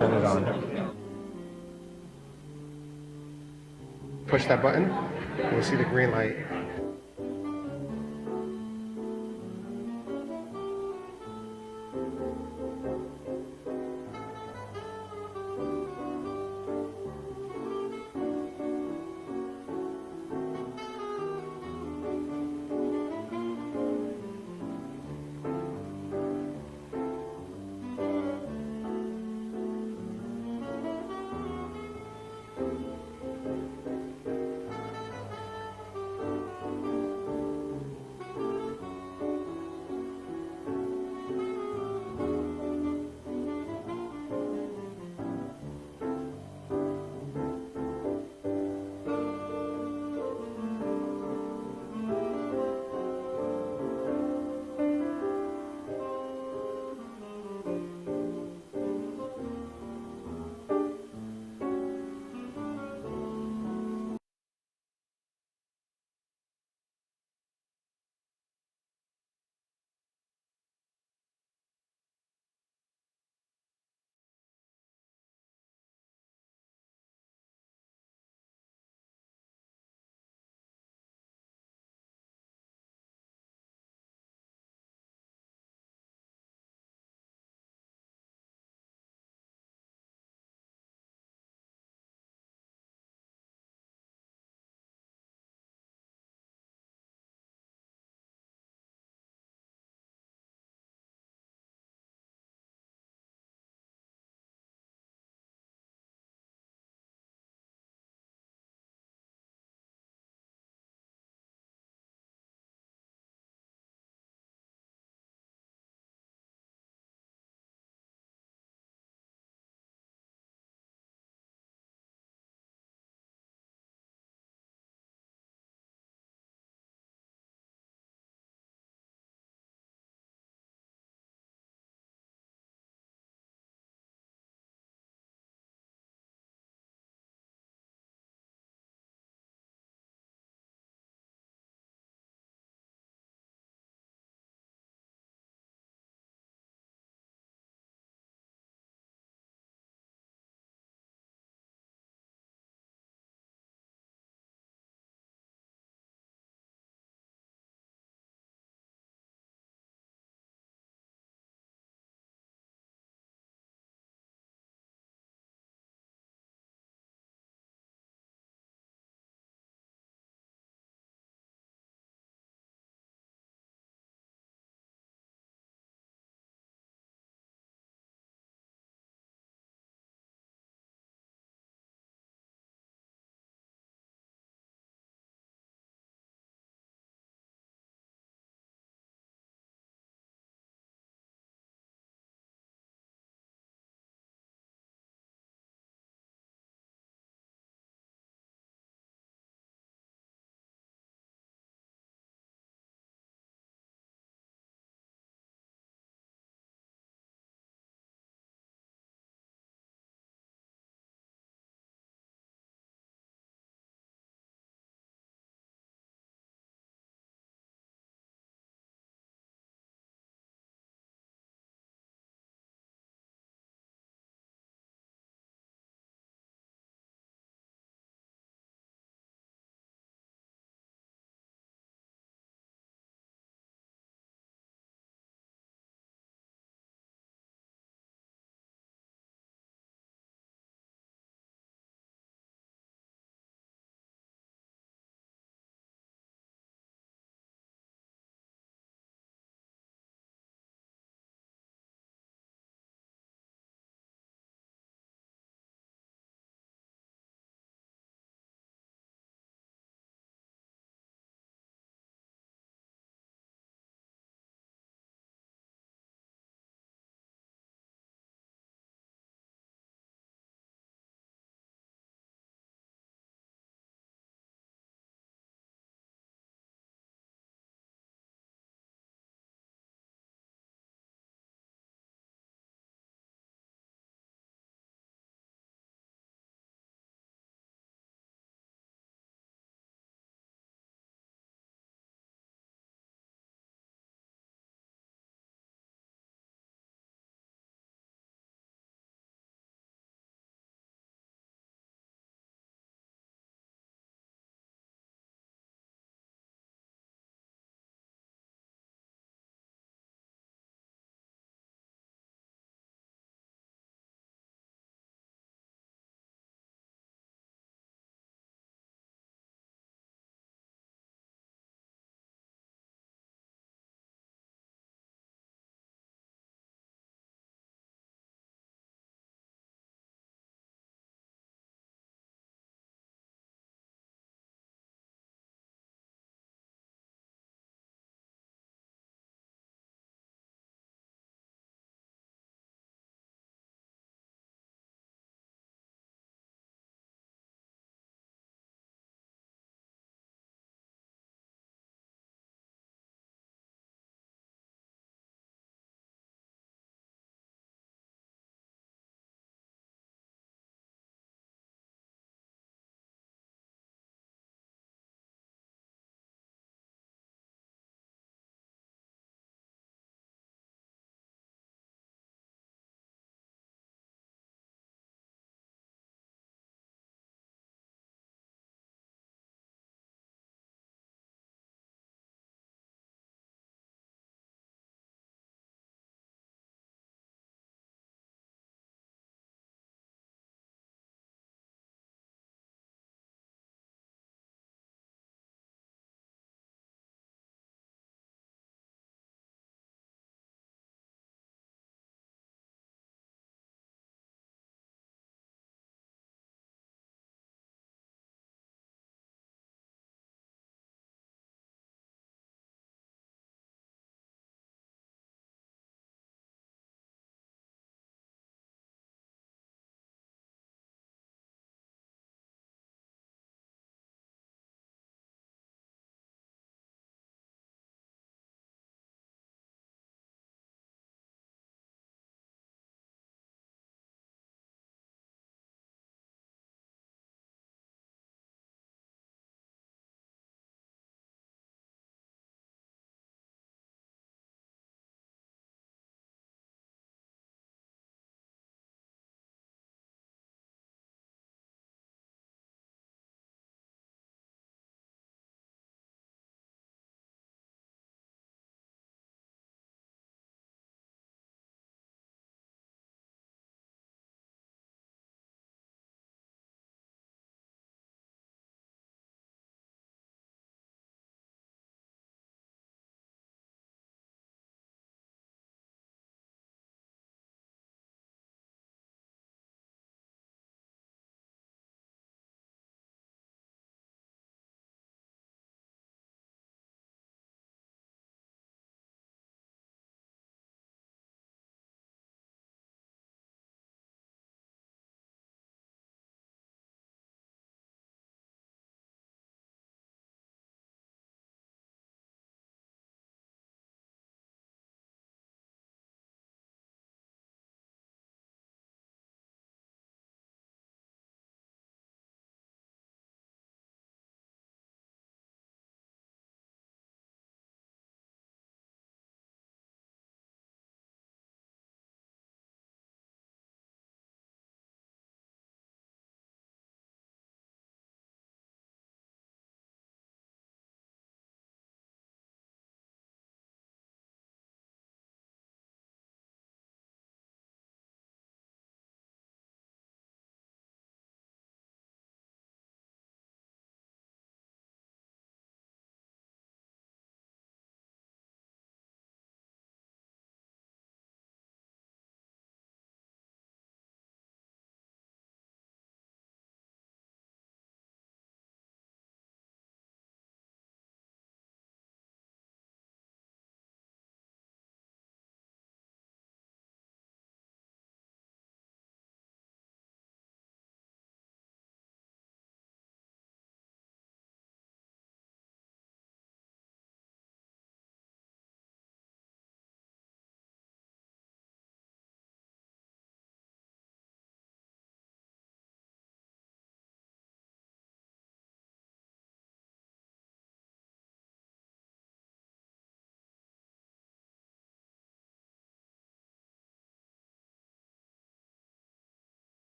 Turn it on. Push that button, you'll see the green light.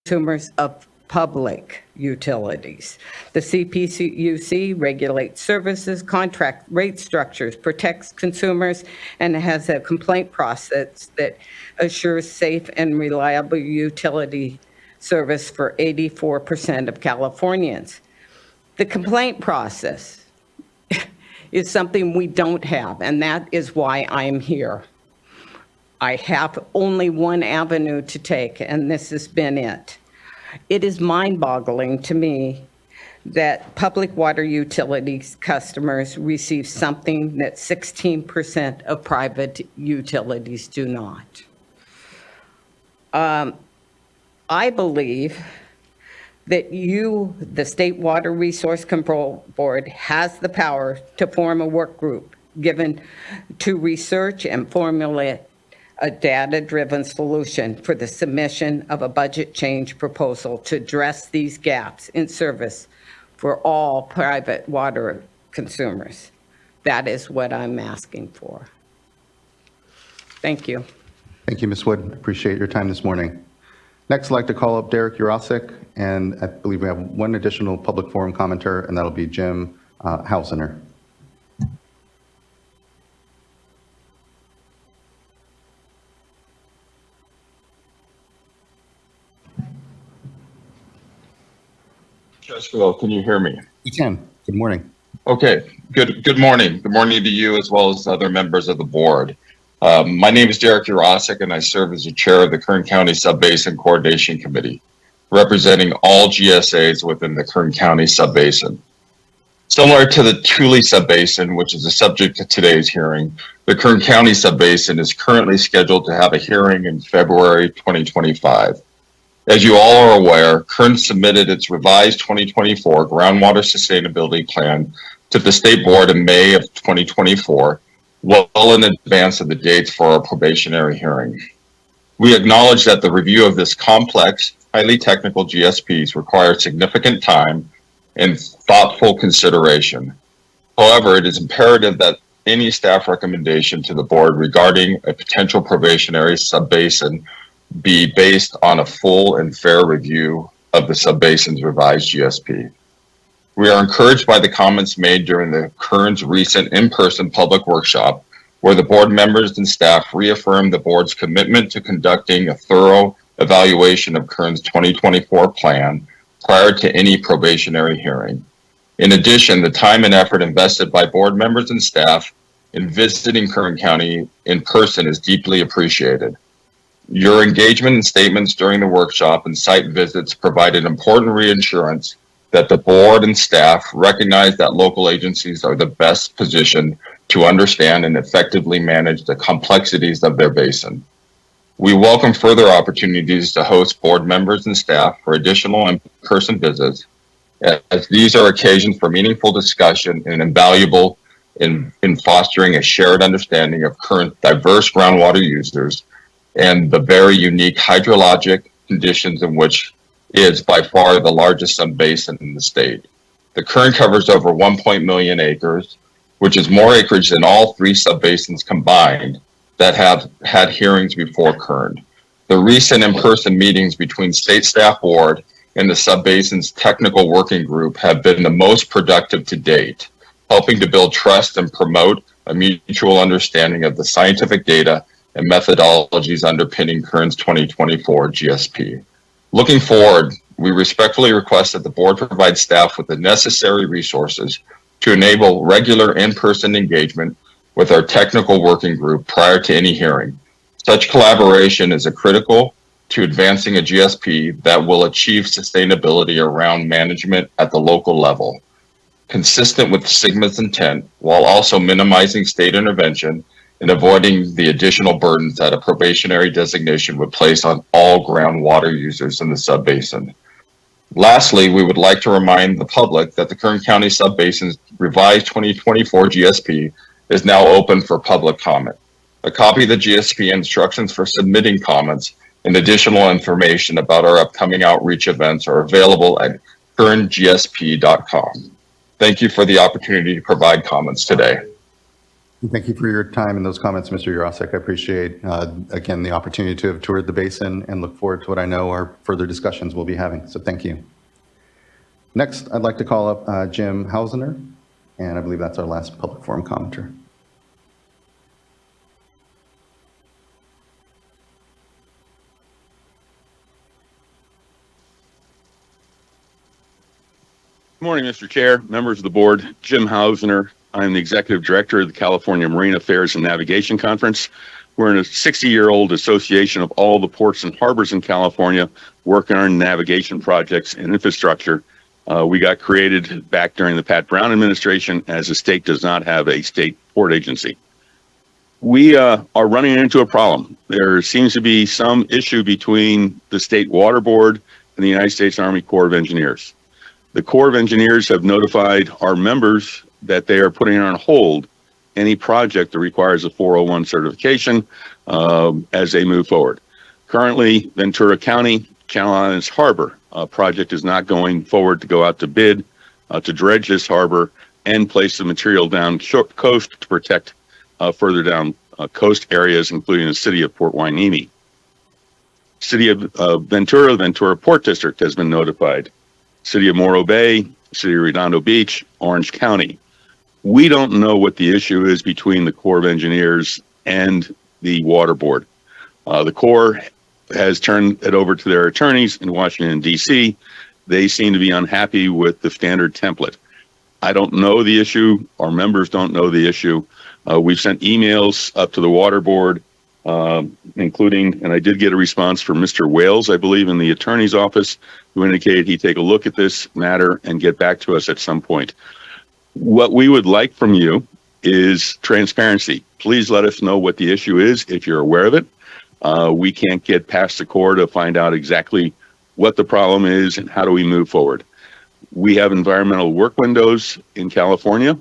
consumers of public utilities. The CPUC regulates services, contract rate structures, protects consumers, and has a complaint process that assures safe and reliable utility service for 84% of Californians. The complaint process is something we don't have, and that is why I'm here. I have only one avenue to take, and this has been it. It is mind-boggling to me that public water utilities customers receive something that 16% of private utilities do not. I believe that you, the State Water Resource Control Board, has the power to form a work group given to research and formulate a data-driven solution for the submission of a budget change proposal to address these gaps in service for all private water consumers. That is what I'm asking for. Thank you. Thank you, Ms. Wood. Appreciate your time this morning. Next, I'd like to call up Derek Urosik, and I believe we have one additional public forum commenter, and that'll be Jim Hausener. Jessica, can you hear me? We can. Good morning. Okay, good morning. Good morning to you as well as other members of the board. My name is Derek Urosik, and I serve as the chair of the Kern County Subbasin Coordination Committee, representing all GSAs within the Kern County Subbasin. Similar to the Tule Subbasin, which is the subject of today's hearing, the Kern County Subbasin is currently scheduled to have a hearing in February 2025. As you all are aware, Kern submitted its revised 2024 groundwater sustainability plan to the state board in May of 2024, well in advance of the dates for our probationary hearing. We acknowledge that the review of this complex, highly technical GSPs requires significant time and thoughtful consideration. However, it is imperative that any staff recommendation to the board regarding a potential probationary subbasin be based on a full and fair review of the subbasin's revised GSP. We are encouraged by the comments made during the Kern's recent in-person public workshop, where the board members and staff reaffirmed the board's commitment to conducting a thorough evaluation of Kern's 2024 plan prior to any probationary hearing. In addition, the time and effort invested by board members and staff in visiting Kern County in person is deeply appreciated. Your engagement and statements during the workshop and site visits provided important reassurance that the board and staff recognize that local agencies are the best positioned to understand and effectively manage the complexities of their basin. We welcome further opportunities to host board members and staff for additional in-person visits, as these are occasions for meaningful discussion and invaluable in fostering a shared understanding of current diverse groundwater users and the very unique hydrologic conditions in which is by far the largest subbasin in the state. The Kern covers over 1 million acres, which is more acreage than all three subbasins combined that have had hearings before Kern. The recent in-person meetings between State Staff Board and the subbasin's technical working group have been the most productive to date, helping to build trust and promote a mutual understanding of the scientific data and methodologies underpinning Kern's 2024 GSP. Looking forward, we respectfully request that the board provide staff with the necessary resources to enable regular in-person engagement with our technical working group prior to any hearing. Such collaboration is critical to advancing a GSP that will achieve sustainability around management at the local level, consistent with SGMA's intent, while also minimizing state intervention and avoiding the additional burdens that a probationary designation would place on all groundwater users in the subbasin. Lastly, we would like to remind the public that the Kern County Subbasin's revised 2024 GSP is now open for public comment. A copy of the GSP instructions for submitting comments and additional information about our upcoming outreach events are available at kerngsp.com. Thank you for the opportunity to provide comments today. Thank you for your time and those comments, Mr. Yurosek. I appreciate, again, the opportunity to have toured the basin and look forward to what I know are further discussions we'll be having. So thank you. Next, I'd like to call up Jim Hausener, and I believe that's our last public forum commenter. Good morning, Mr. Chair, members of the board. Jim Hausener. I'm the Executive Director of the California Marine Affairs and Navigation Conference. We're in a 60-year-old association of all the ports and harbors in California working on navigation projects and infrastructure. We got created back during the Pat Brown administration, as the state does not have a state port agency. We are running into a problem. There seems to be some issue between the State Water Board and the United States Army Corps of Engineers. The Corps of Engineers have notified our members that they are putting on hold any project that requires a 401 certification as they move forward. Currently, Ventura County, Channel Islands Harbor project is not going forward to go out to bid to dredge this harbor and place the material down coast to protect further down coast areas, including the city of Port Hueneme. City of Ventura Port District has been notified. City of Morro Bay, City of Redondo Beach, Orange County. We don't know what the issue is between the Corps of Engineers and the Water Board. The Corps has turned it over to their attorneys in Washington, D.C. They seem to be unhappy with the standard template. I don't know the issue. Our members don't know the issue. We've sent emails up to the Water Board, including, and I did get a response from Mr. Wales, I believe, in the attorney's office, who indicated he'd take a look at this matter and get back to us at some point. What we would like from you is transparency. Please let us know what the issue is if you're aware of it. We can't get past the Corps to find out exactly what the problem is and how do we move forward. We have environmental work windows in California.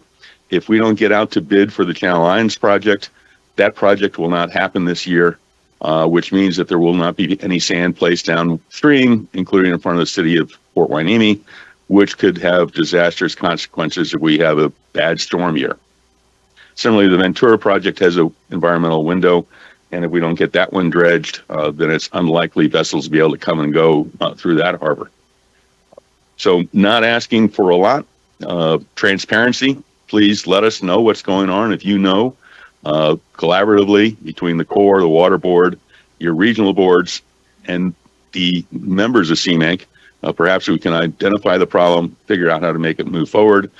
If we don't get out to bid for the Channel Islands project, that project will not happen this year, which means that there will not be any sand placed downstream, including in front of the city of Port Hueneme, which could have disastrous consequences if we have a bad storm year. Similarly, the Ventura project has an environmental window, and if we don't get that one dredged, then it's unlikely vessels will be able to come and go through that harbor. So not asking for a lot, transparency. Please let us know what's going on. If you know, collaboratively between the Corps, the Water Board, your regional boards, and the members of CMANC, perhaps we can identify the problem, figure out how to make it move forward,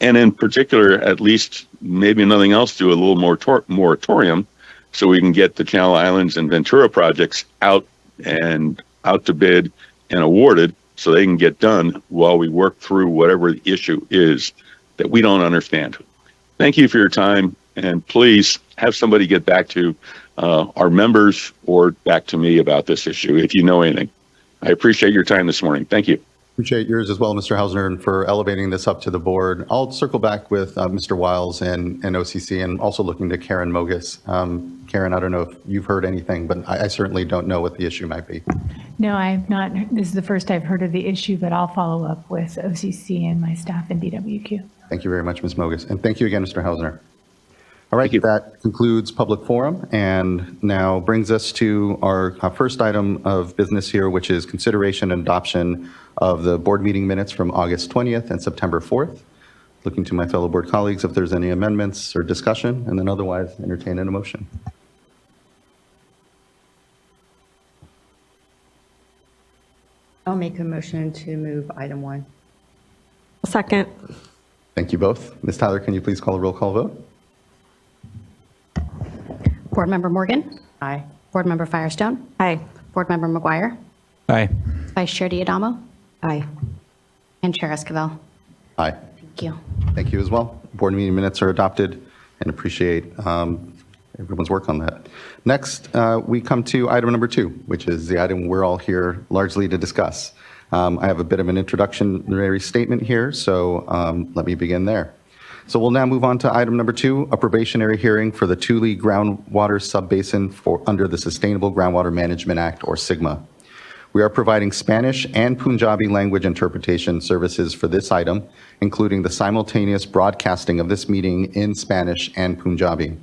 and in particular, at least maybe nothing else, do a little more moratorium so we can get the Channel Islands and Ventura projects out to bid and awarded so they can get done while we work through whatever the issue is that we don't understand. Thank you for your time, and please have somebody get back to our members or back to me about this issue if you know anything. I appreciate your time this morning. Thank you. Appreciate yours as well, Mr. Hausener, and for elevating this up to the board. I'll circle back with Mr. Wiles and OCC, and also looking to Karen Mogus. Karen, I don't know if you've heard anything, but I certainly don't know what the issue might be. No, I have not. This is the first I've heard of the issue, but I'll follow up with OCC and my staff in BWQ. Thank you very much, Ms. Mogus. And thank you again, Mr. Hausener. All right, that concludes public forum and now brings us to our first item of business here, which is consideration and adoption of the board meeting minutes from August 20th and September 4th. Looking to my fellow board colleagues if there's any amendments or discussion, and then otherwise entertain a motion. I'll make a motion to move item 1. Second. Thank you both. Ms. Tyler, can you please call a roll call vote? Board Member Morgan, Aye. Board Member Firestone, Aye. Board Member McGuire, Aye. Vice Chair Diadamo, Aye. and Chair Esquivel. Aye. Thank you. Thank you as well. Board meeting minutes are adopted, and appreciate everyone's work on that. Next, we come to item number 2, which is the item we're all here largely to discuss. I have a bit of an introductory statement here, so let me begin there. So we'll now move on to item number 2, a probationary hearing for the Tule Groundwater Subbasin under the Sustainable Groundwater Management Act, or SGMA. We are providing Spanish and Punjabi language interpretation services for this item, including the simultaneous broadcasting of this meeting in Spanish and Punjabi.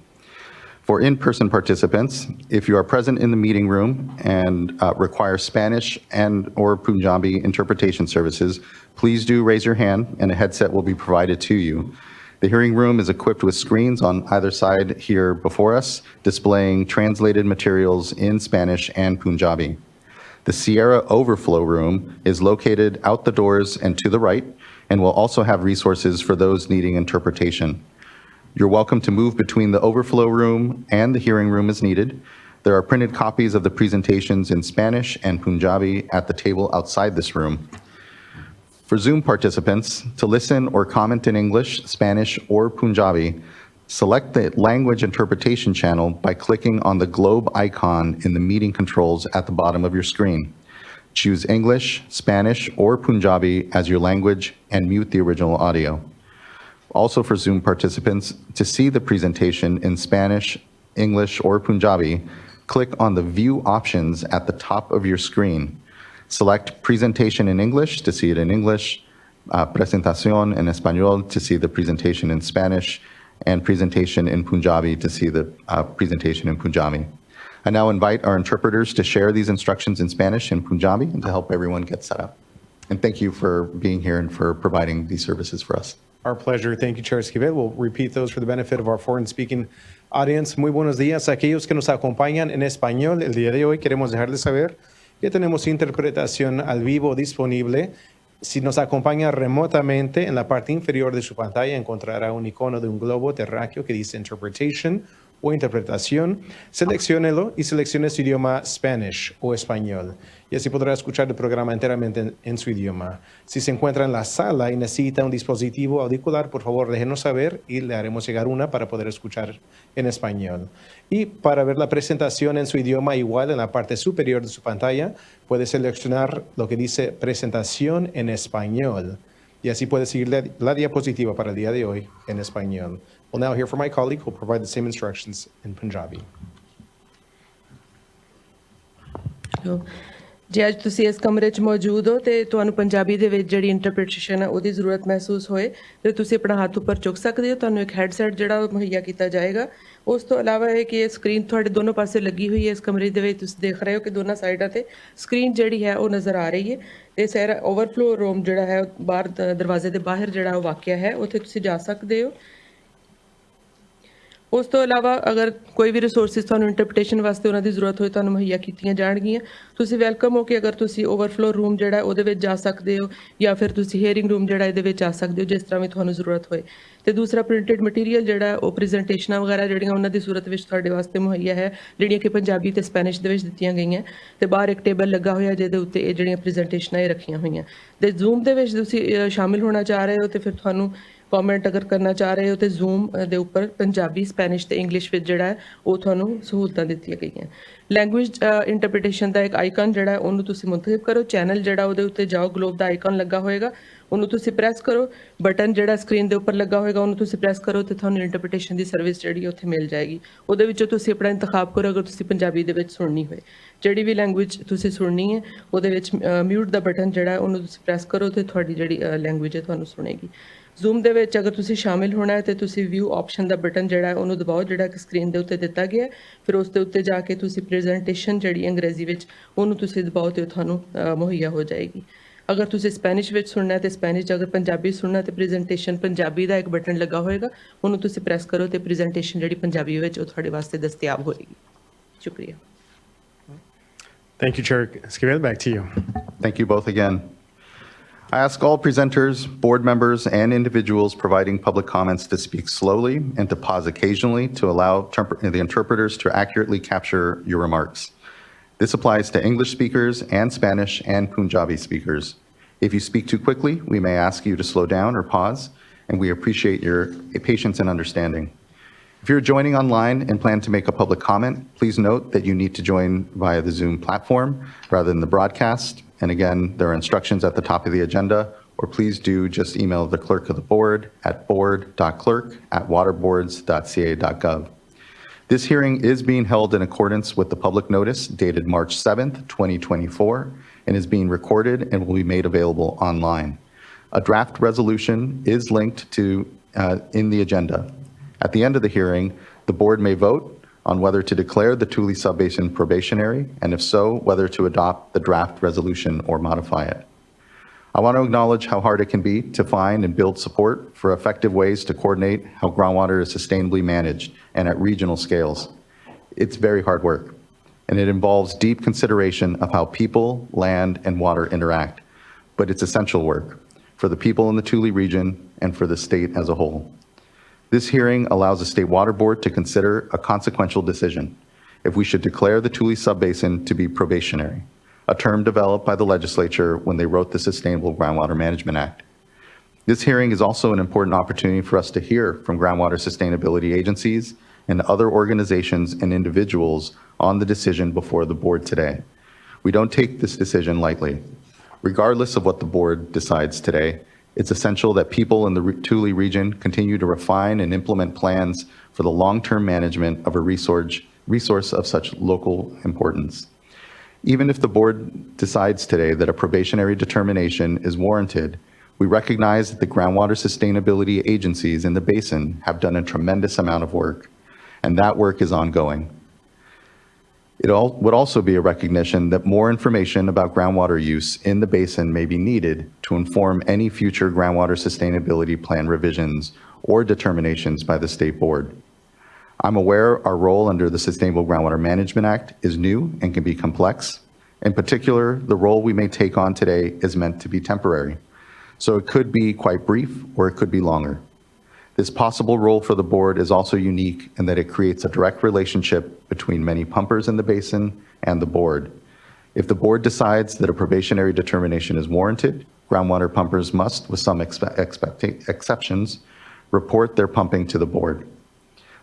For in-person participants, if you are present in the meeting room and require Spanish and/or Punjabi interpretation services, please do raise your hand and a headset will be provided to you. The hearing room is equipped with screens on either side here before us, displaying translated materials in Spanish and Punjabi. The Sierra Overflow Room is located out the doors and to the right, and will also have resources for those needing interpretation. You're welcome to move between the overflow room and the hearing room as needed. There are printed copies of the presentations in Spanish and Punjabi at the table outside this room. For Zoom participants, to listen or comment in English, Spanish, or Punjabi, select the language interpretation channel by clicking on the globe icon in the meeting controls at the bottom of your screen. Choose English, Spanish, or Punjabi as your language and mute the original audio. Also for Zoom participants, to see the presentation in Spanish, English, or Punjabi, click on the View options at the top of your screen. Select Presentation in English to see it in English, Presentación en Español to see the presentation in Spanish, and Presentation in Punjabi to see the presentation in Punjabi. I now invite our interpreters to share these instructions in Spanish and Punjabi and to help everyone get set up. And thank you for being here and for providing these services for us. Our pleasure. Thank you, Chair Esquivel. We'll repeat those for the benefit of our foreign-speaking audience. Muy buenos días a aquellos que nos acompañan en español. El día de hoy queremos dejarles saber que tenemos interpretación al vivo disponible. Si nos acompaña remotamente, en la parte inferior de su pantalla encontrará un icono de un globo terráqueo que dice Interpretation o Interpretación. Selecciónelo y seleccione su idioma Spanish o español. Y así podrá escuchar el programa enteramente en su idioma. Si se encuentra en la sala y necesita un dispositivo auricular, por favor déjenos saber y le haremos llegar una para poder escuchar en español. Y para ver la presentación en su idioma, igual en la parte superior de su pantalla, puede seleccionar lo que dice Presentación en español. Y así puede seguir la diapositiva para el día de hoy en español. We'll now hear from my colleague who will provide the same instructions in Punjabi. ਜੇ ਅੱਜ ਤੁਸੀਂ ਇਸ ਕਮਰੇ 'ਚ ਮੌਜੂਦ ਹੋ ਤੇ ਤੁਹਾਨੂੰ ਪੰਜਾਬੀ ਦੇ ਵਿੱਚ ਜਿਹੜੀ ਇੰਟਰਪ੍ਰੀਟੇਸ਼ਨ ਹੈ ਉਹਦੀ ਜ਼ਰੂਰਤ ਮਹਿਸੂਸ ਹੋਏ ਤੇ ਤੁਸੀਂ ਆਪਣਾ ਹੱਥ ਉੱਪਰ ਚੁੱਕ ਸਕਦੇ ਹੋ। ਤੁਹਾਨੂੰ ਇੱਕ ਹੈਡਸੈਟ ਜਿਹੜਾ ਉਹ ਮੁਹੱਈਆ ਕੀਤਾ ਜਾਏਗਾ। ਉਸ ਤੋਂ ਇਲਾਵਾ ਇਹ ਕਿ ਇਹ ਸਕਰੀਨ ਤੁਹਾਡੇ ਦੋਨੋਂ ਪਾਸੇ ਲੱਗੀ ਹੋਈ ਹੈ। ਇਸ ਕਮਰੇ ਦੇ ਵਿੱਚ ਤੁਸੀਂ ਦੇਖ ਰਹੇ ਹੋ ਕਿ ਦੋਨਾਂ ਸਾਈਡਾਂ ਤੇ ਸਕਰੀਨ ਜਿਹੜੀ ਹੈ ਉਹ ਨਜ਼ਰ ਆ ਰਹੀ ਹੈ। ਤੇ ਸਾਰਾ ਓਵਰਫਲੋ ਰੂਮ ਜਿਹੜਾ ਹੈ ਬਾਹਰ ਦਰਵਾਜ਼ੇ ਦੇ ਬਾਹਰ ਜਿਹੜਾ ਉਹ ਵਾਕਿਆ ਹੈ, ਉੱਥੇ ਤੁਸੀਂ ਜਾ ਸਕਦੇ ਹੋ। ਉਸ ਤੋਂ ਇਲਾਵਾ ਅਗਰ ਕੋਈ ਵੀ ਰਿਸੋਰਸਿਸ ਤੁਹਾਨੂੰ ਇੰਟਰਪ੍ਰੀਟੇਸ਼ਨ ਵਾਸਤੇ ਉਹਨਾਂ ਦੀ ਜ਼ਰੂਰਤ ਹੋਏ ਤੁਹਾਨੂੰ ਮੁਹੱਈਆ ਕੀਤੀਆਂ ਜਾਣਗੀਆਂ। ਤੁਸੀਂ ਵੈਲਕਮ ਹੋ ਕਿ ਅਗਰ ਤੁਸੀਂ ਓਵਰਫਲੋ ਰੂਮ ਜਿਹੜਾ ਉਹਦੇ ਵਿੱਚ ਜਾ ਸਕਦੇ ਹੋ ਜਾਂ ਫਿਰ ਤੁਸੀਂ ਹੀਅਰਿੰਗ ਰੂਮ ਜਿਹੜਾ ਇਹਦੇ ਵਿੱਚ ਆ ਸਕਦੇ ਹੋ, ਜਿਸ ਤਰ੍ਹਾਂ ਵੀ ਤੁਹਾਨੂੰ ਜ਼ਰੂਰਤ ਹੋਏ। ਤੇ ਦੂਸਰਾ ਪ੍ਰਿੰਟਡ ਮਟੀਰੀਅਲ ਜਿਹੜਾ ਉਹ ਪ੍ਰੈਜੈਂਟੇਸ਼ਨਾਂ ਵਗੈਰਾ ਜਿਹੜੀਆਂ ਉਹਨਾਂ ਦੀ ਸੂਰਤ ਵਿੱਚ ਤੁਹਾਡੇ ਵਾਸਤੇ ਮੁਹੱਈਆ ਹੈ, ਜਿਹੜੀਆਂ ਕਿ ਪੰਜਾਬੀ ਤੇ ਸਪੈਨਿਸ਼ ਦੇ ਵਿੱਚ ਦਿੱਤੀਆਂ ਗਈਆਂ। ਤੇ ਬਾਹਰ ਇੱਕ ਟੇਬਲ ਲੱਗਾ ਹੋਇਆ ਜਿਹਦੇ ਉੱਤੇ ਇਹ ਜਿਹੜੀਆਂ ਪ੍ਰੈਜੈਂਟੇਸ਼ਨਾਂ ਇਹ ਰੱਖੀਆਂ ਹੋਈਆਂ। ਤੇ ਜ਼ੂਮ ਦੇ ਵਿੱਚ ਤੁਸੀਂ ਸ਼ਾਮਿਲ ਹੋਣਾ ਚਾਹ ਰਹੇ ਹੋ ਤੇ ਫਿਰ ਤੁਹਾਨੂੰ ਕਮੈਂਟ ਅਗਰ ਕਰਨਾ ਚਾਹ ਰਹੇ ਹੋ ਤੇ ਜ਼ੂਮ ਦੇ ਉੱਪਰ ਪੰਜਾਬੀ, ਸਪੈਨਿਸ਼ ਤੇ ਇੰਗਲਿਸ਼ ਵਿੱਚ ਜਿਹੜਾ ਹੈ ਉਹ ਤੁਹਾਨੂੰ ਸਹੂਲਤਾਂ ਦਿੱਤੀਆਂ ਗਈਆਂ। ਲੈਂਗੁਏਜ ਇੰਟਰਪ੍ਰੀਟੇਸ਼ਨ ਦਾ ਇੱਕ ਆਈਕਨ ਜਿਹੜਾ ਹੈ ਉਹਨੂੰ ਤੁਸੀਂ ਮੁੰਤਖਬ ਕਰੋ। ਚੈਨਲ ਜਿਹੜਾ ਉਹਦੇ ਉੱਤੇ ਜਾਓ, ਗਲੋਬ ਦਾ ਆਈਕਨ ਲੱਗਾ ਹੋਏਗਾ, ਉਹਨੂੰ ਤੁਸੀਂ ਪ੍ਰੈਸ ਕਰੋ। ਬਟਨ ਜਿਹੜਾ ਸਕਰੀਨ ਦੇ ਉੱਪਰ ਲੱਗਾ ਹੋਏਗਾ ਉਹਨੂੰ ਤੁਸੀਂ ਪ੍ਰੈਸ ਕਰੋ ਤੇ ਤੁਹਾਨੂੰ ਇੰਟਰਪ੍ਰੀਟੇਸ਼ਨ ਦੀ ਸਰਵਿਸ ਜਿਹੜੀ ਉੱਥੇ ਮਿਲ ਜਾਏਗੀ। ਉਹਦੇ ਵਿੱਚੋਂ ਤੁਸੀਂ ਆਪਣਾ ਇੰਤਖਾਬ ਕਰੋ ਅਗਰ ਤੁਸੀਂ ਪੰਜਾਬੀ ਦੇ ਵਿੱਚ ਸੁਣਨੀ ਹੋਏ। ਜਿਹੜੀ ਵੀ ਲੈਂਗੁਏਜ ਤੁਸੀਂ ਸੁਣਨੀ ਹੈ ਉਹਦੇ ਵਿੱਚ ਮਿਊਟ ਦਾ ਬਟਨ ਜਿਹੜਾ ਉਹਨੂੰ ਤੁਸੀਂ ਪ੍ਰੈਸ ਕਰੋ ਤੇ ਤੁਹਾਡੀ ਜਿਹੜੀ ਲੈਂਗੁਏਜ ਹੈ ਤੁਹਾਨੂੰ ਸੁਣੇਗੀ। ਜ਼ੂਮ ਦੇ ਵਿੱਚ ਅਗਰ ਤੁਸੀਂ ਸ਼ਾਮਿਲ ਹੋਣਾ ਹੈ ਤੇ ਤੁਸੀਂ ਵਿਊ ਆਪਸ਼ਨ ਦਾ ਬਟਨ ਜਿਹੜਾ ਹੈ ਉਹਨੂੰ ਦਬਾਓ, ਜਿਹੜਾ ਕਿ ਸਕਰੀਨ ਦੇ ਉੱਤੇ ਦਿੱਤਾ ਗਿਆ। ਫਿਰ ਉਸ ਦੇ ਉੱਤੇ ਜਾ ਕੇ ਤੁਸੀਂ ਪ੍ਰੈਜੈਂਟੇਸ਼ਨ ਜਿਹੜੀ ਅੰਗਰੇਜ਼ੀ ਵਿੱਚ ਉਹਨੂੰ ਤੁਸੀਂ ਦਬਾਓ ਤੇ ਤੁਹਾਨੂੰ ਮੁਹੱਈਆ ਹੋ ਜਾਏਗੀ। ਅਗਰ ਤੁਸੀਂ ਸਪੈਨਿਸ਼ ਵਿੱਚ ਸੁਣਨਾ ਹੈ ਤੇ ਸਪੈਨਿਸ਼, ਅਗਰ ਪੰਜਾਬੀ ਸੁਣਨਾ ਤੇ ਪ੍ਰੈਜੈਂਟੇਸ਼ਨ ਪੰਜਾਬੀ ਦਾ ਇੱਕ ਬਟਨ ਲੱਗਾ ਹੋਏਗਾ, ਉਹਨੂੰ ਤੁਸੀਂ ਪ੍ਰੈਸ ਕਰੋ ਤੇ ਪ੍ਰੈਜੈਂਟੇਸ਼ਨ ਜਿਹੜੀ ਪੰਜਾਬੀ ਵਿੱਚ ਉਹ ਤੁਹਾਡੇ ਵਾਸਤੇ ਦਸਤਿਆਬ ਹੋਏਗੀ। ਸ਼ੁਕਰੀਆ। Thank you, Chair Esquivel. Back to you. Thank you both again. I ask all presenters, board members, and individuals providing public comments to speak slowly and to pause occasionally to allow the interpreters to accurately capture your remarks. This applies to English speakers and Spanish and Punjabi speakers. If you speak too quickly, we may ask you to slow down or pause, and we appreciate your patience and understanding. If you're joining online and plan to make a public comment, please note that you need to join via the Zoom platform rather than the broadcast. And again, there are instructions at the top of the agenda, or please do just email the clerk of the board at board.clerk@waterboards.ca.gov. This hearing is being held in accordance with the public notice dated March 7th, 2024, and is being recorded and will be made available online. A draft resolution is linked to in the agenda. At the end of the hearing, the board may vote on whether to declare the Tule Subbasin probationary, and if so, whether to adopt the draft resolution or modify it. I want to acknowledge how hard it can be to find and build support for effective ways to coordinate how groundwater is sustainably managed and at regional scales. It's very hard work, and it involves deep consideration of how people, land, and water interact, but it's essential work for the people in the Tule region and for the state as a whole. This hearing allows the State Water Board to consider a consequential decision if we should declare the Tule Subbasin to be probationary, a term developed by the legislature when they wrote the Sustainable Groundwater Management Act. This hearing is also an important opportunity for us to hear from groundwater sustainability agencies and other organizations and individuals on the decision before the board today. We don't take this decision lightly. Regardless of what the board decides today, it's essential that people in the Tule region continue to refine and implement plans for the long-term management of a resource of such local importance. Even if the board decides today that a probationary determination is warranted, we recognize that the groundwater sustainability agencies in the basin have done a tremendous amount of work, and that work is ongoing. It would also be a recognition that more information about groundwater use in the basin may be needed to inform any future groundwater sustainability plan revisions or determinations by the State Board. I'm aware our role under the Sustainable Groundwater Management Act is new and can be complex. In particular, the role we may take on today is meant to be temporary, so it could be quite brief or it could be longer. This possible role for the board is also unique in that it creates a direct relationship between many pumpers in the basin and the board. If the board decides that a probationary determination is warranted, groundwater pumpers must, with some exceptions, report their pumping to the board.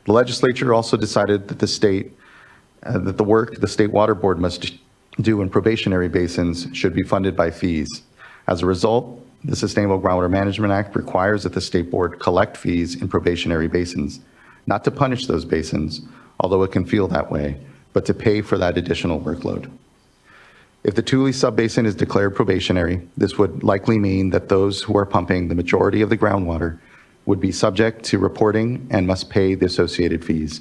The legislature also decided that the work the State Water Board must do in probationary basins should be funded by fees. As a result, the Sustainable Groundwater Management Act requires that the State Board collect fees in probationary basins, not to punish those basins, although it can feel that way, but to pay for that additional workload. If the Tule Subbasin is declared probationary, this would likely mean that those who are pumping the majority of the groundwater would be subject to reporting and must pay the associated fees.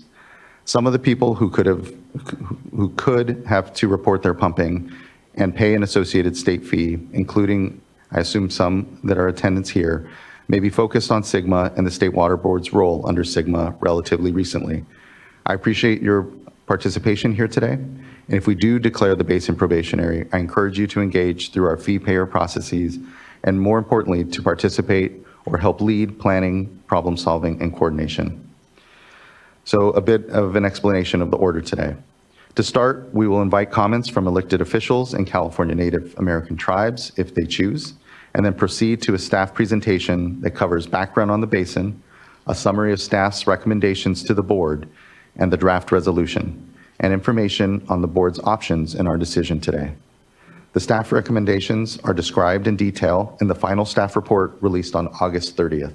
Some of the people who could have to report their pumping and pay an associated state fee, including, I assume, some that are attendants here, may be focused on SGMA and the State Water Board's role under SGMA relatively recently. I appreciate your participation here today, and if we do declare the basin probationary, I encourage you to engage through our fee payer processes, and more importantly, to participate or help lead planning, problem solving, and coordination. So a bit of an explanation of the order today. To start, we will invite comments from elected officials and California Native American tribes if they choose, and then proceed to a staff presentation that covers background on the basin, a summary of staff's recommendations to the board, and the draft resolution, and information on the board's options in our decision today. The staff recommendations are described in detail in the final staff report released on August 30th.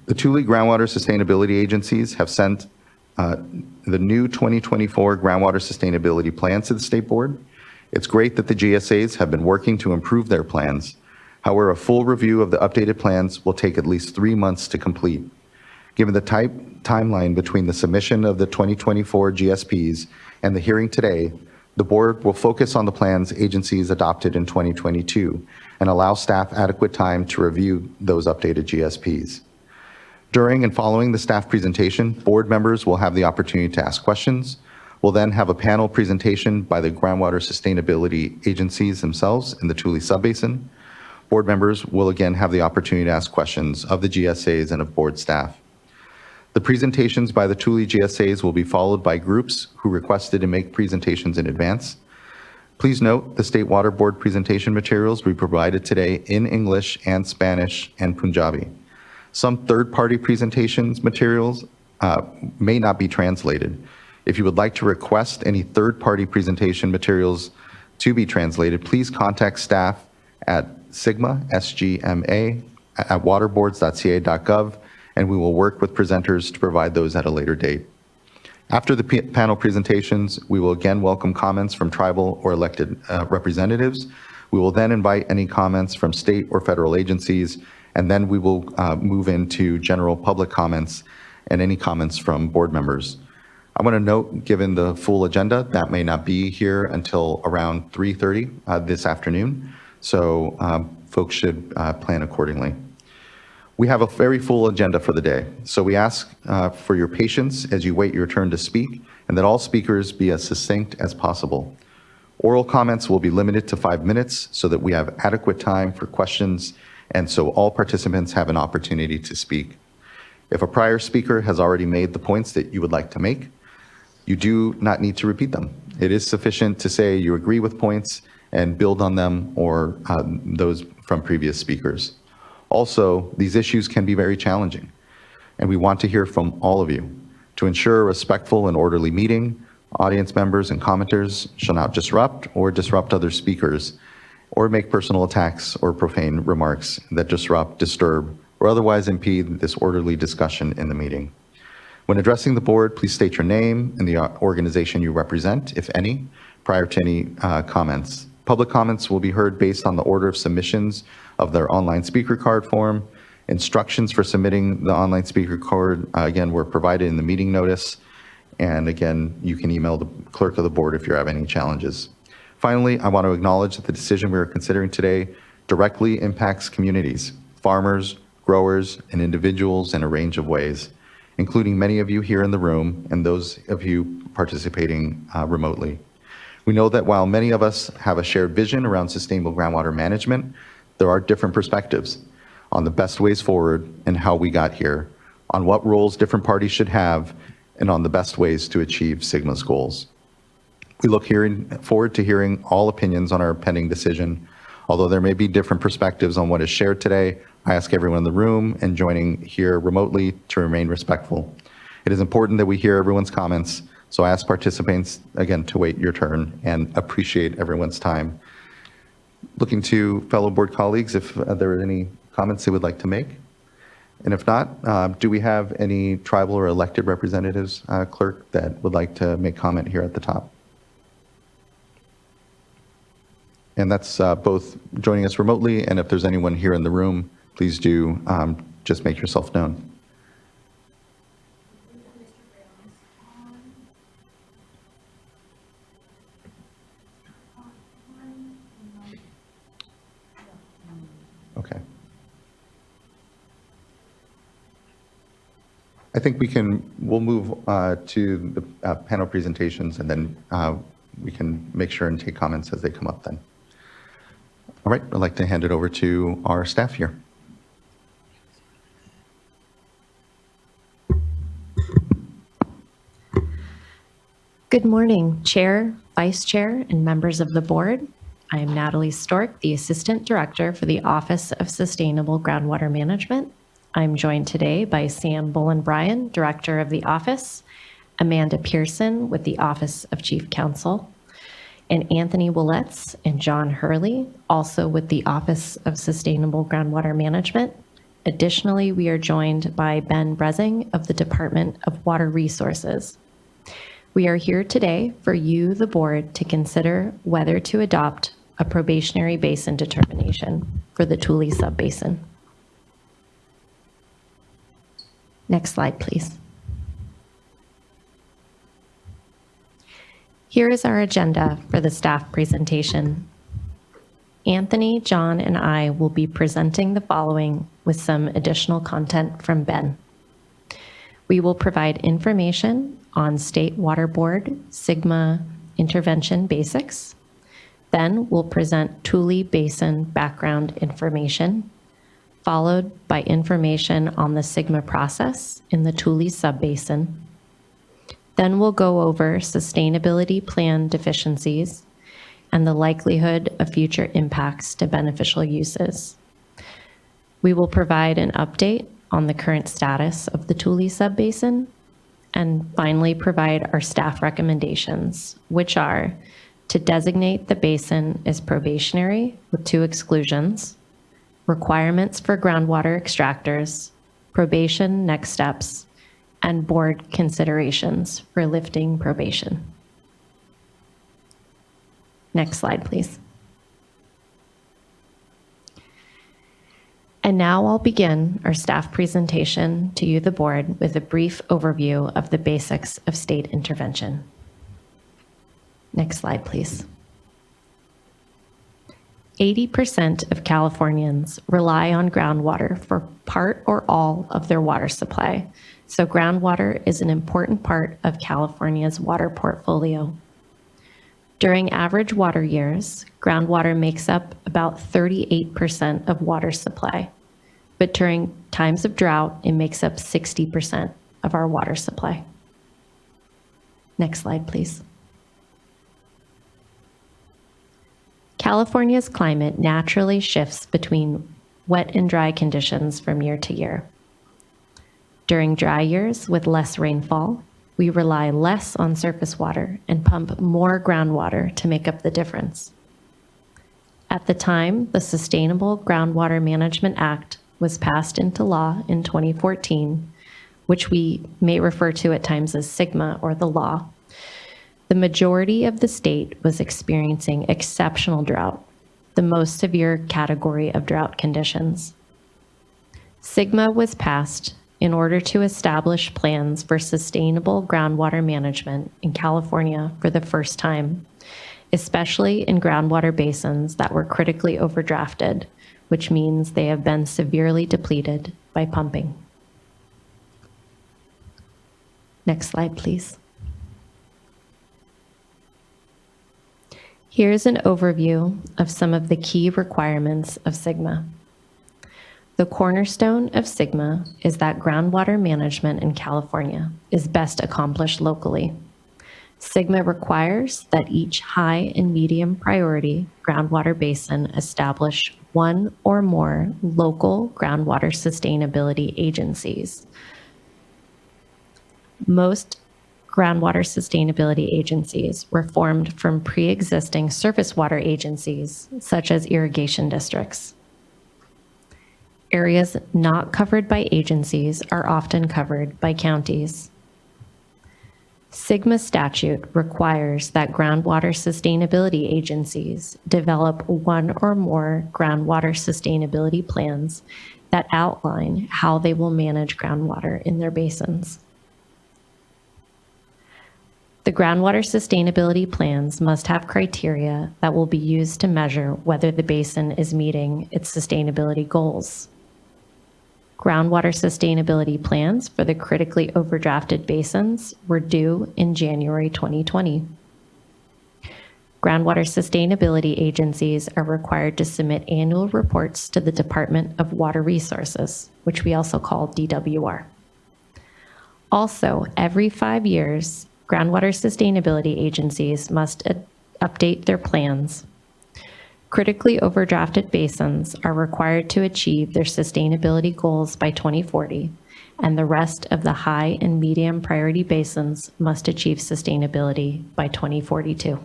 The Tule Groundwater Sustainability Agencies have sent the new 2024 Groundwater Sustainability Plans to the State Board. It's great that the GSAs have been working to improve their plans. However, a full review of the updated plans will take at least 3 months to complete. Given the timeline between the submission of the 2024 GSPs and the hearing today, the board will focus on the plans agencies adopted in 2022 and allow staff adequate time to review those updated GSPs. During and following the staff presentation, board members will have the opportunity to ask questions. We'll then have a panel presentation by the groundwater sustainability agencies themselves in the Tule Subbasin. Board members will again have the opportunity to ask questions of the GSAs and of board staff. The presentations by the Tule GSAs will be followed by groups who requested to make presentations in advance. Please note the State Water Board presentation materials we provided today in English and Spanish and Punjabi. Some third-party presentations materials may not be translated. If you would like to request any third-party presentation materials to be translated, please contact staff at SGMA@waterboards.ca.gov, and we will work with presenters to provide those at a later date. After the panel presentations, we will again welcome comments from tribal or elected representatives. We will then invite any comments from state or federal agencies, and then we will move into general public comments and any comments from board members. I want to note, given the full agenda, that may not be here until around 3:30 this afternoon, so folks should plan accordingly. We have a very full agenda for the day, so we ask for your patience as you wait your turn to speak, and that all speakers be as succinct as possible. Oral comments will be limited to 5 minutes so that we have adequate time for questions, and so all participants have an opportunity to speak. If a prior speaker has already made the points that you would like to make, you do not need to repeat them. It is sufficient to say you agree with points and build on them or those from previous speakers. Also, these issues can be very challenging, and we want to hear from all of you. To ensure a respectful and orderly meeting, audience members and commenters shall not disrupt other speakers, or make personal attacks or profane remarks that disrupt, disturb, or otherwise impede this orderly discussion in the meeting. When addressing the board, please state your name and the organization you represent, if any, prior to any comments. Public comments will be heard based on the order of submissions of their online speaker card form. Instructions for submitting the online speaker card, again, were provided in the meeting notice. And again, you can email the clerk of the board if you have any challenges. Finally, I want to acknowledge that the decision we are considering today directly impacts communities, farmers, growers, and individuals in a range of ways, including many of you here in the room and those of you participating remotely. We know that while many of us have a shared vision around sustainable groundwater management, there are different perspectives on the best ways forward and how we got here, on what roles different parties should have, and on the best ways to achieve SGMA's goals. We look forward to hearing all opinions on our pending decision. Although there may be different perspectives on what is shared today, I ask everyone in the room and joining here remotely to remain respectful. It is important that we hear everyone's comments, so I ask participants, again, to wait your turn and appreciate everyone's time. Looking to fellow board colleagues if there are any comments they would like to make. And if not, do we have any tribal or elected representatives, clerk, that would like to make comment here at the top? And that's both joining us remotely, and if there's anyone here in the room, please do just make yourself known. Okay. I think we'll move to the panel presentations, and then we can make sure and take comments as they come up then. All right, I'd like to hand it over to our staff here. Good morning, Chair, Vice Chair, and members of the board. I am Natalie Stork, the Assistant Director for the Office of Sustainable Groundwater Management. I'm joined today by Sam Bullen-Bryan, Director of the Office, Amanda Pearson with the Office of Chief Counsel, and Anthony Willets and John Hurley, also with the Office of Sustainable Groundwater Management. Additionally, we are joined by Ben Brezing of the Department of Water Resources. We are here today for you, the board, to consider whether to adopt a probationary basin determination for the Tule Subbasin. Next slide, please. Here is our agenda for the staff presentation. Anthony, John, and I will be presenting the following with some additional content from Ben. We will provide information on State Water Board SGMA intervention basics. Then we'll present Tule Basin background information, followed by information on the SGMA process in the Tule Subbasin. Then we'll go over sustainability plan deficiencies and the likelihood of future impacts to beneficial uses. We will provide an update on the current status of the Tule Subbasin, and finally provide our staff recommendations, which are to designate the basin as probationary with 2 exclusions, requirements for groundwater extractors, probation next steps, and board considerations for lifting probation. Next slide, please. And now I'll begin our staff presentation to you, the board, with a brief overview of the basics of state intervention. Next slide, please. 80% of Californians rely on groundwater for part or all of their water supply. So groundwater is an important part of California's water portfolio. During average water years, groundwater makes up about 38% of water supply. But during times of drought, it makes up 60% of our water supply. Next slide, please. California's climate naturally shifts between wet and dry conditions from year to year. During dry years with less rainfall, we rely less on surface water and pump more groundwater to make up the difference. At the time, the Sustainable Groundwater Management Act was passed into law in 2014, which we may refer to at times as SGMA or the law. The majority of the state was experiencing exceptional drought, the most severe category of drought conditions. SGMA was passed in order to establish plans for sustainable groundwater management in California for the first time, especially in groundwater basins that were critically overdrafted, which means they have been severely depleted by pumping. Next slide, please. Here's an overview of some of the key requirements of SGMA. The cornerstone of SGMA is that groundwater management in California is best accomplished locally. SGMA requires that each high and medium priority groundwater basin establish one or more local groundwater sustainability agencies. Most groundwater sustainability agencies were formed from pre-existing surface water agencies, such as irrigation districts. Areas not covered by agencies are often covered by counties. SGMA statute requires that groundwater sustainability agencies develop one or more groundwater sustainability plans that outline how they will manage groundwater in their basins. The groundwater sustainability plans must have criteria that will be used to measure whether the basin is meeting its sustainability goals. Groundwater sustainability plans for the critically overdrafted basins were due in January 2020. Groundwater sustainability agencies are required to submit annual reports to the Department of Water Resources, which we also call DWR. Also, every 5 years, groundwater sustainability agencies must update their plans. Critically overdrafted basins are required to achieve their sustainability goals by 2040, and the rest of the high and medium priority basins must achieve sustainability by 2042.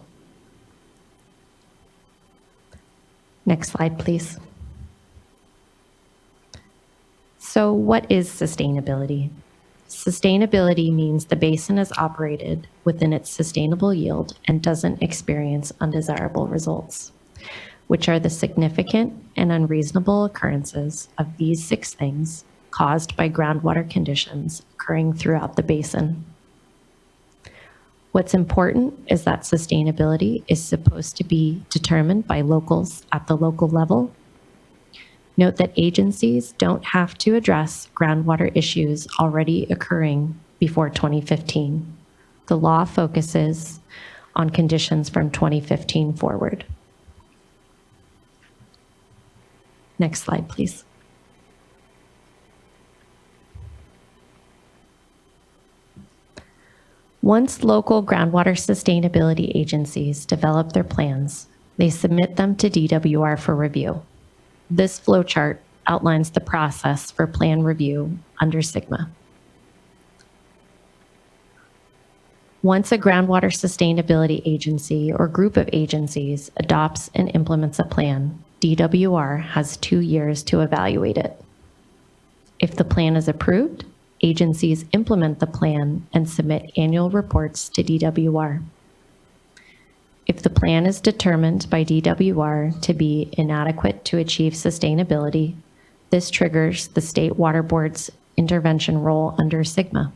Next slide, please. So what is sustainability? Sustainability means the basin is operated within its sustainable yield and doesn't experience undesirable results, which are the significant and unreasonable occurrences of these 6 things caused by groundwater conditions occurring throughout the basin. What's important is that sustainability is supposed to be determined by locals at the local level. Note that agencies don't have to address groundwater issues already occurring before 2015. The law focuses on conditions from 2015 forward. Next slide, please. Once local groundwater sustainability agencies develop their plans, they submit them to DWR for review. This flowchart outlines the process for plan review under SGMA. Once a groundwater sustainability agency or group of agencies adopts and implements a plan, DWR has 2 years to evaluate it. If the plan is approved, Agencies implement the plan and submit annual reports to DWR. If the plan is determined by DWR to be inadequate to achieve sustainability, this triggers the State Water Board's intervention role under SGMA.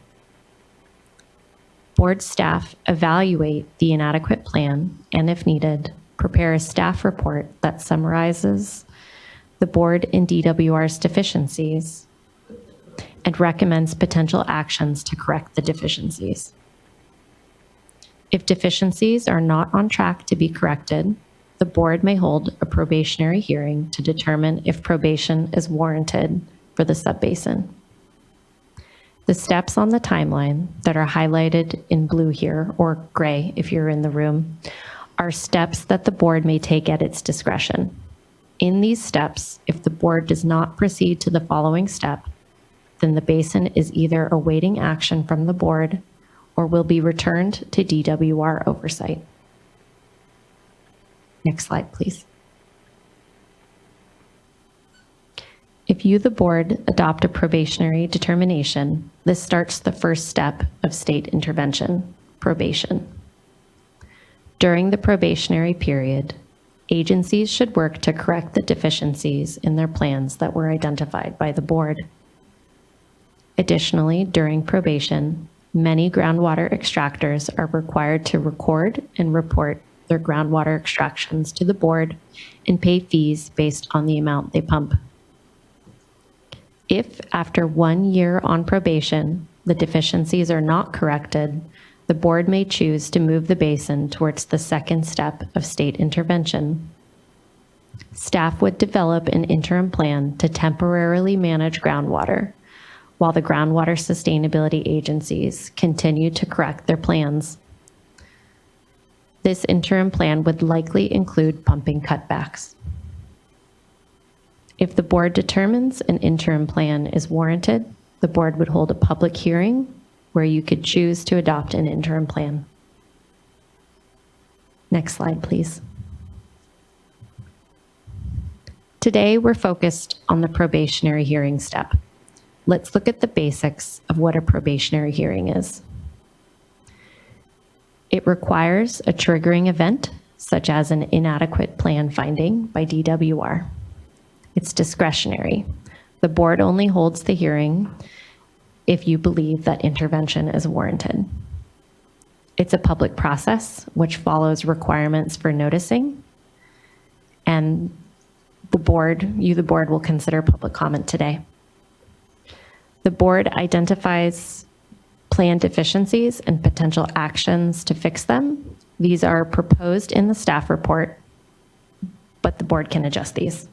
Board staff evaluate the inadequate plan and, if needed, prepare a staff report that summarizes the board and DWR's deficiencies and recommends potential actions to correct the deficiencies. If deficiencies are not on track to be corrected, the board may hold a probationary hearing to determine if probation is warranted for the subbasin. The steps on the timeline that are highlighted in blue here, or gray if you're in the room, are steps that the board may take at its discretion. In these steps, if the board does not proceed to the following step, then the basin is either awaiting action from the board or will be returned to DWR oversight. Next slide, please. If you, the board, adopt a probationary determination, this starts the first step of state intervention, probation. During the probationary period, agencies should work to correct the deficiencies in their plans that were identified by the board. Additionally, during probation, many groundwater extractors are required to record and report their groundwater extractions to the board and pay fees based on the amount they pump. If, after 1 year on probation, the deficiencies are not corrected, the board may choose to move the basin towards the second step of state intervention. Staff would develop an interim plan to temporarily manage groundwater, while the groundwater sustainability agencies continue to correct their plans. This interim plan would likely include pumping cutbacks. If the board determines an interim plan is warranted, the board would hold a public hearing where you could choose to adopt an interim plan. Next slide, please. Today, we're focused on the probationary hearing step. Let's look at the basics of what a probationary hearing is. It requires a triggering event, such as an inadequate plan finding by DWR. It's discretionary. The board only holds the hearing if you believe that intervention is warranted. It's a public process which follows requirements for noticing, and the board will consider public comment today. The board identifies plan deficiencies and potential actions to fix them. These are proposed in the staff report, but the board can adjust these.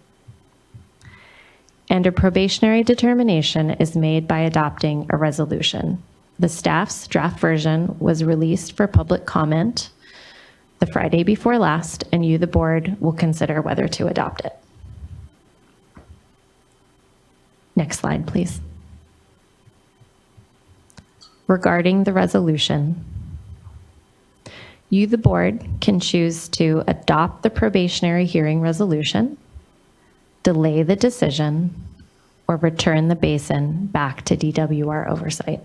And a probationary determination is made by adopting a resolution. The staff's draft version was released for public comment the Friday before last, and you, the board, will consider whether to adopt it. Next slide, please. Regarding the resolution, you, the board, can choose to adopt the probationary hearing resolution, delay the decision, or return the basin back to DWR oversight.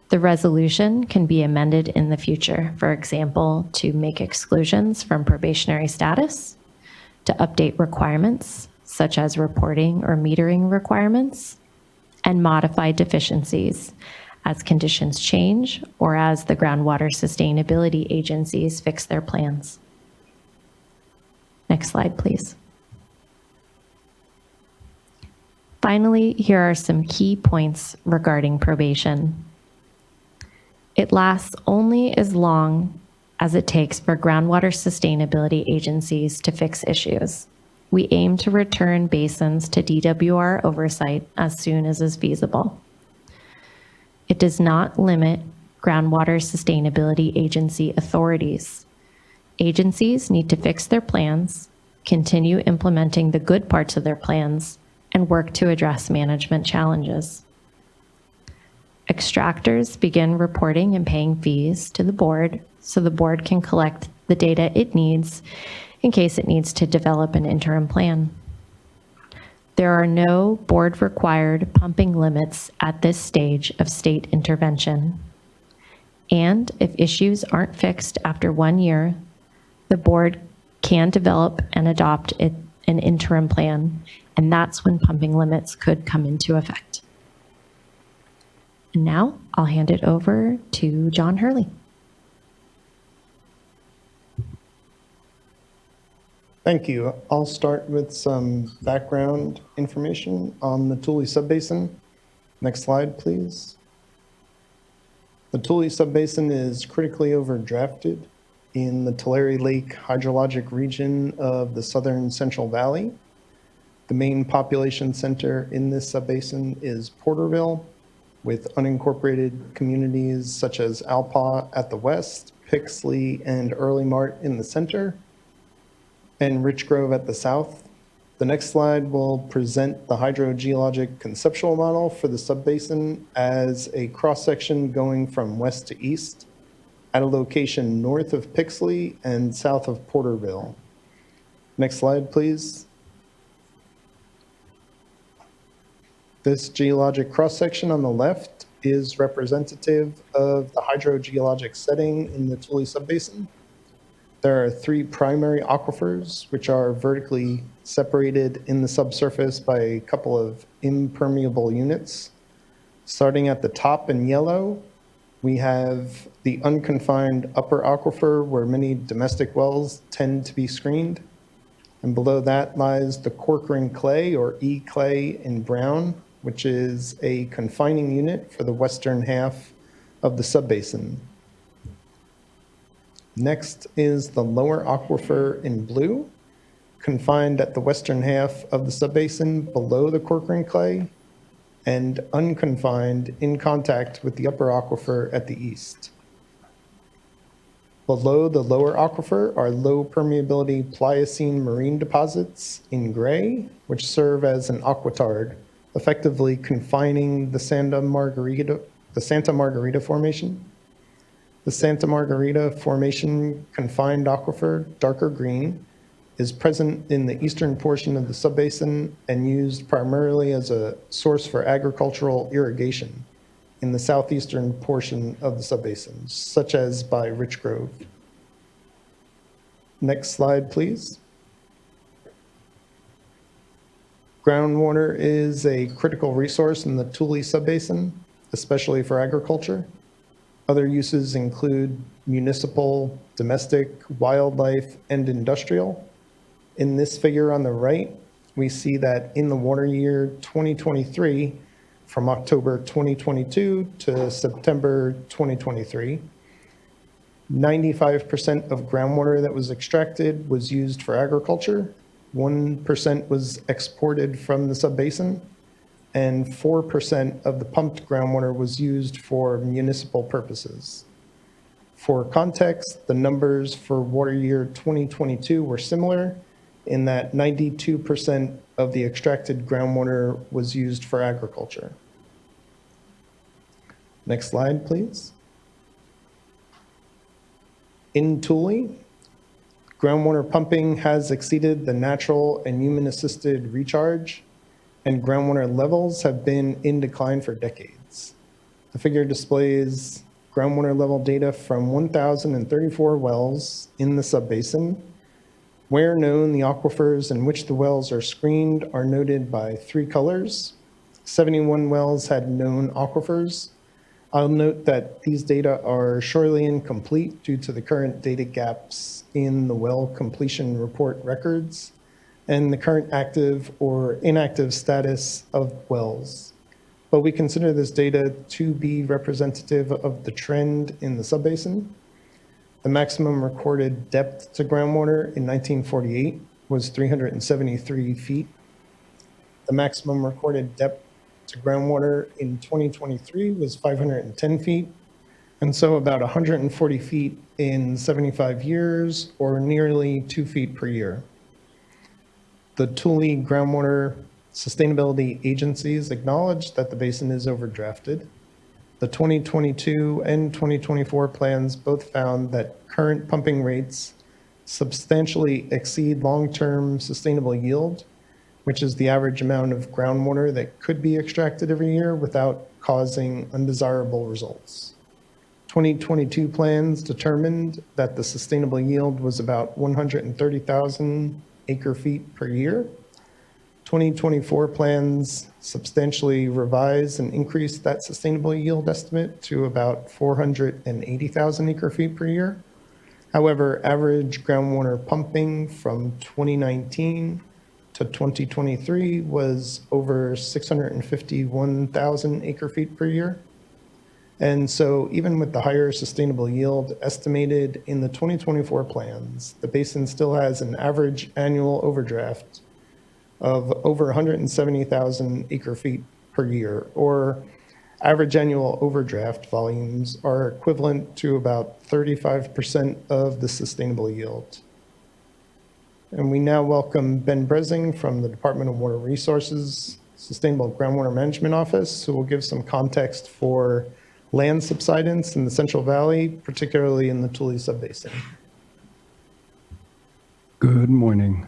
The resolution can be amended in the future, for example, to make exclusions from probationary status, to update requirements, such as reporting or metering requirements, and modify deficiencies as conditions change or as the groundwater sustainability agencies fix their plans. Next slide, please. Finally, here are some key points regarding probation. It lasts only as long as it takes for groundwater sustainability agencies to fix issues. We aim to return basins to DWR oversight as soon as is feasible. It does not limit groundwater sustainability agency authorities. Agencies need to fix their plans, continue implementing the good parts of their plans, and work to address management challenges. Extractors begin reporting and paying fees to the board so the board can collect the data it needs in case it needs to develop an interim plan. There are no board-required pumping limits at this stage of state intervention. And if issues aren't fixed after 1 year, the board can develop and adopt an interim plan, and that's when pumping limits could come into effect. And now I'll hand it over to John Hurley. Thank you. I'll start with some background information on the Tule Subbasin. Next slide, please. The Tule Subbasin is critically overdrafted in the Tulare Lake hydrologic region of the southern Central Valley. The main population center in this subbasin is Porterville, with unincorporated communities such as Alpaugh at the west, Pixley and Early Mart in the center, and Rich Grove at the south. The next slide will present the hydrogeologic conceptual model for the subbasin as a cross-section going from west to east at a location north of Pixley and south of Porterville. Next slide, please. This geologic cross-section on the left is representative of the hydrogeologic setting in the Tule Subbasin. There are 3 primary aquifers, which are vertically separated in the subsurface by a couple of impermeable units. Starting at the top in yellow, we have the unconfined upper aquifer where many domestic wells tend to be screened. And below that lies the Corcoran clay, or E clay in brown, which is a confining unit for the western half of the subbasin. Next is the lower aquifer in blue, confined at the western half of the subbasin below the Corcoran clay, and unconfined in contact with the upper aquifer at the east. Below the lower aquifer are low permeability Pliocene marine deposits in gray, which serve as an aquitard, effectively confining the Santa Margarita Formation. The Santa Margarita Formation confined aquifer, darker green, is present in the eastern portion of the subbasin and used primarily as a source for agricultural irrigation in the southeastern portion of the subbasin, such as by Rich Grove. Next slide, please. Groundwater is a critical resource in the Tule Subbasin, especially for agriculture. Other uses include municipal, domestic, wildlife, and industrial. In this figure on the right, we see that in the water year 2023, from October 2022 to September 2023, 95% of groundwater that was extracted was used for agriculture, 1% was exported from the subbasin, and 4% of the pumped groundwater was used for municipal purposes. For context, the numbers for water year 2022 were similar in that 92% of the extracted groundwater was used for agriculture. Next slide, please. In Tule, groundwater pumping has exceeded the natural and human-assisted recharge, and groundwater levels have been in decline for decades. The figure displays groundwater level data from 1,034 wells in the subbasin. Where known, the aquifers in which the wells are screened are noted by 3 colors. 71 wells had known aquifers. I'll note that these data are surely incomplete due to the current data gaps in the well completion report records and the current active or inactive status of wells. But we consider this data to be representative of the trend in the subbasin. The maximum recorded depth to groundwater in 1948 was 373 feet. The maximum recorded depth to groundwater in 2023 was 510 feet. And so about 140 feet in 75 years, or nearly 2 feet per year. The Tule groundwater sustainability agencies acknowledge that the basin is overdrafted. The 2022 and 2024 plans both found that current pumping rates substantially exceed long-term sustainable yield which is the average amount of groundwater that could be extracted every year without causing undesirable results. 2022 plans determined that the sustainable yield was about 130,000 acre-feet per year. 2024 plans substantially revised and increased that sustainable yield estimate to about 480,000 acre-feet per year. However, average groundwater pumping from 2019 to 2023 was over 651,000 acre-feet per year. And so even with the higher sustainable yield estimated in the 2024 plans, the basin still has an average annual overdraft of over 170,000 acre-feet per year, or average annual overdraft volumes are equivalent to about 35% of the sustainable yield. And we now welcome Ben Brezing from the Department of Water Resources, Sustainable Groundwater Management Office, who will give some context for land subsidence in the Central Valley, particularly in the Tule Subbasin. Good morning.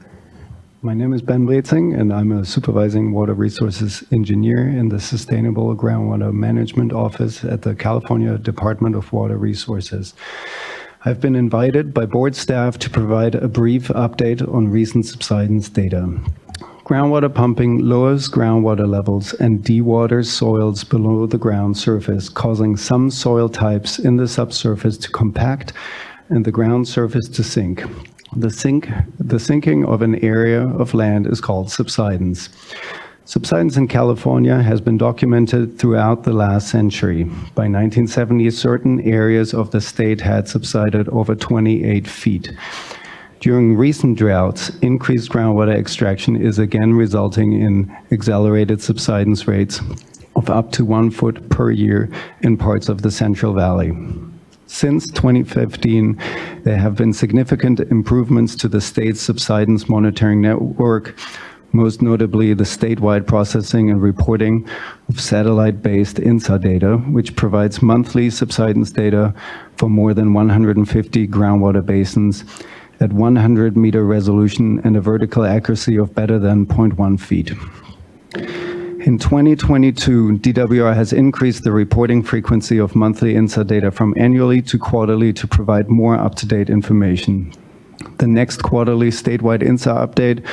My name is Ben Brezing, and I'm a supervising water resources engineer in the Sustainable Groundwater Management Office at the California Department of Water Resources. I've been invited by board staff to provide a brief update on recent subsidence data. Groundwater pumping lowers groundwater levels and dewaters soils below the ground surface, causing some soil types in the subsurface to compact and the ground surface to sink. The sinking of an area of land is called subsidence. Subsidence in California has been documented throughout the last century. By 1970, certain areas of the state had subsided over 28 feet. During recent droughts, increased groundwater extraction is again resulting in accelerated subsidence rates of up to 1 foot per year in parts of the Central Valley. Since 2015, there have been significant improvements to the state's subsidence monitoring network, most notably the statewide processing and reporting of satellite-based INSA data, which provides monthly subsidence data for more than 150 groundwater basins at 100-meter resolution and a vertical accuracy of better than 0.1 feet. In 2022, DWR has increased the reporting frequency of monthly INSA data from annually to quarterly to provide more up-to-date information. The next quarterly statewide INSA update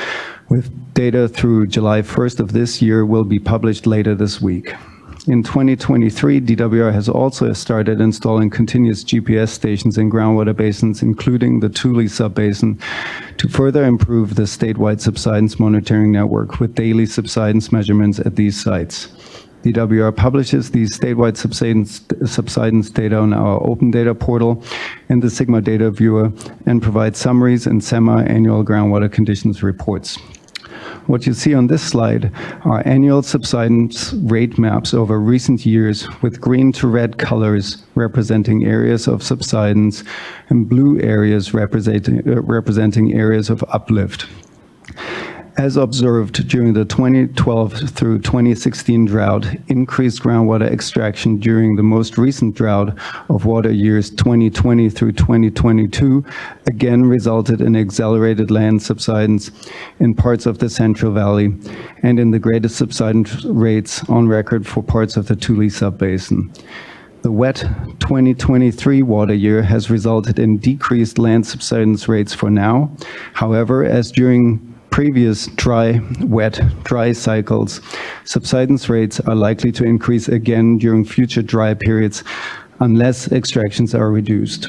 with data through July 1st of this year will be published later this week. In 2023, DWR has also started installing continuous GPS stations in groundwater basins, including the Tule Subbasin, to further improve the statewide subsidence monitoring network with daily subsidence measurements at these sites. DWR publishes these statewide subsidence data on our open data portal and the Sigma data viewer and provides summaries and semi-annual groundwater conditions reports. What you see on this slide are annual subsidence rate maps over recent years with green to red colors representing areas of subsidence and blue areas representing areas of uplift. As observed during the 2012 through 2016 drought, increased groundwater extraction during the most recent drought of water years 2020 through 2022 again resulted in accelerated land subsidence in parts of the Central Valley and in the greatest subsidence rates on record for parts of the Tule Subbasin. The wet 2023 water year has resulted in decreased land subsidence rates for now. However, as during previous dry, wet, dry cycles, subsidence rates are likely to increase again during future dry periods unless extractions are reduced.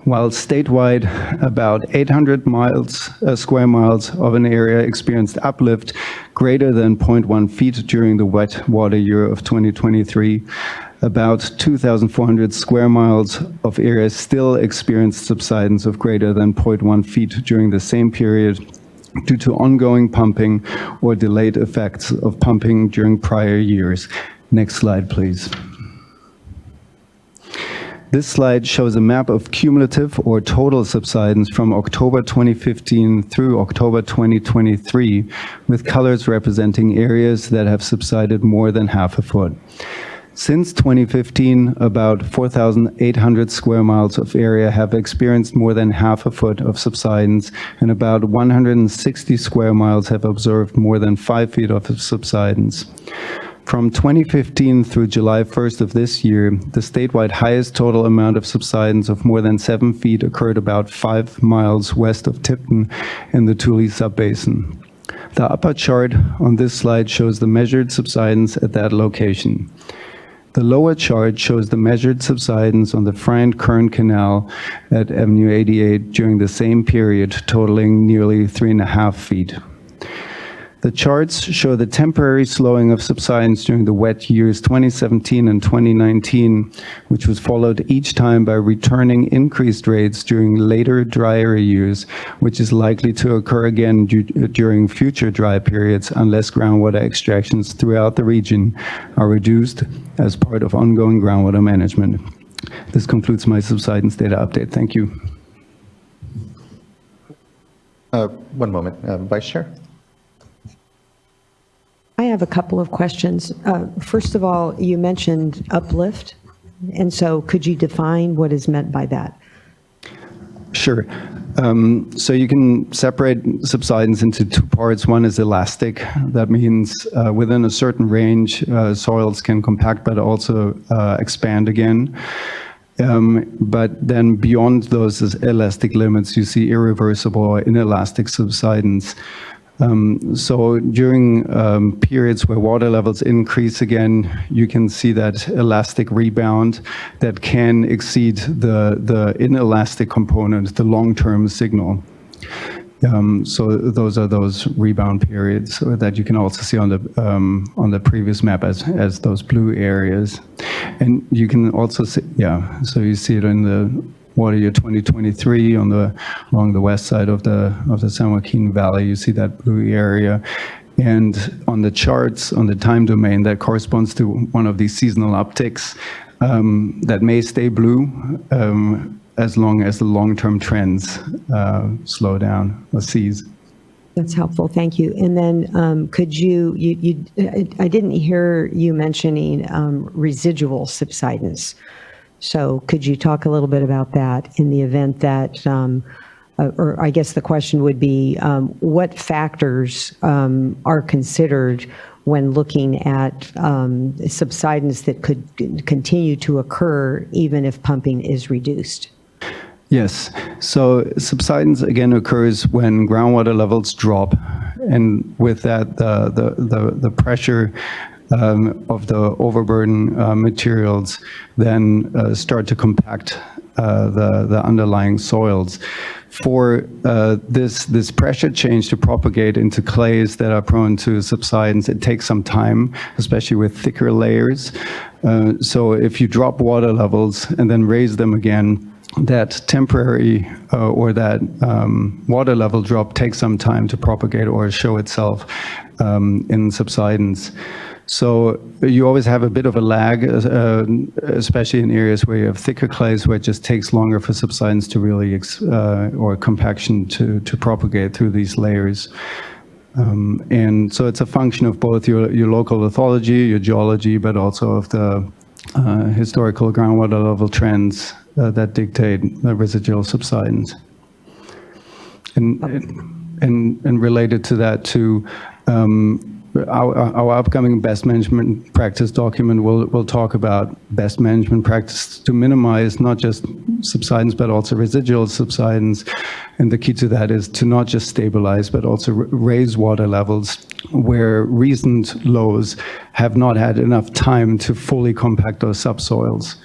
While statewide, about 800 square miles of an area experienced uplift greater than 0.1 feet during the wet water year of 2023, about 2,400 square miles of area still experienced subsidence of greater than 0.1 feet during the same period due to ongoing pumping or delayed effects of pumping during prior years. Next slide, please. This slide shows a map of cumulative or total subsidence from October 2015 through October 2023, with colors representing areas that have subsided more than half a foot. Since 2015, about 4,800 square miles of area have experienced more than half a foot of subsidence, and about 160 square miles have observed more than 5 feet of subsidence. From 2015 through July 1st of this year, the statewide highest total amount of subsidence of more than 7 feet occurred about 5 miles west of Tipton in the Tule subbasin. The upper chart on this slide shows the measured subsidence at that location. The lower chart shows the measured subsidence on the Friend-Kern Canal at Avenue 88 during the same period, totaling nearly 3.5 feet. The charts show the temporary slowing of subsidence during the wet years 2017 and 2019, which was followed each time by returning increased rates during later drier years, which is likely to occur again during future dry periods unless groundwater extractions throughout the region are reduced as part of ongoing groundwater management. This concludes my subsidence data update. Thank you. One moment, Vice Chair. I have a couple of questions. First of all, you mentioned uplift, and so could you define what is meant by that? Sure. So you can separate subsidence into two parts. One is elastic. That means within a certain range, soils can compact but also expand again. But then beyond those elastic limits, you see irreversible or inelastic subsidence. So during periods where water levels increase again, you can see that elastic rebound that can exceed the inelastic component, the long-term signal. So those are those rebound periods that you can also see on the previous map as those blue areas. And you can also see, so you see it in the water year 2023 along the west side of the San Joaquin Valley. You see that blue area. And on the charts, on the time domain, that corresponds to one of these seasonal upticks that may stay blue as long as the long-term trends slow down or cease. That's helpful, thank you. And then could I didn't hear you mentioning residual subsidence. So could you talk a little bit about that in the event that, or I guess the question would be, what factors are considered when looking at subsidence that could continue to occur even if pumping is reduced? Yes. So subsidence again occurs when groundwater levels drop, and with that, the pressure of the overburden materials then start to compact the underlying soils. For this pressure change to propagate into clays that are prone to subsidence, it takes some time, especially with thicker layers. So if you drop water levels and then raise them again, that temporary or that water level drop takes some time to propagate or show itself in subsidence. So you always have a bit of a lag, especially in areas where you have thicker clays, where it just takes longer for subsidence to really, or compaction to propagate through these layers. And so it's a function of both your local lithology, your geology, but also of the historical groundwater level trends that dictate the residual subsidence. And related to that too, our upcoming best management practice document will talk about best management practice to minimize not just subsidence, but also residual subsidence. And the key to that is to not just stabilize, but also raise water levels where recent lows have not had enough time to fully compact those subsoils.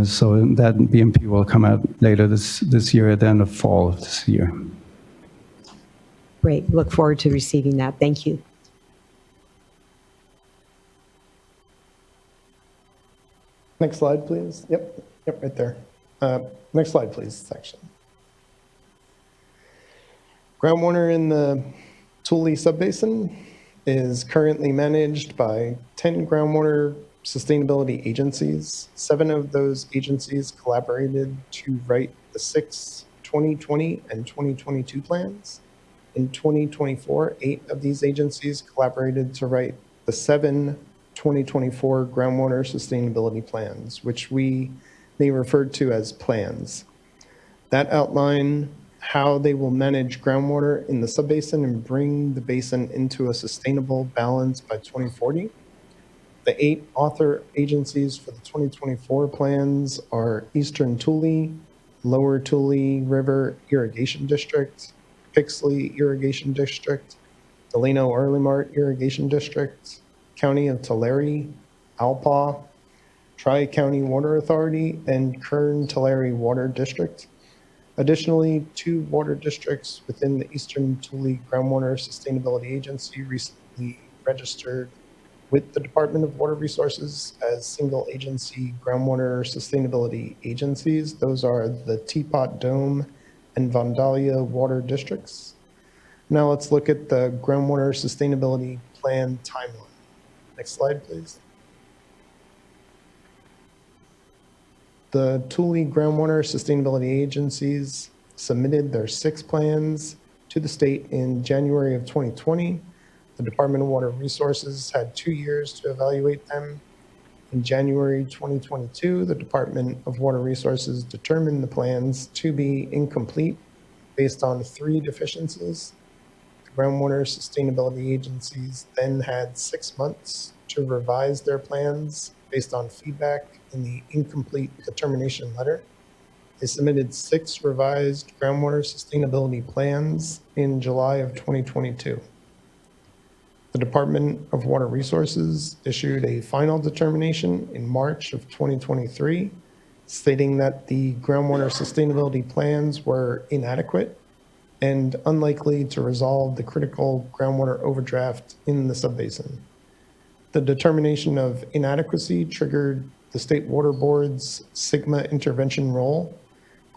So that BMP will come out later this year at the end of fall of this year. Great, look forward to receiving that. Thank you. Next slide, please. Yep, right there. Next slide, please, section. Groundwater in the Tule subbasin is currently managed by 10 groundwater sustainability agencies. 7 of those agencies collaborated to write the 6 2020 and 2022 plans. In 2024, 8 of these agencies collaborated to write the 7 2024 groundwater sustainability plans, which we may refer to as plans, that outline how they will manage groundwater in the subbasin and bring the basin into a sustainable balance by 2040. The 8 author agencies for the 2024 plans are Eastern Tule, Lower Tule River Irrigation District, Pixley Irrigation District, Delano Early-Mart Irrigation District, County of Tulare, Alpaugh, Tri-County Water Authority, and Kern-Tulare Water District. Additionally, 2 water districts within the Eastern Tule Groundwater Sustainability Agency recently registered with the Department of Water Resources as single agency groundwater sustainability agencies. Those are the Teapot Dome and Vandalia water districts. Now let's look at the groundwater sustainability plan timeline. Next slide, please. The Tule groundwater sustainability agencies submitted their 6 plans to the state in January of 2020. The Department of Water Resources had 2 years to evaluate them. In January 2022, the Department of Water Resources determined the plans to be incomplete based on 3 deficiencies. The groundwater sustainability agencies then had 6 months to revise their plans based on feedback in the incomplete determination letter. They submitted 6 revised groundwater sustainability plans in July of 2022. The Department of Water Resources issued a final determination in March of 2023, stating that the groundwater sustainability plans were inadequate and unlikely to resolve the critical groundwater overdraft in the subbasin. The determination of inadequacy triggered the State Water Board's SGMA intervention role.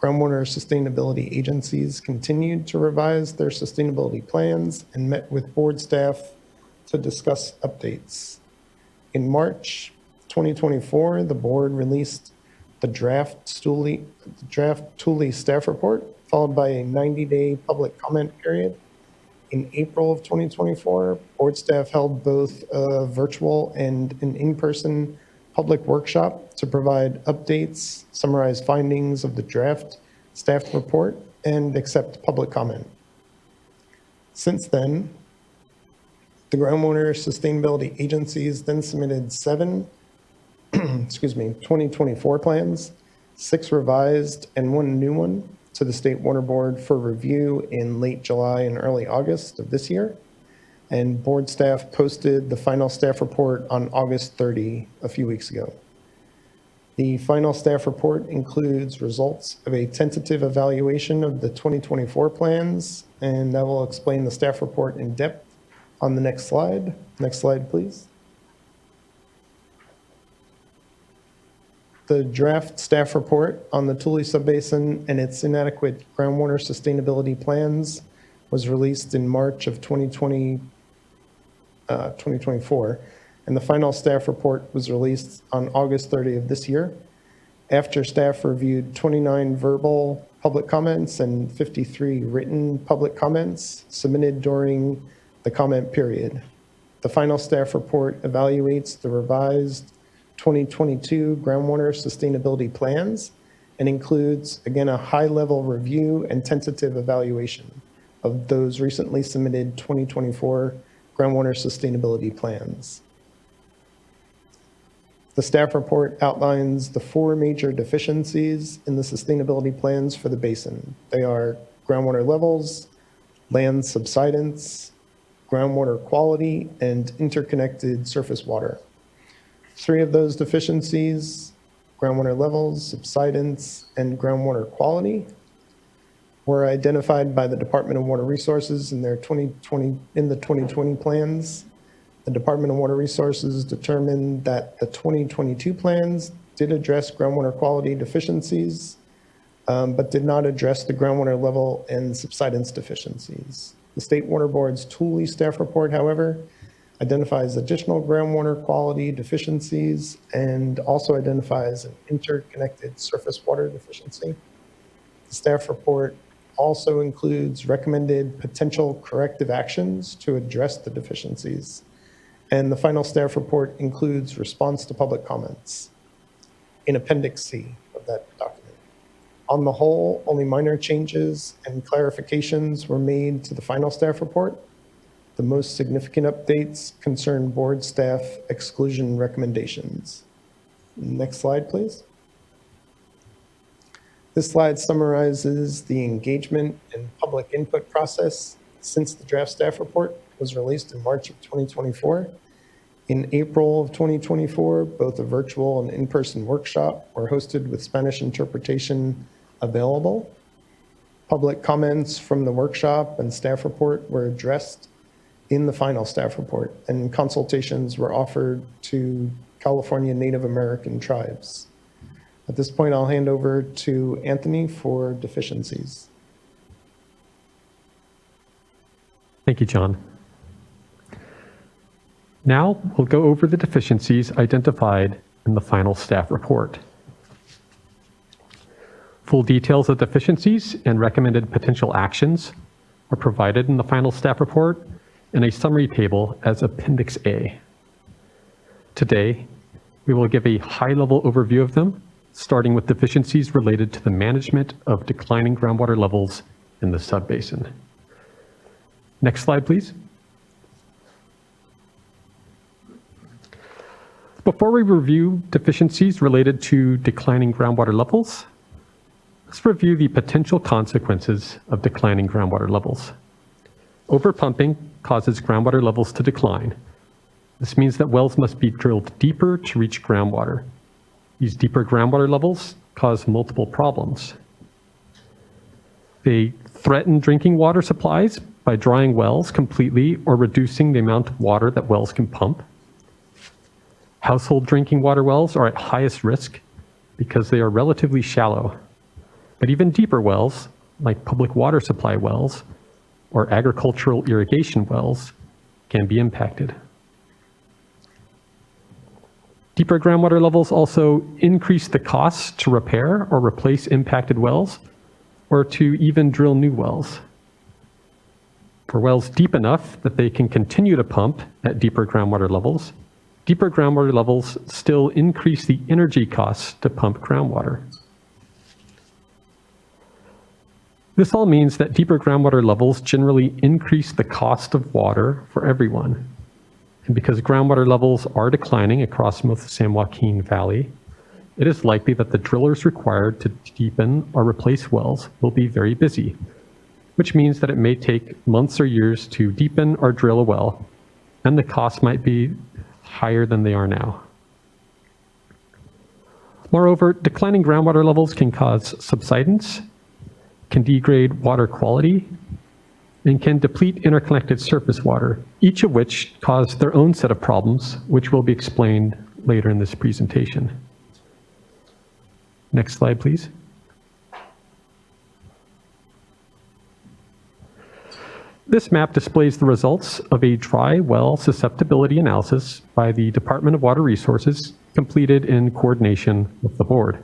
Groundwater sustainability agencies continued to revise their sustainability plans and met with board staff to discuss updates. In March 2024, the board released the draft Tule staff report, followed by a 90-day public comment period. In April of 2024, board staff held both a virtual and an in-person public workshop to provide updates, summarize findings of the draft staff report, and accept public comment. Since then, the groundwater sustainability agencies then submitted 7 2024 plans, 6 revised and 1 new one to the State Water Board for review in late July and early August of this year. And board staff posted the final staff report on August 30, a few weeks ago. The final staff report includes results of a tentative evaluation of the 2024 plans, and I will explain the staff report in depth on the next slide. Next slide, please. The draft staff report on the Tule Subbasin and its inadequate groundwater sustainability plans was released in March of 2024, and the final staff report was released on August 30 of this year. After staff reviewed 29 verbal public comments and 53 written public comments submitted during the comment period. The final staff report evaluates the revised 2022 groundwater sustainability plans and includes, again, a high-level review and tentative evaluation of those recently submitted 2024 groundwater sustainability plans. The staff report outlines the 4 major deficiencies in the sustainability plans for the basin. They are groundwater levels, land subsidence, groundwater quality, and interconnected surface water. 3 of those deficiencies, groundwater levels, subsidence, and groundwater quality, were identified by the Department of Water Resources in the 2020 plans. The Department of Water Resources determined that the 2022 plans did address groundwater quality deficiencies, but did not address the groundwater level and subsidence deficiencies. The State Water Board's Tule staff report, however, identifies additional groundwater quality deficiencies and also identifies an interconnected surface water deficiency. The staff report also includes recommended potential corrective actions to address the deficiencies And the final staff report includes response to public comments in Appendix C of that document. On the whole, only minor changes and clarifications were made to the final staff report. The most significant updates concern board staff exclusion recommendations. Next slide, please. This slide summarizes the engagement and public input process since the draft staff report was released in March of 2024. In April of 2024, both a virtual and in-person workshop were hosted with Spanish interpretation available. Public comments from the workshop and staff report were addressed in the final staff report, and consultations were offered to California Native American tribes. At this point, I'll hand over to Anthony for deficiencies. Thank you, John. Now we'll go over the deficiencies identified in the final staff report. Full details of deficiencies and recommended potential actions are provided in the final staff report in a summary table as Appendix A. Today, we will give a high-level overview of them, starting with deficiencies related to the management of declining groundwater levels in the subbasin. Next slide, please. Before we review deficiencies related to declining groundwater levels, let's review the potential consequences of declining groundwater levels. Overpumping causes groundwater levels to decline. This means that wells must be drilled deeper to reach groundwater. These deeper groundwater levels cause multiple problems. They threaten drinking water supplies by drying wells completely or reducing the amount of water that wells can pump. Household drinking water wells are at highest risk because they are relatively shallow. But even deeper wells, like public water supply wells or agricultural irrigation wells, can be impacted. Deeper groundwater levels also increase the costs to repair or replace impacted wells, or to even drill new wells. For wells deep enough that they can continue to pump at deeper groundwater levels still increase the energy costs to pump groundwater. This all means that deeper groundwater levels generally increase the cost of water for everyone. And because groundwater levels are declining across most of the San Joaquin Valley, it is likely that the drillers required to deepen or replace wells will be very busy, which means that it may take months or years to deepen or drill a well, and the costs might be higher than they are now. Moreover, declining groundwater levels can cause subsidence, can degrade water quality, and can deplete interconnected surface water, each of which cause their own set of problems, which will be explained later in this presentation. Next slide, please. This map displays the results of a dry well susceptibility analysis by the Department of Water Resources completed in coordination with the board.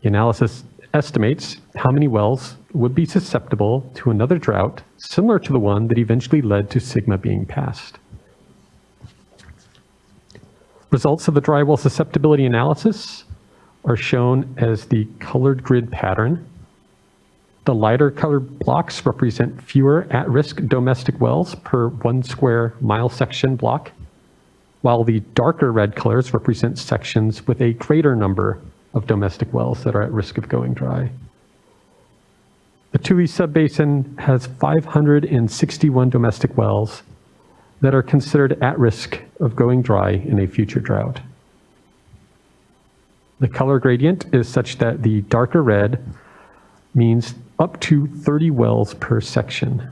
The analysis estimates how many wells would be susceptible to another drought similar to the one that eventually led to Sigma being passed. Results of the dry well susceptibility analysis are shown as the colored grid pattern. The lighter colored blocks represent fewer at-risk domestic wells per 1 square mile section block, while the darker red colors represent sections with a greater number of domestic wells that are at risk of going dry. The Tule subbasin has 561 domestic wells that are considered at risk of going dry in a future drought. The color gradient is such that the darker red means up to 30 wells per section.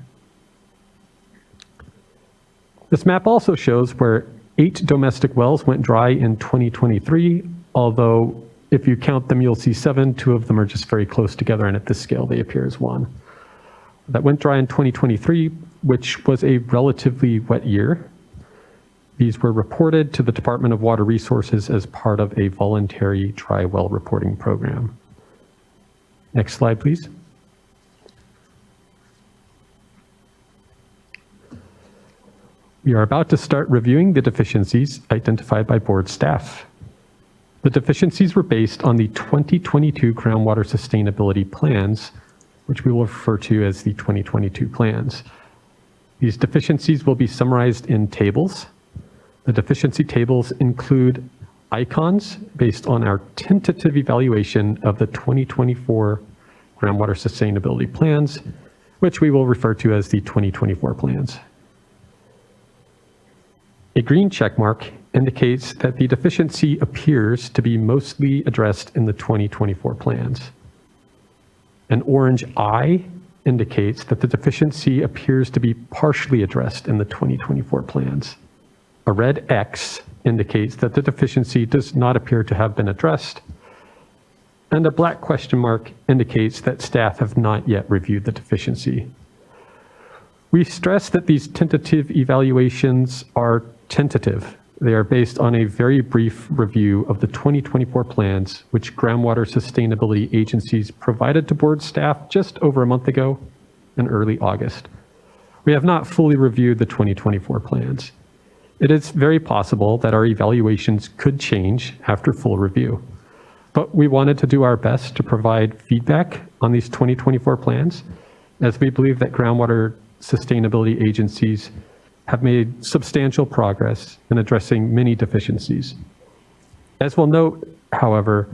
This map also shows where 8 domestic wells went dry in 2023, although if you count them, you'll see 7. 2 of them are just very close together, and at this scale, they appear as one. That went dry in 2023, which was a relatively wet year. These were reported to the Department of Water Resources as part of a voluntary dry well reporting program. Next slide, please. We are about to start reviewing the deficiencies identified by board staff. The deficiencies were based on the 2022 groundwater sustainability plans, which we will refer to as the 2022 plans. These deficiencies will be summarized in tables. The deficiency tables include icons based on our tentative evaluation of the 2024 groundwater sustainability plans, which we will refer to as the 2024 plans. A green check mark indicates that the deficiency appears to be mostly addressed in the 2024 plans. An orange eye indicates that the deficiency appears to be partially addressed in the 2024 plans. A red X indicates that the deficiency does not appear to have been addressed, and a black question mark indicates that staff have not yet reviewed the deficiency. We stress that these tentative evaluations are tentative. They are based on a very brief review of the 2024 plans, which groundwater sustainability agencies provided to board staff just over a month ago in early August. We have not fully reviewed the 2024 plans. It is very possible that our evaluations could change after full review, but we wanted to do our best to provide feedback on these 2024 plans, as we believe that groundwater sustainability agencies have made substantial progress in addressing many deficiencies. As we'll note, however,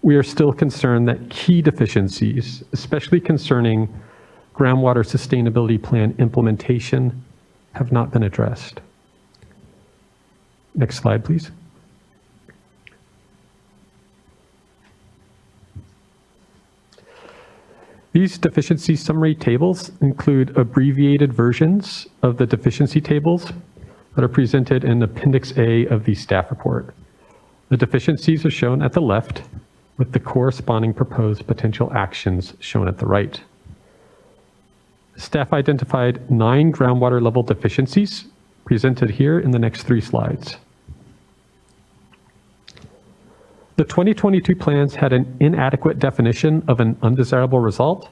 we are still concerned that key deficiencies, especially concerning groundwater sustainability plan implementation, have not been addressed. Next slide, please. These deficiency summary tables include abbreviated versions of the deficiency tables that are presented in Appendix A of the staff report. The deficiencies are shown at the left, with the corresponding proposed potential actions shown at the right. Staff identified 9 groundwater level deficiencies presented here in the next 3 slides. The 2022 plans had an inadequate definition of an undesirable result.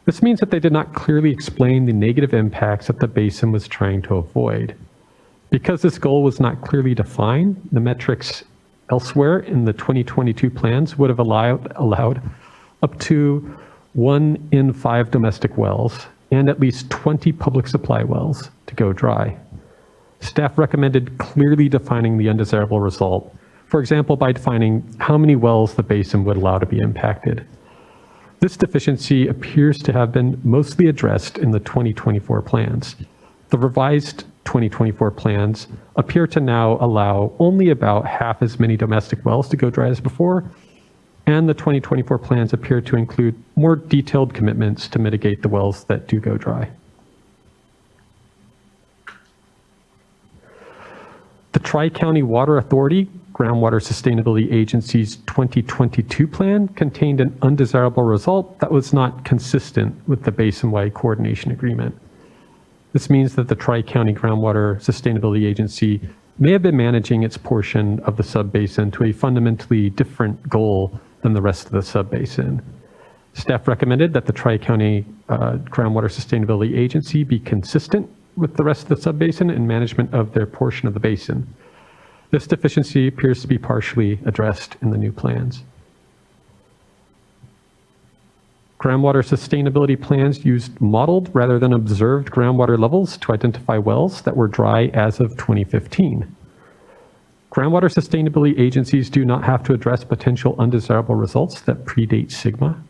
This means that they did not clearly explain the negative impacts that the basin was trying to avoid. Because this goal was not clearly defined, the metrics elsewhere in the 2022 plans would have allowed up to 1 in 5 domestic wells and at least 20 public supply wells to go dry. Staff recommended clearly defining the undesirable result, for example, by defining how many wells the basin would allow to be impacted. This deficiency appears to have been mostly addressed in the 2024 plans. The revised 2024 plans appear to now allow only about half as many domestic wells to go dry as before, and the 2024 plans appear to include more detailed commitments to mitigate the wells that do go dry. The Tri-County Water Authority Groundwater Sustainability Agency's 2022 plan contained an undesirable result that was not consistent with the basin-wide coordination agreement. This means that the Tri-County Groundwater Sustainability Agency may have been managing its portion of the sub-basin to a fundamentally different goal than the rest of the sub-basin. Staff recommended that the Tri-County Groundwater Sustainability Agency be consistent with the rest of the sub-basin in management of their portion of the basin. This deficiency appears to be partially addressed in the new plans. Groundwater sustainability plans used modeled rather than observed groundwater levels to identify wells that were dry as of 2015. Groundwater sustainability agencies do not have to address potential undesirable results that predate SGMA.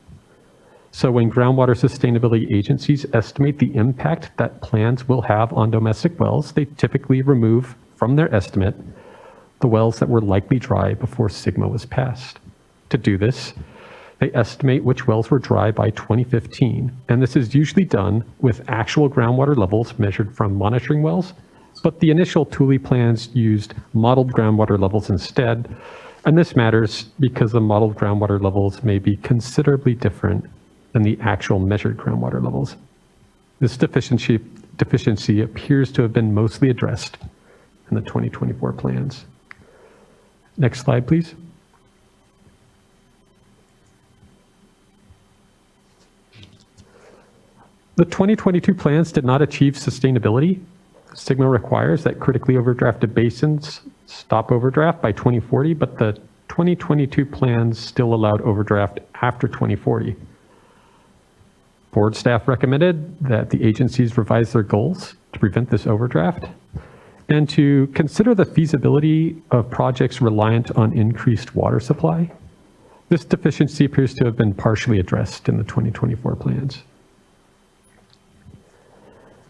So when groundwater sustainability agencies estimate the impact that plans will have on domestic wells, they typically remove from their estimate the wells that were likely dry before SGMA was passed. To do this, they estimate which wells were dry by 2015, and this is usually done with actual groundwater levels measured from monitoring wells, but the initial Thule plans used modeled groundwater levels instead, and this matters because the modeled groundwater levels may be considerably different than the actual measured groundwater levels. This deficiency appears to have been mostly addressed in the 2024 plans. Next slide, please. The 2022 plans did not achieve sustainability. SGMA requires that critically overdrafted basins stop overdraft by 2040, but the 2022 plans still allowed overdraft after 2040. Board staff recommended that the agencies revise their goals to prevent this overdraft and to consider the feasibility of projects reliant on increased water supply. This deficiency appears to have been partially addressed in the 2024 plans.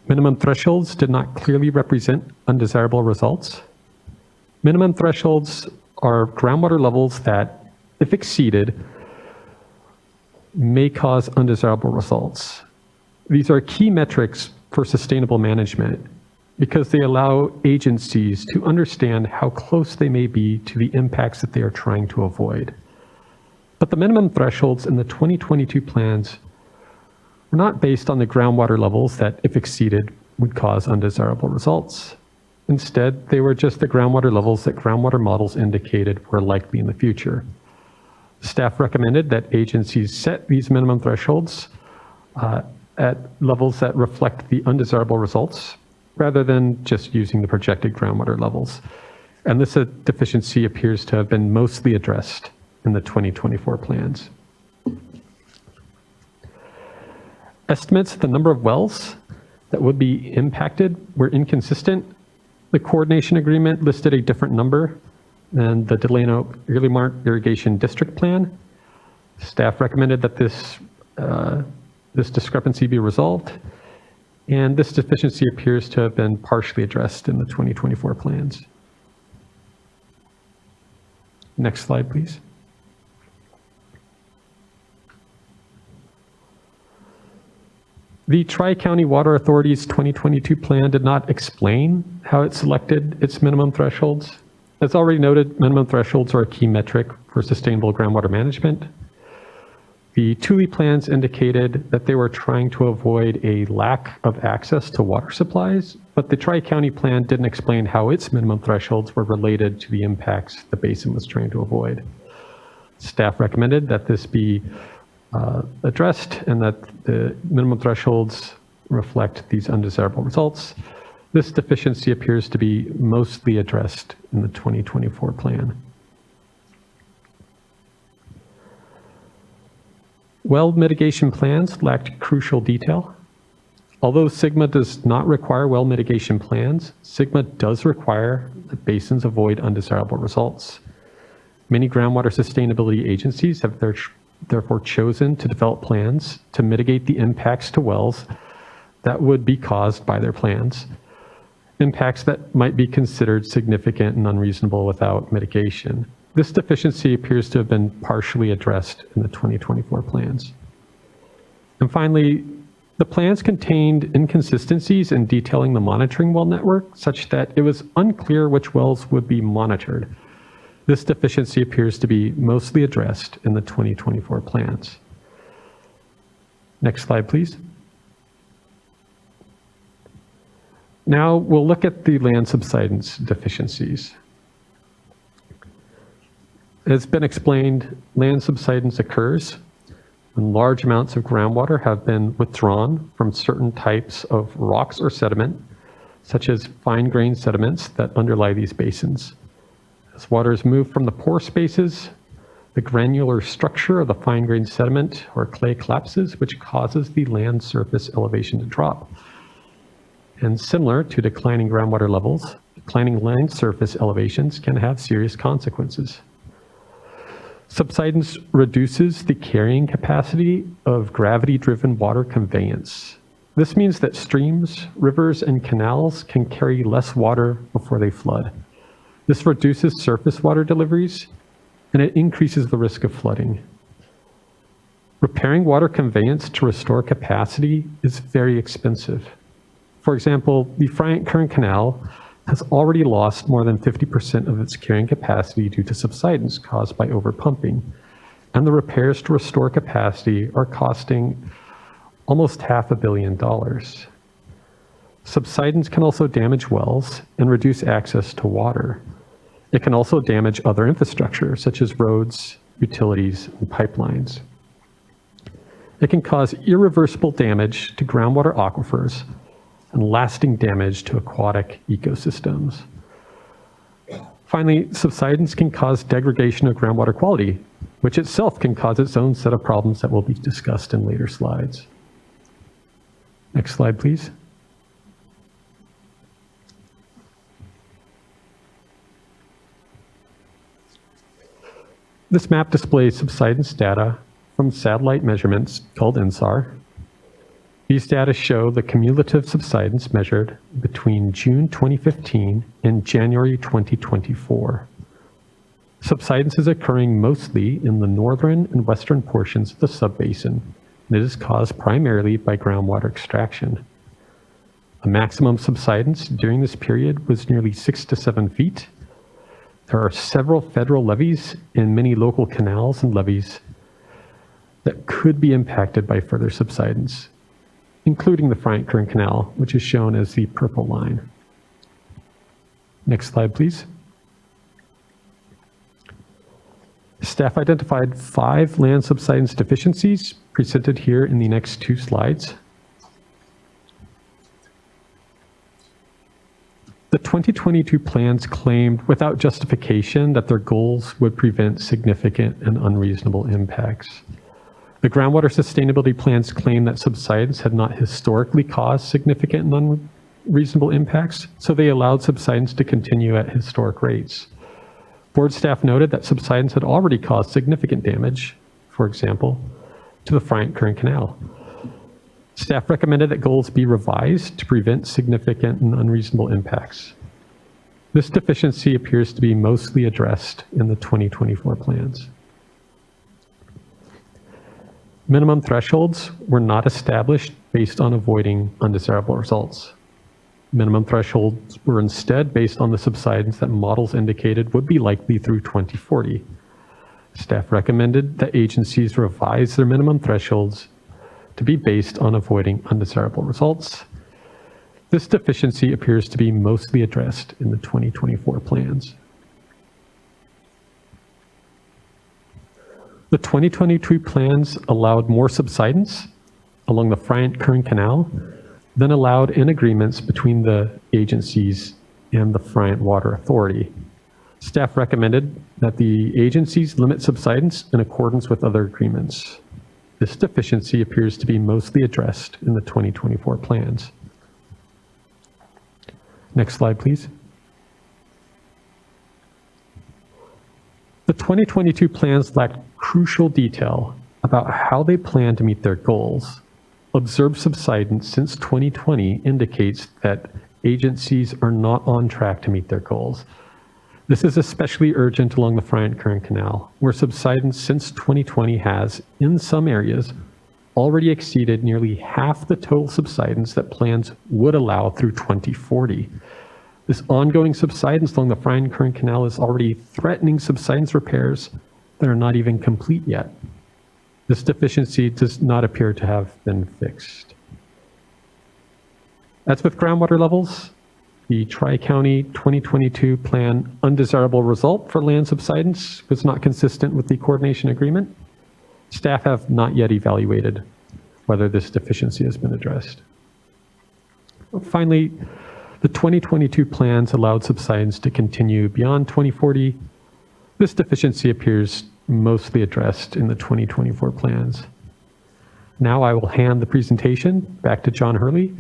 Minimum thresholds did not clearly represent undesirable results. Minimum thresholds are groundwater levels that, if exceeded, may cause undesirable results. These are key metrics for sustainable management because they allow agencies to understand how close they may be to the impacts that they are trying to avoid. But the minimum thresholds in the 2022 plans were not based on the groundwater levels that, if exceeded, would cause undesirable results. Instead, they were just the groundwater levels that groundwater models indicated were likely in the future. Staff recommended that agencies set these minimum thresholds at levels that reflect the undesirable results rather than just using the projected groundwater levels. And this deficiency appears to have been mostly addressed in the 2024 plans. Estimates of the number of wells that would be impacted were inconsistent. The coordination agreement listed a different number than the Delano Early Mark Irrigation District Plan. Staff recommended that this discrepancy be resolved, and this deficiency appears to have been partially addressed in the 2024 plans. Next slide, please. The Tri-County Water Authority's 2022 plan did not explain how it selected its minimum thresholds. As already noted, minimum thresholds are a key metric for sustainable groundwater management. The Thule plans indicated that they were trying to avoid a lack of access to water supplies, but the Tri-County plan didn't explain how its minimum thresholds were related to the impacts the basin was trying to avoid. Staff recommended that this be addressed and that the minimum thresholds reflect these undesirable results. This deficiency appears to be mostly addressed in the 2024 plan. Well mitigation plans lacked crucial detail. Although SGMA does not require well mitigation plans, SGMA does require that basins avoid undesirable results. Many groundwater sustainability agencies have therefore chosen to develop plans to mitigate the impacts to wells that would be caused by their plans, impacts that might be considered significant and unreasonable without mitigation. This deficiency appears to have been partially addressed in the 2024 plans. And finally, the plans contained inconsistencies in detailing the monitoring well network such that it was unclear which wells would be monitored. This deficiency appears to be mostly addressed in the 2024 plans. Next slide, please. Now we'll look at the land subsidence deficiencies. As been explained, land subsidence occurs when large amounts of groundwater have been withdrawn from certain types of rocks or sediment, such as fine-grained sediments that underlie these basins. As water is moved from the pore spaces, the granular structure of the fine-grained sediment or clay collapses, which causes the land surface elevation to drop. And similar to declining groundwater levels, declining land surface elevations can have serious consequences. Subsidence reduces the carrying capacity of gravity-driven water conveyance. This means that streams, rivers, and canals can carry less water before they flood. This reduces surface water deliveries, and it increases the risk of flooding. Repairing water conveyance to restore capacity is very expensive. For example, the Friant Current Canal has already lost more than 50% of its carrying capacity due to subsidence caused by overpumping, and the repairs to restore capacity are costing almost $500 million. Subsidence can also damage wells and reduce access to water. It can also damage other infrastructure, such as roads, utilities, and pipelines. It can cause irreversible damage to groundwater aquifers, and lasting damage to aquatic ecosystems. Finally, subsidence can cause degradation of groundwater quality, which itself can cause its own set of problems that will be discussed in later slides. Next slide, please. This map displays subsidence data from satellite measurements called INSAR. These data show the cumulative subsidence measured between June 2015 and January 2024. Subsidence is occurring mostly in the northern and western portions of the subbasin, and it is caused primarily by groundwater extraction. The maximum subsidence during this period was nearly 6 to 7 feet. There are several federal levees and many local canals and levees that could be impacted by further subsidence, including the Frank-Kern Canal, which is shown as the purple line. Next slide, please. Staff identified 5 land subsidence deficiencies presented here in the next 2 slides. The 2022 plans claimed without justification that their goals would prevent significant and unreasonable impacts. The groundwater sustainability plans claim that subsidence had not historically caused significant and unreasonable impacts, so they allowed subsidence to continue at historic rates. Board staff noted that subsidence had already caused significant damage, for example, to the Frank-Kern Canal. Staff recommended that goals be revised to prevent significant and unreasonable impacts. This deficiency appears to be mostly addressed in the 2024 plans. Minimum thresholds were not established based on avoiding undesirable results. Minimum thresholds were instead based on the subsidence that models indicated would be likely through 2040. Staff recommended that agencies revise their minimum thresholds to be based on avoiding undesirable results. This deficiency appears to be mostly addressed in the 2024 plans. The 2022 plans allowed more subsidence along the Frank-Kern Canal than allowed in agreements between the agencies and the Friant Water Authority. Staff recommended that the agencies limit subsidence in accordance with other agreements. This deficiency appears to be mostly addressed in the 2024 plans. Next slide, please. The 2022 plans lacked crucial detail about how they plan to meet their goals. Observed subsidence since 2020 indicates that agencies are not on track to meet their goals. This is especially urgent along the Frank-Kern Canal, where subsidence since 2020 has, in some areas, already exceeded nearly half the total subsidence that plans would allow through 2040. This ongoing subsidence along the Frank-Kern Canal is already threatening subsidence repairs that are not even complete yet. This deficiency does not appear to have been fixed. As with groundwater levels, the Tri-County 2022 plan undesirable result for land subsidence was not consistent with the coordination agreement. Staff have not yet evaluated whether this deficiency has been addressed. Finally, the 2022 plans allowed subsidence to continue beyond 2040. This deficiency appears mostly addressed in the 2024 plans. Now I will hand the presentation back to John Hurley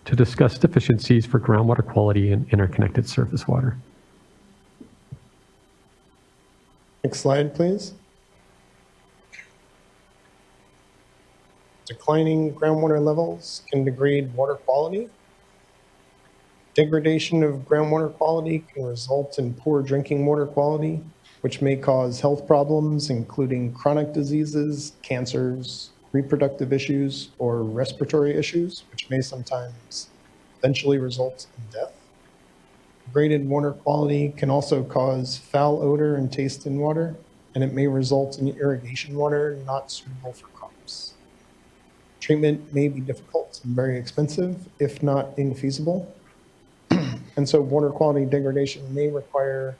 to discuss deficiencies for groundwater quality and interconnected surface water. Next slide, please. Declining groundwater levels can degrade water quality. Degradation of groundwater quality can result in poor drinking water quality, which may cause health problems, including chronic diseases, cancers, reproductive issues, or respiratory issues, which may sometimes eventually result in death. Degraded water quality can also cause foul odor and taste in water, and it may result in irrigation water not suitable for crops. Treatment may be difficult and very expensive, if not infeasible. And so water quality degradation may require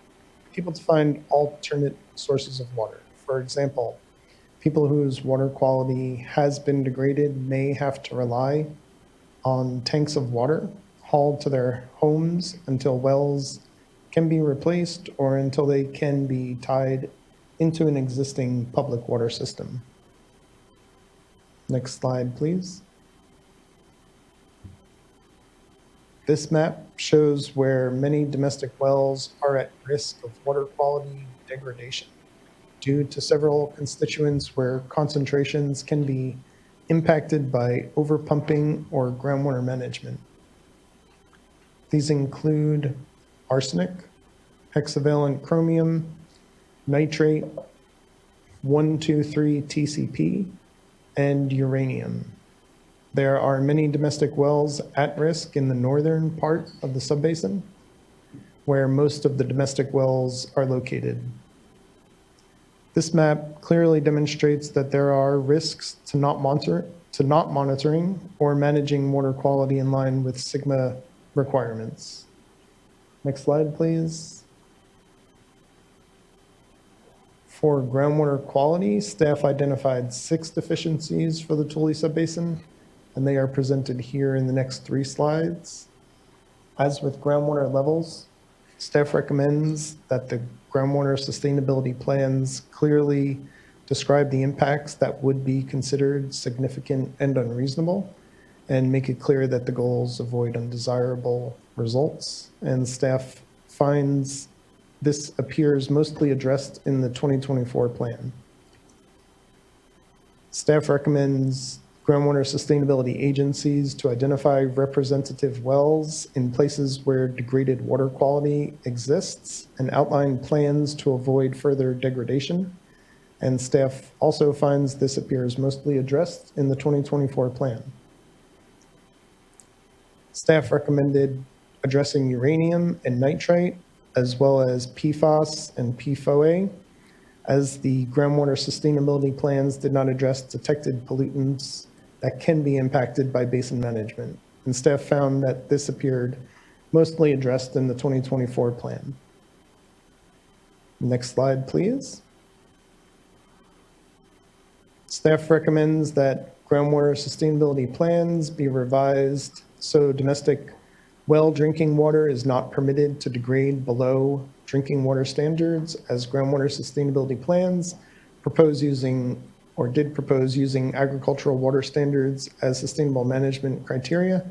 people to find alternate sources of water. For example, people whose water quality has been degraded may have to rely on tanks of water hauled to their homes until wells can be replaced or until they can be tied into an existing public water system. Next slide, please. This map shows where many domestic wells are at risk of water quality degradation due to several constituents where concentrations can be impacted by overpumping or groundwater management. These include arsenic, hexavalent chromium, nitrate, 1,2,3 TCP, and uranium. There are many domestic wells at risk in the northern part of the subbasin, where most of the domestic wells are located. This map clearly demonstrates that there are risks to not monitoring or managing water quality in line with SGMA requirements. Next slide, please. For groundwater quality, staff identified 6 deficiencies for the Tule subbasin, and they are presented here in the next 3 slides. As with groundwater levels, staff recommends that the groundwater sustainability plans clearly describe the impacts that would be considered significant and unreasonable, and make it clear that the goals avoid undesirable results. And staff finds this appears mostly addressed in the 2024 plan. Staff recommends groundwater sustainability agencies to identify representative wells in places where degraded water quality exists and outline plans to avoid further degradation. And staff also finds this appears mostly addressed in the 2024 plan. Staff recommended addressing uranium and nitrite, as well as PFAS and PFOA, as the groundwater sustainability plans did not address detected pollutants that can be impacted by basin management. And staff found that this appeared mostly addressed in the 2024 plan. Next slide, please. Staff recommends that groundwater sustainability plans be revised so domestic well drinking water is not permitted to degrade below drinking water standards, as groundwater sustainability plans did propose using agricultural water standards as sustainable management criteria,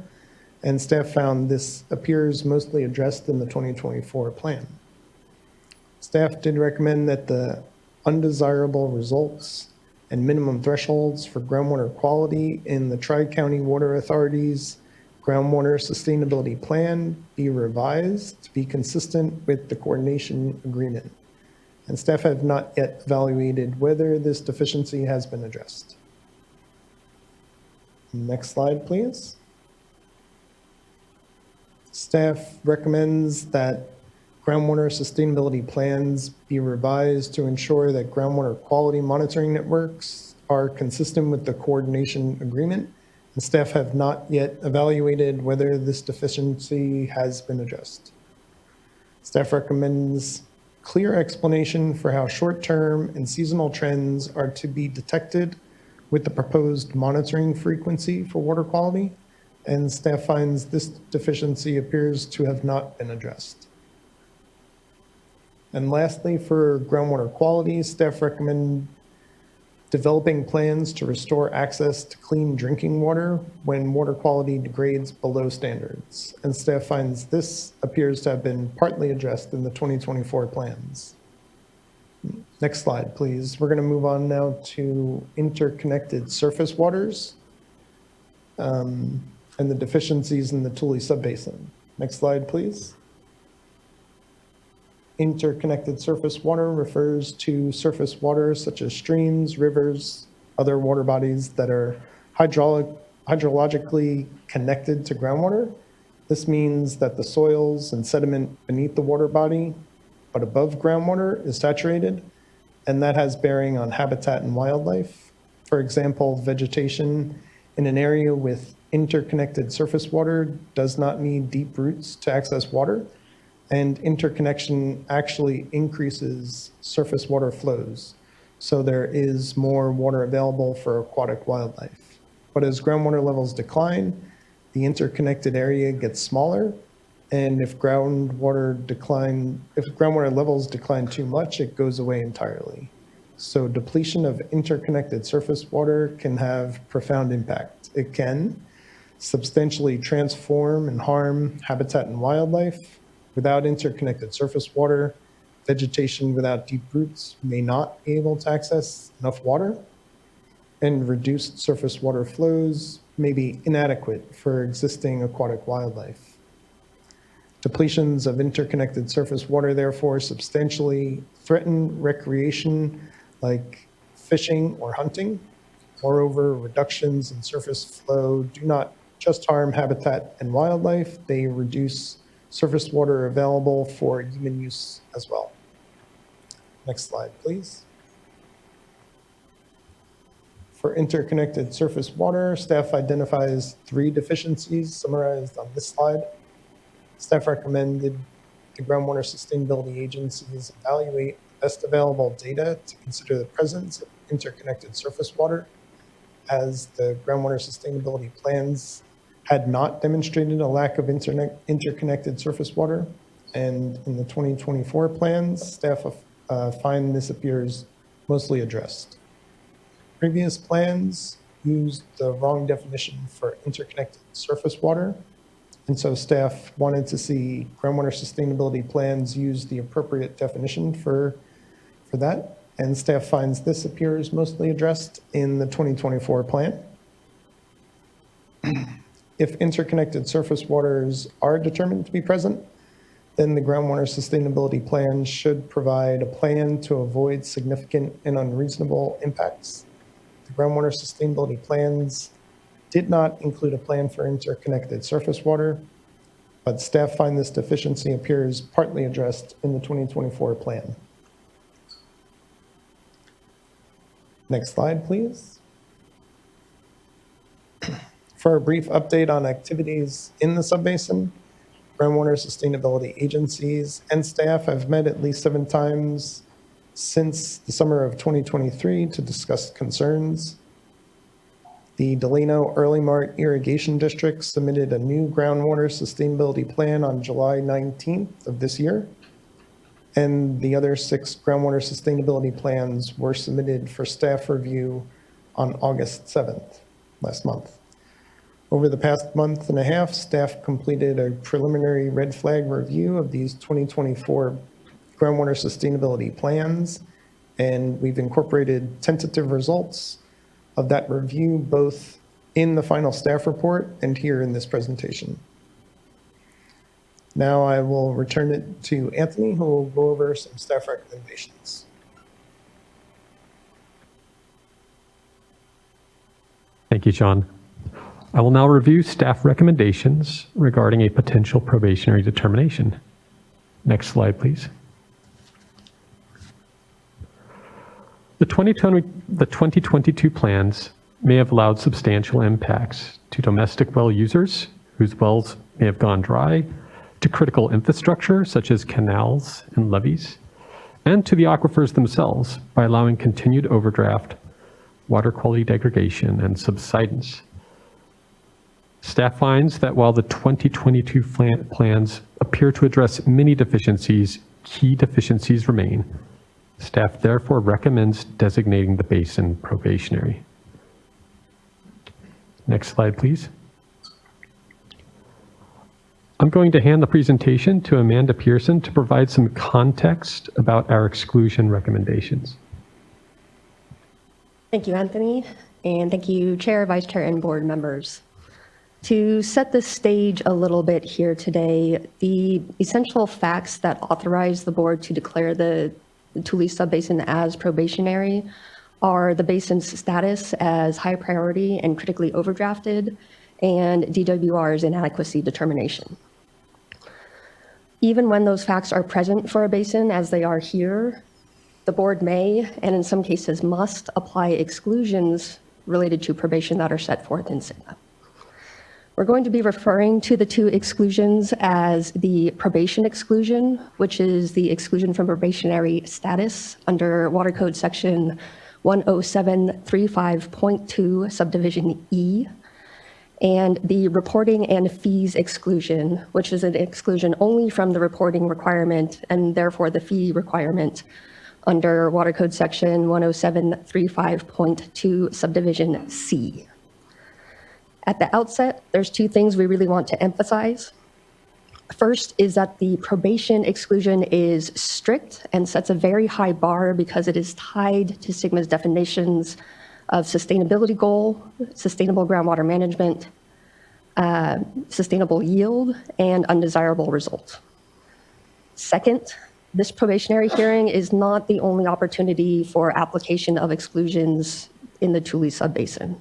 and staff found this appears mostly addressed in the 2024 plan. Staff did recommend that the undesirable results and minimum thresholds for groundwater quality in the Tri-County Water Authority's Groundwater Sustainability Plan be revised to be consistent with the coordination agreement. And staff have not yet evaluated whether this deficiency has been addressed. Next slide, please. Staff recommends that groundwater sustainability plans be revised to ensure that groundwater quality monitoring networks are consistent with the coordination agreement, and staff have not yet evaluated whether this deficiency has been addressed. Staff recommends clear explanation for how short-term and seasonal trends are to be detected with the proposed monitoring frequency for water quality, and staff finds this deficiency appears to have not been addressed. And lastly, for groundwater quality, staff recommend developing plans to restore access to clean drinking water when water quality degrades below standards. And staff finds this appears to have been partly addressed in the 2024 plans. Next slide, please. We're going to move on now to interconnected surface waters and the deficiencies in the Tule subbasin. Next slide, please. Interconnected surface water refers to surface water such as streams, rivers, other water bodies that are hydrologically connected to groundwater. This means that the soils and sediment beneath the water body, but above groundwater, is saturated, and that has bearing on habitat and wildlife. For example, vegetation in an area with interconnected surface water does not need deep roots to access water, and interconnection actually increases surface water flows. So there is more water available for aquatic wildlife. But as groundwater levels decline, the interconnected area gets smaller, and if groundwater levels decline too much, it goes away entirely. So depletion of interconnected surface water can have profound impact. It can substantially transform and harm habitat and wildlife. Without interconnected surface water, vegetation without deep roots may not be able to access enough water, and reduced surface water flows may be inadequate for existing aquatic wildlife. Depletions of interconnected surface water, therefore, substantially threaten recreation like fishing or hunting. Moreover, reductions in surface flow do not just harm habitat and wildlife, they reduce surface water available for human use as well. Next slide, please. For interconnected surface water, staff identifies 3 deficiencies summarized on this slide. Staff recommended the groundwater sustainability agencies evaluate best available data to consider the presence of interconnected surface water, as the groundwater sustainability plans had not demonstrated a lack of interconnected surface water. And in the 2024 plans, staff find this appears mostly addressed. Previous plans used the wrong definition for interconnected surface water, and so staff wanted to see groundwater sustainability plans use the appropriate definition for that, and staff finds this appears mostly addressed in the 2024 plan. If interconnected surface waters are determined to be present, then the groundwater sustainability plan should provide a plan to avoid significant and unreasonable impacts. The groundwater sustainability plans did not include a plan for interconnected surface water, but staff find this deficiency appears partly addressed in the 2024 plan. Next slide, please. For a brief update on activities in the subbasin, groundwater sustainability agencies and staff have met at least 7 times since the summer of 2023 to discuss concerns. The Delano Early Mart Irrigation District submitted a new groundwater sustainability plan on July 19th of this year, and the other 6 groundwater sustainability plans were submitted for staff review on August 7th, last month. Over the past month and a half, staff completed a preliminary red flag review of these 2024 groundwater sustainability plans, and we've incorporated tentative results of that review both in the final staff report and here in this presentation. Now I will return it to Anthony, who will go over some staff recommendations. Thank you, John. I will now review staff recommendations regarding a potential probationary determination. Next slide, please. The 2022 plans may have allowed substantial impacts to domestic well users whose wells may have gone dry, to critical infrastructure such as canals and levees, and to the aquifers themselves by allowing continued overdraft, water quality degradation, and subsidence. Staff finds that while the 2022 plans appear to address many deficiencies, key deficiencies remain. Staff therefore recommends designating the basin probationary. Next slide, please. I'm going to hand the presentation to Amanda Pearson to provide some context about our exclusion recommendations. Thank you, Anthony, and thank you, Chair, Vice Chair, and board members. To set the stage a little bit here today, the essential facts that authorize the board to declare the Tule Subbasin as probationary are the basin's status as high priority and critically overdrafted, and DWR's inadequacy determination. Even when those facts are present for a basin, as they are here, the board may, and in some cases must, apply exclusions related to probation that are set forth in SIGNA. We're going to be referring to the 2 exclusions as the probation exclusion, which is the exclusion from probationary status under Water Code Section 10735.2 subdivision E, and the reporting and fees exclusion, which is an exclusion only from the reporting requirement and therefore the fee requirement under Water Code Section 10735.2 subdivision C. At the outset, there's two things we really want to emphasize. First is that the probation exclusion is strict and sets a very high bar because it is tied to SGMA's definitions of sustainability goal, sustainable groundwater management, sustainable yield, and undesirable result. Second, this probationary hearing is not the only opportunity for application of exclusions in the Tule subbasin.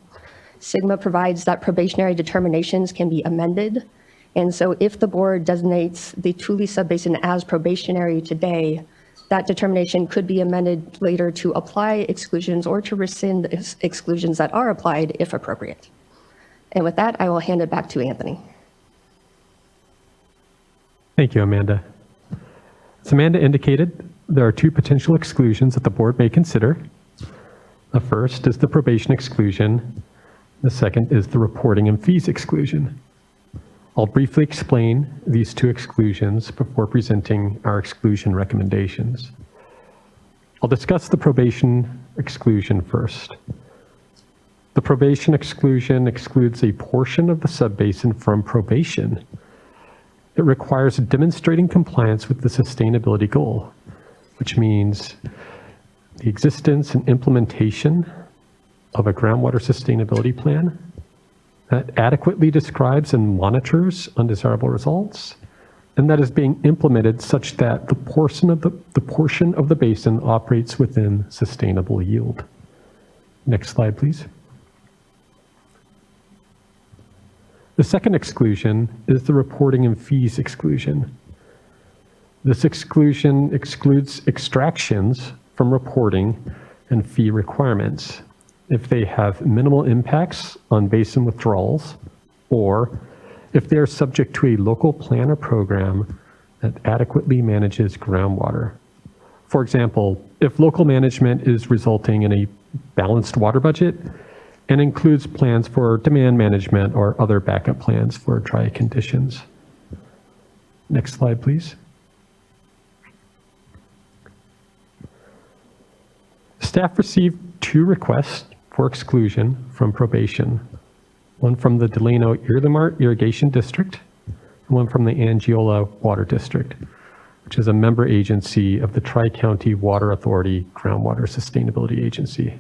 SGMA provides that probationary determinations can be amended. And so if the board designates the Tule subbasin as probationary today, that determination could be amended later to apply exclusions or to rescind exclusions that are applied if appropriate. And with that, I will hand it back to Anthony. Thank you, Amanda. As Amanda indicated, there are two potential exclusions that the board may consider. The first is the probation exclusion. The second is the reporting and fees exclusion. I'll briefly explain these two exclusions before presenting our exclusion recommendations. I'll discuss the probation exclusion first. The probation exclusion excludes a portion of the subbasin from probation. It requires demonstrating compliance with the sustainability goal, which means the existence and implementation of a groundwater sustainability plan that adequately describes and monitors undesirable results, and that is being implemented such that the portion of the basin operates within sustainable yield. Next slide, please. The second exclusion is the reporting and fees exclusion. This exclusion excludes extractions from reporting and fee requirements if they have minimal impacts on basin withdrawals, or if they are subject to a local plan or program that adequately manages groundwater. For example, if local management is resulting in a balanced water budget and includes plans for demand management or other backup plans for dry conditions. Next slide, please. Staff received two requests for exclusion from probation, one from the Delano-Irlimart Irrigation District, and one from the Angiola Water District, which is a member agency of the Tri-County Water Authority Groundwater Sustainability Agency.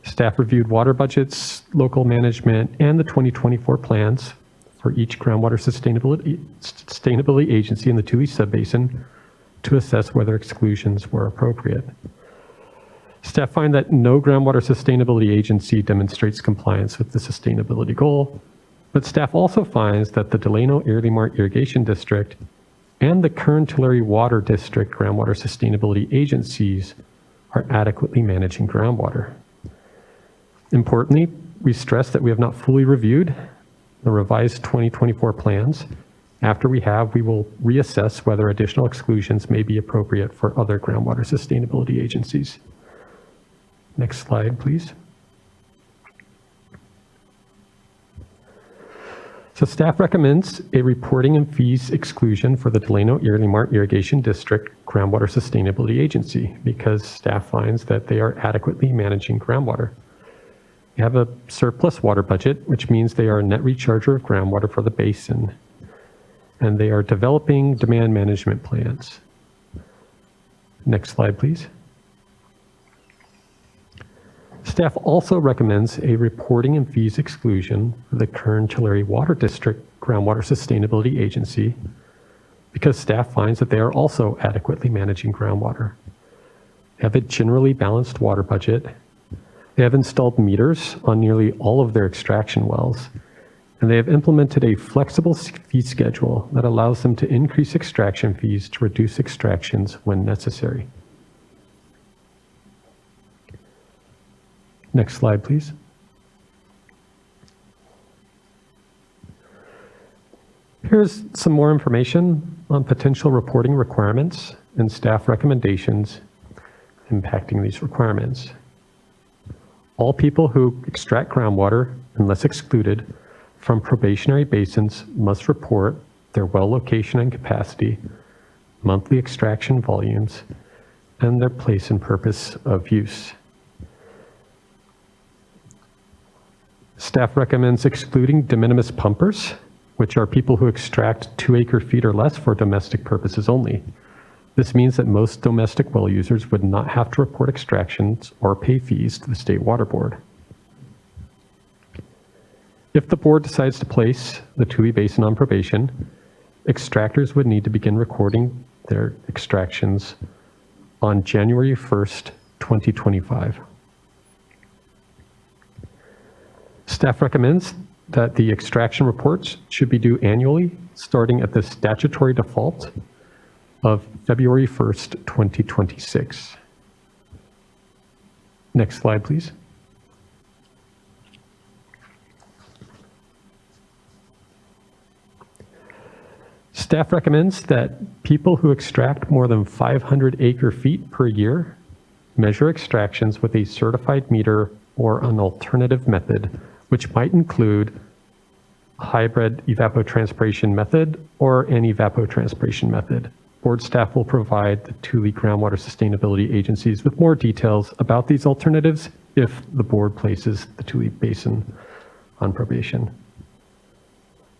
Staff reviewed water budgets, local management, and the 2024 plans for each groundwater sustainability agency in the Tule subbasin to assess whether exclusions were appropriate. Staff find that no groundwater sustainability agency demonstrates compliance with the sustainability goal, but staff also finds that the Delano-Irlimart Irrigation District and the Kern-Tulare Water District groundwater sustainability agencies are adequately managing groundwater. Importantly, we stress that we have not fully reviewed the revised 2024 plans. After we have, we will reassess whether additional exclusions may be appropriate for other groundwater sustainability agencies. Next slide, please. So staff recommends a reporting and fees exclusion for the Delano-Irlimart Irrigation District Groundwater Sustainability Agency because staff finds that they are adequately managing groundwater. They have a surplus water budget, which means they are a net recharger of groundwater for the basin, and they are developing demand management plans. Next slide, please. Staff also recommends a reporting and fees exclusion for the Kern-Tulare Water District Groundwater Sustainability Agency because staff finds that they are also adequately managing groundwater. They have a generally balanced water budget. They have installed meters on nearly all of their extraction wells, and they have implemented a flexible fee schedule that allows them to increase extraction fees to reduce extractions when necessary. Next slide, please. Here's some more information on potential reporting requirements and staff recommendations impacting these requirements. All people who extract groundwater, unless excluded, from probationary basins must report their well location and capacity, monthly extraction volumes, and their place and purpose of use. Staff recommends excluding de minimis pumpers, which are people who extract 2 acre-feet or less for domestic purposes only. This means that most domestic well users would not have to report extractions or pay fees to the State Water Board. If the board decides to place the Tule Basin on probation, extractors would need to begin recording their extractions on January 1st, 2025. Staff recommends that the extraction reports should be due annually, starting at the statutory default of February 1st, 2026. Next slide, please. Staff recommends that people who extract more than 500 acre-feet per year measure extractions with a certified meter or an alternative method, which might include a hybrid evapotranspiration method or an evapotranspiration method. Board staff will provide the Tule Groundwater Sustainability Agencies with more details about these alternatives if the board places the Tule Basin on probation.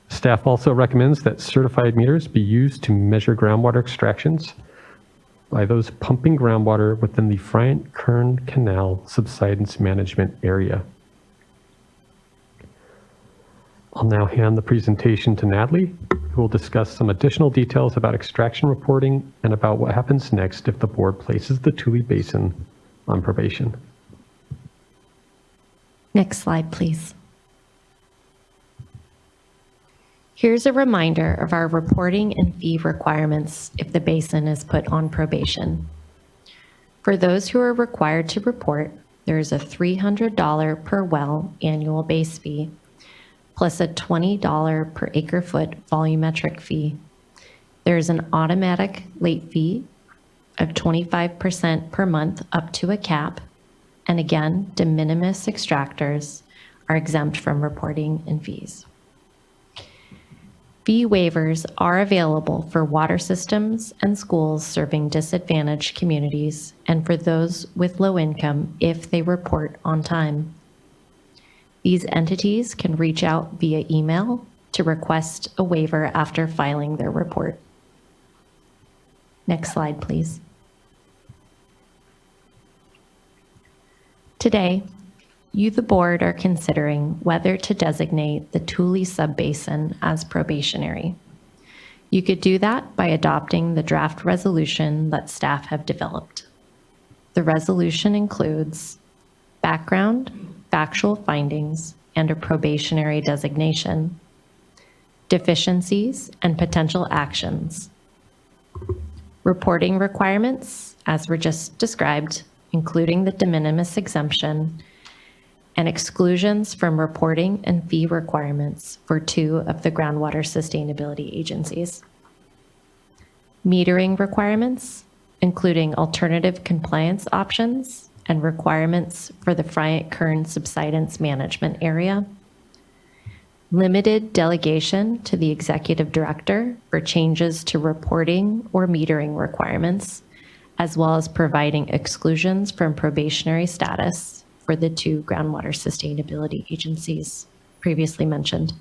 Staff also recommends that certified meters be used to measure groundwater extractions by those pumping groundwater within the Bryant-Kern Canal subsidence management area. I'll now hand the presentation to Natalie, who will discuss some additional details about extraction reporting and about what happens next if the board places the Tule Basin on probation. Next slide, please. Here's a reminder of our reporting and fee requirements if the basin is put on probation. For those who are required to report, there is a $300 per well annual base fee, plus a $20 per acre foot volumetric fee. There is an automatic late fee of 25% per month up to a cap, and again, de minimis extractors are exempt from reporting and fees. Fee waivers are available for water systems and schools serving disadvantaged communities and for those with low income if they report on time. These entities can reach out via email to request a waiver after filing their report. Next slide, please. Today, you, the board, are considering whether to designate the Tule subbasin as probationary. You could do that by adopting the draft resolution that staff have developed. The resolution includes background, factual findings, and a probationary designation, deficiencies and potential actions, reporting requirements, as were just described, including the de minimis exemption, and exclusions from reporting and fee requirements for 2 of the groundwater sustainability agencies. Metering requirements, including alternative compliance options and requirements for the Bryant-Kern subsidence management area. Limited delegation to the executive director for changes to reporting or metering requirements, as well as providing exclusions from probationary status for the 2 groundwater sustainability agencies previously mentioned,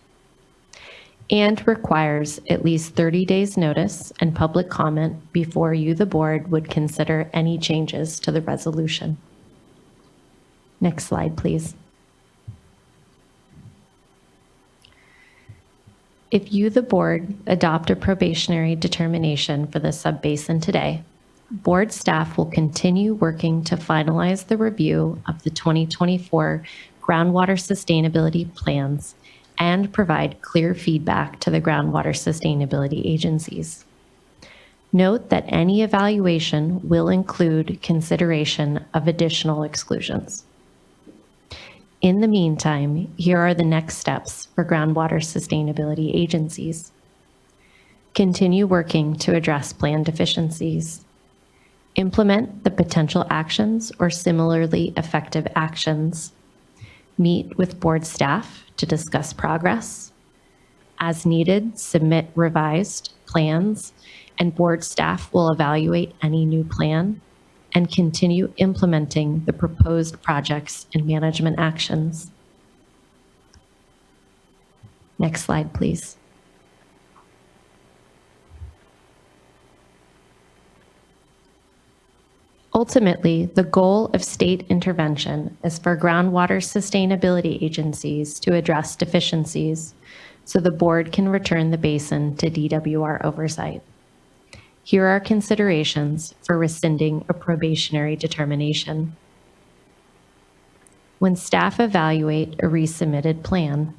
and requires at least 30 days notice and public comment before you, the board, would consider any changes to the resolution. Next slide, please. If you, the board, adopt a probationary determination for the subbasin today, board staff will continue working to finalize the review of the 2024 groundwater sustainability plans and provide clear feedback to the groundwater sustainability agencies. Note that any evaluation will include consideration of additional exclusions. In the meantime, here are the next steps for groundwater sustainability agencies. Continue working to address plan deficiencies. Implement the potential actions or similarly effective actions. meet with board staff to discuss progress. As needed, submit revised plans, and board staff will evaluate any new plan and continue implementing the proposed projects and management actions. Next slide, please. Ultimately, the goal of state intervention is for groundwater sustainability agencies to address deficiencies so the board can return the basin to DWR oversight. Here are considerations for rescinding a probationary determination. When staff evaluate a resubmitted plan,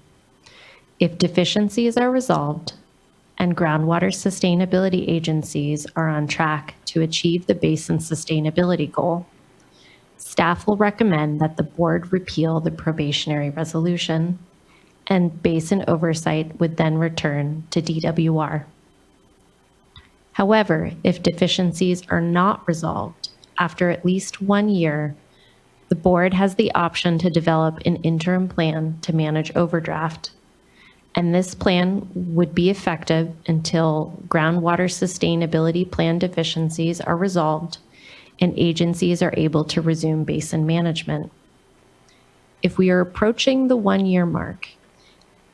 if deficiencies are resolved and groundwater sustainability agencies are on track to achieve the basin sustainability goal, staff will recommend that the board repeal the probationary resolution, and basin oversight would then return to DWR. However, if deficiencies are not resolved after at least 1 year, the board has the option to develop an interim plan to manage overdraft, and this plan would be effective until groundwater sustainability plan deficiencies are resolved and agencies are able to resume basin management. If we are approaching the 1-year mark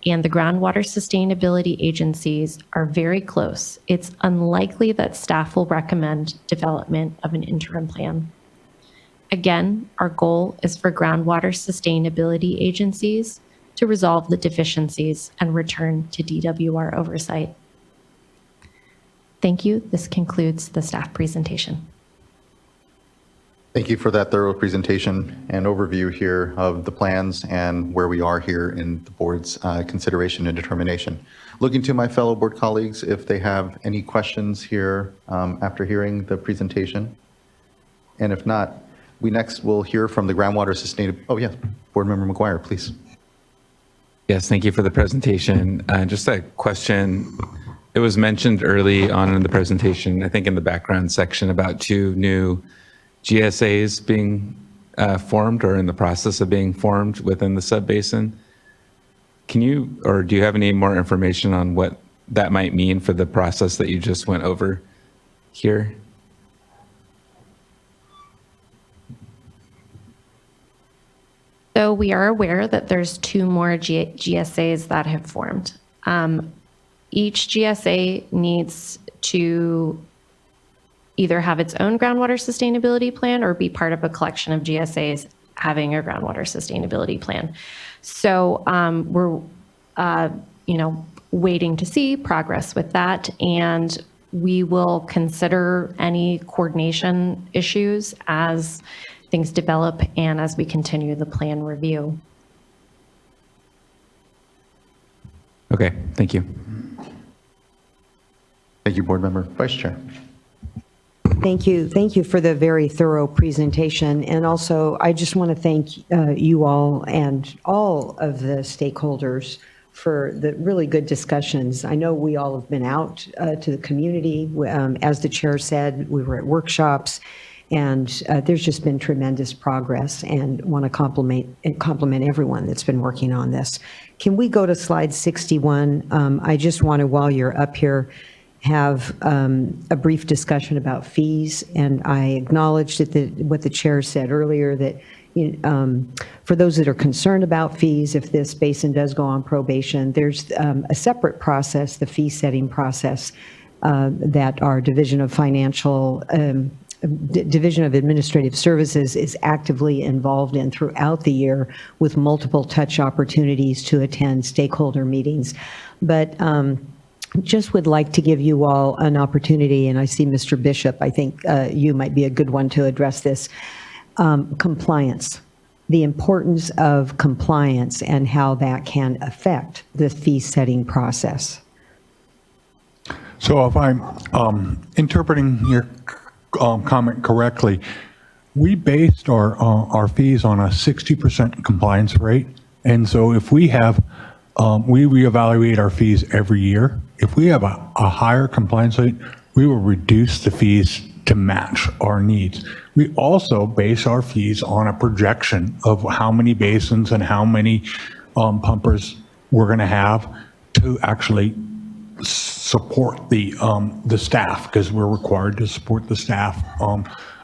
and the groundwater sustainability agencies are very close, it's unlikely that staff will recommend development of an interim plan. Again, our goal is for groundwater sustainability agencies to resolve the deficiencies and return to DWR oversight. Thank you. This concludes the staff presentation. Thank you for that thorough presentation and overview here of the plans and where we are here in the board's consideration and determination. Looking to my fellow board colleagues if they have any questions here after hearing the presentation. And if not, we next will hear from the groundwater sustainability. Oh yes, Board Member McGuire, please. Yes, thank you for the presentation. Just a question. It was mentioned early on in the presentation, I think in the background section, about 2 new GSAs being formed or in the process of being formed within the subbasin. Can you, or do you have any more information on what that might mean for the process that you just went over here? So we are aware that there's 2 more GSAs that have formed. Each GSA needs to either have its own groundwater sustainability plan or be part of a collection of GSAs having a groundwater sustainability plan. So we're waiting to see progress with that, and we will consider any coordination issues as things develop and as we continue the plan review. Okay, thank you. Thank you, Board Member. Vice Chair. Thank you. Thank you for the very thorough presentation. And also, I just want to thank you all and all of the stakeholders for the really good discussions. I know we all have been out to the community. As the chair said, we were at workshops, and there's just been tremendous progress, and want to compliment everyone that's been working on this. Can we go to slide 61? I just want to, while you're up here, have a brief discussion about fees, and I acknowledge that what the chair said earlier, that for those that are concerned about fees, if this basin does go on probation, there's a separate process, the fee setting process, that our Division of Administrative Services is actively involved in throughout the year, with multiple touch opportunities to attend stakeholder meetings. But just would like to give you all an opportunity, and I see Mr. Bishop, I think you might be a good one to address this. Compliance, the importance of compliance and how that can affect the fee setting process. So if I'm interpreting your comment correctly, we based our fees on a 60% compliance rate. And so if we have, we reevaluate our fees every year. If we have a higher compliance rate, we will reduce the fees to match our needs. We also base our fees on a projection of how many basins and how many pumpers we're going to have to actually support the staff, because we're required to support the staff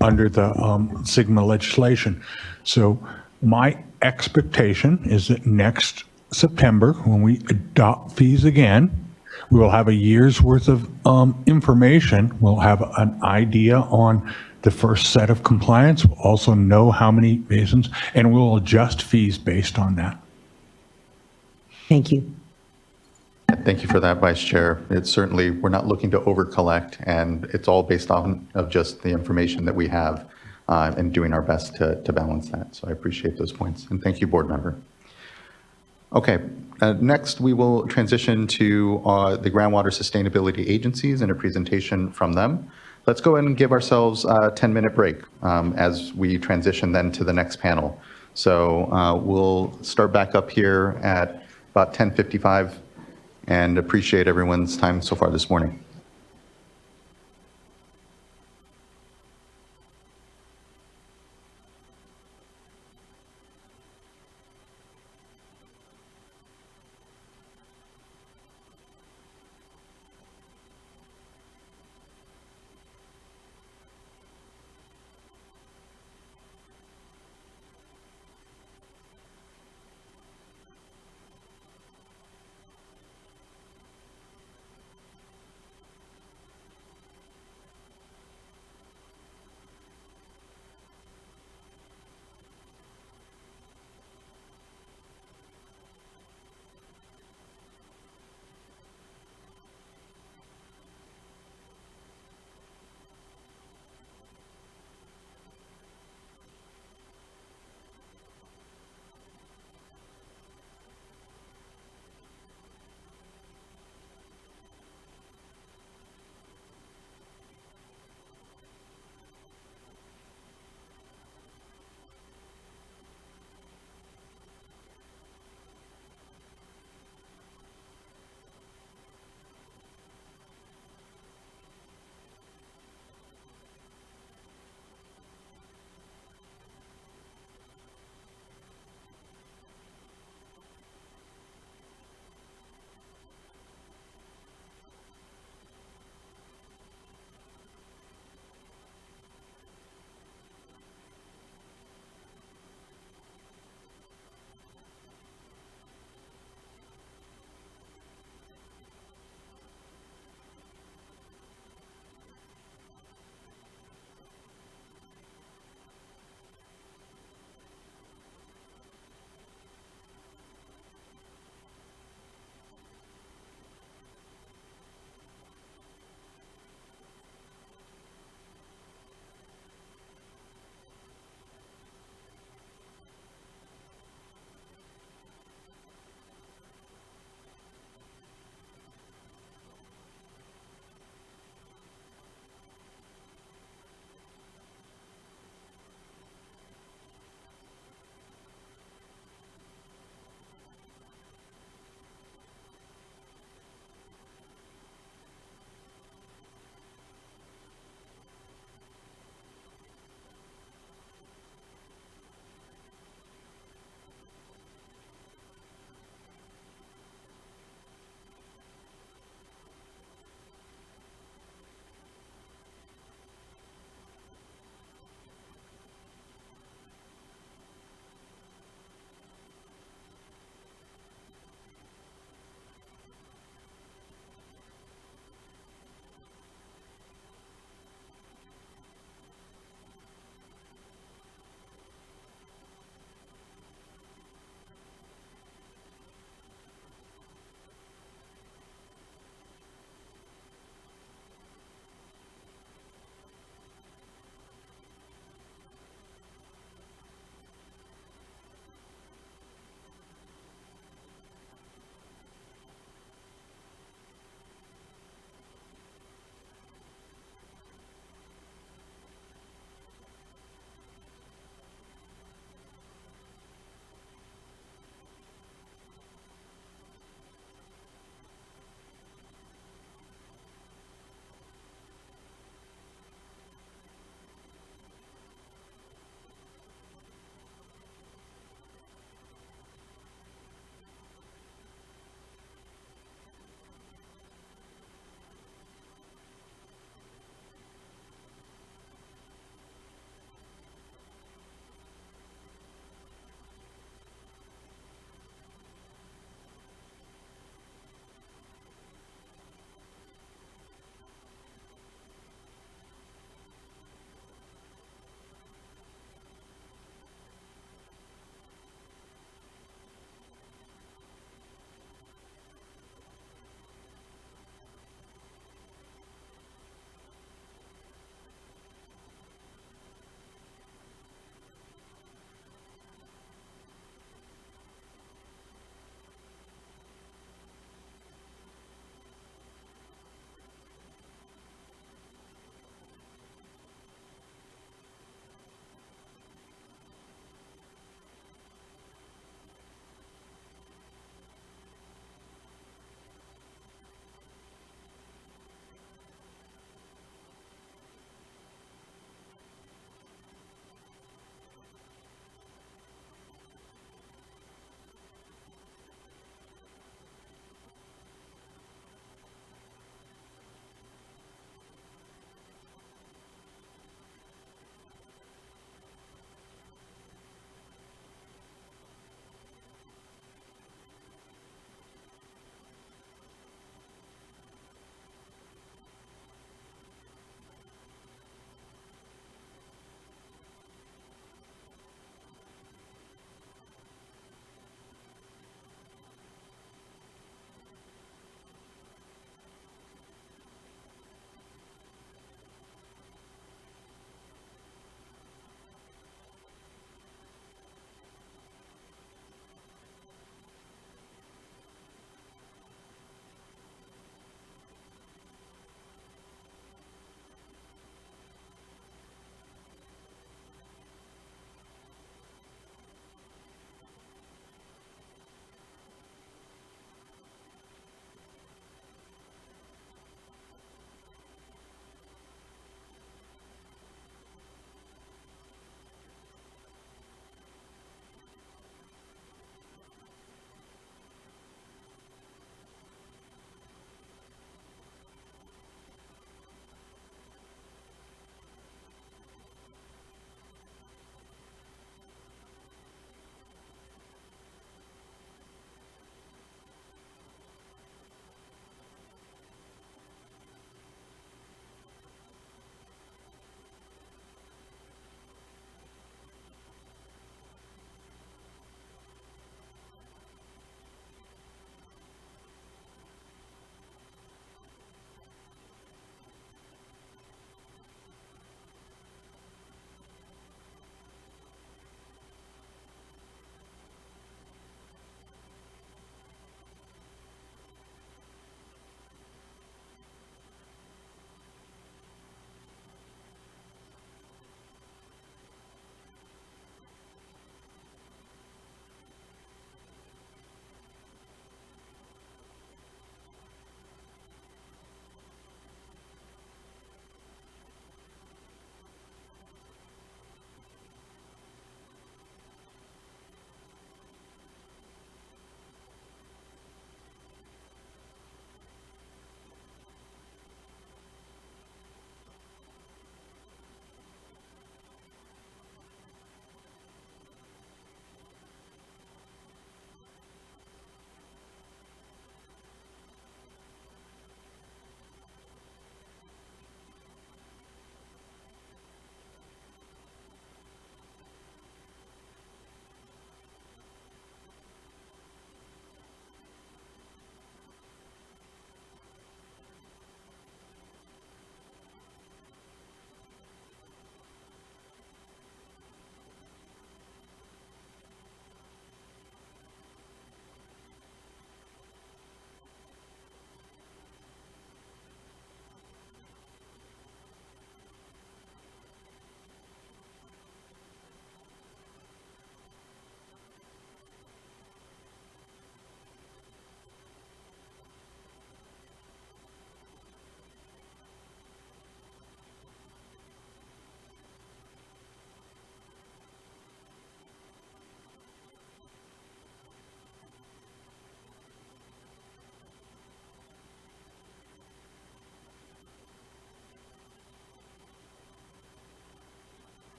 under the Sigma legislation. So my expectation is that next September, when we adopt fees again, we will have a year's worth of information. We'll have an idea on the first set of compliance. We'll also know how many basins, and we'll adjust fees based on that. Thank you. Thank you for that, Vice Chair. It's certainly, we're not looking to over-collect, and it's all based on of just the information that we have and doing our best to balance that. So I appreciate those points. And thank you, Board Member. Okay, next we will transition to the groundwater sustainability agencies and a presentation from them. Let's go ahead and give ourselves a 10-minute break as we transition then to the next panel. So we'll start back up here at about 10:55 and appreciate everyone's time so far this morning.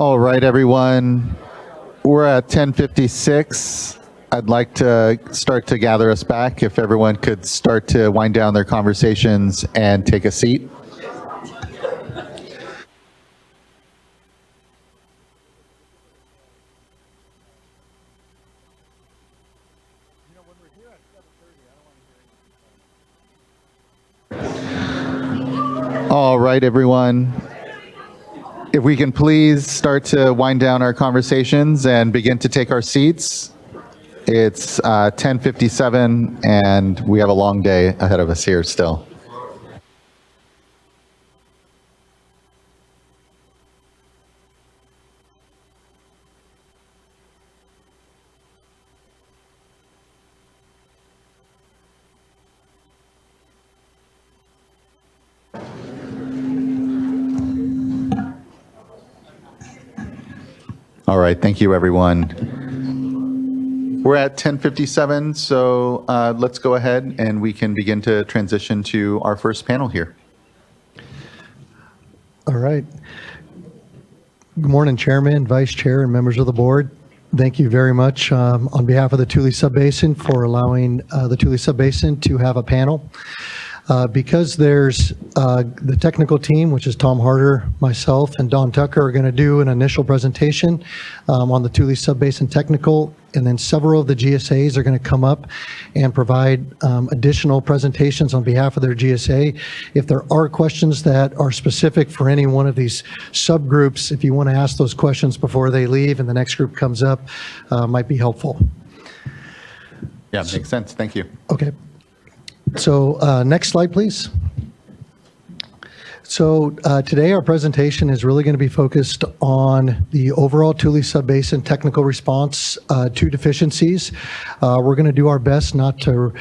All right, everyone. We're at 10:56. I'd like to start to gather us back. If everyone could start to wind down their conversations and take a seat. All right, everyone. If we can please start to wind down our conversations and begin to take our seats. It's 10:57 and we have a long day ahead of us here still. All right, thank you, everyone. We're at 10:57, so let's go ahead and we can begin to transition to our first panel here. All right. Good morning, Chairman, Vice Chair, and members of the board. Thank you very much on behalf of the Tule Subbasin for allowing the Tule Subbasin to have a panel. Because there's the technical team, which is Tom Harder, myself, and Don Tucker are going to do an initial presentation on the Tule Subbasin technical, and then several of the GSAs are going to come up and provide additional presentations on behalf of their GSA. If there are questions that are specific for any one of these subgroups, if you want to ask those questions before they leave and the next group comes up, might be helpful. Yeah, makes sense. Thank you. Okay. So next slide, please. So today our presentation is really going to be focused on the overall Tule Subbasin technical response to deficiencies. We're going to do our best not to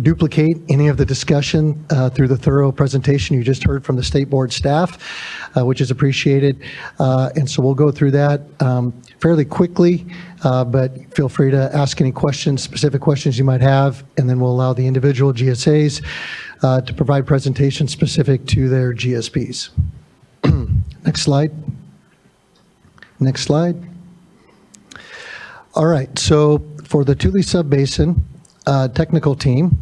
duplicate any of the discussion through the thorough presentation you just heard from the State Board staff, which is appreciated. And so we'll go through that fairly quickly, but feel free to ask any questions, specific questions you might have, and then we'll allow the individual GSAs to provide presentations specific to their GSPs. Next slide. Next slide. All right, so for the Tule Subbasin technical team,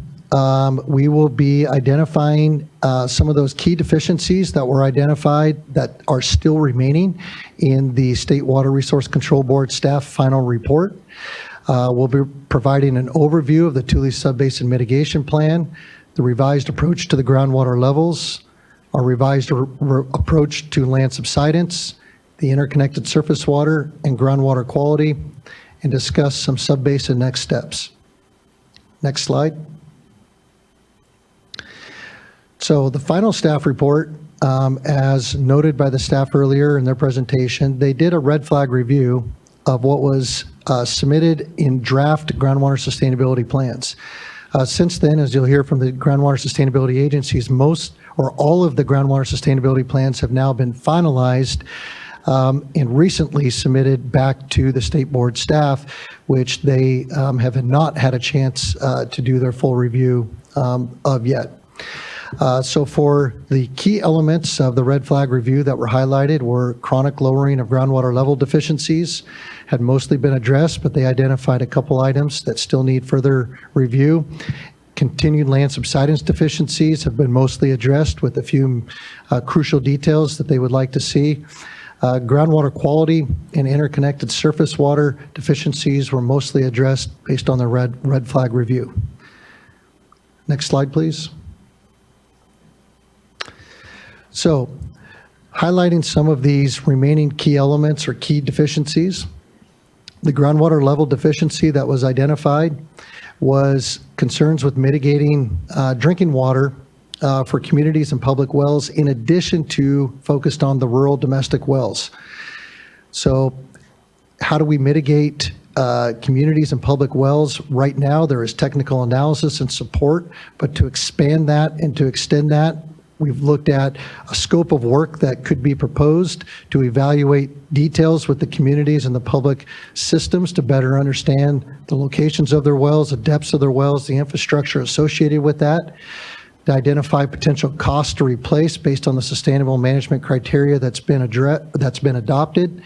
we will be identifying some of those key deficiencies that were identified that are still remaining in the State Water Resource Control Board staff final report. We'll be providing an overview of the Tule Subbasin mitigation plan, the revised approach to the groundwater levels, our revised approach to land subsidence, the interconnected surface water and groundwater quality, and discuss some subbasin next steps. Next slide. So the final staff report, as noted by the staff earlier in their presentation, they did a red flag review of what was submitted in draft groundwater sustainability plans. Since then, as you'll hear from the groundwater sustainability agencies, most or all of the groundwater sustainability plans have now been finalized and recently submitted back to the State Board staff, which they have not had a chance to do their full review of yet. So for the key elements of the red flag review that were highlighted were chronic lowering of groundwater level deficiencies had mostly been addressed, but they identified a couple items that still need further review. Continued land subsidence deficiencies have been mostly addressed with a few crucial details that they would like to see. Groundwater quality and interconnected surface water deficiencies were mostly addressed based on the red flag review. Next slide, please. So, highlighting some of these remaining key elements or key deficiencies, the groundwater level deficiency that was identified was concerns with mitigating drinking water for communities and public wells, in addition to focused on the rural domestic wells. So how do we mitigate communities and public wells? Right now, there is technical analysis and support, but to expand that and to extend that, we've looked at a scope of work that could be proposed to evaluate details with the communities and the public systems to better understand the locations of their wells, the depths of their wells, the infrastructure associated with that. to identify potential costs to replace based on the sustainable management criteria that's been adopted,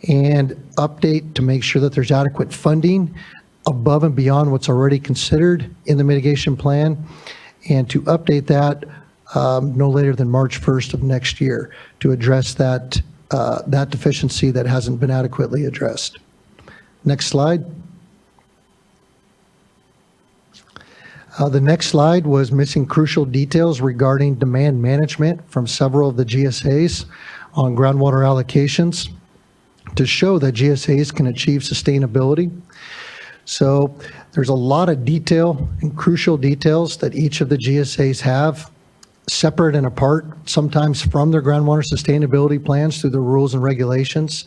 and update to make sure that there's adequate funding above and beyond what's already considered in the mitigation plan, and to update that no later than March 1st of next year to address that deficiency that hasn't been adequately addressed. Next slide. The next slide was missing crucial details regarding demand management from several of the GSAs on groundwater allocations to show that GSAs can achieve sustainability. So there's a lot of detail and crucial details that each of the GSAs have, separate and apart, sometimes from their groundwater sustainability plans through the rules and regulations.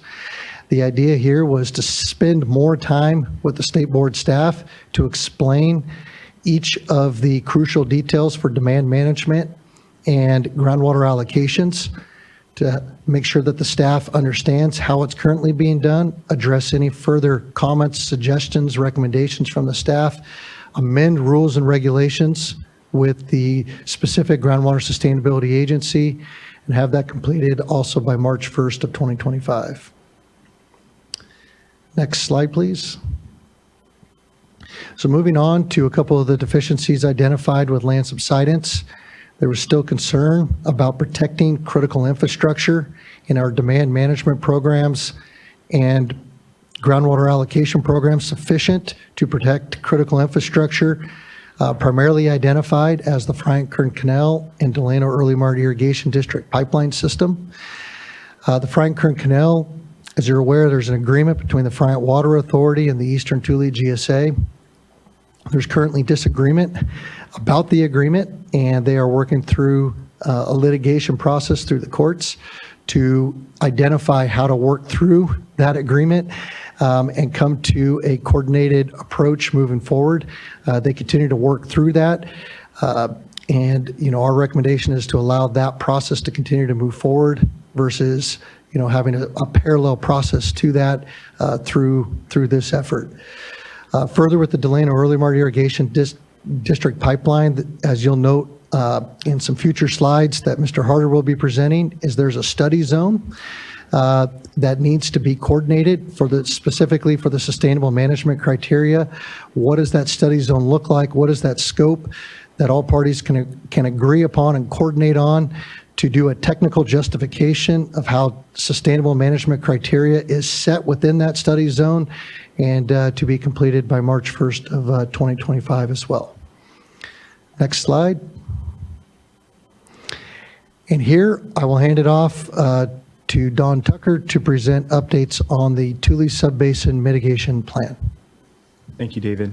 The idea here was to spend more time with the state board staff to explain each of the crucial details for demand management and groundwater allocations, to make sure that the staff understands how it's currently being done, address any further comments, suggestions, recommendations from the staff, amend rules and regulations with the specific groundwater sustainability agency, and have that completed also by March 1st of 2025. Next slide, please. So moving on to a couple of the deficiencies identified with land subsidence. There was still concern about protecting critical infrastructure in our demand management programs and groundwater allocation programs sufficient to protect critical infrastructure, primarily identified as the Frank Kern Canal and Delano Early Mart Irrigation District pipeline system. The Frank Kern Canal, as you're aware, there's an agreement between the Friant Water Authority and the Eastern Tule GSA. There's currently disagreement about the agreement, and they are working through a litigation process through the courts to identify how to work through that agreement and come to a coordinated approach moving forward. They continue to work through that, and our recommendation is to allow that process to continue to move forward versus having a parallel process to that through this effort. Further, with the Delano Early Mart Irrigation District pipeline, as you'll note in some future slides that Mr. Harder will be presenting, is there's a study zone that needs to be coordinated specifically for the sustainable management criteria. What does that study zone look like? What is that scope that all parties can agree upon and coordinate on to do a technical justification of how sustainable management criteria is set within that study zone, and to be completed by March 1st of 2025 as well. Next slide. And here I will hand it off to Don Tucker to present updates on the Tule Subbasin Mitigation Plan. Thank you, David.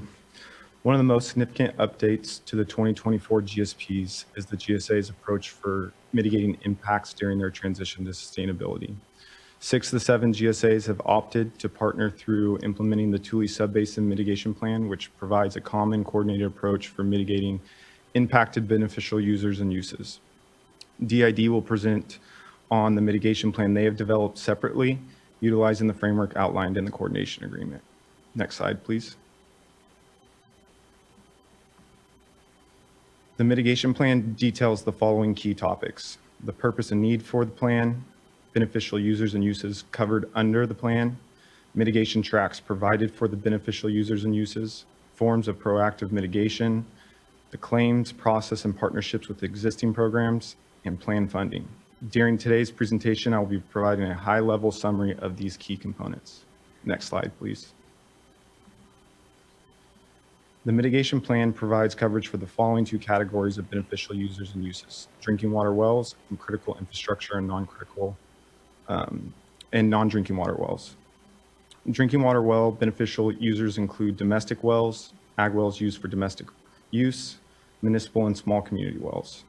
One of the most significant updates to the 2024 GSPs is the GSA's approach for mitigating impacts during their transition to sustainability. 6 of the 7 GSAs have opted to partner through implementing the Tule Subbasin Mitigation Plan, which provides a common coordinated approach for mitigating impacted beneficial users and uses. DID will present on the mitigation plan they have developed separately, utilizing the framework outlined in the coordination agreement. Next slide, please. The mitigation plan details the following key topics: the purpose and need for the plan, beneficial users and uses covered under the plan, mitigation tracks provided for the beneficial users and uses, forms of proactive mitigation, the claims process and partnerships with existing programs, and plan funding. During today's presentation, I will be providing a high-level summary of these key components. Next slide, please. The mitigation plan provides coverage for the following 2 categories of beneficial users and uses: drinking water wells and critical infrastructure and non-critical and non-drinking water wells. Drinking water well beneficial users include domestic wells, ag wells used for domestic use, municipal and small community wells.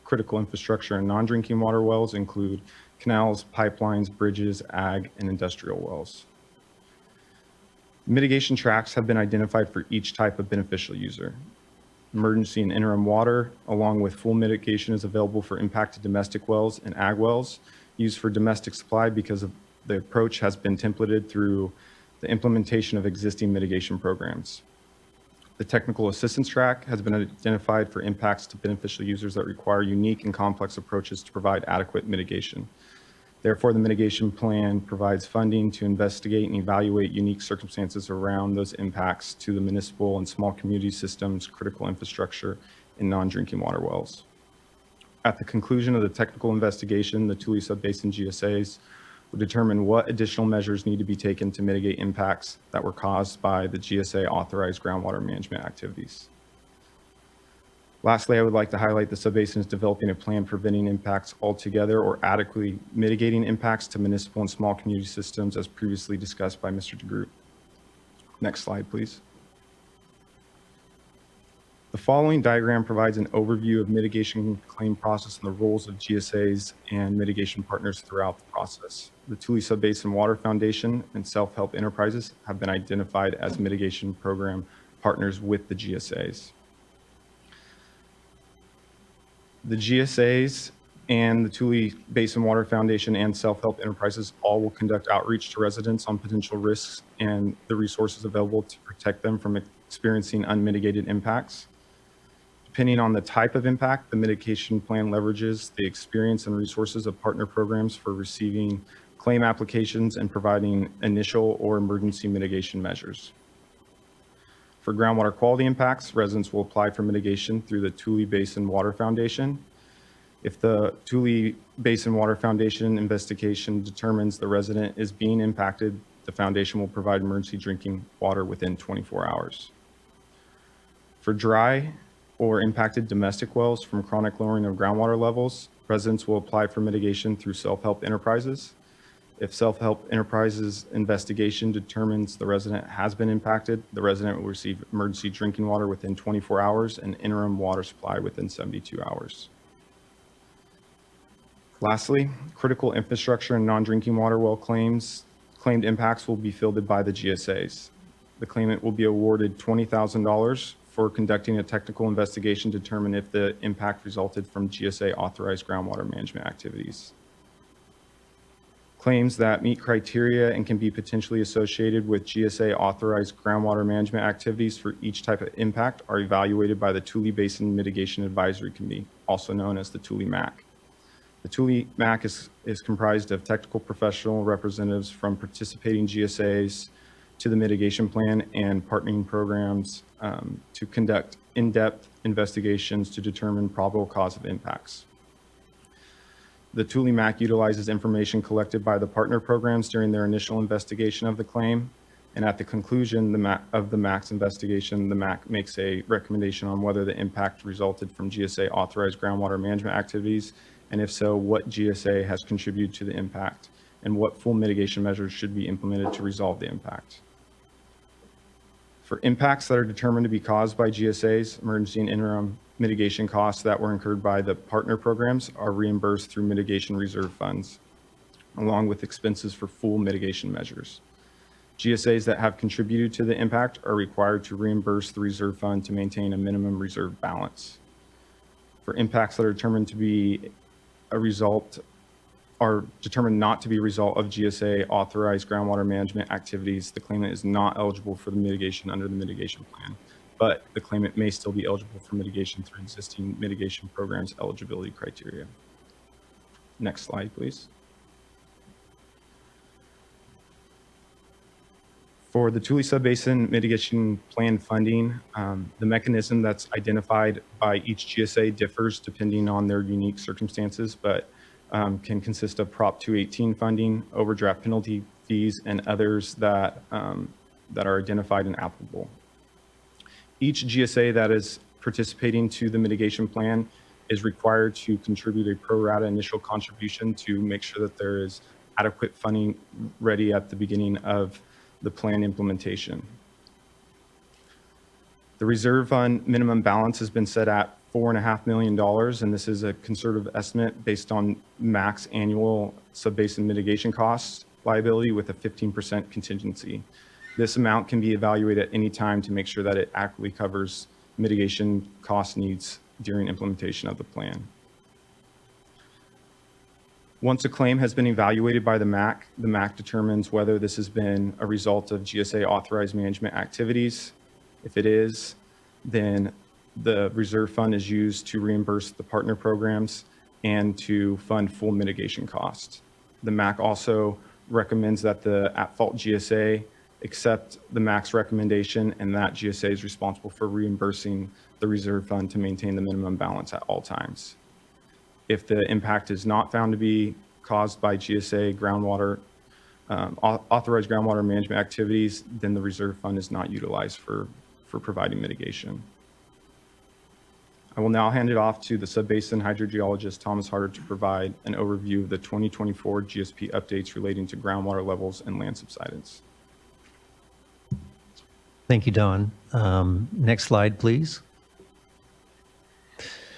Critical infrastructure and non-drinking water wells include canals, pipelines, bridges, ag, and industrial wells. Mitigation tracks have been identified for each type of beneficial user. Emergency and interim water, along with full mitigation, is available for impacted domestic wells and ag wells used for domestic supply because of the approach has been templated through the implementation of existing mitigation programs. The technical assistance track has been identified for impacts to beneficial users that require unique and complex approaches to provide adequate mitigation. Therefore, the mitigation plan provides funding to investigate and evaluate unique circumstances around those impacts to the municipal and small community systems, critical infrastructure, and non-drinking water wells. At the conclusion of the technical investigation, the Tule Subbasin GSAs will determine what additional measures need to be taken to mitigate impacts that were caused by the GSA authorized groundwater management activities. Lastly, I would like to highlight the subbasin is developing a plan preventing impacts altogether or adequately mitigating impacts to municipal and small community systems as previously discussed by Mr. DeGroot. Next slide, please. The following diagram provides an overview of mitigation claim process and the roles of GSAs and mitigation partners throughout the process. The Tule Subbasin Water Foundation and Self-Help Enterprises have been identified as mitigation program partners with the GSAs. The GSAs and the Tule Basin Water Foundation and Self-Help Enterprises all will conduct outreach to residents on potential risks and the resources available to protect them from experiencing unmitigated impacts. Depending on the type of impact, the mitigation plan leverages the experience and resources of partner programs for receiving claim applications and providing initial or emergency mitigation measures. For groundwater quality impacts, residents will apply for mitigation through the Tule Basin Water Foundation. If the Tule Basin Water Foundation investigation determines the resident is being impacted, the foundation will provide emergency drinking water within 24 hours. For dry or impacted domestic wells from chronic lowering of groundwater levels, residents will apply for mitigation through Self-Help Enterprises. If Self-Help Enterprises investigation determines the resident has been impacted, the resident will receive emergency drinking water within 24 hours and interim water supply within 72 hours. Lastly, critical infrastructure and non-drinking water well claimed impacts will be fielded by the GSAs. The claimant will be awarded $20,000 for conducting a technical investigation to determine if the impact resulted from GSA authorized groundwater management activities. Claims that meet criteria and can be potentially associated with GSA authorized groundwater management activities for each type of impact are evaluated by the Tule Basin Mitigation Advisory Committee, also known as the Tule MAC. The Tule MAC is comprised of technical professional representatives from participating GSAs to the mitigation plan and partnering programs to conduct in-depth investigations to determine probable cause of impacts. The Tule MAC utilizes information collected by the partner programs during their initial investigation of the claim, and at the conclusion of the MAC's investigation, the MAC makes a recommendation on whether the impact resulted from GSA authorized groundwater management activities, and if so, what GSA has contributed to the impact, and what full mitigation measures should be implemented to resolve the impact. For impacts that are determined to be caused by GSAs, emergency and interim mitigation costs that were incurred by the partner programs are reimbursed through mitigation reserve funds, along with expenses for full mitigation measures. GSAs that have contributed to the impact are required to reimburse the reserve fund to maintain a minimum reserve balance. For impacts that are determined to be determined not to be a result of GSA authorized groundwater management activities, the claimant is not eligible for the mitigation under the mitigation plan, but the claimant may still be eligible for mitigation through existing mitigation programs eligibility criteria. Next slide, please. For the Tule Subbasin Mitigation Plan funding, the mechanism that's identified by each GSA differs depending on their unique circumstances, but can consist of Prop 218 funding, overdraft penalty fees, and others that are identified and applicable. Each GSA that is participating to the mitigation plan is required to contribute a pro rata initial contribution to make sure that there is adequate funding ready at the beginning of the plan implementation. The reserve fund minimum balance has been set at $4.5 million, and this is a conservative estimate based on max annual subbasin mitigation costs liability with a 15% contingency. This amount can be evaluated at any time to make sure that it accurately covers mitigation cost needs during implementation of the plan. Once a claim has been evaluated by the MAC determines whether this has been a result of GSA authorized management activities. If it is, then the reserve fund is used to reimburse the partner programs and to fund full mitigation costs. The MAC also recommends that the at-fault GSA accept the MAC's recommendation, and that GSA is responsible for reimbursing the reserve fund to maintain the minimum balance at all times. If the impact is not found to be caused by GSA groundwater, authorized groundwater management activities, then the reserve fund is not utilized for providing mitigation. I will now hand it off to the subbasin hydrogeologist, Thomas Harder, to provide an overview of the 2024 GSP updates relating to groundwater levels and land subsidence. Thank you, Don. Next slide, please.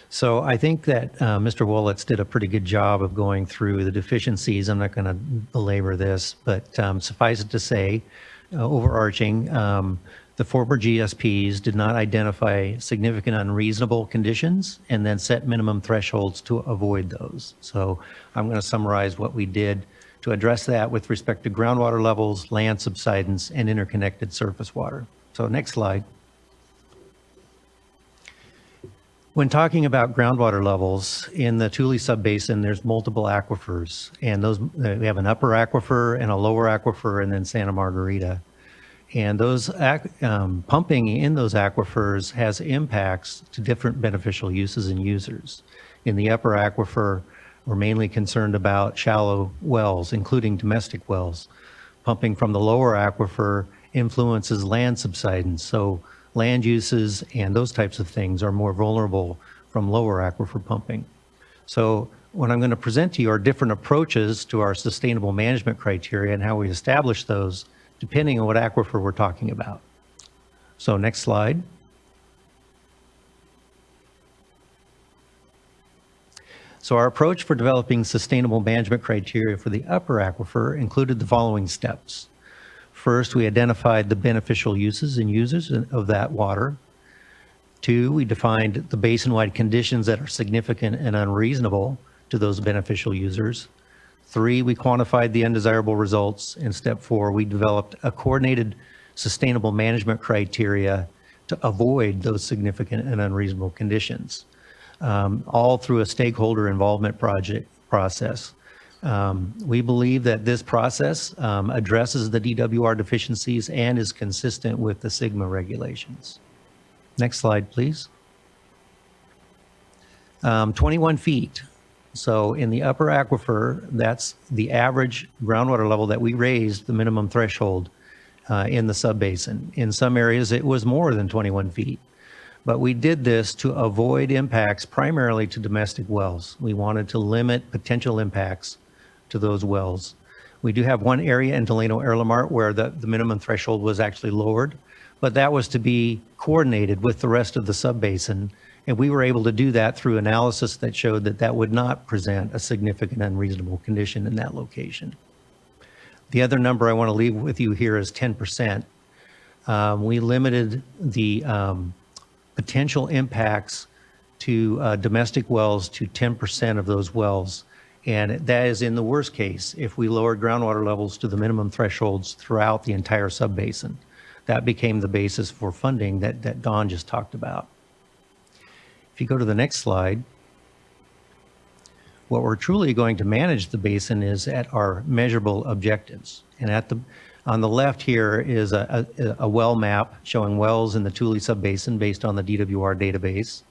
So I think that Mr. Wolitz did a pretty good job of going through the deficiencies. I'm not going to belabor this, but suffice it to say, overarching, the former GSPs did not identify significant unreasonable conditions and then set minimum thresholds to avoid those. So I'm going to summarize what we did to address that with respect to groundwater levels, land subsidence, and interconnected surface water. So next slide. When talking about groundwater levels in the Tule subbasin, there's multiple aquifers, and those we have an upper aquifer and a lower aquifer, and then Santa Margarita. And those pumping in those aquifers has impacts to different beneficial uses and users. In the upper aquifer, we're mainly concerned about shallow wells, including domestic wells. Pumping from the lower aquifer influences land subsidence, so land uses and those types of things are more vulnerable from lower aquifer pumping. So what I'm going to present to you are different approaches to our sustainable management criteria and how we establish those depending on what aquifer we're talking about. So next slide. So our approach for developing sustainable management criteria for the upper aquifer included the following steps. First, we identified the beneficial uses and users of that water. Two, we defined the basin-wide conditions that are significant and unreasonable to those beneficial users. Three, we quantified the undesirable results. And step four, we developed a coordinated sustainable management criteria to avoid those significant and unreasonable conditions, all through a stakeholder involvement process. We believe that this process addresses the DWR deficiencies and is consistent with the SIGMA regulations. Next slide, please. 21 feet. So in the upper aquifer, that's the average groundwater level that we raised the minimum threshold in the subbasin. In some areas, it was more than 21 feet. But we did this to avoid impacts primarily to domestic wells. We wanted to limit potential impacts to those wells. We do have one area in Delano Air Lamart where the minimum threshold was actually lowered, but that was to be coordinated with the rest of the subbasin. And we were able to do that through analysis that showed that that would not present a significant unreasonable condition in that location. The other number I want to leave with you here is 10%. We limited the potential impacts to domestic wells to 10% of those wells. And that is in the worst case if we lowered groundwater levels to the minimum thresholds throughout the entire subbasin. That became the basis for funding that Don just talked about. If you go to the next slide, what we're truly going to manage the basin is at our measurable objectives. And on the left here is a well map showing wells in the Tule subbasin based on the DWR database.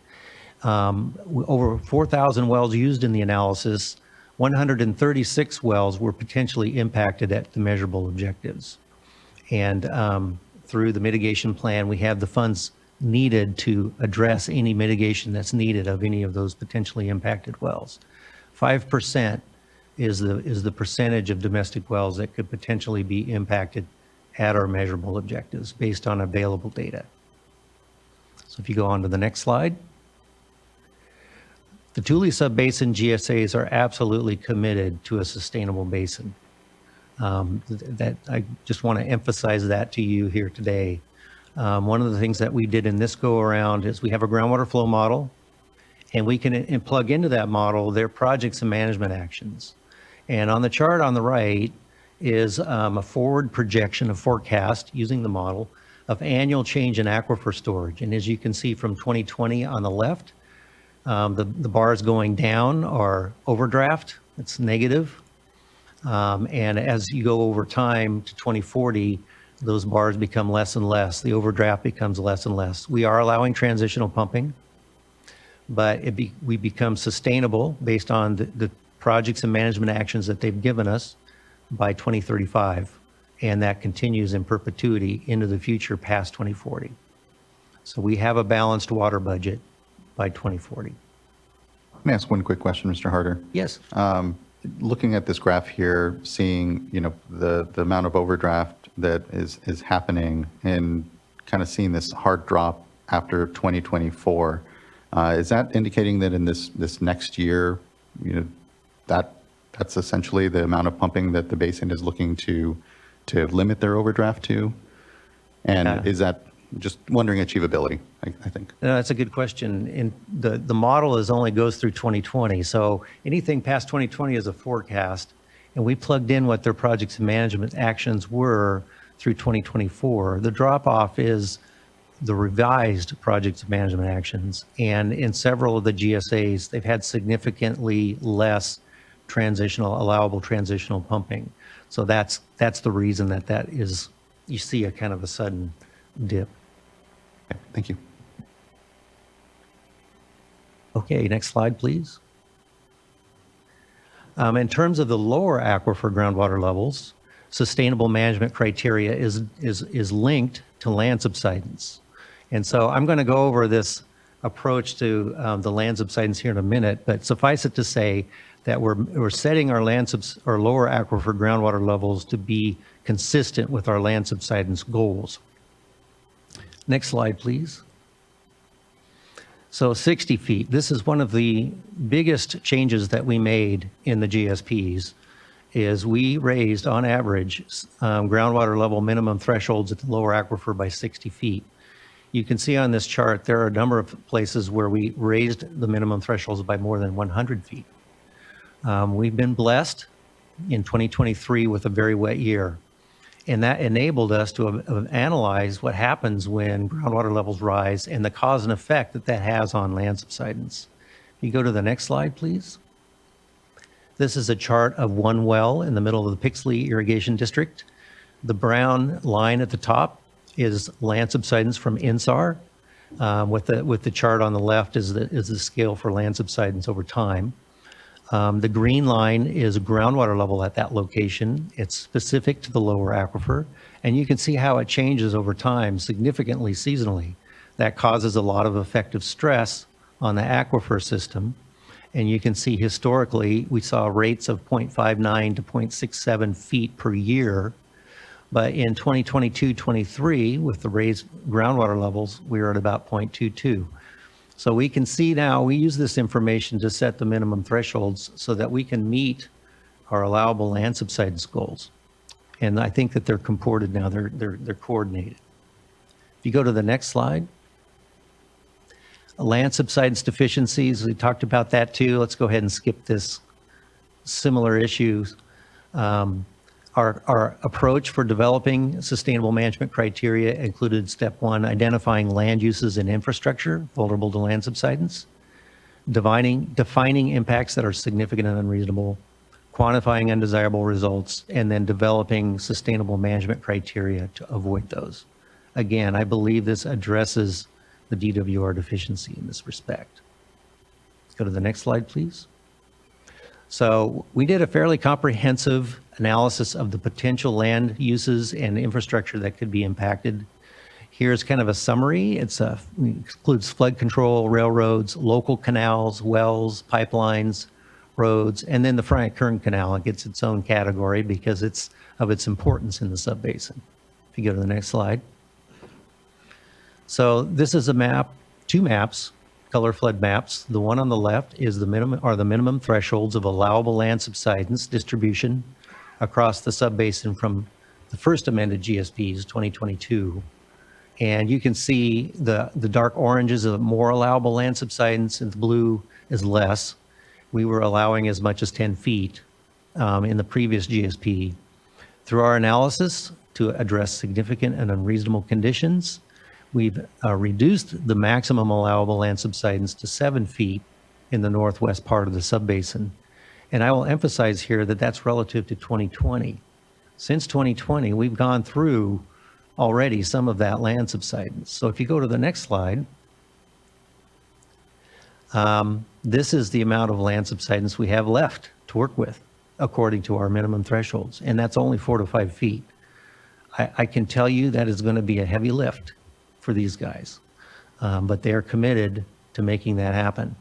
Over 4,000 wells used in the analysis, 136 wells were potentially impacted at the measurable objectives. And through the mitigation plan, we have the funds needed to address any mitigation that's needed of any of those potentially impacted wells. 5% is the percentage of domestic wells that could potentially be impacted at our measurable objectives based on available data. So if you go on to the next slide. The Tule subbasin GSAs are absolutely committed to a sustainable basin. That I just want to emphasize that to you here today. One of the things that we did in this go around is we have a groundwater flow model, and we can plug into that model their projects and management actions. And on the chart on the right is a forward projection of forecast using the model of annual change in aquifer storage. And as you can see from 2020 on the left, the bars going down are overdraft, it's negative. And as you go over time to 2040, those bars become less and less. The overdraft becomes less and less. We are allowing transitional pumping, but we become sustainable based on the projects and management actions that they've given us by 2035. And that continues in perpetuity into the future past 2040. So we have a balanced water budget by 2040. Let me ask one quick question, Mr. Harder. Yes. Looking at this graph here, seeing the amount of overdraft that is happening, and kind of seeing this hard drop after 2024, is that indicating that in this next year, that's essentially the amount of pumping that the basin is looking to limit their overdraft to? And is that, just wondering achievability, I think. No, that's a good question. And the model only goes through 2020. So anything past 2020 is a forecast. And we plugged in what their projects and management actions were through 2024. The drop off is the revised projects and management actions. And in several of the GSAs, they've had significantly less allowable transitional pumping. So that's the reason that is, you see a kind of a sudden dip. Okay, thank you. Okay, next slide, please. In terms of the lower aquifer groundwater levels, sustainable management criteria is linked to land subsidence. And so I'm going to go over this approach to the land subsidence here in a minute, but suffice it to say that we're setting our lower aquifer groundwater levels to be consistent with our land subsidence goals. Next slide, please. So 60 feet, this is one of the biggest changes that we made in the GSPs, is we raised on average groundwater level minimum thresholds at the lower aquifer by 60 feet. You can see on this chart, there are a number of places where we raised the minimum thresholds by more than 100 feet. We've been blessed in 2023 with a very wet year. And that enabled us to analyze what happens when groundwater levels rise and the cause and effect that has on land subsidence. If you go to the next slide, please. This is a chart of one well in the middle of the Pixley Irrigation District. The brown line at the top is land subsidence from INSAR. With the chart on the left is the scale for land subsidence over time. The green line is groundwater level at that location. It's specific to the lower aquifer, and you can see how it changes over time significantly seasonally. That causes a lot of effective stress on the aquifer system. And you can see historically, we saw rates of 0.59 to 0.67 feet per year. But in 2022-23, with the raised groundwater levels, we were at about 0.22. So we can see now, we use this information to set the minimum thresholds so that we can meet our allowable land subsidence goals. And I think that they're comported now, they're coordinated. If you go to the next slide. Land subsidence deficiencies, we talked about that too. Let's go ahead and skip this. Similar issues. Our approach for developing sustainable management criteria included step one, identifying land uses and infrastructure vulnerable to land subsidence, defining impacts that are significant and unreasonable, quantifying undesirable results, and then developing sustainable management criteria to avoid those. Again, I believe this addresses the DWR deficiency in this respect. Go to the next slide, please. So we did a fairly comprehensive analysis of the potential land uses and infrastructure that could be impacted. Here's kind of a summary. It includes flood control, railroads, local canals, wells, pipelines, roads, and then the Frank Kern Canal. It gets its own category because of its importance in the subbasin. If you go to the next slide. So this is a map, two maps, color flood maps. The one on the left is the minimum thresholds of allowable land subsidence distribution across the subbasin from the first amended GSPs 2022. And you can see the dark orange is a more allowable land subsidence and the blue is less. We were allowing as much as 10 feet in the previous GSP. Through our analysis, to address significant and unreasonable conditions. We've reduced the maximum allowable land subsidence to 7 feet in the northwest part of the subbasin. And I will emphasize here that that's relative to 2020. Since 2020, we've gone through already some of that land subsidence. So if you go to the next slide, this is the amount of land subsidence we have left to work with according to our minimum thresholds, and that's only 4 to 5 feet. I can tell you that is going to be a heavy lift for these guys, but they are committed to making that happen,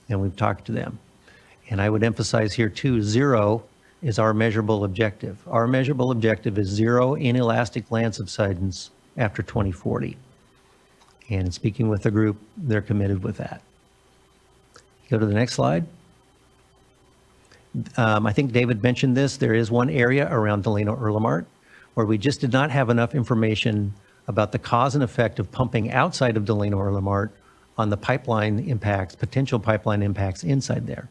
and we've talked to them. And I would emphasize here too, 0 is our measurable objective. Our measurable objective is 0 inelastic land subsidence after 2040. And speaking with the group, they're committed with that. Go to the next slide. I think David mentioned this. There is one area around Delano Erlemart where we just did not have enough information about the cause and effect of pumping outside of Delano Erlemart on the pipeline impacts, potential pipeline impacts inside there.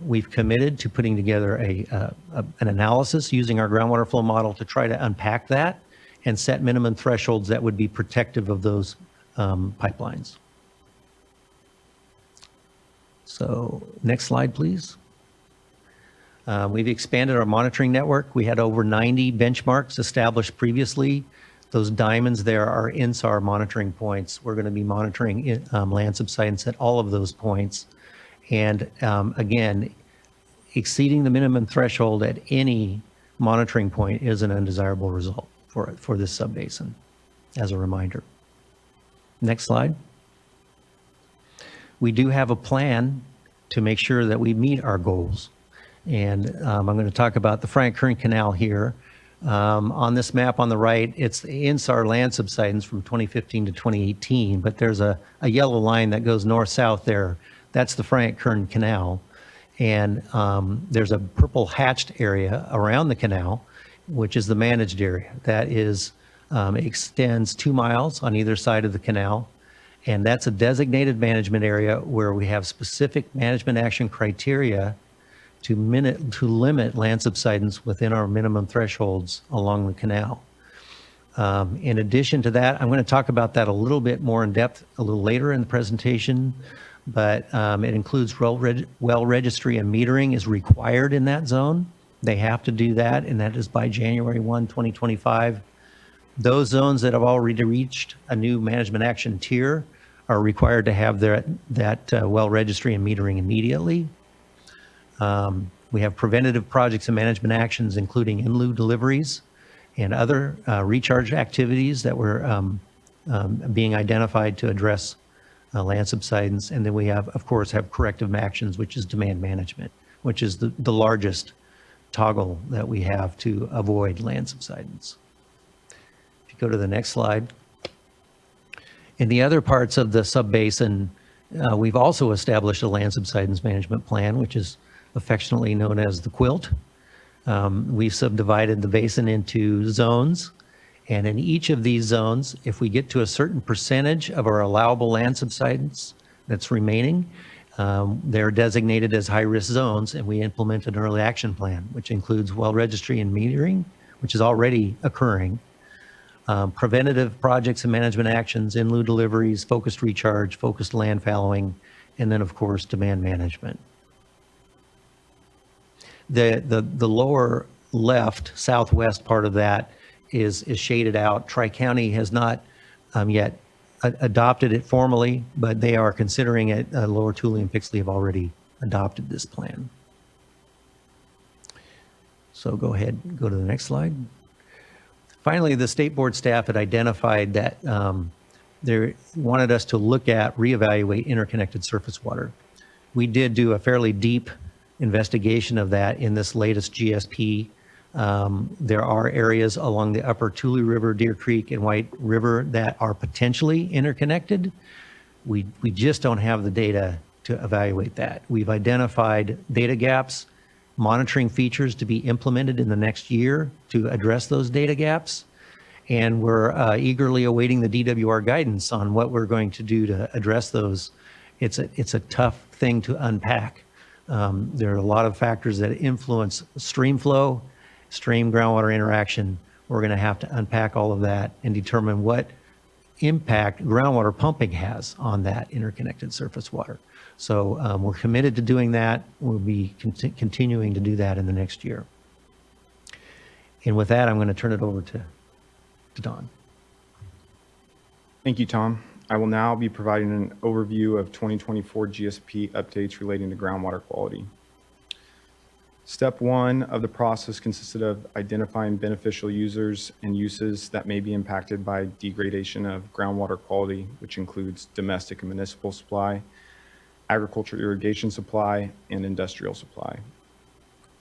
We've committed to putting together an analysis using our groundwater flow model to try to unpack that and set minimum thresholds that would be protective of those pipelines. So next slide, please. We've expanded our monitoring network. We had over 90 benchmarks established previously. Those diamonds there are INSAR monitoring points. We're going to be monitoring land subsidence at all of those points. And again, exceeding the minimum threshold at any monitoring point is an undesirable result for this subbasin, as a reminder. Next slide. We do have a plan to make sure that we meet our goals. And I'm going to talk about the Frank Kern Canal here. On this map on the right, it's the INSAR land subsidence from 2015 to 2018, but there's a yellow line that goes north-south there. That's the Frank Kern Canal. And there's a purple hatched area around the canal, which is the managed area. That is, extends 2 miles on either side of the canal. And that's a designated management area where we have specific management action criteria to limit land subsidence within our minimum thresholds along the canal. In addition to that, I'm going to talk about that a little bit more in depth a little later in the presentation, but it includes well registry and metering is required in that zone. They have to do that, and that is by January 1, 2025. Those zones that have already reached a new management action tier are required to have that well registry and metering immediately. We have preventative projects and management actions, including in lieu deliveries and other recharge activities that were being identified to address land subsidence. And then we have, of course, corrective actions, which is demand management, which is the largest toggle that we have to avoid land subsidence. If you go to the next slide. In the other parts of the subbasin, we've also established a land subsidence management plan, which is affectionately known as the quilt. We've subdivided the basin into zones, and in each of these zones, if we get to a certain percentage of our allowable land subsidence that's remaining, they're designated as high-risk zones, and we implement an early action plan, which includes well registry and metering, which is already occurring, preventative projects and management actions, in lieu deliveries, focused recharge, focused land fallowing, and then, of course, demand management. The lower left, southwest part of that is shaded out. Tri-County has not yet adopted it formally, but they are considering it. Lower Tule and Pixley have already adopted this plan. So go ahead, go to the next slide. Finally, the state board staff had identified that they wanted us to look at, reevaluate interconnected surface water. We did do a fairly deep investigation of that in this latest GSP. There are areas along the upper Tule River, Deer Creek, and White River that are potentially interconnected. We just don't have the data to evaluate that. We've identified data gaps, monitoring features to be implemented in the next year to address those data gaps. And we're eagerly awaiting the DWR guidance on what we're going to do to address those. It's a tough thing to unpack. There are a lot of factors that influence stream flow, stream groundwater interaction, we're going to have to unpack all of that and determine what impact groundwater pumping has on that interconnected surface water. So we're committed to doing that. We'll be continuing to do that in the next year. And with that, I'm going to turn it over to Don. Thank you, Tom. I will now be providing an overview of 2024 GSP updates relating to groundwater quality. Step one of the process consisted of identifying beneficial users and uses that may be impacted by degradation of groundwater quality, which includes domestic and municipal supply, agriculture irrigation supply, and industrial supply.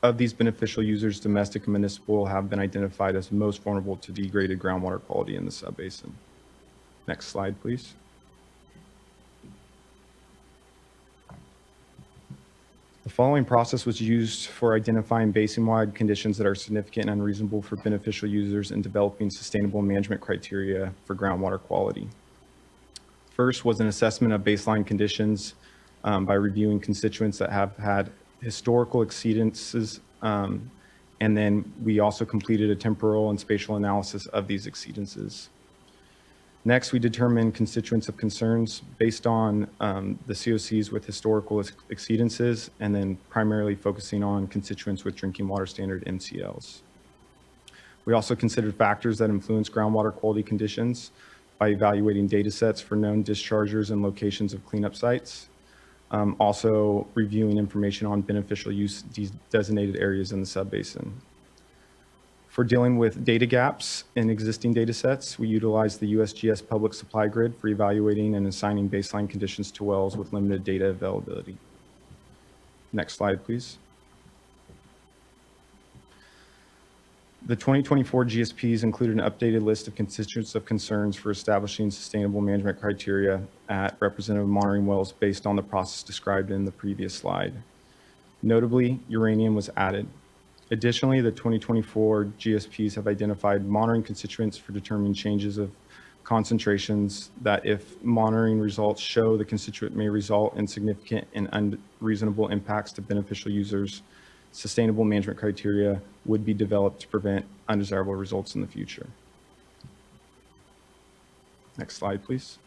Of these beneficial users, domestic and municipal have been identified as most vulnerable to degraded groundwater quality in the subbasin. Next slide, please. The following process was used for identifying basin-wide conditions that are significant and unreasonable for beneficial users and developing sustainable management criteria for groundwater quality. First was an assessment of baseline conditions by reviewing constituents that have had historical exceedances, and then we also completed a temporal and spatial analysis of these exceedances. Next, we determined constituents of concerns based on the COCs with historical exceedances, and then primarily focusing on constituents with drinking water standard MCLs. We also considered factors that influence groundwater quality conditions by evaluating data sets for known dischargers and locations of cleanup sites. Also reviewing information on beneficial use designated areas in the subbasin. For dealing with data gaps in existing data sets, we utilize the USGS public supply grid for evaluating and assigning baseline conditions to wells with limited data availability. Next slide, please. The 2024 GSPs include an updated list of constituents of concerns for establishing sustainable management criteria at representative monitoring wells based on the process described in the previous slide. Notably, uranium was added. Additionally, the 2024 GSPs have identified monitoring constituents for determining changes of concentrations that, if monitoring results show the constituent may result in significant and unreasonable impacts to beneficial users, sustainable management criteria would be developed to prevent undesirable results in the future. Next slide, please.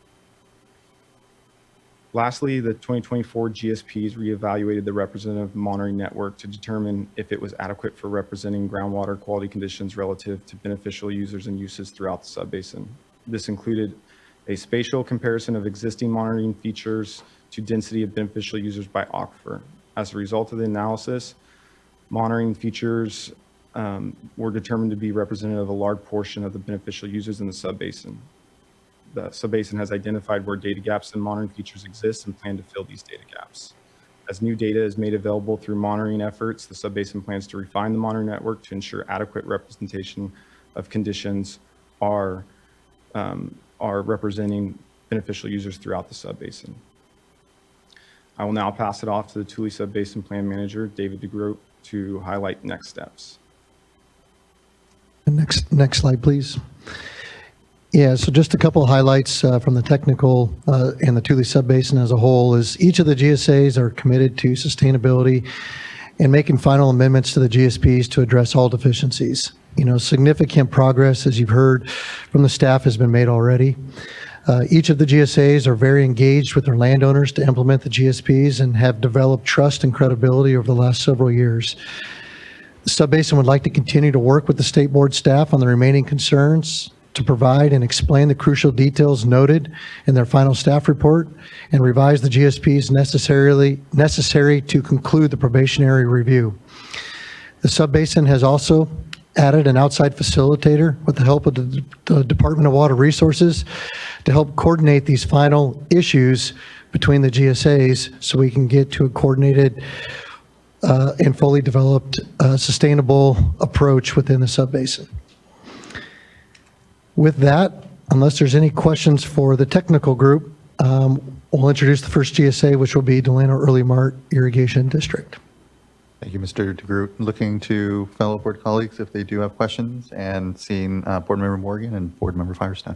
Lastly, the 2024 GSPs reevaluated the representative monitoring network to determine if it was adequate for representing groundwater quality conditions relative to beneficial users and uses throughout the subbasin. This included a spatial comparison of existing monitoring features to density of beneficial users by aquifer. As a result of the analysis, monitoring features were determined to be representative of a large portion of the beneficial users in the subbasin. The subbasin has identified where data gaps in monitoring features exist and plan to fill these data gaps. As new data is made available through monitoring efforts, the subbasin plans to refine the monitoring network to ensure adequate representation of conditions are representing beneficial users throughout the subbasin. I will now pass it off to the Tule Subbasin Plan Manager, David DeGroot, to highlight next steps. Next slide, please. Yeah, so just a couple of highlights from the technical and the Tule Subbasin as a whole is each of the GSAs are committed to sustainability and making final amendments to the GSPs to address all deficiencies. You know, significant progress, as you've heard from the staff, has been made already. Each of the GSAs are very engaged with their landowners to implement the GSPs and have developed trust and credibility over the last several years. The Subbasin would like to continue to work with the State Board staff on the remaining concerns to provide and explain the crucial details noted in their final staff report and revise the GSPs necessary to conclude the probationary review. The Subbasin has also added an outside facilitator with the help of the Department of Water Resources to help coordinate these final issues between the GSAs so we can get to a coordinated and fully developed sustainable approach within the subbasin. With that, unless there's any questions for the technical group, we'll introduce the first GSA, which will be Delano Early Mart Irrigation District. Thank you, Mr. DeGroot. Looking to fellow board colleagues if they do have questions, and seeing Board Member Morgan and Board Member Firestone.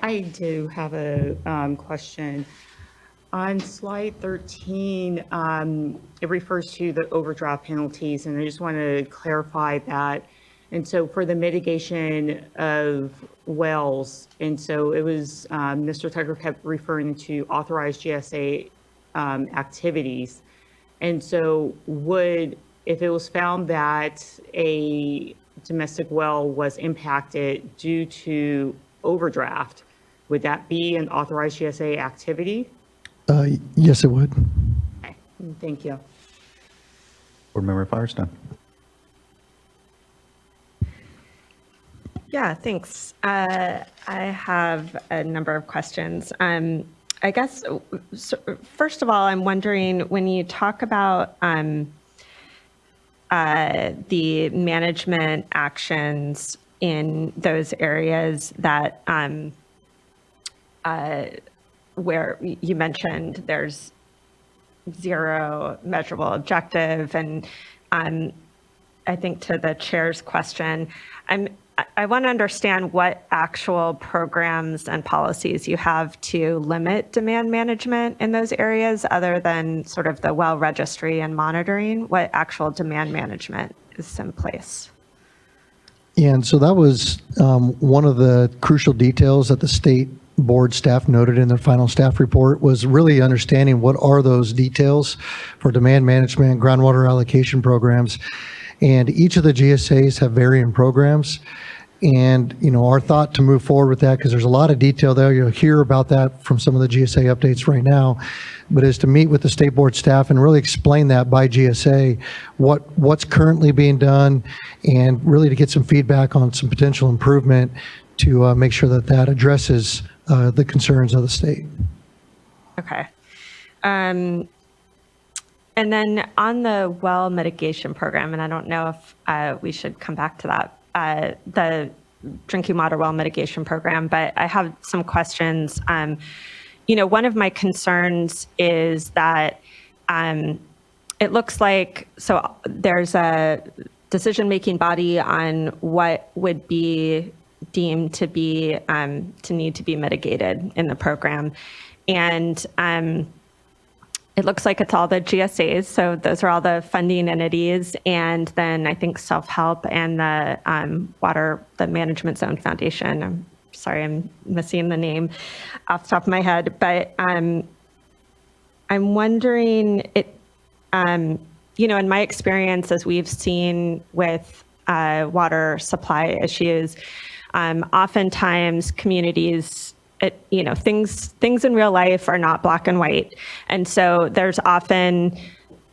I do have a question. On slide 13, it refers to the overdraft penalties, and I just want to clarify that And so for the mitigation of wells, and so it was, Mr. Tucker kept referring to authorized GSA activities. And so if it was found that a domestic well was impacted due to overdraft, would that be an authorized GSA activity? Yes, it would. Okay, thank you. Board Member Firestone. Yeah, thanks. I have a number of questions. I guess, first of all, I'm wondering when you talk about the management actions in those areas that where you mentioned there's zero measurable objective, and I think to the chair's question, I want to understand what actual programs and policies you have to limit demand management in those areas other than sort of the well registry and monitoring. What actual demand management is in place? And so that was one of the crucial details that the state board staff noted in their final staff report, was really understanding what are those details for demand management, groundwater allocation programs. And each of the GSAs have varying programs. And, our thought to move forward with that, because there's a lot of detail there, you'll hear about that from some of the GSA updates right now, but is to meet with the state board staff and really explain that by GSA, what's currently being done, and really to get some feedback on some potential improvement to make sure that addresses the concerns of the state. Okay. And then on the well mitigation program, and I don't know if we should come back to that, the drinking water well mitigation program, but I have some questions. One of my concerns is that it looks like, so there's a decision-making body on what would be deemed to be, to need to be mitigated in the program. And it looks like it's all the GSAs, so those are all the funding entities, and then I think self-help and the Management Zone Foundation. I'm sorry, I'm missing the name off the top of my head, but I'm wondering, in my experience, as we've seen with water supply issues, oftentimes communities, things in real life are not black and white. And so there's often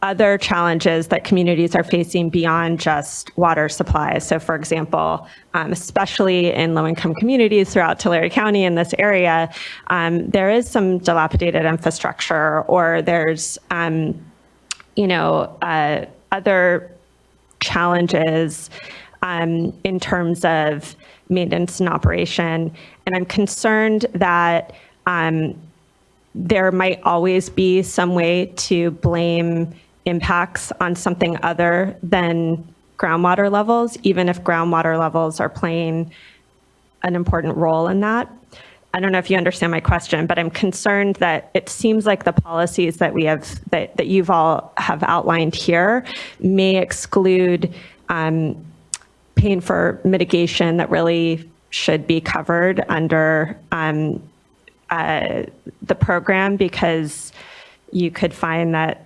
other challenges that communities are facing beyond just water supply. So for example, especially in low-income communities throughout Tulare County in this area, there is some dilapidated infrastructure, or there's, other challenges in terms of maintenance and operation. And I'm concerned that there might always be some way to blame impacts on something other than groundwater levels, even if groundwater levels are playing an important role in that. I don't know if you understand my question, but I'm concerned that it seems like the policies that we have, that you've all have outlined here, may exclude paying for mitigation that really should be covered under the program, because you could find that,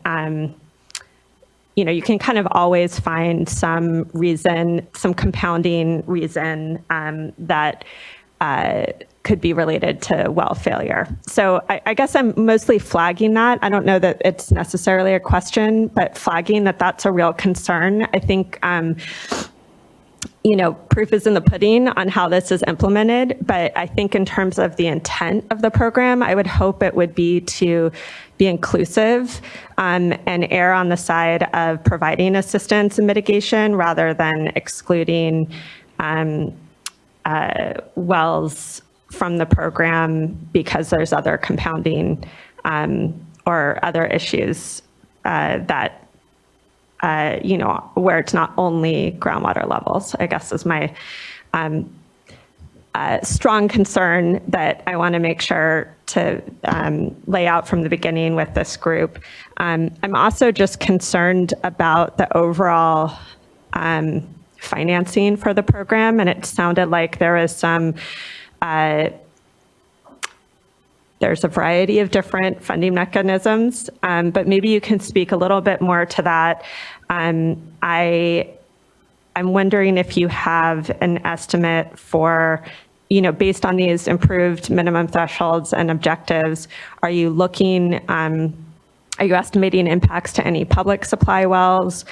you can kind of always find some reason, some compounding reason that could be related to well failure. So I guess I'm mostly flagging that. I don't know that it's necessarily a question, but flagging that that's a real concern. I think, proof is in the pudding on how this is implemented, but I think in terms of the intent of the program, I would hope it would be to be inclusive and err on the side of providing assistance and mitigation rather than excluding wells from the program because there's other compounding or other issues that where it's not only groundwater levels, I guess is my strong concern that I want to make sure to lay out from the beginning with this group. I'm also just concerned about the overall financing for the program, and it sounded like there was some, there's a variety of different funding mechanisms, but maybe you can speak a little bit more to that. I'm wondering if you have an estimate for, based on these improved minimum thresholds and objectives, are you estimating impacts to any public supply wells?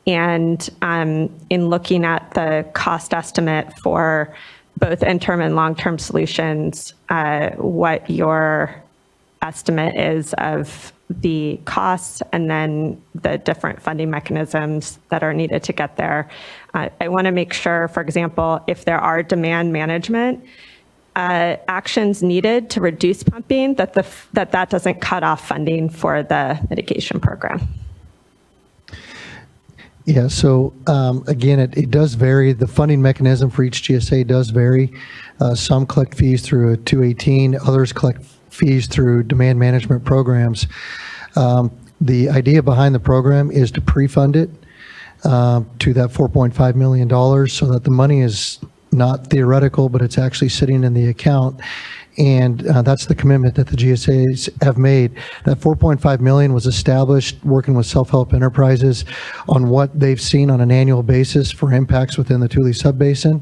And in looking at the cost estimate for both interim and long-term solutions, what your estimate is of the costs and then the different funding mechanisms that are needed to get there. I want to make sure, for example, if there are demand management actions needed to reduce pumping, that doesn't cut off funding for the mitigation program. Yeah, so again, it does vary. The funding mechanism for each GSA does vary. Some collect fees through a 218, others collect fees through demand management programs. The idea behind the program is to pre-fund it to that $4.5 million so that the money is not theoretical, but it's actually sitting in the account. And that's the commitment that the GSAs have made. That $4.5 million was established working with self-help enterprises on what they've seen on an annual basis for impacts within the Tule Subbasin,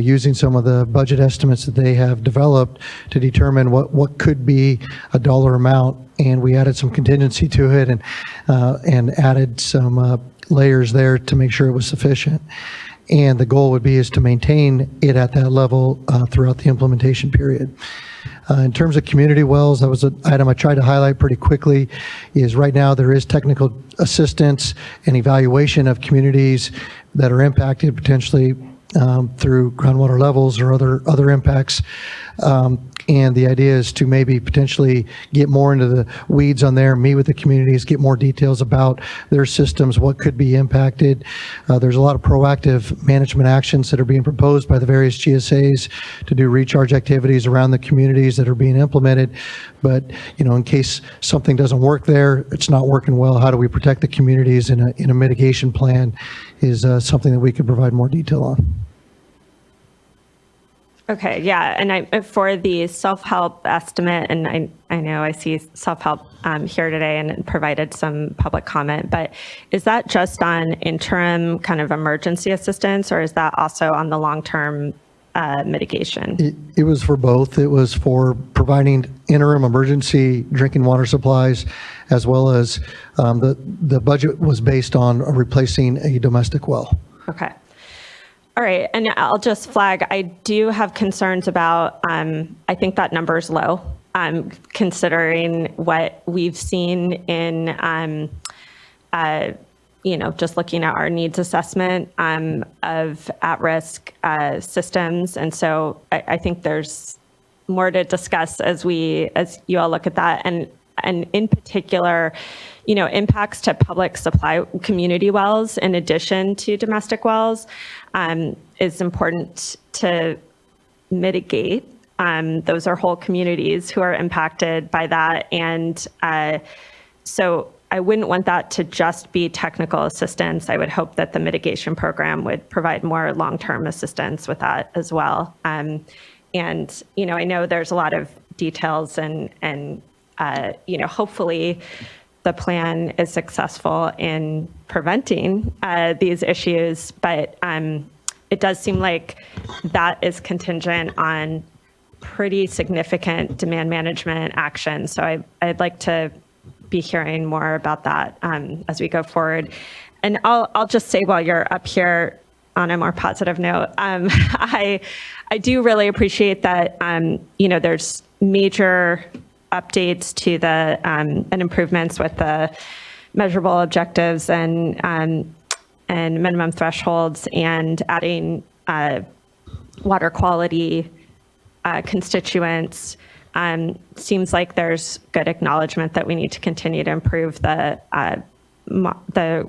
using some of the budget estimates that they have developed to determine what could be a dollar amount. And we added some contingency to it and added some layers there to make sure it was sufficient. And the goal would be is to maintain it at that level throughout the implementation period. In terms of community wells, that was an item I tried to highlight pretty quickly, is right now there is technical assistance and evaluation of communities that are impacted potentially through groundwater levels or other impacts. And the idea is to maybe potentially get more into the weeds on there, meet with the communities, get more details about their systems, what could be impacted. There's a lot of proactive management actions that are being proposed by the various GSAs to do recharge activities around the communities that are being implemented. But, in case something doesn't work there, it's not working well, how do we protect the communities in a mitigation plan is something that we could provide more detail on. Okay, yeah, and for the self-help estimate, and I know I see self-help here today and provided some public comment, but is that just on interim kind of emergency assistance, or is that also on the long-term mitigation? It was for both. It was for providing interim emergency drinking water supplies, as well as the budget was based on replacing a domestic well. Okay. All right, and I'll just flag, I do have concerns about, I think that number is low, considering what we've seen in, just looking at our needs assessment of at-risk systems. And so I think there's more to discuss as you all look at that. And in particular, impacts to public supply community wells in addition to domestic wells is important to mitigate. Those are whole communities who are impacted by that. And so I wouldn't want that to just be technical assistance. I would hope that the mitigation program would provide more long-term assistance with that as well. And, I know there's a lot of details and hopefully the plan is successful in preventing these issues, but it does seem like that is contingent on pretty significant demand management action. So I'd like to be hearing more about that as we go forward. And I'll just say while you're up here on a more positive note, I do really appreciate that, there's major updates to the and improvements with the measurable objectives and minimum thresholds, and adding water quality constituents. Seems like there's good acknowledgement that we need to continue to improve the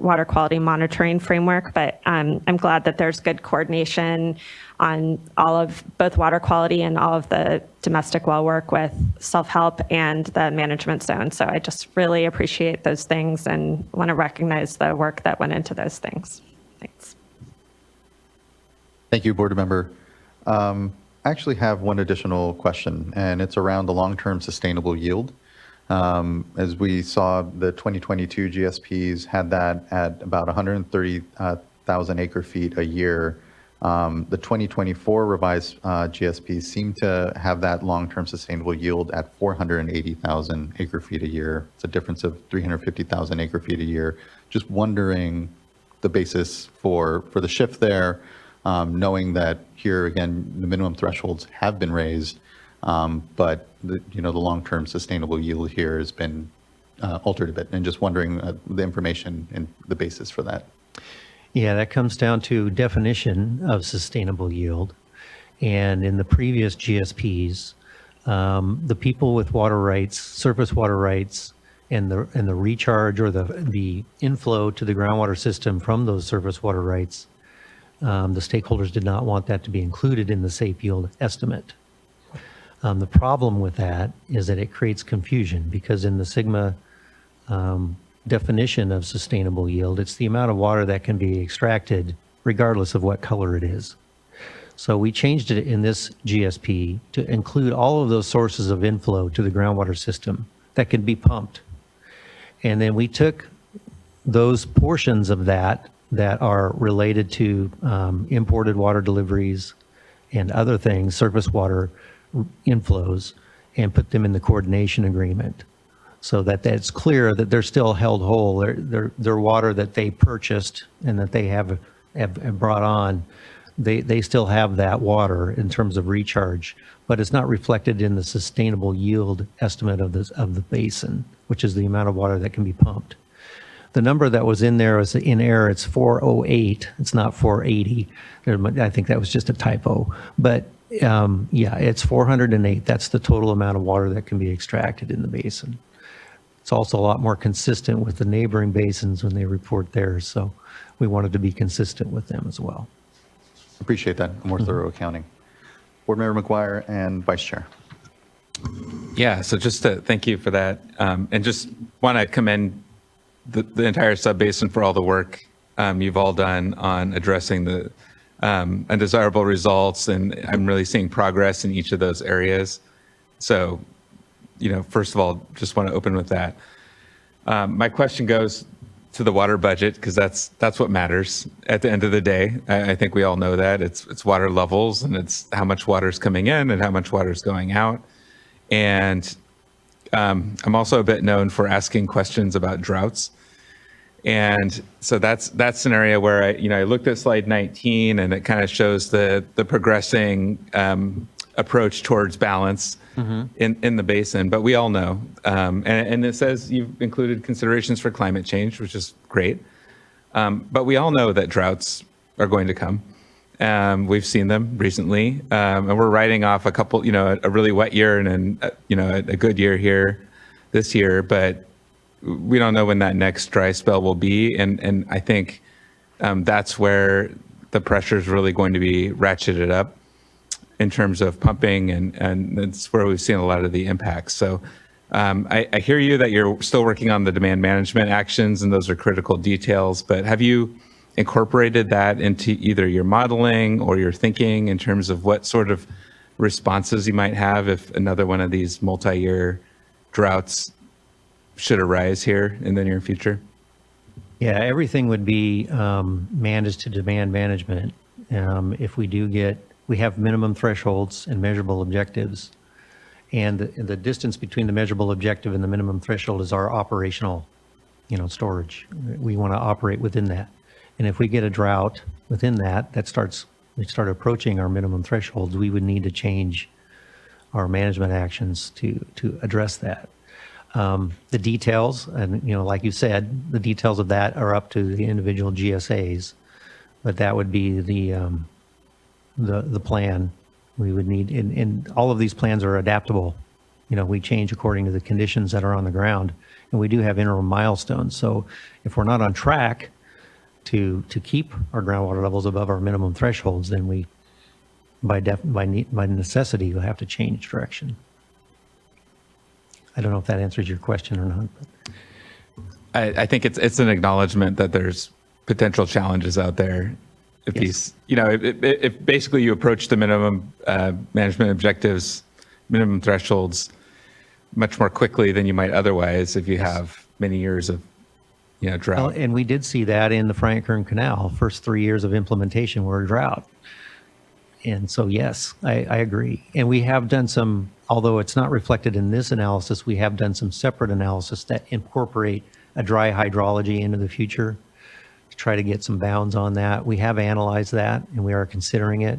water quality monitoring framework, but I'm glad that there's good coordination on all of both water quality and all of the domestic well work with self-help and the management zone. So I just really appreciate those things and want to recognize the work that went into those things. Thanks. Thank you, Board Member. I actually have one additional question, and it's around the long-term sustainable yield. As we saw, the 2022 GSPs had that at about 130,000 acre feet a year. The 2024 revised GSPs seem to have that long-term sustainable yield at 480,000 acre feet a year. It's a difference of 350,000 acre feet a year. Just wondering the basis for the shift there, knowing that here again the minimum thresholds have been raised, but the long-term sustainable yield here has been altered a bit, and just wondering the information and the basis for that. Yeah, that comes down to definition of sustainable yield. And in the previous GSPs, the people with water rights, surface water rights, and the recharge or the inflow to the groundwater system from those surface water rights, the stakeholders did not want that to be included in the safe yield estimate. The problem with that is that it creates confusion, because in the Sigma definition of sustainable yield, it's the amount of water that can be extracted regardless of what color it is. So we changed it in this GSP to include all of those sources of inflow to the groundwater system that can be pumped. And then we took those portions of that are related to imported water deliveries and other things, surface water inflows, and put them in the coordination agreement, so that it's clear that they're still held whole. They're water that they purchased and that they have brought on. They still have that water in terms of recharge, but it's not reflected in the sustainable yield estimate of the basin, which is the amount of water that can be pumped. The number that was in there is in error. It's 408. It's not 480. I think that was just a typo. But yeah, it's 408. That's the total amount of water that can be extracted in the basin. It's also a lot more consistent with the neighboring basins when they report theirs. So we wanted to be consistent with them as well. Appreciate that, more thorough accounting. Board Member McGuire and Vice Chair. Yeah, so just to thank you for that, and just want to commend the entire sub-basin for all the work you've all done on addressing the undesirable results, and I'm really seeing progress in each of those areas. So, first of all, just want to open with that. My question goes to the water budget, because that's what matters at the end of the day. I think we all know that it's water levels, and it's how much water is coming in and how much water is going out. And I'm also a bit known for asking questions about droughts. And so that's an area where I looked at slide 19, and it kind of shows the progressing approach towards balance in the basin. But we all know, and it says you've included considerations for climate change, which is great. But we all know that droughts are going to come. We've seen them recently, and we're writing off a couple, a really wet year and a good year here this year, but we don't know when that next dry spell will be. And I think that's where the pressure is really going to be ratcheted up in terms of pumping, and that's where we've seen a lot of the impacts. So I hear you that you're still working on the demand management actions, and those are critical details, but have you incorporated that into either your modeling or your thinking in terms of what sort of responses you might have if another one of these multi-year droughts should arise here in the near future? Yeah, everything would be managed to demand management. If we have minimum thresholds and measurable objectives, and the distance between the measurable objective and the minimum threshold is our operational, storage. We want to operate within that. And if we get a drought within that, we start approaching our minimum thresholds, we would need to change our management actions to address that. The details, and like you said, the details of that are up to the individual GSAs, but that would be the plan we would need. And all of these plans are adaptable. We change according to the conditions that are on the ground, and we do have interim milestones. So if we're not on track to keep our groundwater levels above our minimum thresholds, then we, by necessity, will have to change direction. I don't know if that answers your question or not. But I think it's an acknowledgement that there's potential challenges out there, if these, you know, if basically you approach the minimum management objectives, minimum thresholds much more quickly than you might otherwise if you have many years of, you know, drought. Well, and we did see that in the Frank Kern Canal. First 3 years of implementation were a drought. And so, yes, I agree. And we have done some, although it's not reflected in this analysis, we have done some separate analysis that incorporate a dry hydrology into the future to try to get some bounds on that. We have analyzed that and we are considering it,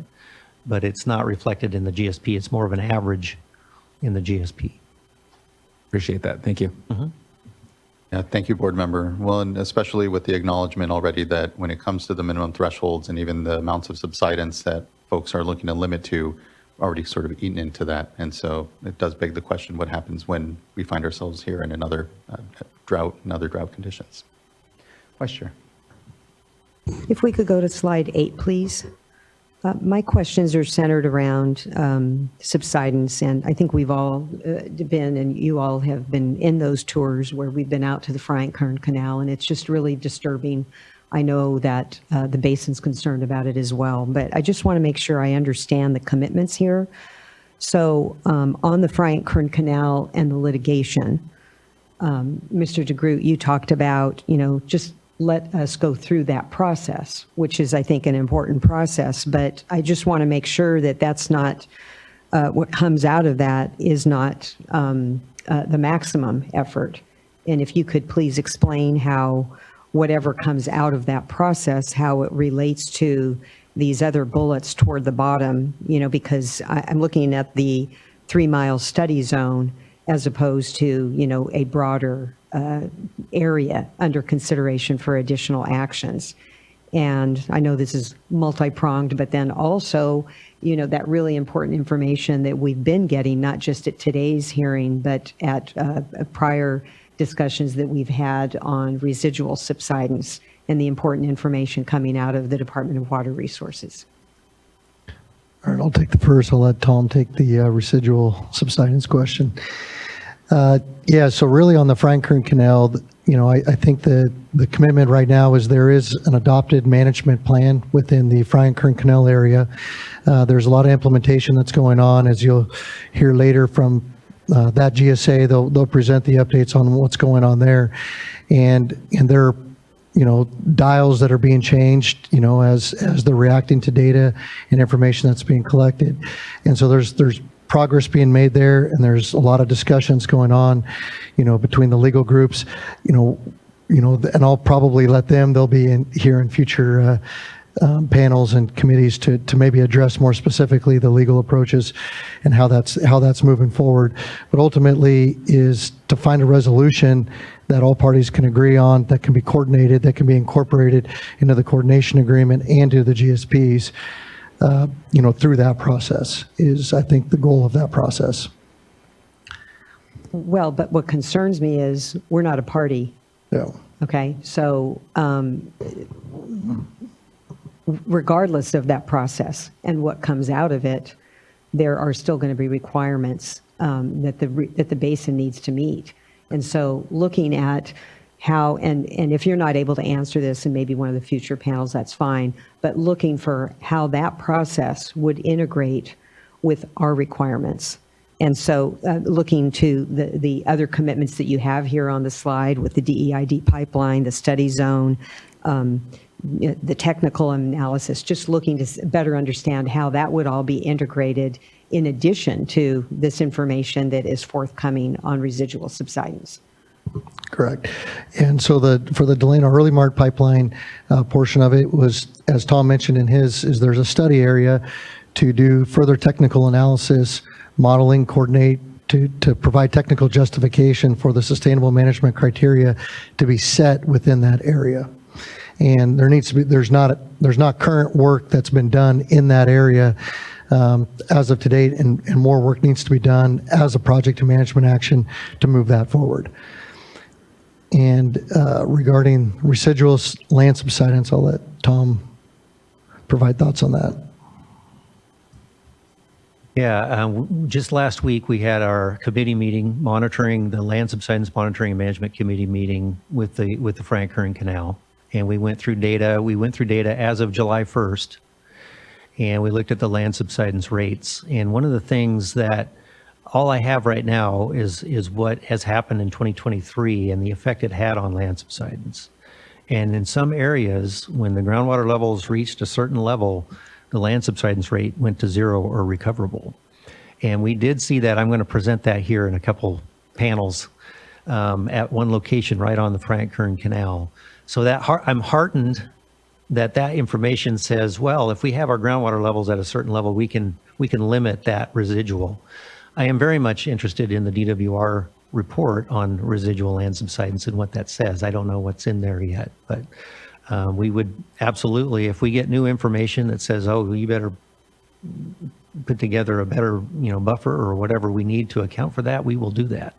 but it's not reflected in the GSP. It's more of an average in the GSP. Appreciate that. Thank you. Yeah, thank you, board member. Well, and especially with the acknowledgement already that when it comes to the minimum thresholds and even the amounts of subsidence that folks are looking to limit to, already sort of eaten into that. And so it does beg the question, what happens when we find ourselves here in another drought and other drought conditions? Vice Chair. If we could go to slide 8, please. My questions are centered around subsidence, and I think we've all been, and you all have been in those tours where we've been out to the Frank Kern Canal, and it's just really disturbing. I know that the basin's concerned about it as well, but I just want to make sure I understand the commitments here. So on the Frank Kern Canal and the litigation, Mr. DeGroot, you talked about, you know, just let us go through that process, which is, I think, an important process. But I just want to make sure that that's not, what comes out of that is not the maximum effort. And if you could please explain how whatever comes out of that process, how it relates to these other bullets toward the bottom, you know, because I'm looking at the 3-mile study zone as opposed to, you know, a broader area under consideration for additional actions. And I know this is multi-pronged, but then also, you know, that really important information that we've been getting, not just at today's hearing, but at prior discussions that we've had on residual subsidence and the important information coming out of the Department of Water Resources. All right, I'll take the first. I'll let Tom take the residual subsidence question. Yeah, so really on the Frank Kern Canal, you know, I think the commitment right now is there is an adopted management plan within the Frank Kern Canal area. There's a lot of implementation that's going on, as you'll hear later from that GSA. They'll present the updates on what's going on there, and there are, you know, dials that are being changed, you know, as they're reacting to data and information that's being collected, and so there's progress being made there, and there's a lot of discussions going on, you know, between the legal groups, you know, and I'll probably let them. They'll be in here in future panels and committees to maybe address more specifically the legal approaches and how that's moving forward. But ultimately is to find a resolution that all parties can agree on, that can be coordinated, that can be incorporated into the coordination agreement and to the GSPs. You know, through that process is, I think, the goal of that process. Well, but what concerns me is we're not a party. Yeah. Okay, so regardless of that process and what comes out of it, there are still going to be requirements that the basin needs to meet. And so looking at how, and if you're not able to answer this in maybe one of the future panels, that's fine, but looking for how that process would integrate with our requirements. And so looking to the other commitments that you have here on the slide with the DEID pipeline, the study zone, the technical analysis, just looking to better understand how that would all be integrated in addition to this information that is forthcoming on residual subsidence. Correct. And so for the Delano Early Mart pipeline portion of it was, as Tom mentioned in his, is there's a study area to do further technical analysis, modeling, coordinate, to provide technical justification for the sustainable management criteria to be set within that area. And there needs to be, there's not current work that's been done in that area as of to date, and more work needs to be done as a project and management action to move that forward. And regarding residual land subsidence, I'll let Tom provide thoughts on that. Yeah, just last week we had our committee meeting monitoring the Land Subsidence Monitoring and Management Committee meeting with the Frank Kern Canal. and we went through data. We went through data as of July 1st, and we looked at the land subsidence rates. And one of the things that all I have right now is what has happened in 2023 and the effect it had on land subsidence. And in some areas, when the groundwater levels reached a certain level, the land subsidence rate went to zero or recoverable. And we did see that. I'm going to present that here in a couple panels at one location right on the Frank Kern Canal. So that I'm heartened that information says, well, if we have our groundwater levels at a certain level, we can limit that residual. I am very much interested in the DWR report on residual land subsidence and what that says. I don't know what's in there yet, but we would absolutely, if we get new information that says, oh, you better put together a better, buffer or whatever we need to account for that, we will do that.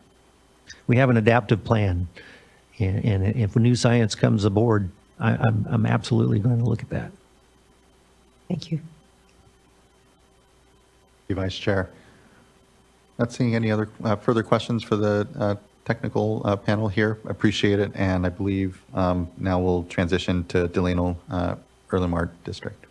We have an adaptive plan, and if new science comes aboard, I'm absolutely going to look at that. Thank you. Thank you, Vice Chair. Not seeing any other further questions for the technical panel here. Appreciate it, and I believe now we'll transition to Delano Earlimar District.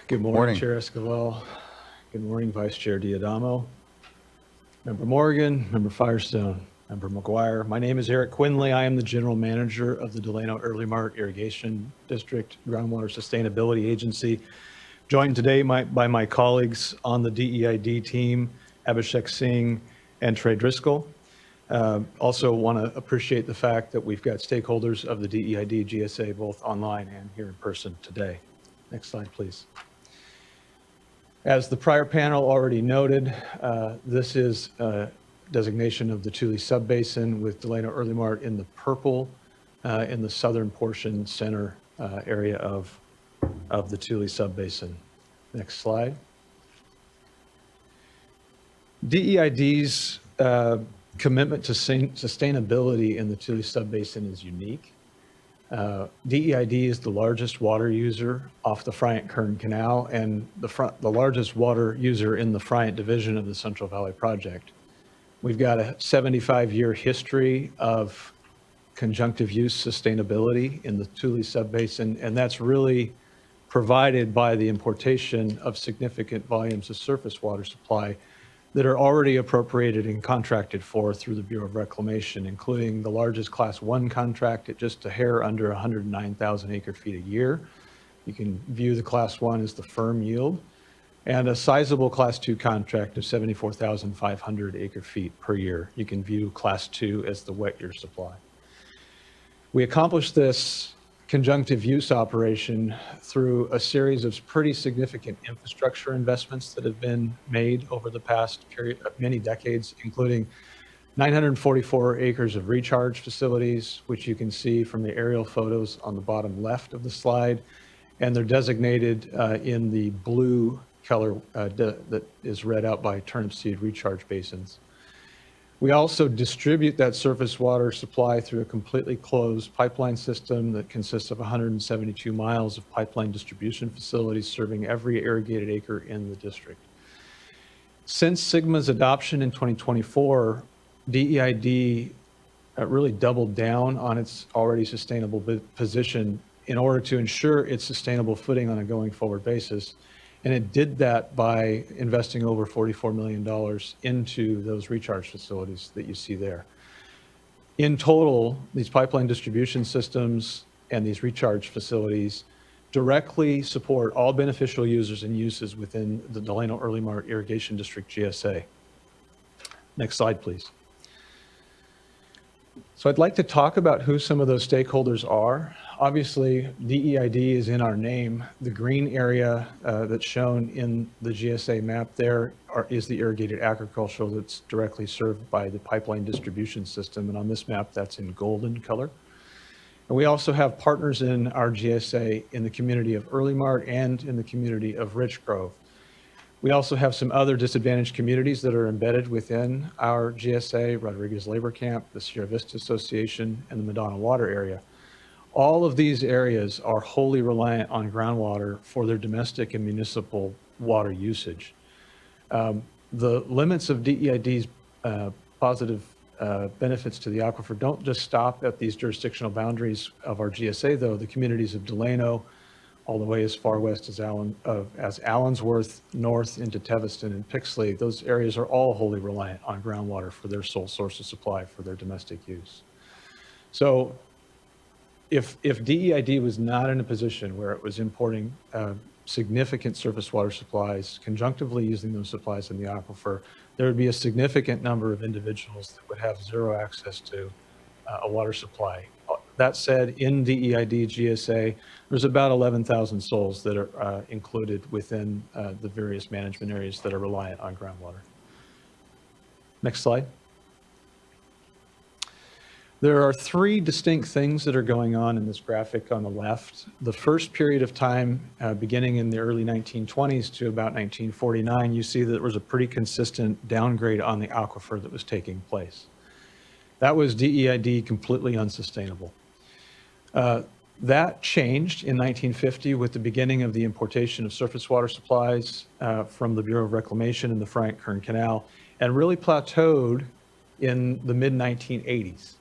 Good morning, Morning. Chair Esquivel. Good morning, Vice Chair Diadamo, Member Morgan, Member Firestone, Member McGuire. My name is Eric Quinley. I am the General Manager of the Delano Earlimar Irrigation District Groundwater Sustainability Agency, joined today by my colleagues on the DEID team, Abhishek Singh and Trey Driscoll. Also want to appreciate the fact that we've got stakeholders of the DEID GSA both online and here in person today. Next slide, please. As the prior panel already noted, this is a designation of the Tule Subbasin with Delano Earlimar in the purple in the southern portion center area of the Tule Subbasin. Next slide. DEID's commitment to sustainability in the Tule Subbasin is unique. DEID is the largest water user off the Frank Kern Canal and the largest water user in the Friant division of the Central Valley Project. We've got a 75-year history of conjunctive use sustainability in the Tule Subbasin, and that's really provided by the importation of significant volumes of surface water supply that are already appropriated and contracted for through the Bureau of Reclamation, including the largest Class 1 contract at just a hair under 109,000 acre-feet a year. You can view the Class 1 as the firm yield, and a sizable Class 2 contract of 74,500 acre-feet per year. You can view Class 2 as the wet year supply. We accomplished this conjunctive use operation through a series of pretty significant infrastructure investments that have been made over the past period, many decades, including 944 acres of recharge facilities, which you can see from the aerial photos on the bottom left of the slide, and they're designated in the blue color that is read out by turnip seed recharge basins. We also distribute that surface water supply through a completely closed pipeline system that consists of 172 miles of pipeline distribution facilities serving every irrigated acre in the district. Since Sigma's adoption in 2024, DEID really doubled down on its already sustainable position in order to ensure its sustainable footing on a going forward basis. And it did that by investing over $44 million into those recharge facilities that you see there. In total, these pipeline distribution systems and these recharge facilities directly support all beneficial users and uses within the Delano Earlimar Irrigation District GSA. Next slide, please. So I'd like to talk about who some of those stakeholders are. obviously, DEID is in our name. The green area that's shown in the GSA map there is the irrigated agricultural that's directly served by the pipeline distribution system. And on this map, that's in golden color. And we also have partners in our GSA in the community of Early Mart and in the community of Rich Grove. We also have some other disadvantaged communities that are embedded within our GSA, Rodriguez Labor Camp, the Sierra Vista Association, and the Madonna Water Area. All of these areas are wholly reliant on groundwater for their domestic and municipal water usage. The limits of DEID's positive benefits to the aquifer don't just stop at these jurisdictional boundaries of our GSA, though. The communities of Delano, all the way as far west as Allensworth, north into Teviston and Pixley, those areas are all wholly reliant on groundwater for their sole source of supply for their domestic use. So if DEID was not in a position where it was importing significant surface water supplies, conjunctively using those supplies in the aquifer, there would be a significant number of individuals that would have zero access to a water supply. That said, in DEID GSA, there's about 11,000 souls that are included within the various management areas that are reliant on groundwater. Next slide. There are three distinct things that are going on in this graphic on the left. The first period of time, beginning in the early 1920s to about 1949, you see that there was a pretty consistent downgrade on the aquifer that was taking place. That was DEID completely unsustainable. That changed in 1950 with the beginning of the importation of surface water supplies from the Bureau of Reclamation and the Frank-Kern Canal, and really plateaued in the mid-1980s.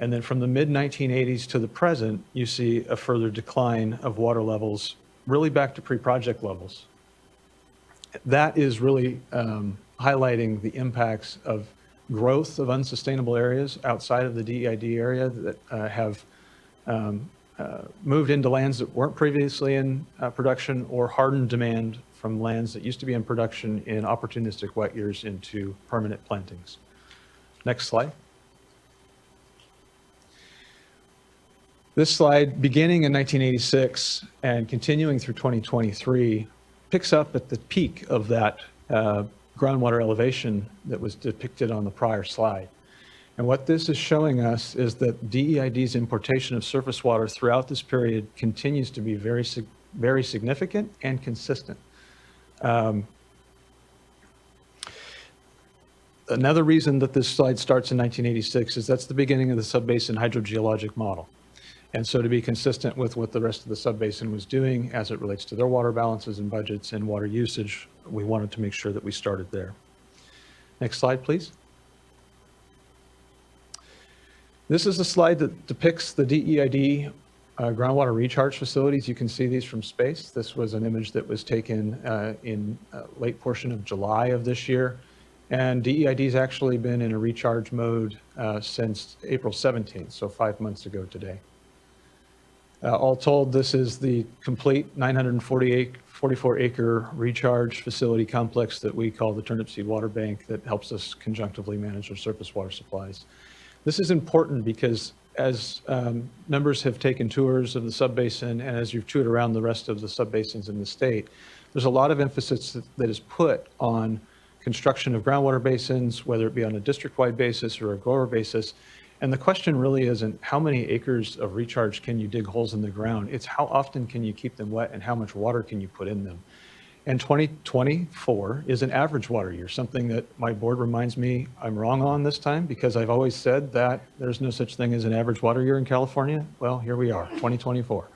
And then from the mid-1980s to the present, you see a further decline of water levels, really back to pre-project levels. That is really highlighting the impacts of growth of unsustainable areas outside of the DEID area that have moved into lands that weren't previously in production, or hardened demand from lands that used to be in production in opportunistic wet years into permanent plantings. Next slide. This slide, beginning in 1986 and continuing through 2023, picks up at the peak of that groundwater elevation that was depicted on the prior slide. And what this is showing us is that DEID's importation of surface water throughout this period continues to be very significant and consistent. Another reason that this slide starts in 1986 is that's the beginning of the subbasin hydrogeologic model. And so to be consistent with what the rest of the subbasin was doing as it relates to their water balances and budgets and water usage, we wanted to make sure that we started there. Next slide, please. This is a slide that depicts the DEID groundwater recharge facilities. You can see these from space. This was an image that was taken in late portion of July of this year. And DEID's actually been in a recharge mode since April 17th, so 5 months ago today. All told, this is the complete 944-acre recharge facility complex that we call the Turnipseed Water Bank that helps us conjunctively manage our surface water supplies. This is important because as members have taken tours of the subbasin and as you've toured around the rest of the subbasins in the state, there's a lot of emphasis that is put on construction of groundwater basins, whether it be on a district-wide basis or a grower basis. And the question really isn't how many acres of recharge can you dig holes in the ground, it's how often can you keep them wet and how much water can you put in them. And 2024 is an average water year, something that my board reminds me I'm wrong on this time because I've always said that there's no such thing as an average water year in California. Well, here we are, 2024.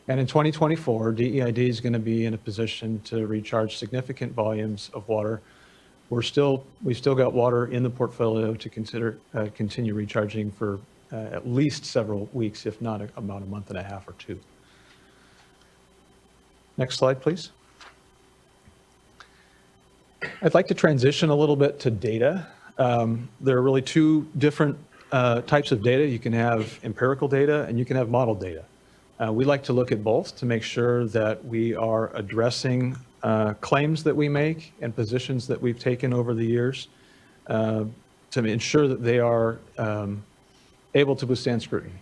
And in 2024, DEID is going to be in a position to recharge significant volumes of water. We've still got water in the portfolio to consider continue recharging for at least several weeks, if not about a month and a half or two. Next slide, please. I'd like to transition a little bit to data. There are really two different types of data. You can have empirical data and you can have model data. We like to look at both to make sure that we are addressing claims that we make and positions that we've taken over the years to ensure that they are able to withstand scrutiny.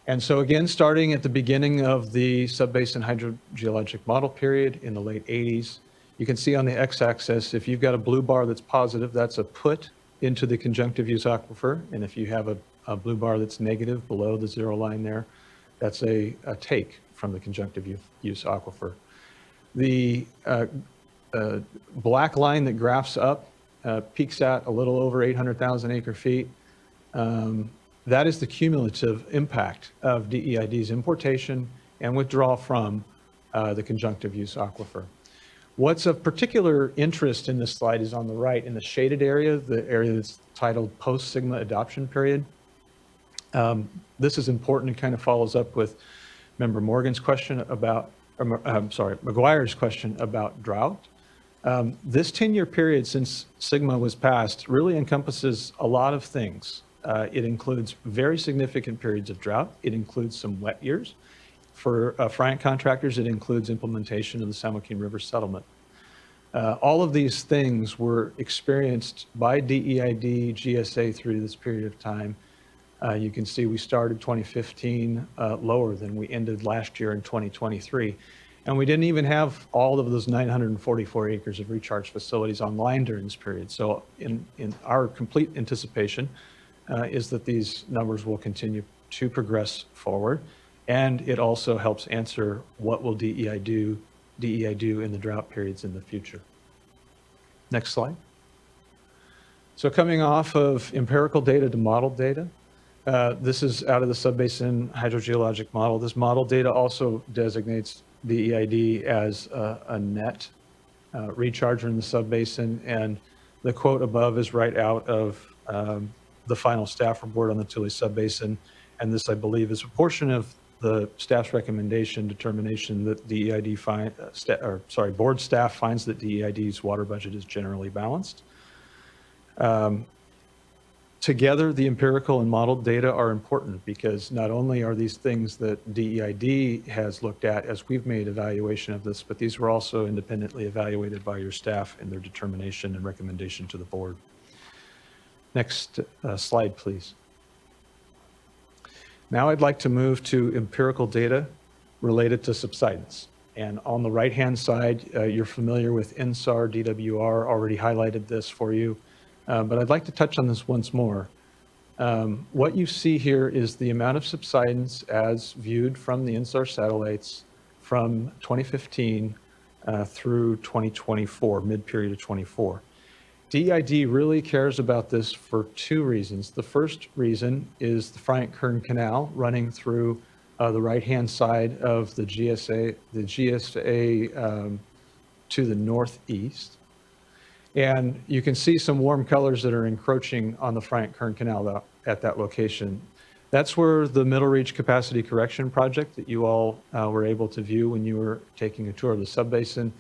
And so again, starting at the beginning of the subbasin hydrogeologic model period in the late 80s, you can see on the x-axis, if you've got a blue bar that's positive, that's a put into the conjunctive use aquifer. And if you have a blue bar that's negative below the zero line there, that's a take from the conjunctive use aquifer. The black line that graphs up peaks at a little over 800,000 acre feet. That is the cumulative impact of DEID's importation and withdrawal from the conjunctive use aquifer. What's of particular interest in this slide is on the right in the shaded area, the area that's titled post-Sigma adoption period. This is important and kind of follows up with Member Morgan's question about, McGuire's question about drought. This 10-year period since Sigma was passed really encompasses a lot of things. It includes very significant periods of drought. It includes some wet years. For Frank contractors, it includes implementation of the San Joaquin River settlement. All of these things were experienced by DEID, GSA through this period of time. You can see we started 2015 lower than we ended last year in 2023. And we didn't even have all of those 944 acres of recharge facilities online during this period. So in our complete anticipation is that these numbers will continue to progress forward. And it also helps answer what will DEI do in the drought periods in the future. Next slide. So coming off of empirical data to modeled data, this is out of the subbasin hydrogeologic model. This model data also designates DEID as a net recharger in the subbasin, and the quote above is right out of the final staff report on the Tule subbasin, and this, I believe, is a portion of the staff's recommendation determination that DEID board staff finds that DEID's water budget is generally balanced. Together, the empirical and modeled data are important because not only are these things that DEID has looked at as we've made evaluation of this, but these were also independently evaluated by your staff in their determination and recommendation to the board. Next slide, please. Now I'd like to move to empirical data related to subsidence. And on the right-hand side, you're familiar with NSAR, DWR, already highlighted this for you. But I'd like to touch on this once more. What you see here is the amount of subsidence as viewed from the NSAR satellites from 2015 through 2024, mid-period of 24. DEID really cares about this for two reasons. The first reason is the Frank-Kern Canal running through the right-hand side of the GSA to the northeast. And you can see some warm colors that are encroaching on the Frank-Kern Canal at that location. That's where the Middle Reach Capacity Correction Project that you all were able to view when you were taking a tour of the subbasin.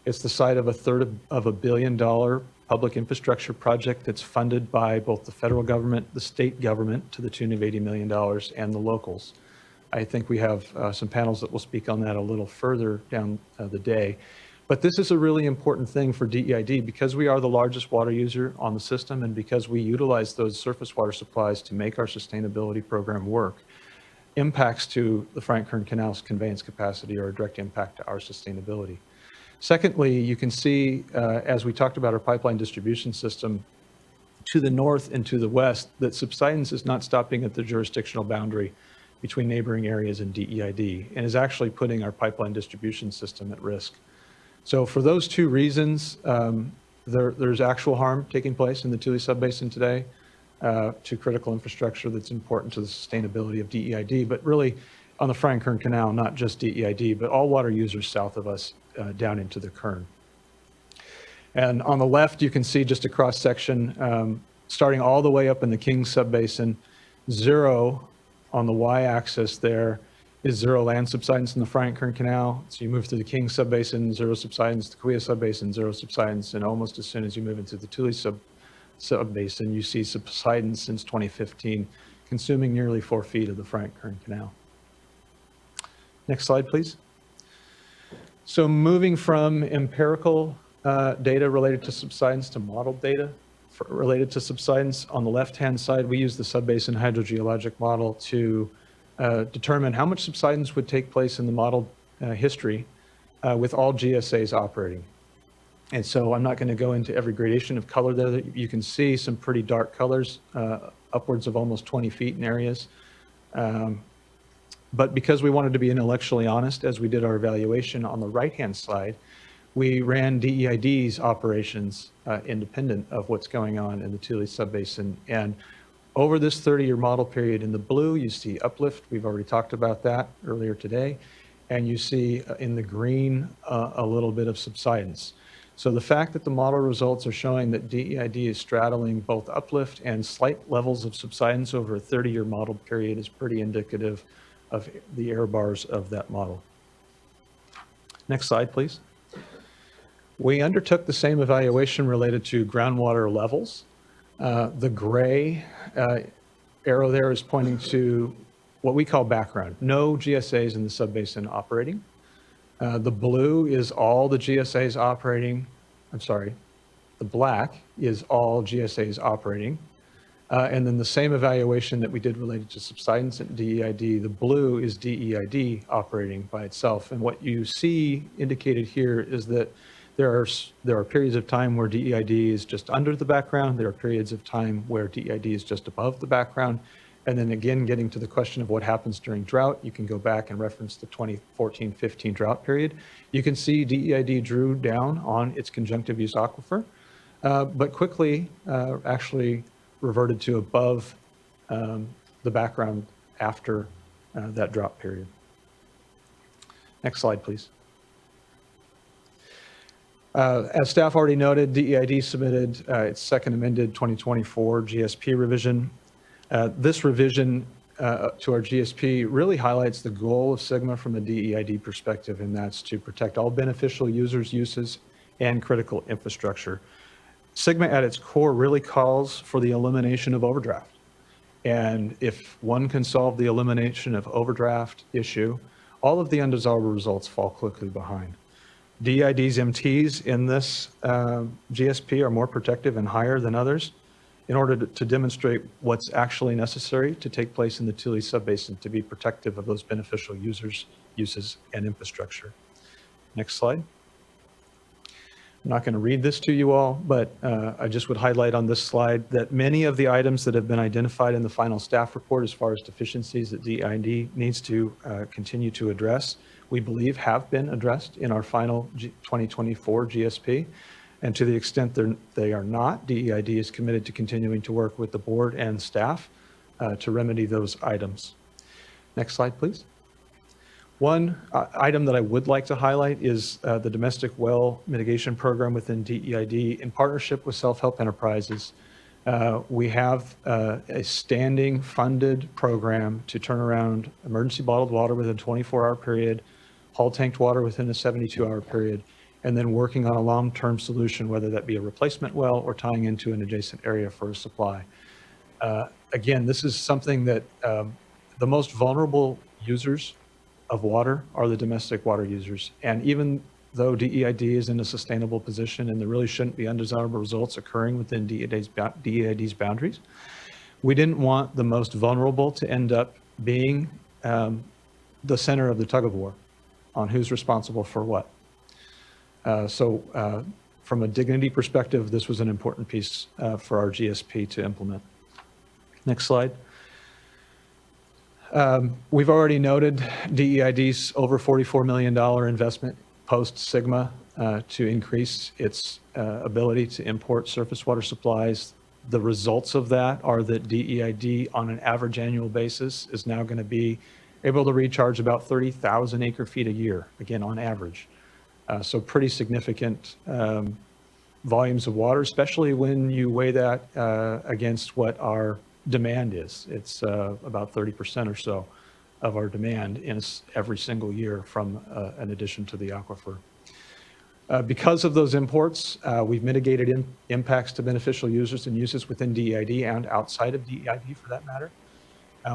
It's the site of a third of $1 billion public infrastructure project that's funded by both the federal government, the state government to the tune of $80 million, and the locals. I think we have some panels that will speak on that a little further down the day. But this is a really important thing for DEID because we are the largest water user on the system and because we utilize those surface water supplies to make our sustainability program work. Impacts to the Frank-Kern Canal's conveyance capacity are a direct impact to our sustainability. Secondly, you can see, as we talked about our pipeline distribution system, to the north and to the west, that subsidence is not stopping at the jurisdictional boundary between neighboring areas and DEID, and is actually putting our pipeline distribution system at risk. So for those two reasons, there's actual harm taking place in the Tule subbasin today to critical infrastructure that's important to the sustainability of DEID, but really on the Frank-Kern Canal, not just DEID, but all water users south of us down into the Kern. And on the left, you can see just a cross section starting all the way up in the King subbasin, zero on the y-axis there is zero land subsidence in the Frank-Kern Canal. So you move through the King subbasin, zero subsidence, the Kauai subbasin, zero subsidence, and almost as soon as you move into the Tule subbasin, you see subsidence since 2015, consuming nearly 4 feet of the Frank-Kern Canal. Next slide, please. So moving from empirical data related to subsidence to modeled data related to subsidence, on the left-hand side, we use the subbasin hydrogeologic model to determine how much subsidence would take place in the model history with all GSAs operating. And so I'm not going to go into every gradation of color there. You can see some pretty dark colors, upwards of almost 20 feet in areas. But because we wanted to be intellectually honest as we did our evaluation on the right-hand side, we ran DEID's operations independent of what's going on in the Tule subbasin. And over this 30-year model period in the blue, you see uplift. We've already talked about that earlier today. And you see in the green a little bit of subsidence. So the fact that the model results are showing that DEID is straddling both uplift and slight levels of subsidence over a 30-year model period is pretty indicative of the error bars of that model. Next slide, please. We undertook the same evaluation related to groundwater levels. The gray arrow there is pointing to what we call background. No GSAs in the subbasin operating. The blue is all the GSAs operating. I'm sorry, the black is all GSAs operating. And then the same evaluation that we did related to subsidence and DEID, the blue is DEID operating by itself. And what you see indicated here is that there are periods of time where DEID is just under the background. There are periods of time where DEID is just above the background. And then again, getting to the question of what happens during drought, you can go back and reference the 2014-15 drought period. You can see DEID drew down on its conjunctive use aquifer, but quickly actually reverted to above the background after that drought period. Next slide, please. As staff already noted, DEID submitted its second amended 2024 GSP revision. This revision to our GSP really highlights the goal of SGMA from a DEID perspective, and that's to protect all beneficial users, uses, and critical infrastructure. SGMA at its core really calls for the elimination of overdraft. And if one can solve the elimination of overdraft issue, all of the undesirable results fall quickly behind. DEID's MTs in this GSP are more protective and higher than others in order to demonstrate what's actually necessary to take place in the Tule subbasin to be protective of those beneficial users, uses, and infrastructure. Next slide. I'm not going to read this to you all, but I just would highlight on this slide that many of the items that have been identified in the final staff report as far as deficiencies that DEID needs to continue to address, we believe have been addressed in our final 2024 GSP. And to the extent they are not, DEID is committed to continuing to work with the board and staff to remedy those items. Next slide, please. One item that I would like to highlight is the domestic well mitigation program within DEID in partnership with self-help enterprises. We have a standing funded program to turn around emergency bottled water within a 24-hour period, hull tanked water within a 72-hour period, and then working on a long-term solution, whether that be a replacement well or tying into an adjacent area for a supply. Again, this is something that the most vulnerable users of water are the domestic water users. And even though DEID is in a sustainable position and there really shouldn't be undesirable results occurring within DEID's boundaries, we didn't want the most vulnerable to end up being the center of the tug of war on who's responsible for what. So from a dignity perspective, this was an important piece for our GSP to implement. Next slide. We've already noted DEID's over $44 million investment post-SGMA to increase its ability to import surface water supplies. The results of that are that DEID on an average annual basis is now going to be able to recharge about 30,000 acre feet a year, again, on average. So pretty significant volumes of water, especially when you weigh that against what our demand is. It's about 30% or so of our demand in every single year from an addition to the aquifer. Because of those imports, we've mitigated impacts to beneficial users and uses within DEID and outside of DEID for that matter.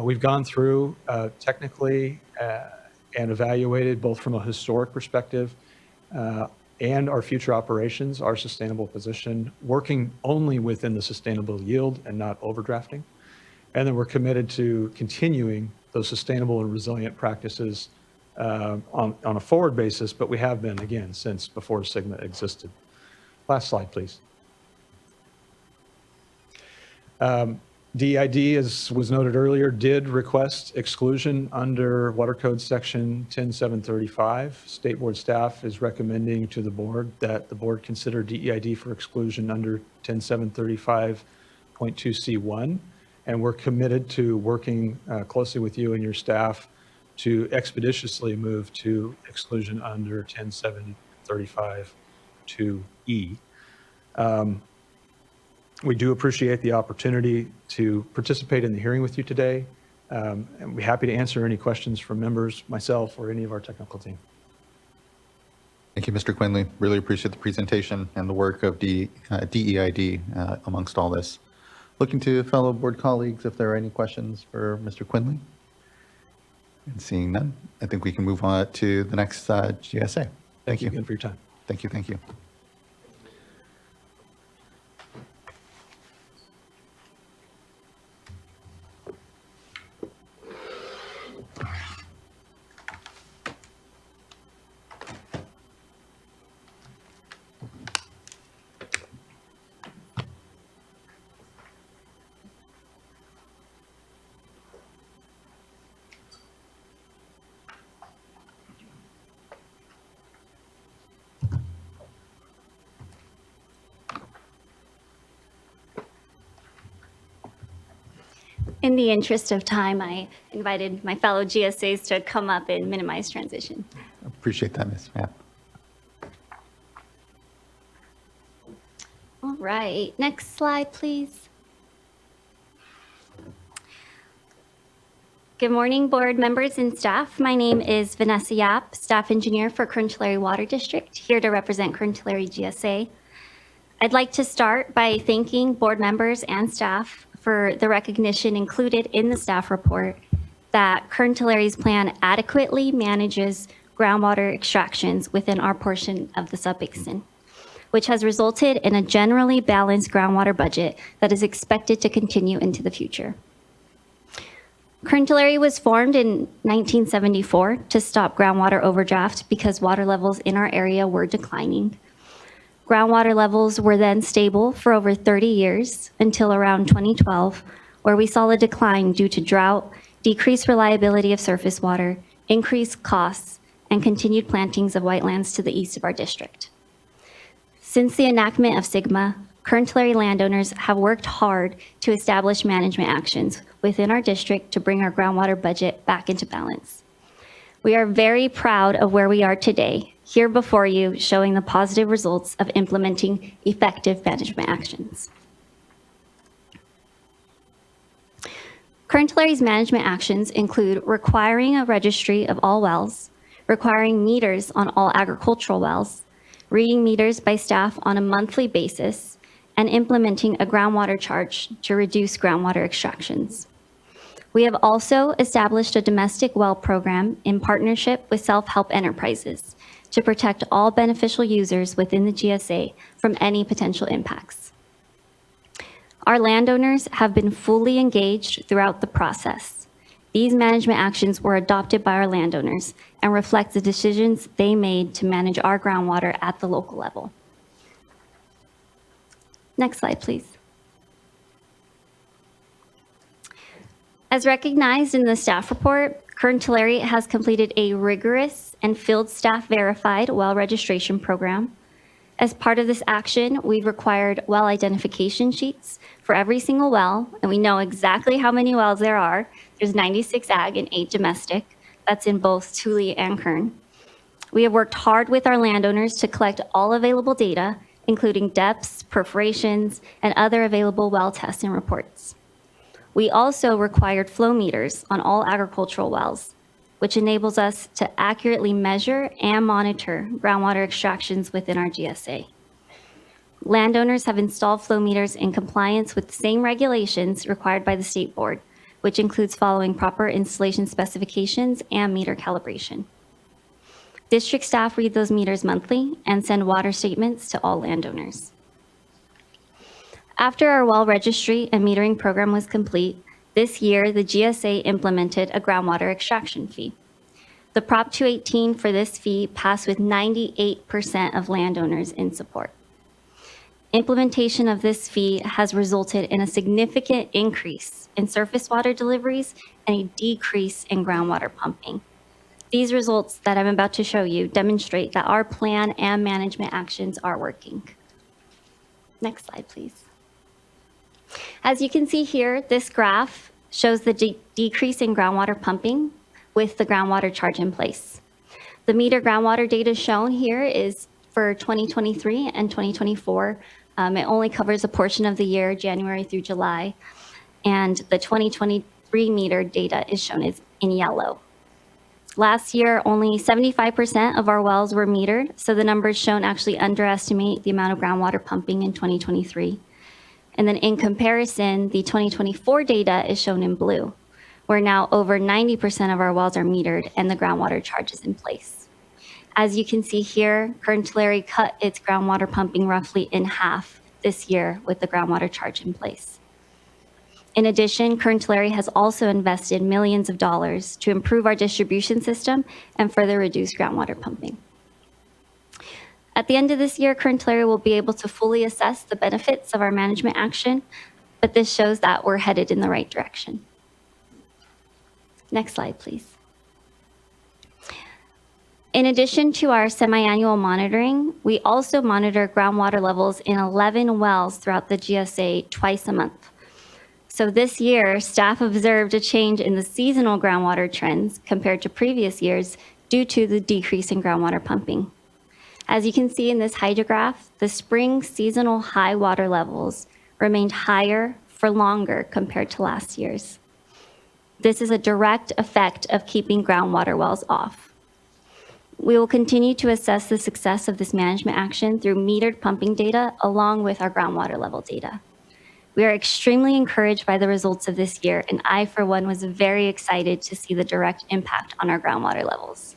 We've gone through technically and evaluated both from a historic perspective and our future operations, our sustainable position, working only within the sustainable yield and not overdrafting. And then we're committed to continuing those sustainable and resilient practices on a forward basis, but we have been, again, since before SIGMA existed. Last slide, please. DEID, as was noted earlier, did request exclusion under Water Code Section 10735. State Board staff is recommending to the board that the board consider DEID for exclusion under 10735.2C1. And we're committed to working closely with you and your staff to expeditiously move to exclusion under 10735.2E. We do appreciate the opportunity to participate in the hearing with you today. And we're happy to answer any questions from members, myself, or any of our technical team. Thank you, Mr. Quinley. Really appreciate the presentation and the work of DEID amongst all this. Looking to fellow board colleagues if there are any questions for Mr. Quinley. And seeing none, I think we can move on to the next GSA. Thank you again for your time. Thank you. Thank you. In the interest of time, I invited my fellow GSAs to come up and minimize transition. Appreciate that, Ms. Mapp. All right, next slide, please. Good morning, board members and staff. My name is Vanessa Yap, staff engineer for Kern Tulare Water District, here to represent Kern Tulare GSA. I'd like to start by thanking board members and staff for the recognition included in the staff report that Kern Tulare's plan adequately manages groundwater extractions within our portion of the subbasin, which has resulted in a generally balanced groundwater budget that is expected to continue into the future. Kern Tulare was formed in 1974 to stop groundwater overdraft because water levels in our area were declining. Groundwater levels were then stable for over 30 years until around 2012, where we saw a decline due to drought, decreased reliability of surface water, increased costs, and continued plantings of whitelands to the east of our district. Since the enactment of SIGMA, Kern Tulare landowners have worked hard to establish management actions within our district to bring our groundwater budget back into balance. We are very proud of where we are today, here before you, showing the positive results of implementing effective management actions. Kern Tulare's management actions include requiring a registry of all wells, requiring meters on all agricultural wells, reading meters by staff on a monthly basis, and implementing a groundwater charge to reduce groundwater extractions. We have also established a domestic well program in partnership with self-help enterprises to protect all beneficial users within the GSA from any potential impacts. Our landowners have been fully engaged throughout the process. These management actions were adopted by our landowners and reflect the decisions they made to manage our groundwater at the local level. Next slide, please. As recognized in the staff report, Kern Tulare has completed a rigorous and field staff verified well registration program. As part of this action, we've required well identification sheets for every single well, and we know exactly how many wells there are. There's 96 ag and 8 domestic. That's in both Tule and Kern. We have worked hard with our landowners to collect all available data, including depths, perforations, and other available well tests and reports. We also required flow meters on all agricultural wells, which enables us to accurately measure and monitor groundwater extractions within our GSA. Landowners have installed flow meters in compliance with the same regulations required by the State Board, which includes following proper installation specifications and meter calibration. District staff read those meters monthly and send water statements to all landowners. After our well registry and metering program was complete, This year, the GSA implemented a groundwater extraction fee. The Prop 218 for this fee passed with 98% of landowners in support. Implementation of this fee has resulted in a significant increase in surface water deliveries and a decrease in groundwater pumping. These results that I'm about to show you demonstrate that our plan and management actions are working. Next slide, please. As you can see here, this graph shows the decrease in groundwater pumping with the groundwater charge in place. The meter groundwater data shown here is for 2023 and 2024. It only covers a portion of the year, January through July, and the 2023 meter data is shown as in yellow. Last year, only 75% of our wells were metered, so the numbers shown actually underestimate the amount of groundwater pumping in 2023. And then in comparison, the 2024 data is shown in blue, where now over 90% of our wells are metered and the groundwater charge is in place. As you can see here, Kern Tulare cut its groundwater pumping roughly in half this year with the groundwater charge in place. In addition, Kern Tulare has also invested millions of dollars to improve our distribution system and further reduce groundwater pumping. At the end of this year, Kern Tulare will be able to fully assess the benefits of our management action, but this shows that we're headed in the right direction. Next slide, please. In addition to our semi-annual monitoring, we also monitor groundwater levels in 11 wells throughout the GSA twice a month. So this year, staff observed a change in the seasonal groundwater trends compared to previous years due to the decrease in groundwater pumping. As you can see in this hydrograph, the spring seasonal high water levels remained higher for longer compared to last year's. This is a direct effect of keeping groundwater wells off. We will continue to assess the success of this management action through metered pumping data along with our groundwater level data. We are extremely encouraged by the results of this year, and I, for one, was very excited to see the direct impact on our groundwater levels.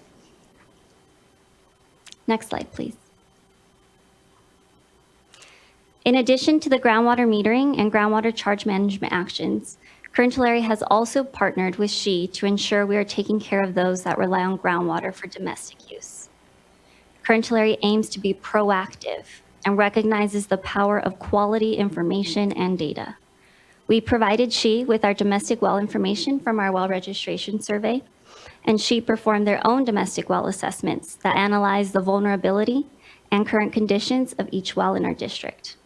Next slide, please. In addition to the groundwater metering and groundwater charge management actions, Kern Tulare has also partnered with SHE to ensure we are taking care of those that rely on groundwater for domestic use. Kern Tulare aims to be proactive and recognizes the power of quality information and data. We provided SHE with our domestic well information from our well registration survey, and SHE performed their own domestic well assessments that analyze the vulnerability and current conditions of each well in our district.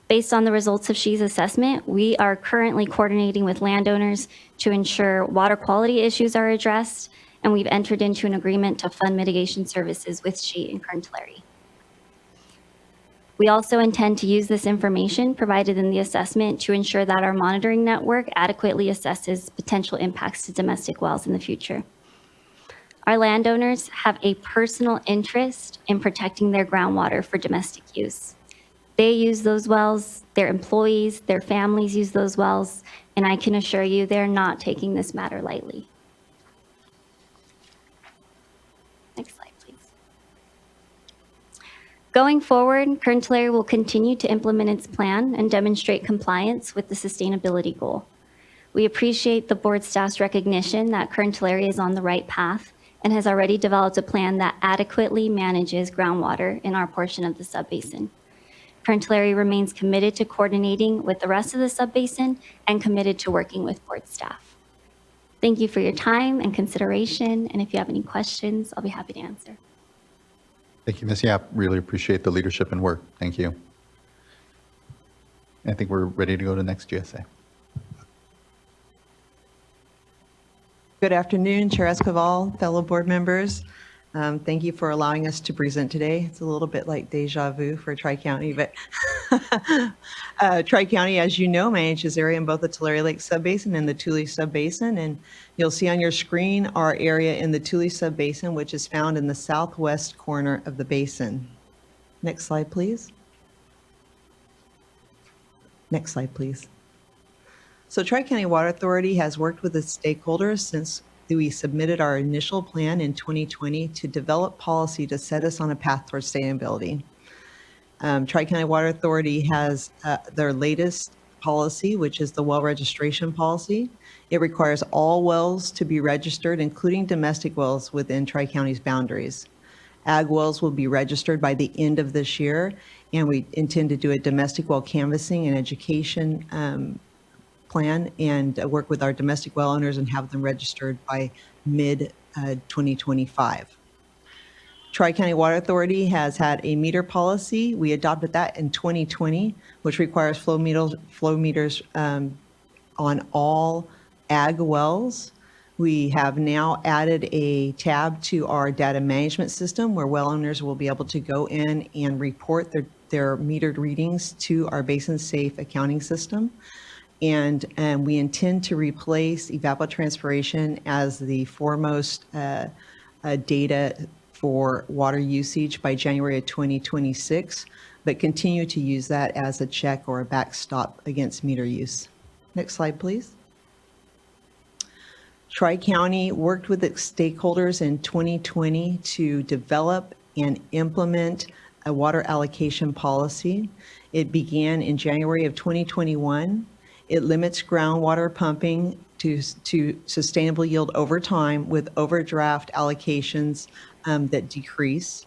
Based on the results of SHE's assessment, we are currently coordinating with landowners to ensure water quality issues are addressed, and we've entered into an agreement to fund mitigation services with SHE and Kern Tulare. We also intend to use this information provided in the assessment to ensure that our monitoring network adequately assesses potential impacts to domestic wells in the future. Our landowners have a personal interest in protecting their groundwater for domestic use. They use those wells, their employees, their families use those wells, and I can assure you they're not taking this matter lightly. Next slide, please. Going forward, Kern Tulare will continue to implement its plan and demonstrate compliance with the sustainability goal. We appreciate the board staff's recognition that Kern Tulare is on the right path and has already developed a plan that adequately manages groundwater in our portion of the subbasin. Kern Tulare remains committed to coordinating with the rest of the subbasin and committed to working with board staff. Thank you for your time and consideration, and if you have any questions, I'll be happy to answer. Thank you, Ms. Yap. Really appreciate the leadership and work. Thank you. I think we're ready to go to the next GSA. Good afternoon, Chair Esquivel, fellow board members. Thank you for allowing us to present today. It's a little bit like deja vu for Tri-County, but Tri-County, as you know, manages area in both the Tulare Lake Subbasin and the Tule Subbasin. And you'll see on your screen our area in the Tule Subbasin, which is found in the southwest corner of the basin. Next slide, please. Next slide, please. So Tri-County Water Authority has worked with the stakeholders since we submitted our initial plan in 2020 to develop policy to set us on a path towards sustainability. Tri-County Water Authority has their latest policy, which is the well registration policy. It requires all wells to be registered, including domestic wells within Tri-County's boundaries. Ag wells will be registered by the end of this year, and we intend to do a domestic well canvassing and education plan and work with our domestic well owners and have them registered by mid-2025. Tri-County Water Authority has had a meter policy. We adopted that in 2020, which requires flow meters on all ag wells. We have now added a tab to our data management system where well owners will be able to go in and report their metered readings to our basin safe accounting system. And we intend to replace evapotranspiration as the foremost data for water usage by January of 2026, but continue to use that as a check or a backstop against meter use. Next slide, please. Tri-County worked with its stakeholders in 2020 to develop and implement a water allocation policy. It began in January of 2021. It limits groundwater pumping to sustainable yield over time with overdraft allocations that decrease.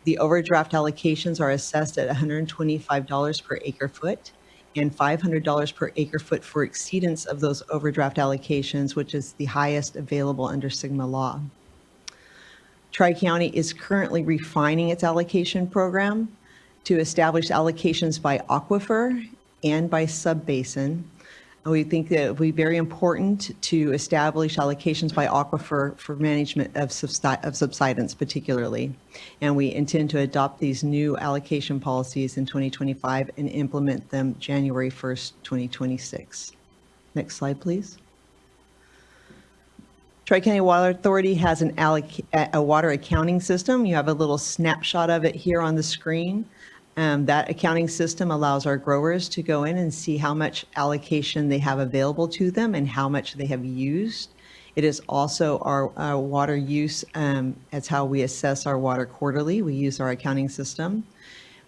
The overdraft allocations are assessed at $125 per acre foot and $500 per acre foot for exceedance of those overdraft allocations, which is the highest available under SGMA law. Tri-County is currently refining its allocation program to establish allocations by aquifer and by subbasin. We think that it will be very important to establish allocations by aquifer for management of subsidence particularly. And we intend to adopt these new allocation policies in 2025 and implement them January 1st, 2026. Next slide, please. Tri-County Water Authority has a water accounting system. You have a little snapshot of it here on the screen. That accounting system allows our growers to go in and see how much allocation they have available to them and how much they have used. It is also our water use. It's how we assess our water quarterly. We use our accounting system.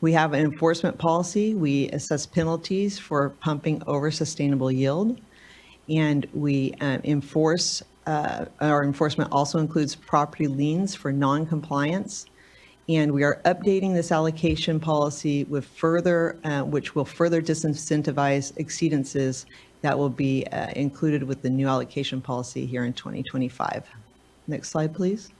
We have an enforcement policy. We assess penalties for pumping over sustainable yield. And we enforce, our enforcement also includes property liens for non-compliance. And we are updating this allocation policy with further, which will further disincentivize exceedances that will be included with the new allocation policy here in 2025. Next slide, please.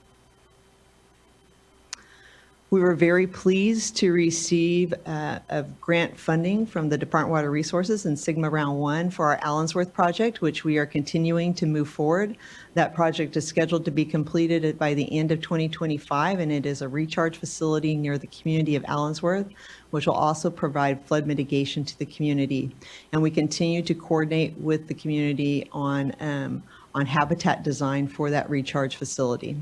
We were very pleased to receive a grant funding from the Department of Water Resources in SGMA Round 1 for our Allensworth project, which we are continuing to move forward. That project is scheduled to be completed by the end of 2025, and it is a recharge facility near the community of Allensworth, which will also provide flood mitigation to the community. And we continue to coordinate with the community on habitat design for that recharge facility.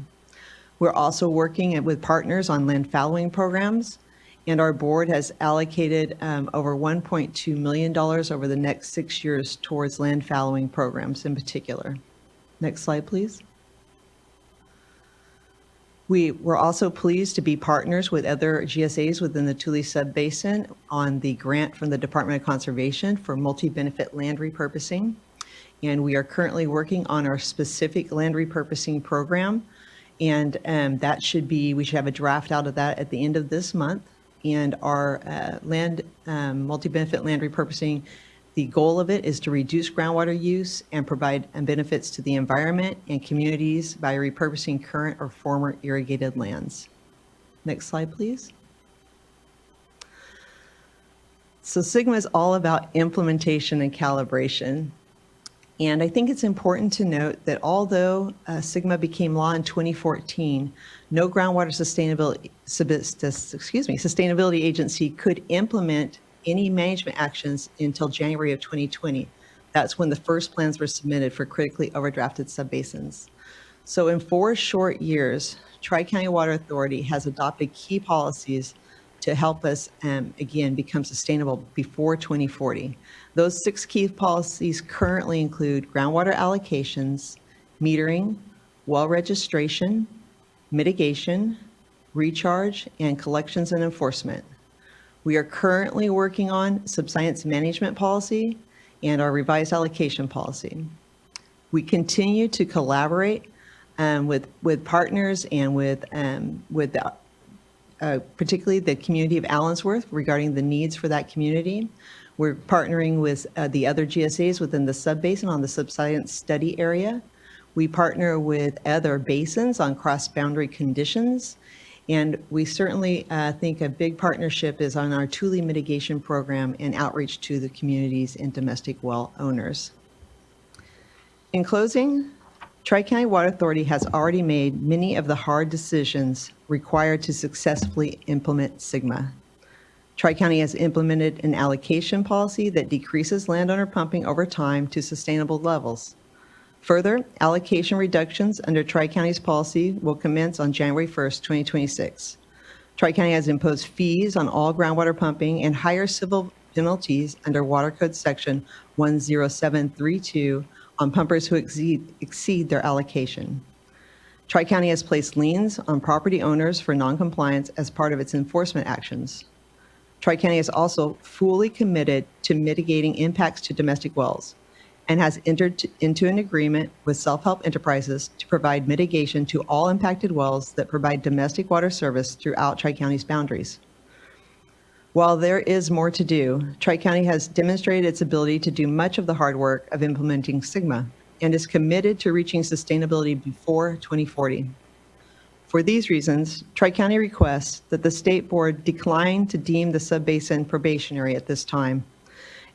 We're also working with partners on land fallowing programs, and our board has allocated over $1.2 million over the next 6 years towards land fallowing programs in particular. Next slide, please. We were also pleased to be partners with other GSAs within the Tule Subbasin on the grant from the Department of Conservation for multi-benefit land repurposing. And we are currently working on our specific land repurposing program. And that should be, we should have a draft out of that at the end of this month. And our multi-benefit land repurposing, the goal of it is to reduce groundwater use and provide benefits to the environment and communities by repurposing current or former irrigated lands. Next slide, please. So SGMA is all about implementation and calibration. And I think it's important to note that although SGMA became law in 2014, no groundwater sustainability agency could implement any management actions until January of 2020. That's when the first plans were submitted for critically overdrafted subbasins. So in 4 short years, Tri-County Water Authority has adopted key policies to help us, again, become sustainable before 2040. Those 6 key policies currently include groundwater allocations, metering, well registration, mitigation, recharge, and collections and enforcement. We are currently working on subsidence management policy, and our revised allocation policy. We continue to collaborate with partners and with particularly the community of Allensworth regarding the needs for that community. We're partnering with the other GSAs within the subbasin on the subsidence study area. We partner with other basins on cross-boundary conditions. And we certainly think a big partnership is on our Tule mitigation program and outreach to the communities and domestic well owners. In closing, Tri-County Water Authority has already made many of the hard decisions required to successfully implement SGMA. Tri-County has implemented an allocation policy that decreases landowner pumping over time to sustainable levels. Further, allocation reductions under Tri-County's policy will commence on January 1st, 2026. Tri-County has imposed fees on all groundwater pumping and higher civil penalties under Water Code Section 10732 on pumpers who exceed their allocation. Tri-County has placed liens on property owners for noncompliance as part of its enforcement actions. Tri-County is also fully committed to mitigating impacts to domestic wells and has entered into an agreement with Self-Help Enterprises to provide mitigation to all impacted wells that provide domestic water service throughout Tri-County's boundaries. While there is more to do, Tri-County has demonstrated its ability to do much of the hard work of implementing SGMA and is committed to reaching sustainability before 2040. For these reasons, Tri-County requests that the State Board decline to deem the subbasin probationary at this time.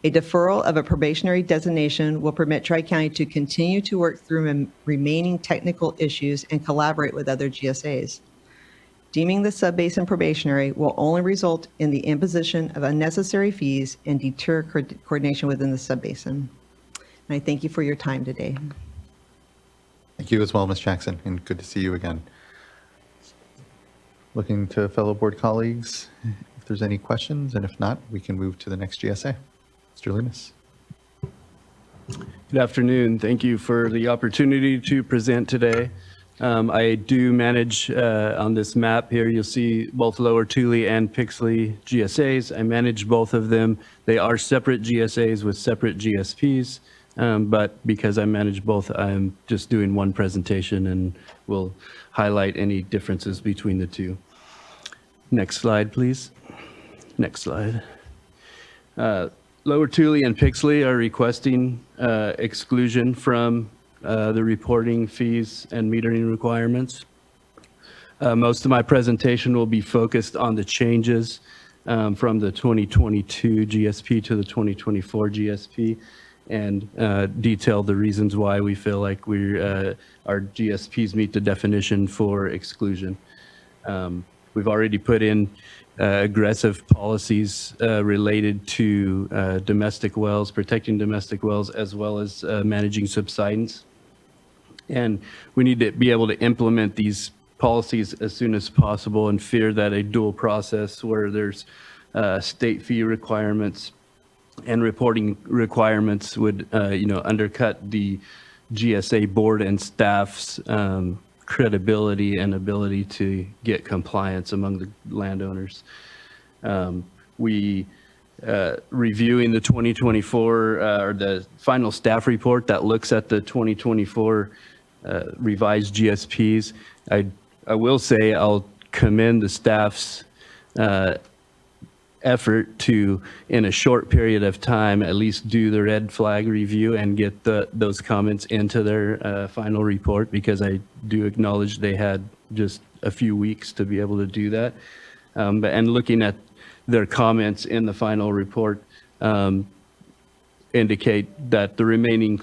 A deferral of a probationary designation will permit Tri-County to continue to work through remaining technical issues and collaborate with other GSAs. Deeming the subbasin probationary will only result in the imposition of unnecessary fees and deter coordination within the subbasin. And I thank you for your time today. Thank you as well, Ms. Jackson, and good to see you again. Looking to fellow board colleagues, if there's any questions, and if not, we can move to the next GSA. Mr. Lemus. Good afternoon. Thank you for the opportunity to present today. I do manage on this map here, you'll see both Lower Tule and Pixley GSAs. I manage both of them. They are separate GSAs with separate GSPs, but because I manage both, I'm just doing one presentation and will highlight any differences between the two. Next slide, please. Next slide. Lower Tule and Pixley are requesting exclusion from the reporting fees and metering requirements. Most of my presentation will be focused on the changes from the 2022 GSP to the 2024 GSP and detail the reasons why we feel like our GSPs meet the definition for exclusion. We've already put in aggressive policies related to domestic wells, protecting domestic wells, as well as managing subsidence. And we need to be able to implement these policies as soon as possible and fear that a dual process where there's state fee requirements and reporting requirements would undercut the GSA board and staff's credibility and ability to get compliance among the landowners. Reviewing the 2024 or the final staff report that looks at the 2024 revised GSPs, I will say I'll commend the staff's effort to, in a short period of time, at least do the red flag review and get those comments into their final report, because I do acknowledge they had just a few weeks to be able to do that. And looking at their comments in the final report indicate that the remaining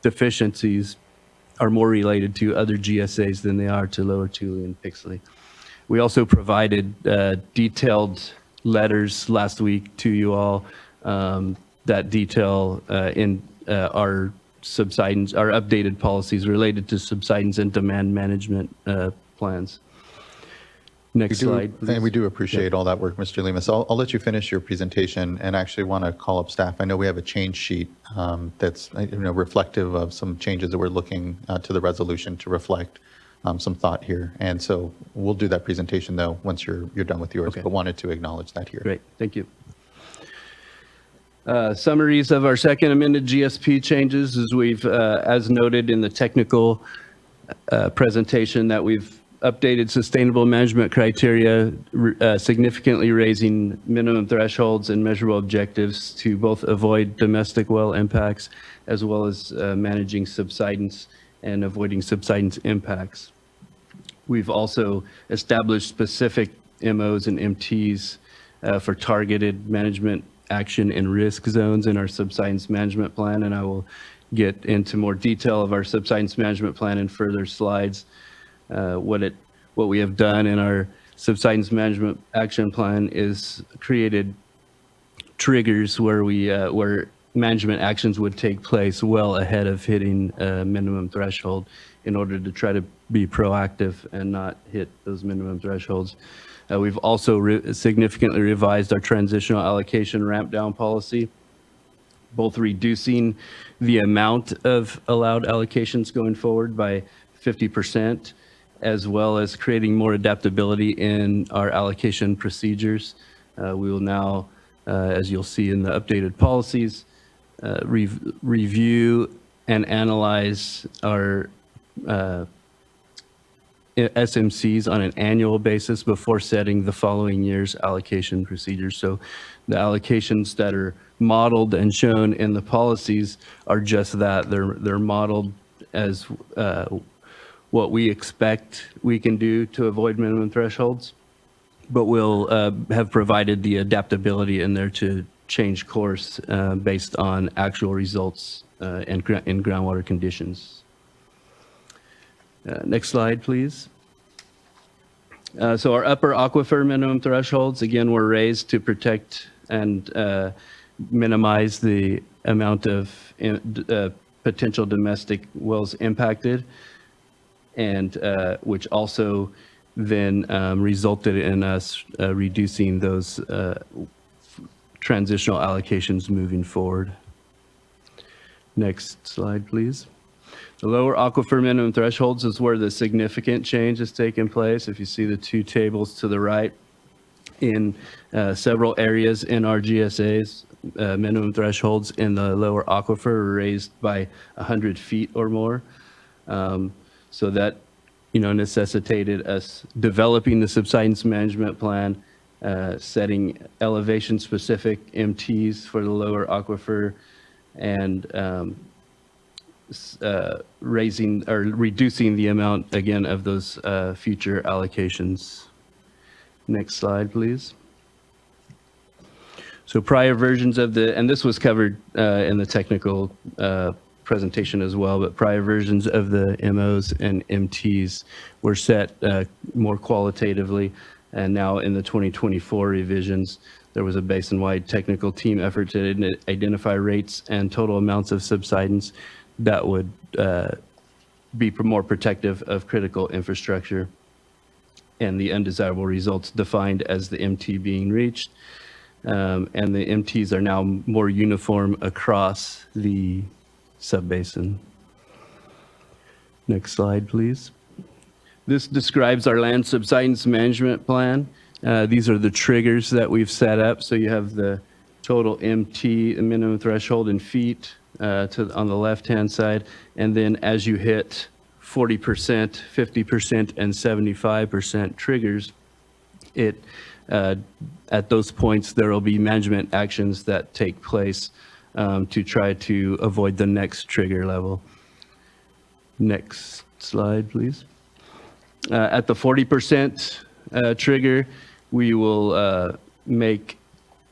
deficiencies are more related to other GSAs than they are to Lower Tule and Pixley. We also provided detailed letters last week to you all that detail in our subsidence, our updated policies related to subsidence and demand management plans. Next slide, please. And we do appreciate all that work, Mr. Lemus. I'll let you finish your presentation, and actually want to call up staff. I know we have a change sheet that's reflective of some changes that we're looking to the resolution to reflect some thought here. And so we'll do that presentation though once you're done with yours, but wanted to acknowledge that here. Great, thank you. Summaries of our second amended GSP changes is we've, as noted in the technical presentation, that we've updated sustainable management criteria, significantly raising minimum thresholds and measurable objectives to both avoid domestic well impacts as well as managing subsidence and avoiding subsidence impacts. We've also established specific MOs and MTs for targeted management action and risk zones in our subsidence management plan, and I will get into more detail of our subsidence management plan in further slides. What we have done in our subsidence management action plan is created triggers where where management actions would take place well ahead of hitting a minimum threshold in order to try to be proactive and not hit those minimum thresholds. We've also significantly revised our transitional allocation ramp down policy, both reducing the amount of allowed allocations going forward by 50%, as well as creating more adaptability in our allocation procedures. We will now, as you'll see in the updated policies, review and analyze our SMCs on an annual basis before setting the following year's allocation procedures. So the allocations that are modeled and shown in the policies are just that. They're modeled as what we expect we can do to avoid minimum thresholds, but we'll have provided the adaptability in there to change course based on actual results in groundwater conditions. Next slide, please. So our upper aquifer minimum thresholds, again, were raised to protect and minimize the amount of potential domestic wells impacted, and which also then resulted in us reducing those transitional allocations moving forward. Next slide, please. The lower aquifer minimum thresholds is where the significant change has taken place. If you see the two tables to the right, in several areas in our GSAs, minimum thresholds in the lower aquifer were raised by 100 feet or more. So that, necessitated us developing the subsidence management plan, setting elevation-specific MTs for the lower aquifer, and raising or reducing the amount, again, of those future allocations. Next slide, please. So prior versions of and this was covered in the technical presentation as well, but prior versions of the MOs and MTs were set more qualitatively, and now in the 2024 revisions, there was a basin-wide technical team effort to identify rates and total amounts of subsidence that would be more protective of critical infrastructure and the undesirable results defined as the MT being reached. And the MTs are now more uniform across the subbasin. Next slide, please. This describes our land subsidence management plan. These are the triggers that we've set up. So you have the total MT, the minimum threshold in feet on the left-hand side. And then as you hit 40%, 50%, and 75% triggers, at those points, there will be management actions that take place to try to avoid the next trigger level. Next slide, please. At the 40% trigger, we will make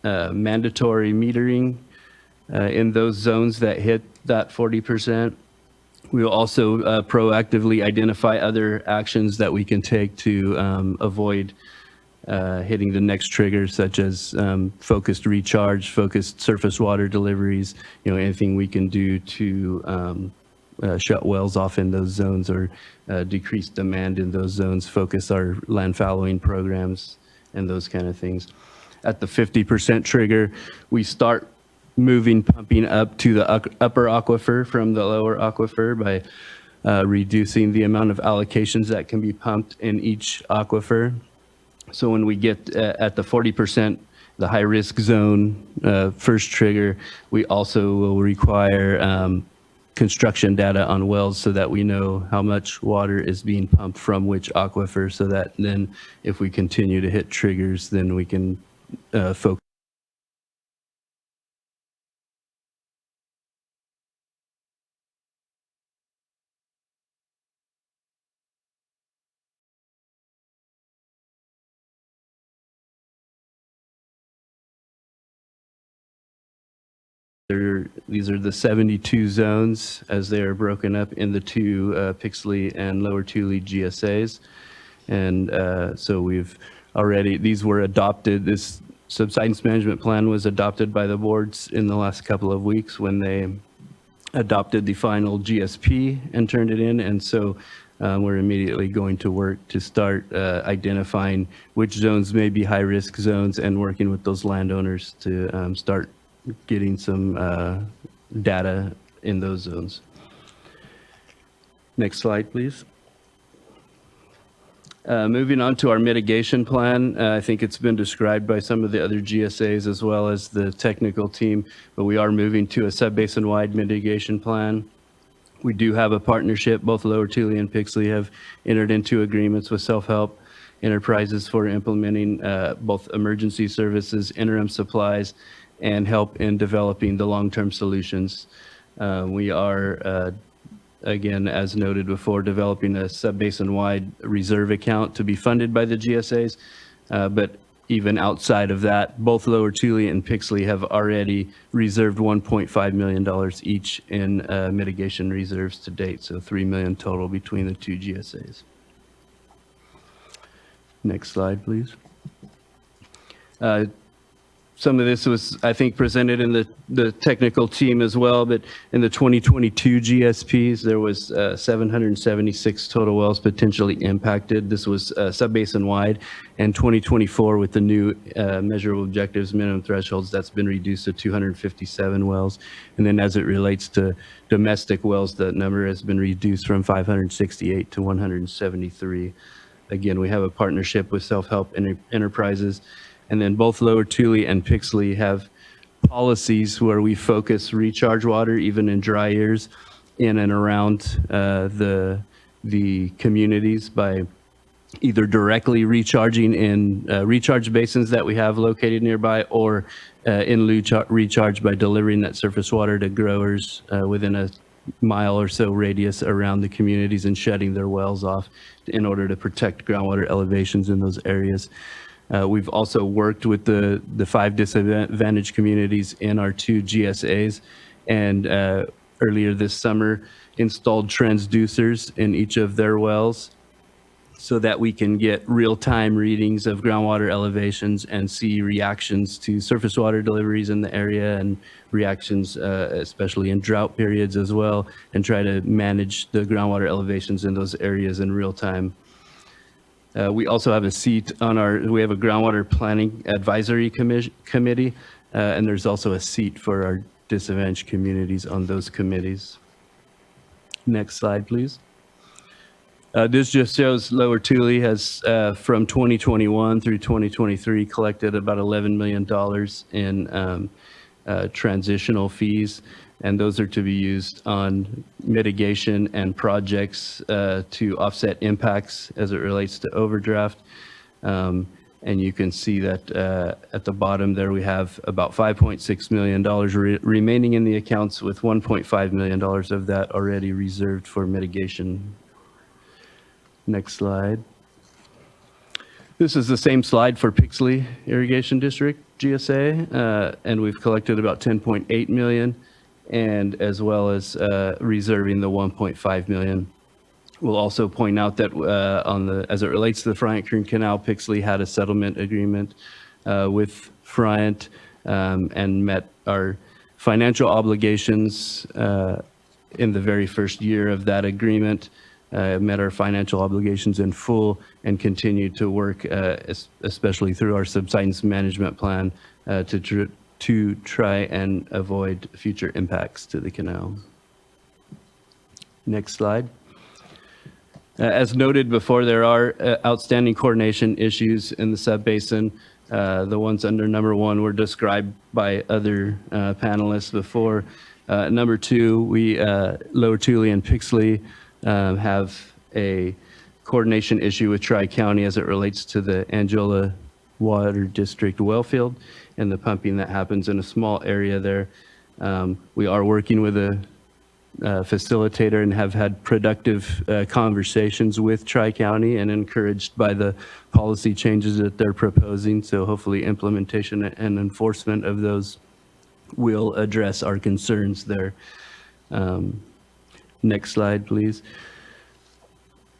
mandatory metering in those zones that hit that 40%. We will also proactively identify other actions that we can take to avoid hitting the next trigger, such as focused recharge, focused surface water deliveries, anything we can do to shut wells off in those zones or decrease demand in those zones, focus our land fallowing programs, and those kind of things. At the 50% trigger, we start moving pumping up to the upper aquifer from the lower aquifer by reducing the amount of allocations that can be pumped in each aquifer. So when we get at the 40% the high-risk zone first trigger, we also will require construction data on wells so that we know how much water is being pumped from which aquifer, so that then if we continue to hit triggers, then we can focus. These are the 72 zones as they are broken up in the two Pixley and Lower Tule GSAs. And so we've already, these were adopted, this subsidence management plan was adopted by the boards in the last couple of weeks when they adopted the final GSP and turned it in. And so we're immediately going to work to start identifying which zones may be high-risk zones and working with those landowners to start getting some data in those zones. Next slide, please. Moving on to our mitigation plan, I think it's been described by some of the other GSAs as well as the technical team, but we are moving to a sub-basin-wide mitigation plan. We do have a partnership. Both Lower Tule and Pixley have entered into agreements with self-help enterprises for implementing both emergency services, interim supplies, and help in developing the long-term solutions. We are, again, as noted before, developing a sub-basin-wide reserve account to be funded by the GSAs. But even outside of that, both Lower Tule and Pixley have already reserved $1.5 million each in mitigation reserves to date, so $3 million total between the two GSAs. Next slide, please. Some of this was, I think, presented in the technical team as well, but in the 2022 GSPs, there was 776 total wells potentially impacted. This was sub-basin wide, and 2024 with the new measurable objectives, minimum thresholds, that's been reduced to 257 wells. And then as it relates to domestic wells, the number has been reduced from 568 to 173. Again, we have a partnership with self-help enterprises. And then both Lower Tule and Pixley have policies where we focus recharge water, even in dry years, in and around the communities by either directly recharging in recharge basins that we have located nearby, or in lieu recharge by delivering that surface water to growers within a mile or so radius around the communities and shutting their wells off in order to protect groundwater elevations in those areas. We've also worked with the 5 disadvantaged communities in our 2 GSAs, and earlier this summer installed transducers in each of their wells so that we can get real-time readings of groundwater elevations and see reactions to surface water deliveries in the area, and reactions especially in drought periods as well, and try to manage the groundwater elevations in those areas in real time. We also have a seat on we have a groundwater planning advisory committee, and there's also a seat for our disadvantaged communities on those committees. Next slide, please. This just shows Lower Tule has, from 2021 through 2023, collected about $11 million in transitional fees, and those are to be used on mitigation and projects to offset impacts as it relates to overdraft. And you can see that at the bottom there we have about $5.6 million remaining in the accounts, with $1.5 million of that already reserved for mitigation. Next slide. This is the same slide for Pixley Irrigation District GSA, and we've collected about $10.8 million, and as well as reserving the $1.5 million. We'll also point out that as it relates to the Friant-Kern Canal, Pixley had a settlement agreement with Friant and met our financial obligations in the very first year of that agreement, met our financial obligations in full, and continued to work, especially through our subsidence management plan, to try and avoid future impacts to the canal. Next slide. As noted before, there are outstanding coordination issues in the sub-basin. The ones under number 1 were described by other panelists before. Number 2, we Lower Tule and Pixley have a coordination issue with Tri-County as it relates to the Angola Water District well field and the pumping that happens in a small area there. We are working with a facilitator and have had productive conversations with Tri-County and encouraged by the policy changes that they're proposing. So hopefully implementation and enforcement of those will address our concerns there. Next slide, please.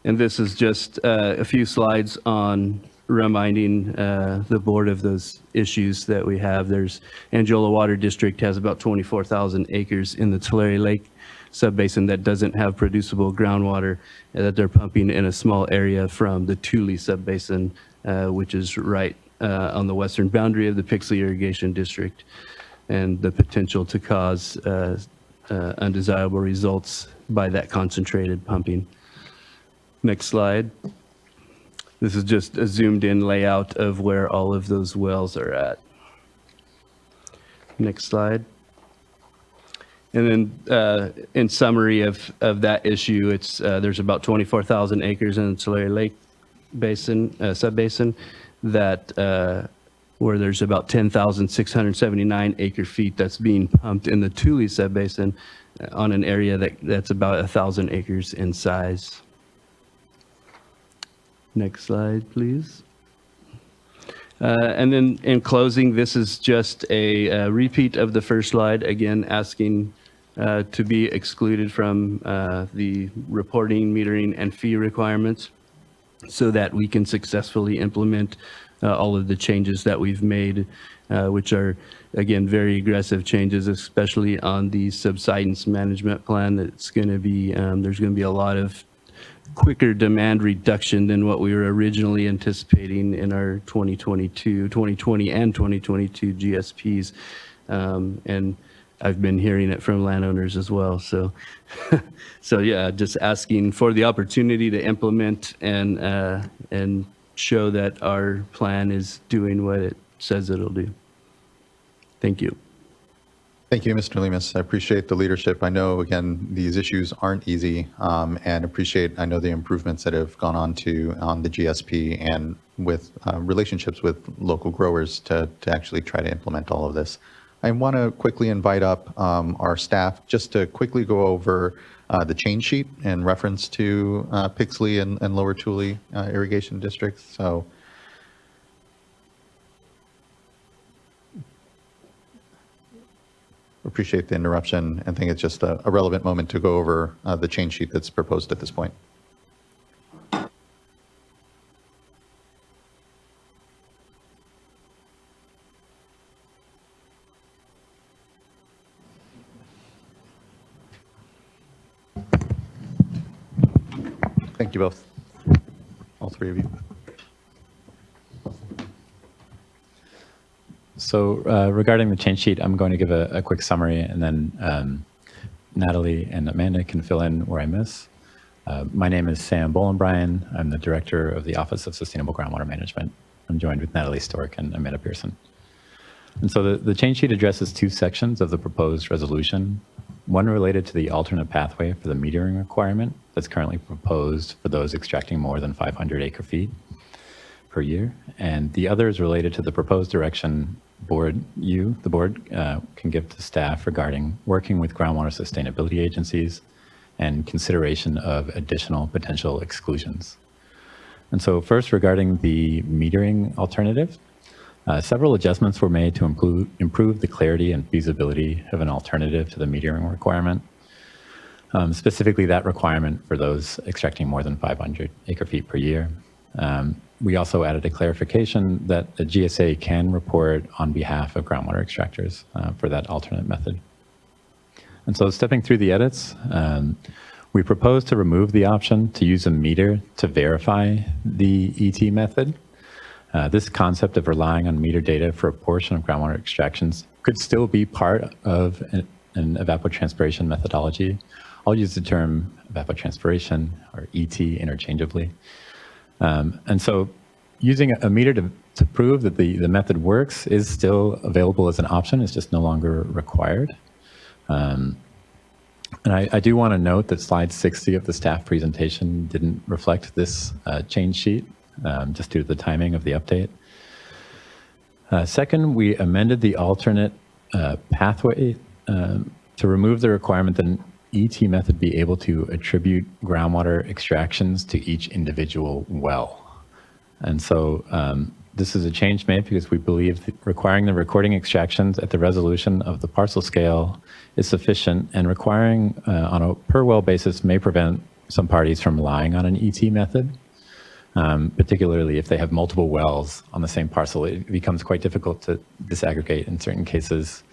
And this is just a few slides on reminding the board of those issues that we have. There's Angola Water District has about 24,000 acres in the Tulare Lake subbasin that doesn't have producible groundwater that they're pumping in a small area from the Tule subbasin, which is right on the western boundary of the Pixley Irrigation District, and the potential to cause undesirable results by that concentrated pumping. Next slide. This is just a zoomed in layout of where all of those wells are at. Next slide. And then in summary of that issue, it's there's about 24,000 acres in the Tulare Lake basin, subbasin, that where there's about 10,679 acre feet that's being pumped in the Tule subbasin on an area that's about 1,000 acres in size. Next slide, please. And then in closing, this is just a repeat of the first slide, again, asking to be excluded from the reporting, metering, and fee requirements so that we can successfully implement all of the changes that we've made, which are, again, very aggressive changes, especially on the subsidence management plan. That's going to be, there's going to be a lot of quicker demand reduction than what we were originally anticipating in our 2020 and 2022 GSPs. And I've been hearing it from landowners as well. So, so yeah, just asking for the opportunity to implement and show that our plan is doing what it says it'll do. Thank you. Thank you, Mr. Lemus. I appreciate the leadership. I know, again, these issues aren't easy, and appreciate, I know, the improvements that have gone on the GSP and with relationships with local growers to actually try to implement all of this. I want to quickly invite up our staff just to quickly go over the change sheet in reference to Pixley and Lower Tule irrigation districts. So appreciate the interruption and think it's just a relevant moment to go over the change sheet that's proposed at this point. Thank you both, all three of you. So regarding the change sheet, I'm going to give a quick summary, and then Natalie and Amanda can fill in where I miss. My name is Sam Bolenbryan. I'm the Director of the Office of Sustainable Groundwater Management. I'm joined with Natalie Stork and Amanda Pearson. And so the change sheet addresses two sections of the proposed resolution, one related to the alternate pathway for the metering requirement that's currently proposed for those extracting more than 500 acre feet per year, and the other is related to the proposed direction the board can give to staff regarding working with groundwater sustainability agencies and consideration of additional potential exclusions. And so first, regarding the metering alternative, several adjustments were made to improve the clarity and feasibility of an alternative to the metering requirement, specifically that requirement for those extracting more than 500 acre feet per year. We also added a clarification that the GSA can report on behalf of groundwater extractors for that alternate method. And so stepping through the edits, we propose to remove the option to use a meter to verify the ET method. This concept of relying on meter data for a portion of groundwater extractions could still be part of an evapotranspiration methodology. I'll use the term evapotranspiration or ET interchangeably. And so using a meter to to prove that the method works is still available as an option. It's just no longer required. And I do want to note that slide 60 of the staff presentation didn't reflect this change sheet, just due to the timing of the update. Second, we amended the alternate pathway to remove the requirement that an ET method be able to attribute groundwater extractions to each individual well. And so this is a change made because we believe that requiring the recording extractions at the resolution of the parcel scale is sufficient, and requiring on a per well basis may prevent some parties from relying on an ET method. Particularly if they have multiple wells on the same parcel, it becomes quite difficult to disaggregate in certain cases.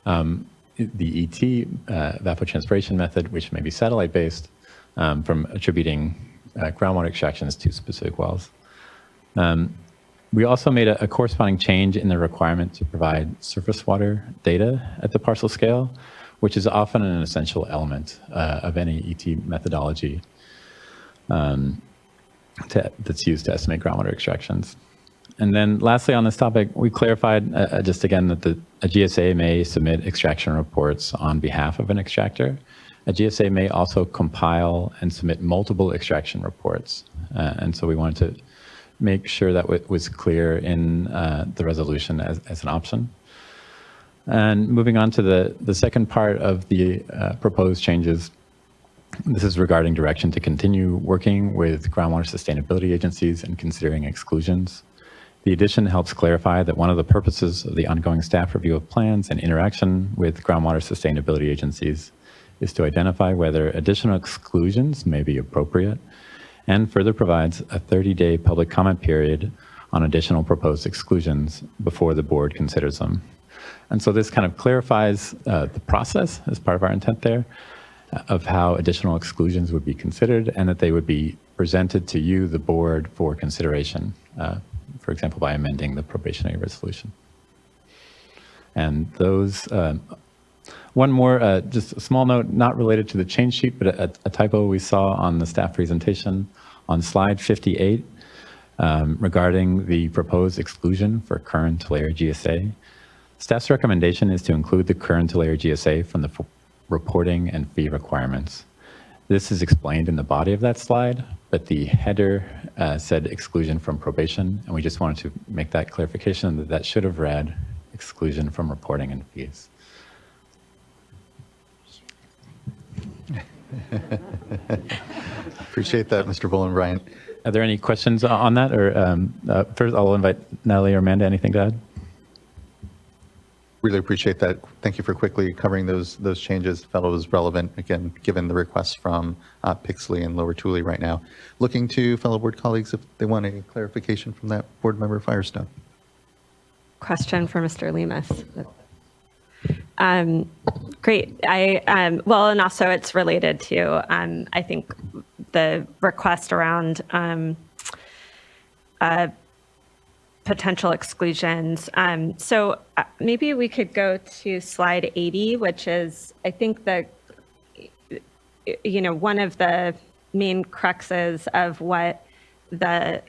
The ET evapotranspiration method, which may be satellite-based, from attributing groundwater extractions to specific wells. We also made a corresponding change in the requirement to provide surface water data at the parcel scale, which is often an essential element of any ET methodology that's used to estimate groundwater extractions. And then lastly on this topic, we clarified just again that a GSA may submit extraction reports on behalf of an extractor. A GSA may also compile and submit multiple extraction reports. And so we wanted to make sure that was clear in the resolution as an option. And moving on to the second part of the proposed changes, this is regarding direction to continue working with groundwater sustainability agencies and considering exclusions. The addition helps clarify that one of the purposes of the ongoing staff review of plans and interaction with groundwater sustainability agencies is to identify whether additional exclusions may be appropriate, and further provides a 30-day public comment period on additional proposed exclusions before the board considers them. And so this kind of clarifies the process as part of our intent there, of how additional exclusions would be considered, and that they would be presented to you, the board, for consideration, for example, by amending the probationary resolution. And those, one more, just a small note, not related to the change sheet, but a typo we saw on the staff presentation on slide 58 regarding the proposed exclusion for current layer GSA. Staff's recommendation is to include the current layer GSA from the reporting and fee requirements. This is explained in the body of that slide, but the header said exclusion from probation, and we just wanted to make that clarification that that should have read exclusion from reporting and fees. Appreciate that, Mr. Bolen-Bryant. Are there any questions on that? Or first, I'll invite Natalie or Amanda, anything to add? Really appreciate that. Thank you for quickly covering those changes. Felt it was relevant, again, given the requests from Pixley and Lower Tule right now. Looking to fellow board colleagues if they want a clarification from that board member Firestone. Question for Mr. Lemus. Great. Well, and also it's related to, I think, the request around potential exclusions. So maybe we could go to slide 80, which is, I think, one of the main cruxes of what the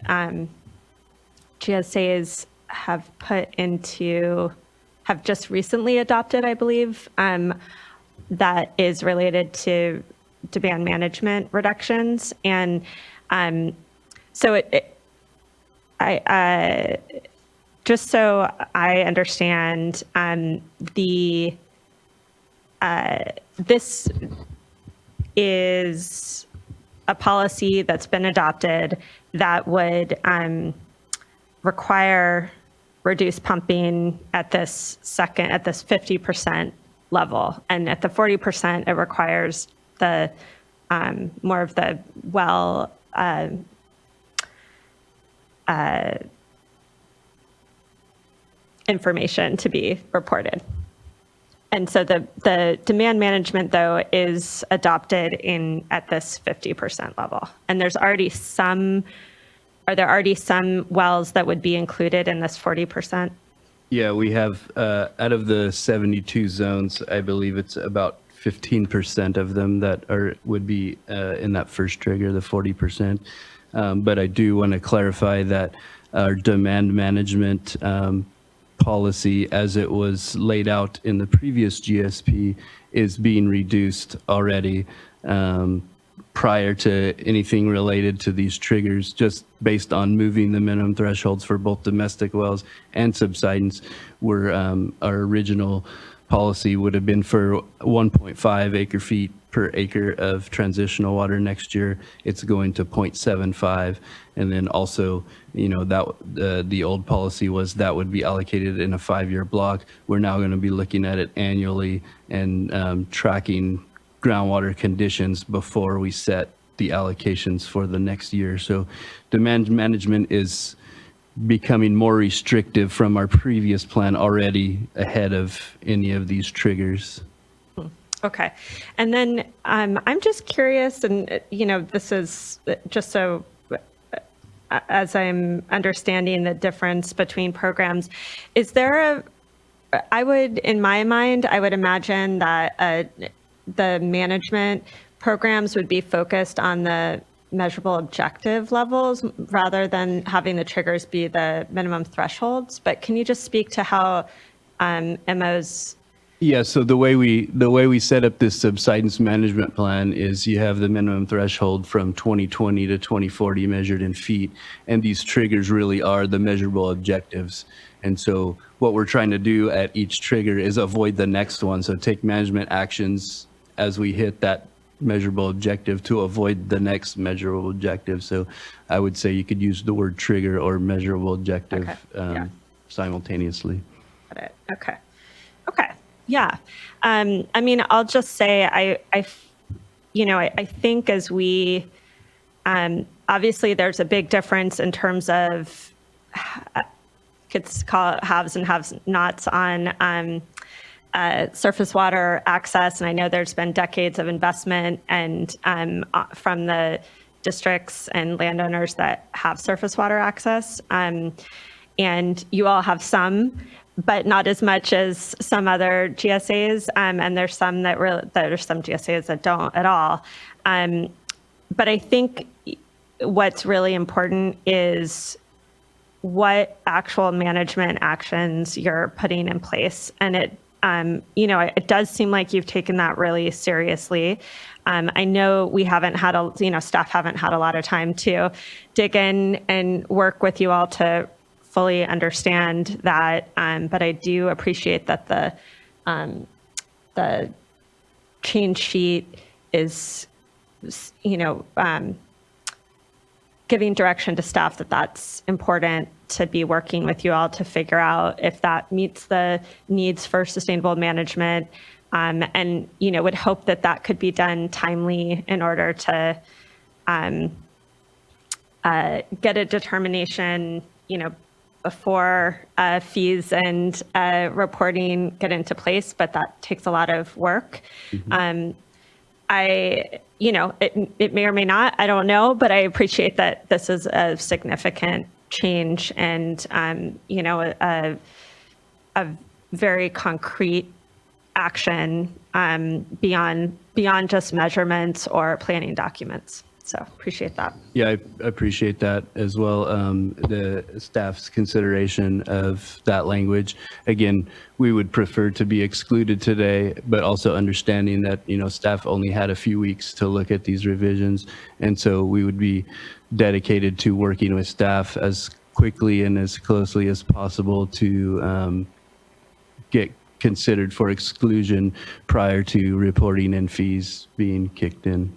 GSAs have just recently adopted, I believe, that is related to demand management reductions. And so just so I understand, this is a policy that's been adopted that would require reduced pumping at this 50% level, and at the 40%, it requires the more of the well information to be reported. And so the demand management, though, is adopted at this 50% level. And are there already some wells that would be included in this 40%? Yeah, we have, out of the 72 zones, I believe it's about 15% of them that would be in that first trigger, the 40%. But I do want to clarify that our demand management policy as it was laid out in the previous GSP is being reduced already prior to anything related to these triggers, just based on moving the minimum thresholds for both domestic wells and subsidence, where our original policy would have been for 1.5 acre feet per acre of transitional water. Next year it's going to 0.75, and then also, you know, that the old policy was that would be allocated in a 5-year block. We're now going to be looking at it annually and tracking groundwater conditions before we set the allocations for the next year. So demand management is becoming more restrictive from our previous plan already ahead of any of these triggers. Okay. And then I'm just curious, and you know, this is just so as I'm understanding the difference between programs, is there in my mind, I would imagine that the management programs would be focused on the measurable objective levels rather than having the triggers be the minimum thresholds. But can you just speak to how MOs? Yeah, so the way we set up this subsidence management plan is you have the minimum threshold from 2020 to 2040 measured in feet, and these triggers really are the measurable objectives. And so what we're trying to do at each trigger is avoid the next one. So take management actions as we hit that measurable objective to avoid the next measurable objective. So I would say you could use the word trigger or measurable objective simultaneously. Got it. Okay. Okay. Yeah. I mean, I'll just say, I think as we, obviously there's a big difference in terms of, could call it haves and have-nots on surface water access. And I know there's been decades of investment and from the districts and landowners that have surface water access. And you all have some, but not as much as some other GSAs. And there's some there's some GSAs that don't at all. But I think what's really important is what actual management actions you're putting in place. And it does seem like you've taken that really seriously. I know we haven't had staff haven't had a lot of time to dig in and work with you all to fully understand that. But I do appreciate that the change sheet is, giving direction to staff that that's important to be working with you all to figure out if that meets the needs for sustainable management. And, would hope that that could be done timely in order to get a determination, before fees and reporting get into place, but that takes a lot of work. Mm-hmm. It may or may not, I don't know, but I appreciate that this is a significant change and, a very concrete action beyond just measurements or planning documents. So appreciate that. Yeah, I appreciate that as well. The staff's consideration of that language. Again, we would prefer to be excluded today, but also understanding that, staff only had a few weeks to look at these revisions. And so we would be dedicated to working with staff as quickly and as closely as possible to get considered for exclusion prior to reporting and fees being kicked in.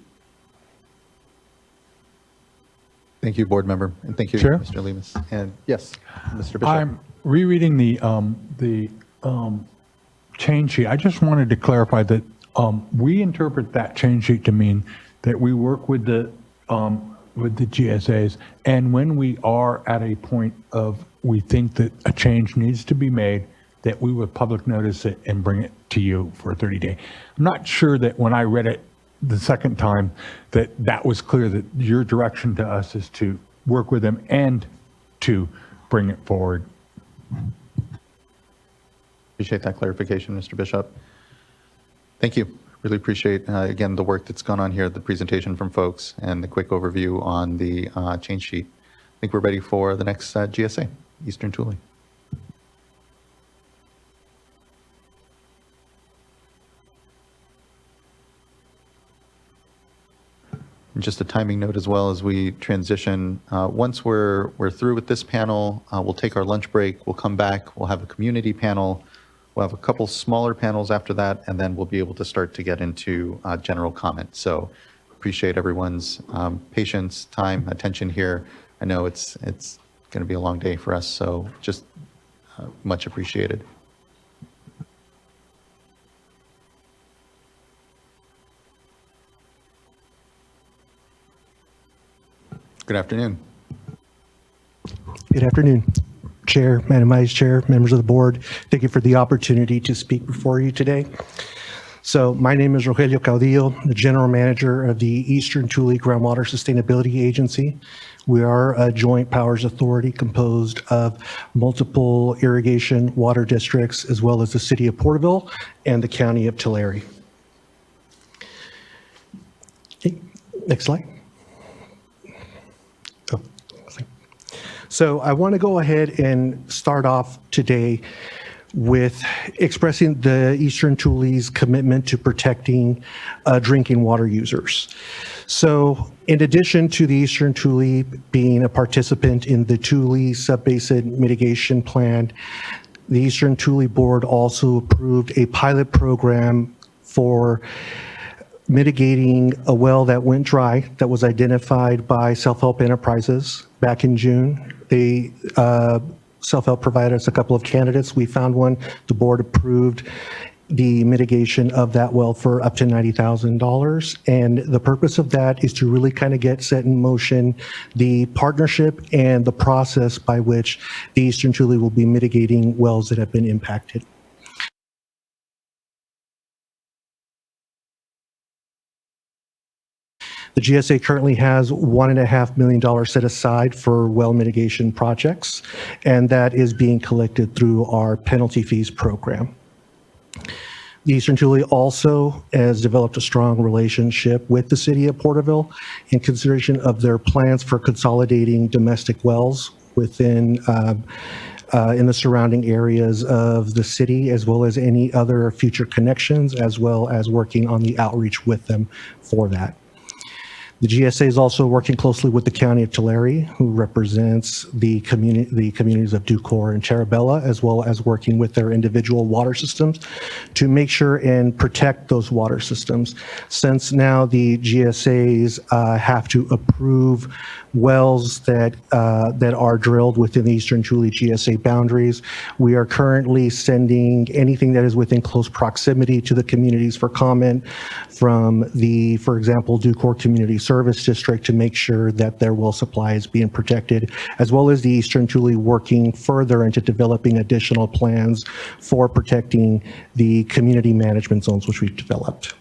Thank you, board member, and thank you, Chair? Mr. Lemus. And yes, Mr. Bishop. I'm rereading the change sheet. I just wanted to clarify that we interpret that change sheet to mean that we work with the GSAs, and when we are at a point of we think that a change needs to be made, that we would public notice it and bring it to you for a 30-day. I'm not sure that when I read it the second time that was clear that your direction to us is to work with them and to bring it forward. Appreciate that clarification, Mr. Bishop. Thank you. Really appreciate, again, the work that's gone on here, the presentation from folks, and the quick overview on the change sheet. think we're ready for the next GSA, Eastern Tule. And just a timing note as well as we transition. Once we're through with this panel, we'll take our lunch break. We'll come back. We'll have a community panel. We'll have a couple smaller panels after that, and then we'll be able to start to get into general comment. So appreciate everyone's patience, time, attention here. I know it's going to be a long day for us, so just much appreciated. Good afternoon. Good afternoon, Chair, Madam Vice Chair, members of the board. Thank you for the opportunity to speak before you today. So my name is Rogelio Caudillo, the General Manager of the Eastern Tule Groundwater Sustainability Agency. We are a joint powers authority composed of multiple irrigation water districts, as well as the City of Porterville and the County of Tulare. Okay, next slide. So I want to go ahead and start off today with expressing the Eastern Tule's commitment to protecting drinking water users. So in addition to the Eastern Tule being a participant in the Tule Subbasin Mitigation Plan, the Eastern Tule Board also approved a pilot program for mitigating a well that went dry that was identified by Self-Help Enterprises back in June. They Self-Help provided us a couple of candidates. We found one. The board approved the mitigation of that well for up to $90,000. And the purpose of that is to really kind of get set in motion the partnership and the process by which the Eastern Tule will be mitigating wells that have been impacted. The GSA currently has $1.5 million set aside for well mitigation projects, and that is being collected through our penalty fees program. The Eastern Tule also has developed a strong relationship with the City of Porterville in consideration of their plans for consolidating domestic wells within in the surrounding areas of the city, as well as any other future connections, as well as working on the outreach with them for that. The GSA is also working closely with the County of Tulare, who represents the communities of Ducor and Charabella, as well as working with their individual water systems to make sure and protect those water systems. Since now the GSAs have to approve wells that are drilled within the Eastern Tule GSA boundaries, we are currently sending anything that is within close proximity to the communities for comment from the, for example, Ducor Community Service District to make sure that their well supply is being protected, as well as the Eastern Tule working further into developing additional plans for protecting the community management zones which we've developed.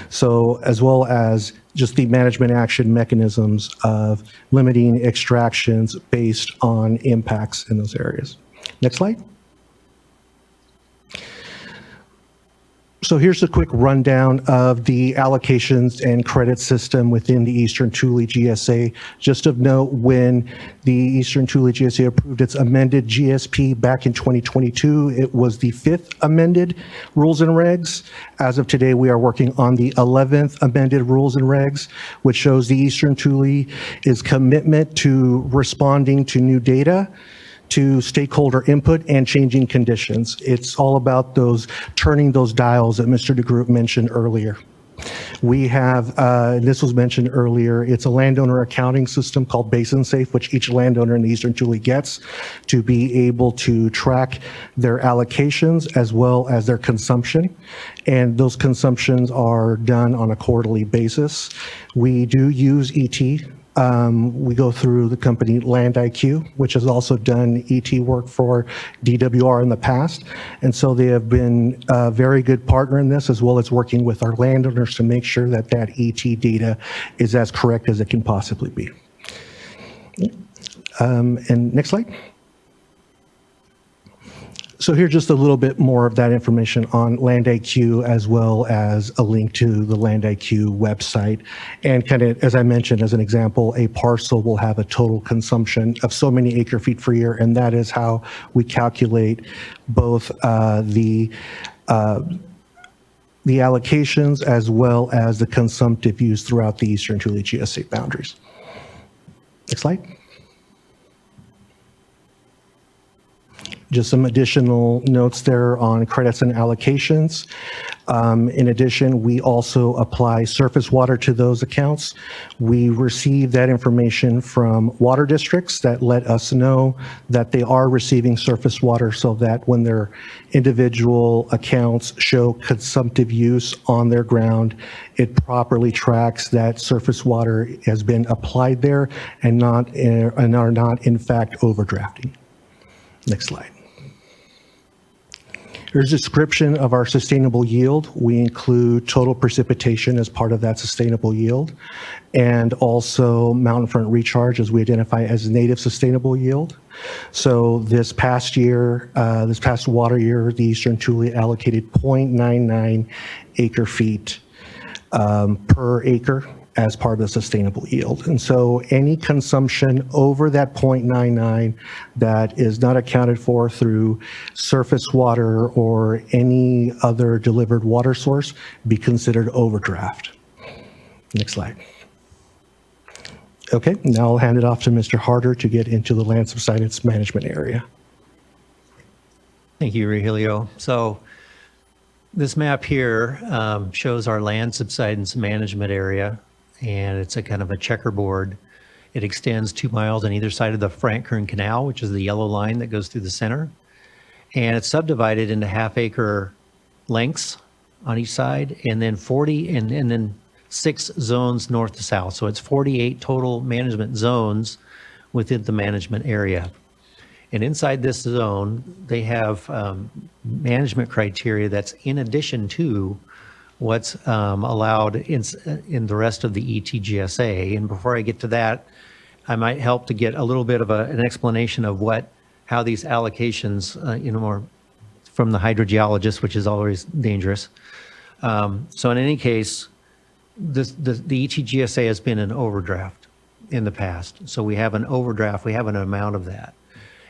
So as well as just the management action mechanisms of limiting extractions based on impacts in those areas. Next slide. So here's a quick rundown of the allocations and credit system within the Eastern Tule GSA. Just of note, when the Eastern Tule GSA approved its amended GSP back in 2022, it was the 5th amended rules and regs. As of today, we are working on the 11th amended rules and regs, which shows the Eastern Tule's commitment to responding to new data, to stakeholder input and changing conditions. It's all about those turning those dials that Mr. DeGroot mentioned earlier. We have, this was mentioned earlier, it's a landowner accounting system called Basin Safe, which each landowner in the Eastern Tule gets to be able to track their allocations as well as their consumption. And those consumptions are done on a quarterly basis. We do use ET. We go through the company Land IQ, which has also done ET work for DWR in the past. And so they have been a very good partner in this, as well as working with our landowners to make sure that that ET data is as correct as it can possibly be. And next slide. So here's just a little bit more of that information on Land IQ, as well as a link to the Land IQ website. And kind of, as I mentioned, as an example, a parcel will have a total consumption of so many acre feet per year, and that is how we calculate both the allocations as well as the consumptive use throughout the Eastern Tule GSA boundaries. Next slide. Just some additional notes there on credits and allocations. In addition, we also apply surface water to those accounts. We receive that information from water districts that let us know that they are receiving surface water, so that when their individual accounts show consumptive use on their ground, it properly tracks that surface water has been applied there and are not in fact overdrafting. Next slide. Here's a description of our sustainable yield. We include total precipitation as part of that sustainable yield, and also mountain front recharge, as we identify as native sustainable yield. So this past year, this past water year, the Eastern Tule allocated 0.99 acre feet per acre as part of the sustainable yield. And so any consumption over that 0.99 that is not accounted for through surface water or any other delivered water source be considered overdraft. Next slide. Okay, now I'll hand it off to Mr. Harder to get into the land subsidence management area. Thank you, Regilio. So this map here shows our land subsidence management area, and it's a kind of a checkerboard. It extends 2 miles on either side of the Frank Kern Canal, which is the yellow line that goes through the center. And it's subdivided into half-acre lengths on each side, and then 40, and then 6 zones north to south. So it's 48 total management zones within the management area. And inside this zone, they have management criteria that's in addition to what's allowed in the rest of the ETGSA. And before I get to that, I might help to get a little bit of an explanation of how these allocations, more from the hydrogeologist, which is always dangerous. So in any case, the ETGSA has been an overdraft in the past. So we have an overdraft, we have an amount of that.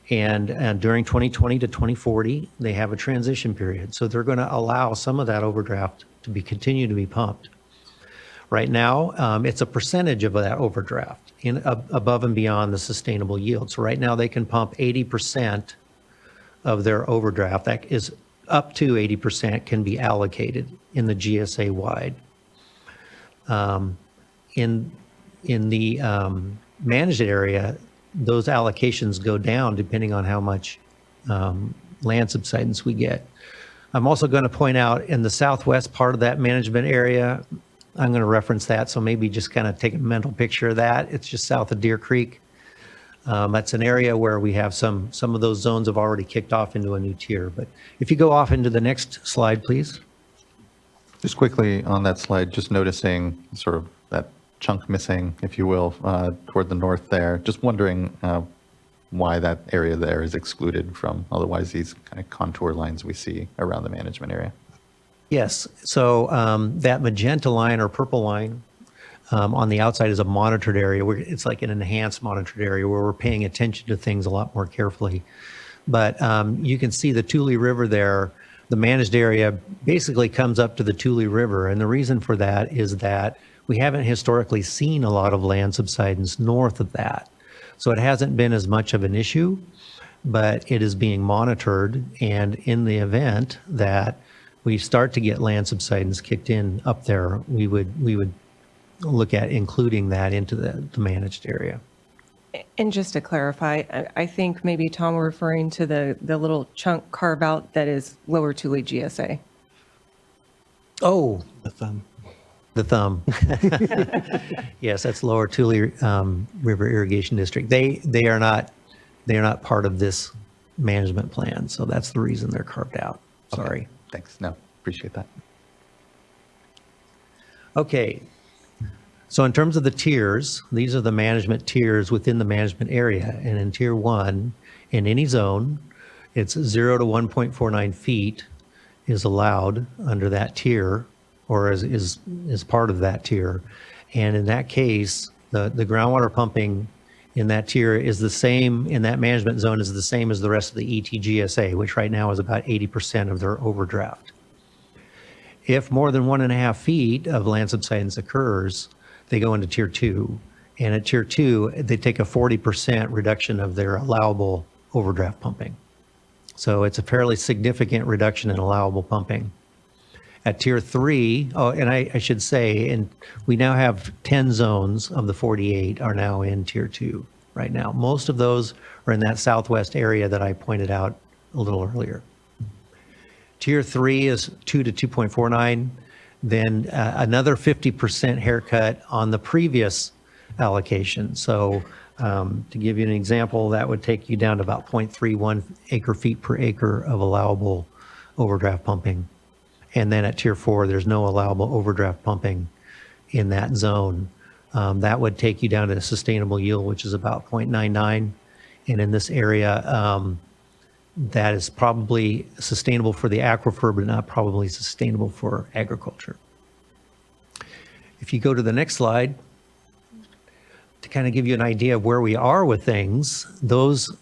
And during 2020 to 2040, they have a transition period. So they're going to allow some of that overdraft to continue to be pumped. Right now, it's a percentage of that overdraft above and beyond the sustainable yield. So right now they can pump 80% of their overdraft. That is up to 80% can be allocated in the GSA wide. In the managed area, those allocations go down depending on how much land subsidence we get. I'm also going to point out in the southwest part of that management area, I'm going to reference that, so maybe just kind of take a mental picture of that. It's just south of Deer Creek. That's an area where we have some of those zones have already kicked off into a new tier. But if you go off into the next slide, please. Just quickly on that slide, just noticing sort of that chunk missing, if you will, toward the north there. Just wondering why that area there is excluded from otherwise these kind of contour lines we see around the management area. Yes, so that magenta line or purple line on the outside is a monitored area. It's like an enhanced monitored area where we're paying attention to things a lot more carefully. But you can see the Tule River there. The managed area basically comes up to the Tule River. And the reason for that is that we haven't historically seen a lot of land subsidence north of that. So it hasn't been as much of an issue, but it is being monitored. And in the event that we start to get land subsidence kicked in up there, we would look at including that into the managed area. And just to clarify, I think maybe Tom were referring to the little chunk carve out that is Lower Tule GSA. Oh, The thumb. the thumb. Yes, that's Lower Tule River Irrigation District. They are not part of this management plan, so that's the reason they're carved out. Sorry. Okay, thanks. No, appreciate that. Okay. So in terms of the tiers, these are the management tiers within the management area. And in tier 1, in any zone, It's 0 to 1.49 feet is allowed under that tier, or is part of that tier. And in that case, the groundwater pumping in that tier is the same, in that management zone is the same as the rest of the ETGSA, which right now is about 80% of their overdraft. If more than 1.5 feet of land subsidence occurs, they go into tier 2. And at tier 2, they take a 40% reduction of their allowable overdraft pumping. So it's a fairly significant reduction in allowable pumping. At tier 3, oh, and I should say, and we now have 10 zones of the 48 are now in tier 2 right now. Most of those are in that southwest area that I pointed out a little earlier. Tier 3 is 2 to 2.49, then another 50% haircut on the previous allocation. So to give you an example, that would take you down to about 0.31 acre feet per acre of allowable overdraft pumping. And then at tier 4, there's no allowable overdraft pumping in that zone. That would take you down to a sustainable yield, which is about 0.99. And in this area, that is probably sustainable for the aquifer, but not probably sustainable for agriculture. If you go to the next slide, to kind of give you an idea of where we are with things, those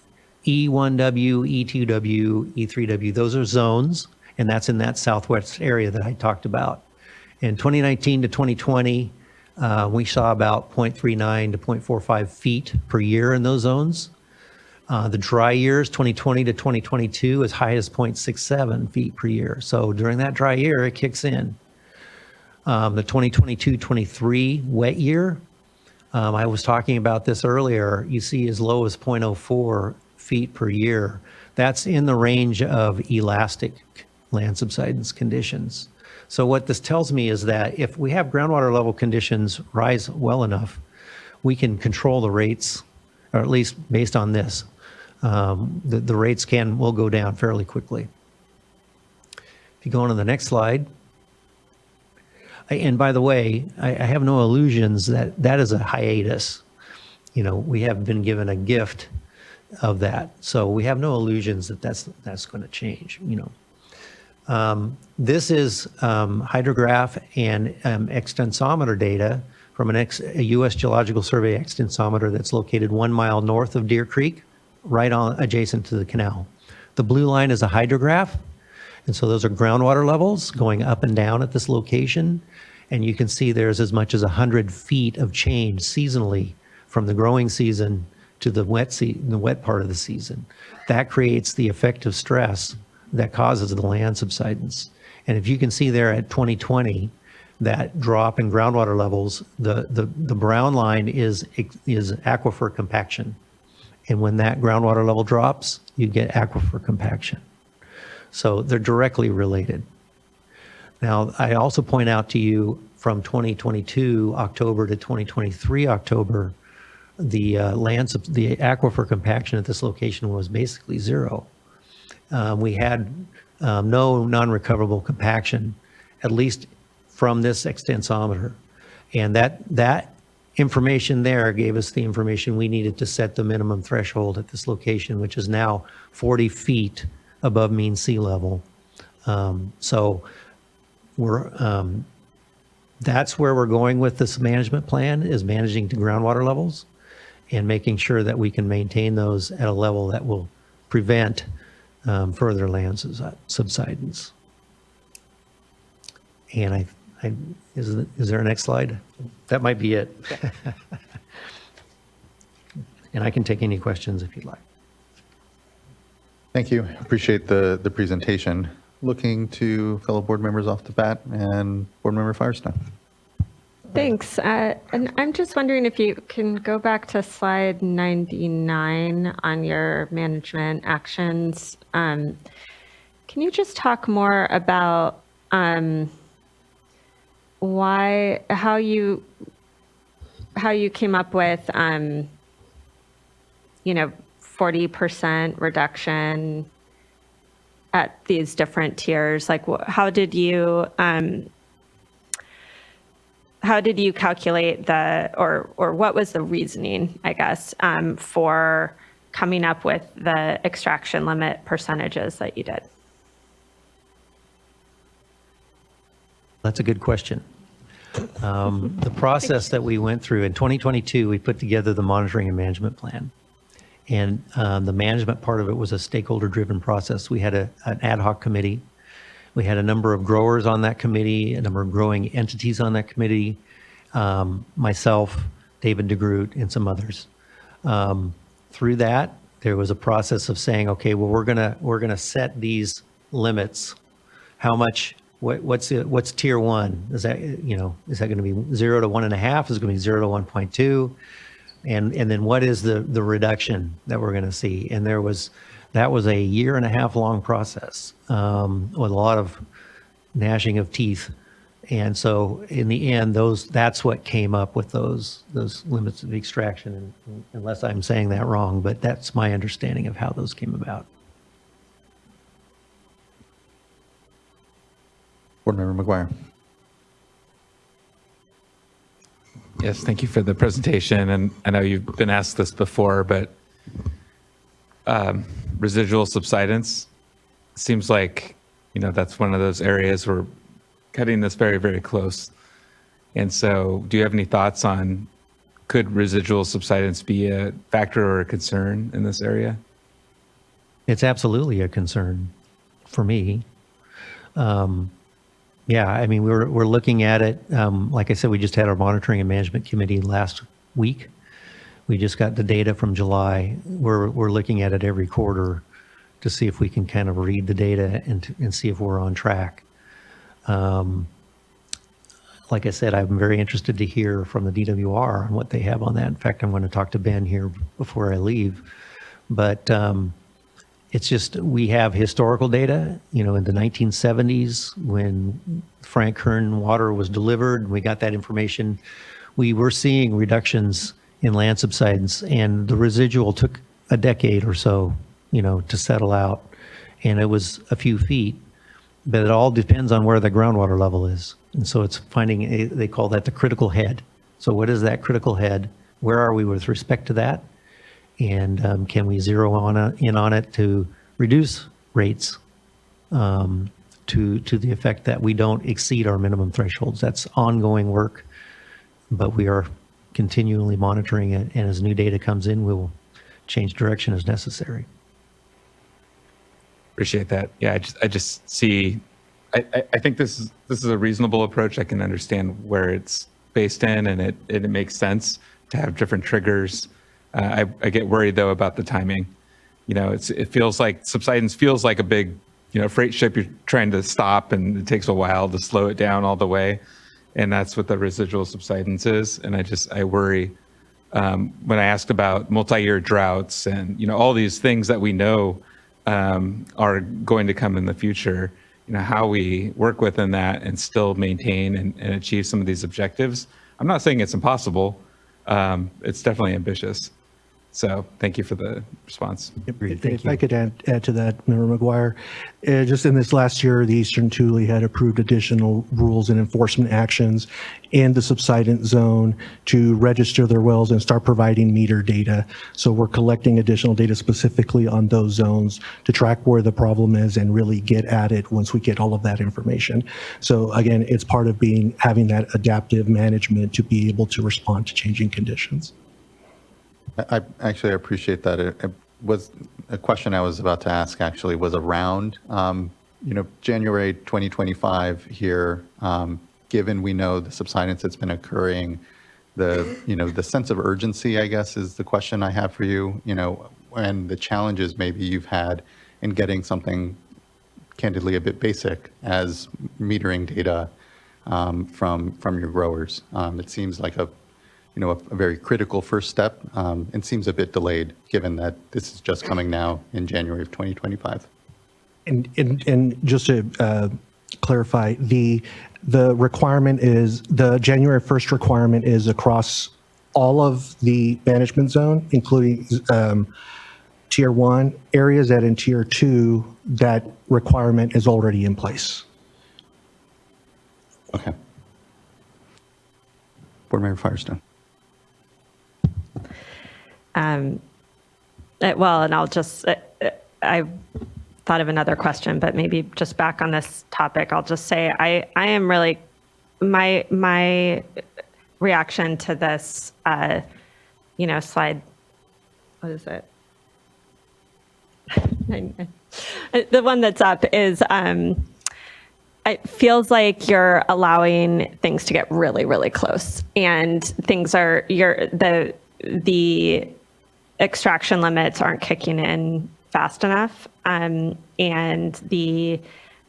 E1W, E2W, E3W, those are zones, and that's in that southwest area that I talked about. In 2019 to 2020, we saw about 0.39 to 0.45 feet per year in those zones. The dry years, 2020 to 2022, as high as 0.67 feet per year. So during that dry year, it kicks in. The 2022-23 wet year, I was talking about this earlier, you see as low as 0.04 feet per year. That's in the range of elastic land subsidence conditions. So what this tells me is that if we have groundwater level conditions rise well enough, we can control the rates, or at least based on this, the rates will go down fairly quickly. If you go on to the next slide, and by the way, I have no illusions that that is a hiatus. You know, we have been given a gift of that, so we have no illusions that that's going to change. You know, this is hydrograph and extensometer data from a U.S. Geological Survey extensometer that's located 1 mile north of Deer Creek, right on adjacent to the canal. The blue line is a hydrograph. And so those are groundwater levels going up and down at this location. And you can see there's as much as 100 feet of change seasonally from the growing season to the wet part of the season. That creates the effective stress that causes the land subsidence. And if you can see there at 2020, that drop in groundwater levels, the brown line is aquifer compaction. And when that groundwater level drops, you get aquifer compaction. So they're directly related. Now, I also point out to you from 2022 October to 2023 October, the aquifer compaction at this location was basically zero. We had no non-recoverable compaction, at least from this extensometer. And that information there gave us the information we needed to set the minimum threshold at this location, which is now 40 feet above mean sea level. So that's where we're going with this management plan, is managing to groundwater levels and making sure that we can maintain those at a level that will prevent further land subsidence. And is there a next slide? That might be it. And I can take any questions if you'd like. Thank you. Appreciate the presentation. Looking to fellow board members off the bat, and Board Member Firestone. Thanks. And I'm just wondering if you can go back to slide 99 on your management actions. Can you just talk more about how you came up with 40% reduction at these different tiers? Like, how did you calculate or what was the reasoning, I guess, for coming up with the extraction limit percentages that you did? That's a good question. The process that we went through in 2022, we put together the monitoring and management plan. And the management part of it was a stakeholder-driven process. We had an ad hoc committee. We had a number of growers on that committee, a number of growing entities on that committee, myself, David DeGroot, and some others. Through that, there was a process of saying, okay, well, we're gonna set these limits. How much? What's tier one? Is that going to be 0 to 1.5? Is it going to be 0 to 1.2? And then what is the reduction that we're going to see? And that was a 1.5 year long process with a lot of gnashing of teeth. And so in the end, that's what came up with those limits of extraction, unless I'm saying that wrong, but that's my understanding of how those came about. Board Member McGuire. Yes, thank you for the presentation. And I know you've been asked this before, but residual subsidence seems like, that's one of those areas we're cutting this very, very close. And so do you have any thoughts on, could residual subsidence be a factor or a concern in this area? It's absolutely a concern for me. Yeah, I mean, we're looking at it. Like I said, we just had our monitoring and management committee last week. We just got the data from July. We're looking at it every quarter to see if we can kind of read the data and see if we're on track. Like I said, I'm very interested to hear from the DWR on what they have on that. In fact, I'm going to talk to Ben here before I leave. But it's just, we have historical data, in the 1970s when Frank Kern water was delivered, we got that information. We were seeing reductions in land subsidence, and the residual took a decade or so, to settle out. And it was a few feet, but it all depends on where the groundwater level is. And so it's finding, they call that the critical head. So what is that critical head? Where are we with respect to that? And can we zero in on it to reduce rates to the effect that we don't exceed our minimum thresholds? That's ongoing work, but we are continually monitoring it. And as new data comes in, we'll change direction as necessary. Appreciate that. Yeah, I just see, I think this is a reasonable approach. I can understand where it's based in, and it makes sense to have different triggers. I get worried though about the timing. It feels like subsidence feels like a big, freight ship you're trying to stop, and it takes a while to slow it down all the way. And that's what the residual subsidence is. And I worry when I asked about multi-year droughts and, all these things that we know are going to come in the future, how we work within that and still maintain and achieve some of these objectives. I'm not saying it's impossible. It's definitely ambitious. So thank you for the response. If I could add to that, Member McGuire, just in this last year, the Eastern Tule had approved additional rules and enforcement actions in the subsidence zone to register their wells and start providing meter data. So we're collecting additional data specifically on those zones to track where the problem is and really get at it once we get all of that information. So again, it's part of having that adaptive management to be able to respond to changing conditions. I actually appreciate that. It was a question I was about to ask, actually, was around, January 2025 here, given we know the subsidence that's been occurring, the sense of urgency, I guess, is the question I have for you, and the challenges maybe you've had in getting something candidly a bit basic as metering data from your growers. It seems like a very critical first step, and seems a bit delayed given that this is just coming now in January of 2025. And just to clarify, the requirement is, the January 1st requirement is across all of the management zone, including tier 1 areas, that in tier 2, that requirement is already in place. Okay. Board Member Firestone. well, and I'll just, I thought of another question, but maybe just back on this topic, I'll just say I am really, my reaction to this, slide, what is it? The one that's up is, it feels like you're allowing things to get really, really close, and things are, the extraction limits aren't kicking in fast enough, and the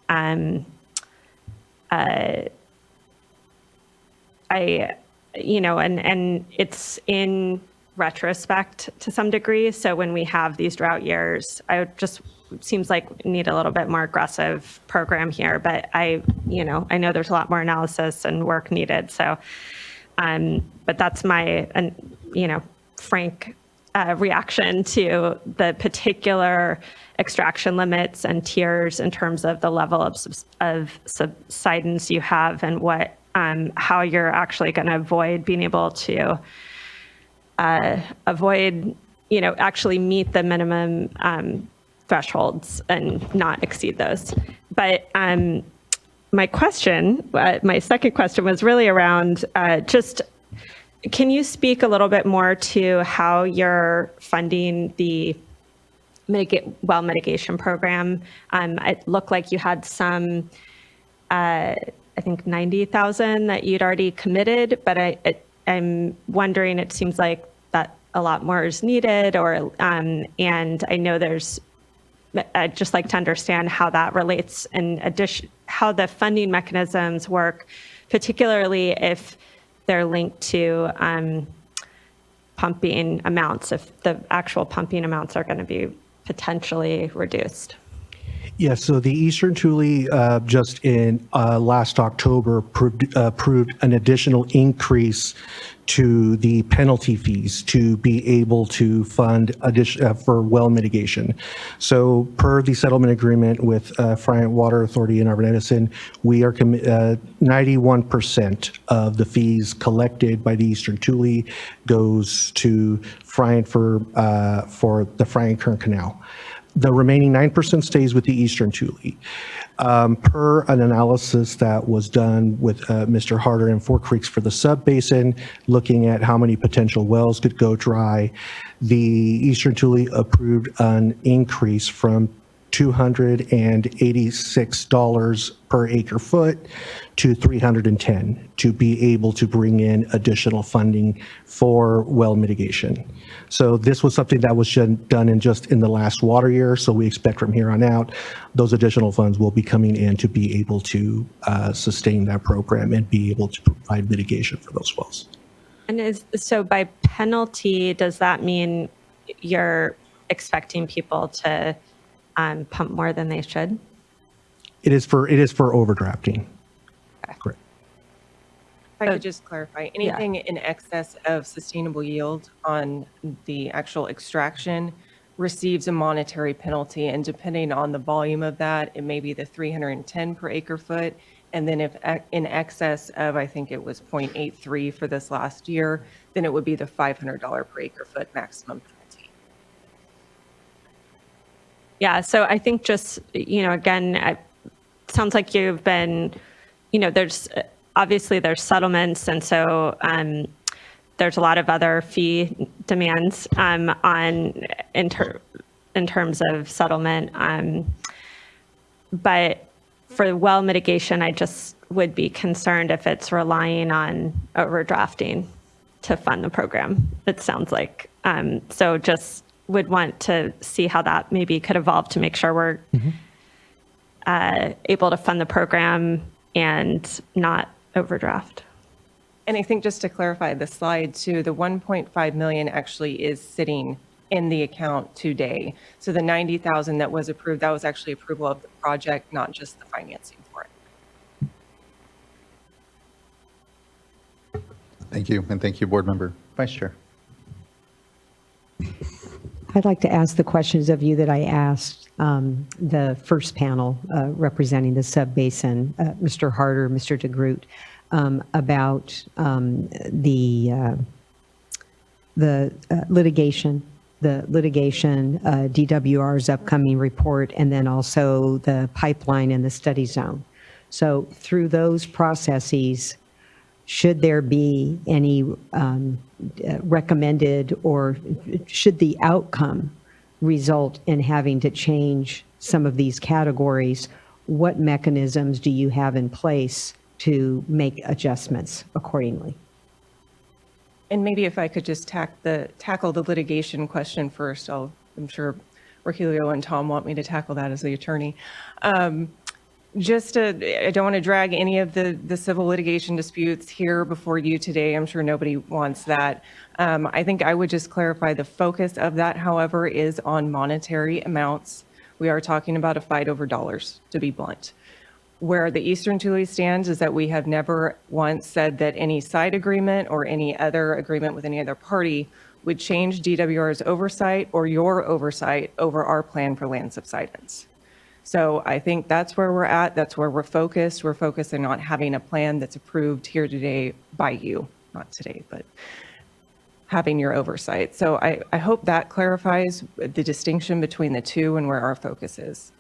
and it's in retrospect to some degree. So when we have these drought years, seems like we need a little bit more aggressive program here. But I know there's a lot more analysis and work needed. So, but that's my, frank reaction to the particular extraction limits and tiers in terms of the level of subsidence you have and what, how you're actually going to avoid being able to actually meet the minimum thresholds and not exceed those. But my second question was really around can you speak a little bit more to how you're funding the well mitigation program? It looked like you had some, I think 90,000 that you'd already committed, but I'm wondering, it seems like that a lot more is needed, and I know I'd just like to understand how that relates in addition, how the funding mechanisms work, particularly if they're linked to pumping amounts, if the actual pumping amounts are going to be potentially reduced. Yeah, so the Eastern Tule just in last October approved an additional increase to the penalty fees to be able to fund for well mitigation. So per the settlement agreement with Friant Water Authority in Arvin Edison, we are 91% of the fees collected by the Eastern Tule goes to Friant for the Friant Kern Canal. The remaining 9% stays with the Eastern Tule. Per an analysis that was done with Mr. Harder and Four Creeks for the sub-basin, looking at how many potential wells could go dry, the Eastern Tule approved an increase from $286 per acre foot to $310 to be able to bring in additional funding for well mitigation. So this was something that was done in the last water year. So we expect from here on out, those additional funds will be coming in to be able to sustain that program and be able to provide mitigation for those wells. And so by penalty, does that mean you're expecting people to pump more than they should? It is for overdrafting. Okay. Correct. If I could just clarify, anything in excess of sustainable yield on the actual extraction receives a monetary penalty, and depending on the volume of that, it may be the 310 per acre foot, and then if in excess of, I think it was 0.83 for this last year, then it would be the $500 per acre foot maximum penalty. Yeah, so I think just, again, it sounds like you've been, there's settlements, and so there's a lot of other fee demands in terms of settlement. But for well mitigation, I just would be concerned if it's relying on overdrafting to fund the program, it sounds like. So just would want to see how that maybe could evolve to make sure we're able to fund the program and not overdraft. And I think just to clarify the slide too, the 1.5 million actually is sitting in the account today. So the 90,000 that was approved, that was actually approval of the project, not just the financing for it. Thank you, and thank you, Board Member. Vice Chair. I'd like to ask the questions of you that I asked the first panel representing the sub-basin, Mr. Harder, Mr. DeGroot, about the litigation the litigation, DWR's upcoming report, and then also the pipeline and the study zone. So through those processes, should there be any recommended, or should the outcome result in having to change some of these categories, what mechanisms do you have in place to make adjustments accordingly? And maybe if I could just tackle the litigation question first. I'm sure Rogelio and Tom want me to tackle that as the attorney. I don't want to drag any of the civil litigation disputes here before you today. I'm sure nobody wants that. I think I would just clarify the focus of that, however, is on monetary amounts. We are talking about a fight over dollars, to be blunt. Where the Eastern Tule stands is that we have never once said that any side agreement or any other agreement with any other party would change DWR's oversight or your oversight over our plan for land subsidence. So I think that's where we're at. That's where we're focused. We're focusing on having a plan that's approved here today by you, not today, but having your oversight. So I hope that clarifies the distinction between the two and where our focus is.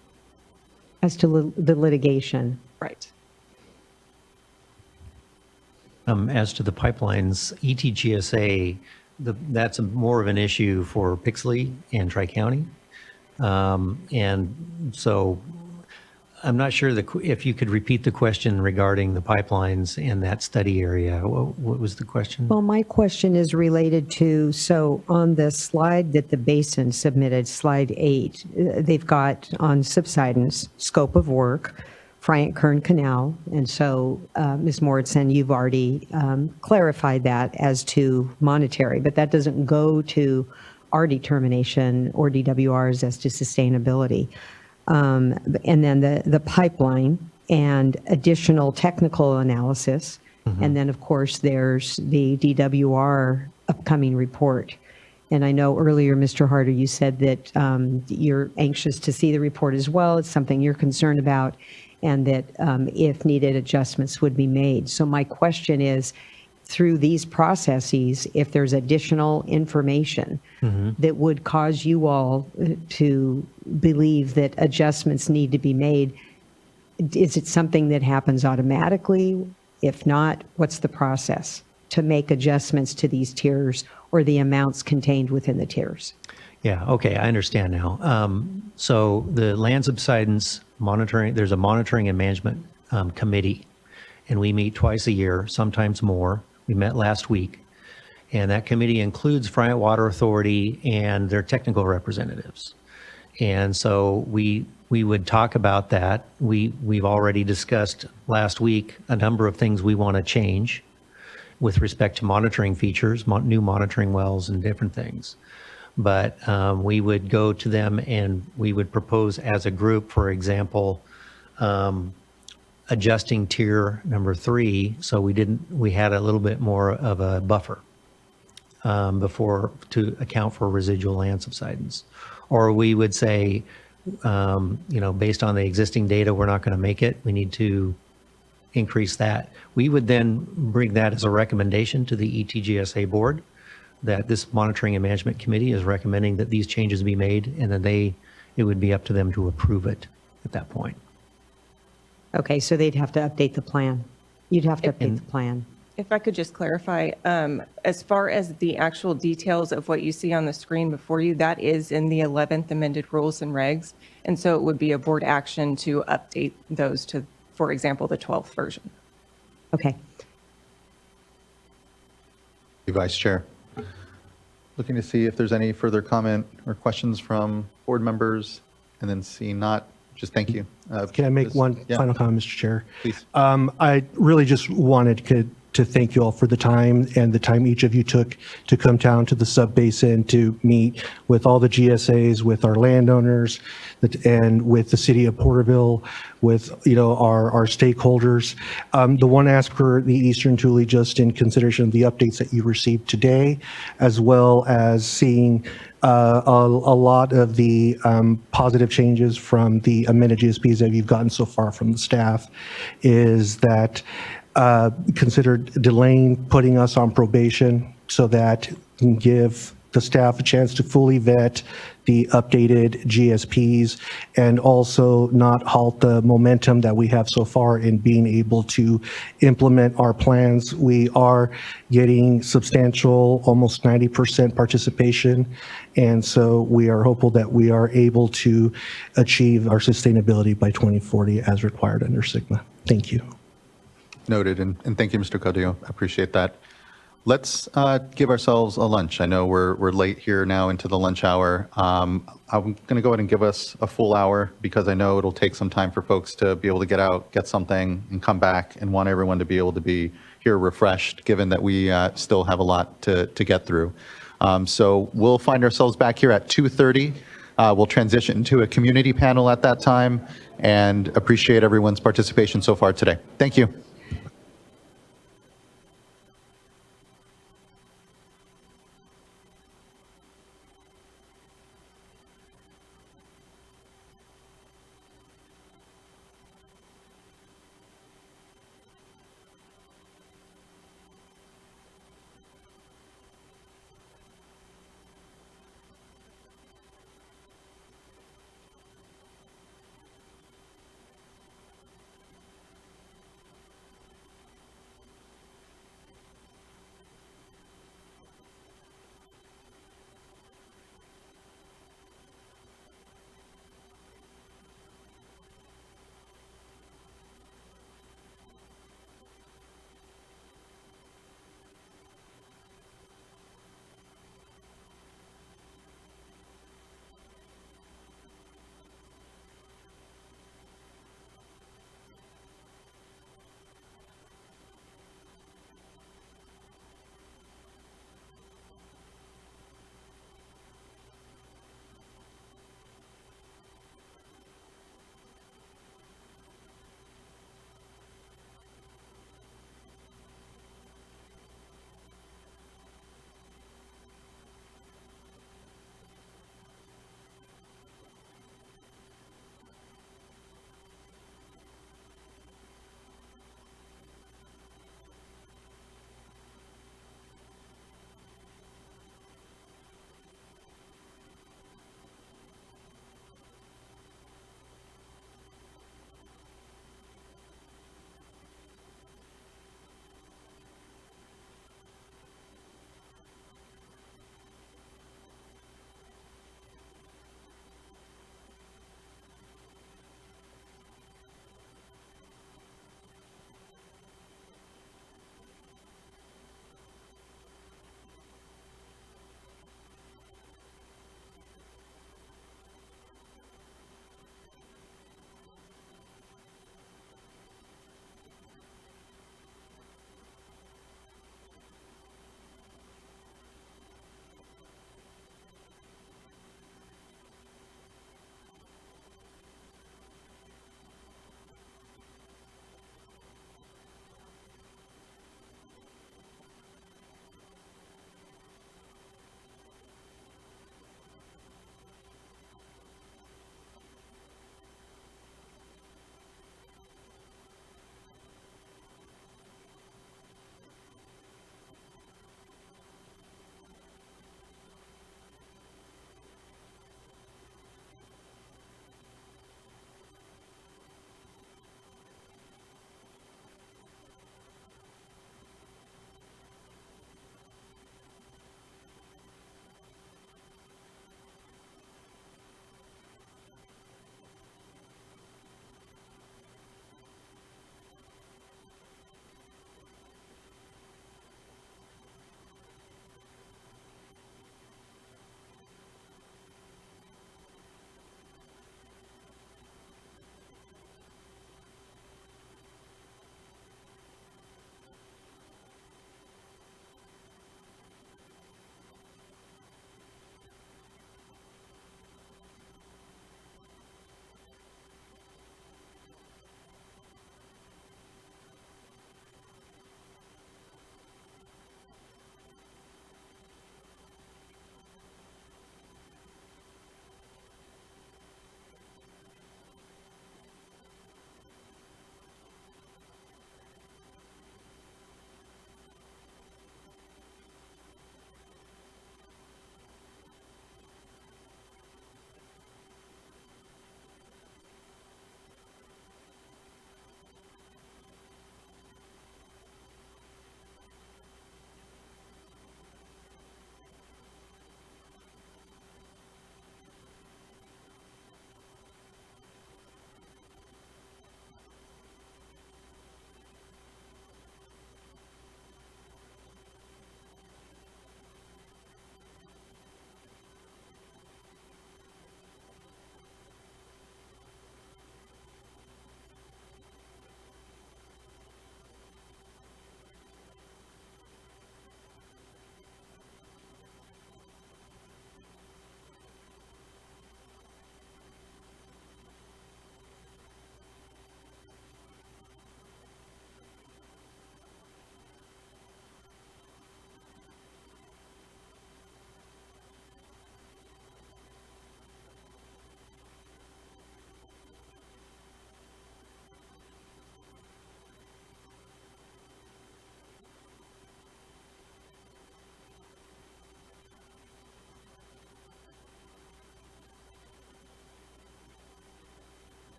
As to the litigation. Right. As to the pipelines, ETGSA, that's more of an issue for Pixley and Tri-County. And so I'm not sure if you could repeat the question regarding the pipelines in that study area. What was the question? Well, my question is related to, so on the slide that the basin submitted, slide 8, they've got on subsidence, scope of work, Bryant-Kern Canal. And so, Ms. Moritzen, you've already clarified that as to monetary, but that doesn't go to our determination or DWR's as to sustainability. And then the pipeline and additional technical analysis. And then, of course, there's the DWR upcoming report. And I know earlier, Mr. Harder, you said that you're anxious to see the report as well. It's something you're concerned about, and that if needed, adjustments would be made. So my question is, through these processes, if there's additional information that would cause you all to believe that adjustments need to be made, is it something that happens automatically? If not, what's the process to make adjustments to these tiers or the amounts contained within the tiers? Yeah, okay, I understand now. So the land subsidence monitoring, there's a monitoring and management committee, and we meet twice a year, sometimes more. We met last week, and that committee includes Bryant Water Authority and their technical representatives. And so we would talk about that. We've already discussed last week a number of things we want to change with respect to monitoring features, new monitoring wells and different things. But we would go to them and we would propose as a group, for example, adjusting tier number 3, so we had a little bit more of a buffer before to account for residual land subsidence. Or we would say, based on the existing data, we're not going to make it. We need to increase that. We would then bring that as a recommendation to the ETGSA board, that this monitoring and management committee is recommending that these changes be made, and then it would be up to them to approve it at that point. Okay, so they'd have to update the plan. You'd have to update the plan. If I could just clarify, as far as the actual details of what you see on the screen before you, that is in the 11th amended rules and regs. And so it would be a board action to update those to, for example, the 12th version. Okay. Vice Chair. Looking to see if there's any further comment or questions from board members, and then seeing not, just thank you. Can I make one final comment, Mr. Chair? Please. I really just wanted to thank you all for the time and the time each of you took to come down to the sub-basin to meet with all the GSAs, with our landowners, and with the city of Porterville, with our stakeholders. The one ask for the Eastern Tule, just in consideration of the updates that you received today, as well as seeing a lot of the positive changes from the amended GSPs that you've gotten so far from the staff, is that consider delaying putting us on probation so that we can give the staff a chance to fully vet the updated GSPs and also not halt the momentum that we have so far in being able to implement our plans. We are getting substantial, almost 90% participation. And so we are hopeful that we are able to achieve our sustainability by 2040 as required under SGMA. Thank you. Noted, and thank you, Mr. Codillo. I appreciate that. Let's give ourselves a lunch. I know we're late here now into the lunch hour. I'm going to go ahead and give us a full hour because I know it'll take some time for folks to be able to get out, get something, and come back, and want everyone to be able to be here refreshed, given that we still have a lot to get through. So we'll find ourselves back here at 2:30. We'll transition to a community panel at that time, and appreciate everyone's participation so far today. Thank you.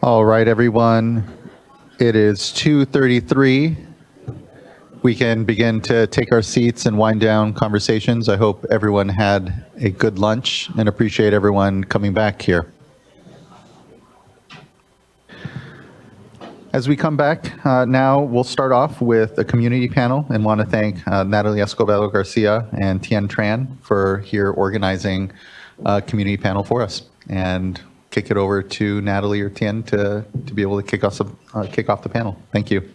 All right, everyone. It is 2:33. We can begin to take our seats and wind down conversations. I hope everyone had a good lunch and appreciate everyone coming back here. As we come back, now we'll start off with a community panel and want to thank Natalie Escobedo Garcia and Tien Tran for here organizing a community panel for us. And kick it over to Natalie or Tien to be able to kick off the panel. Thank you.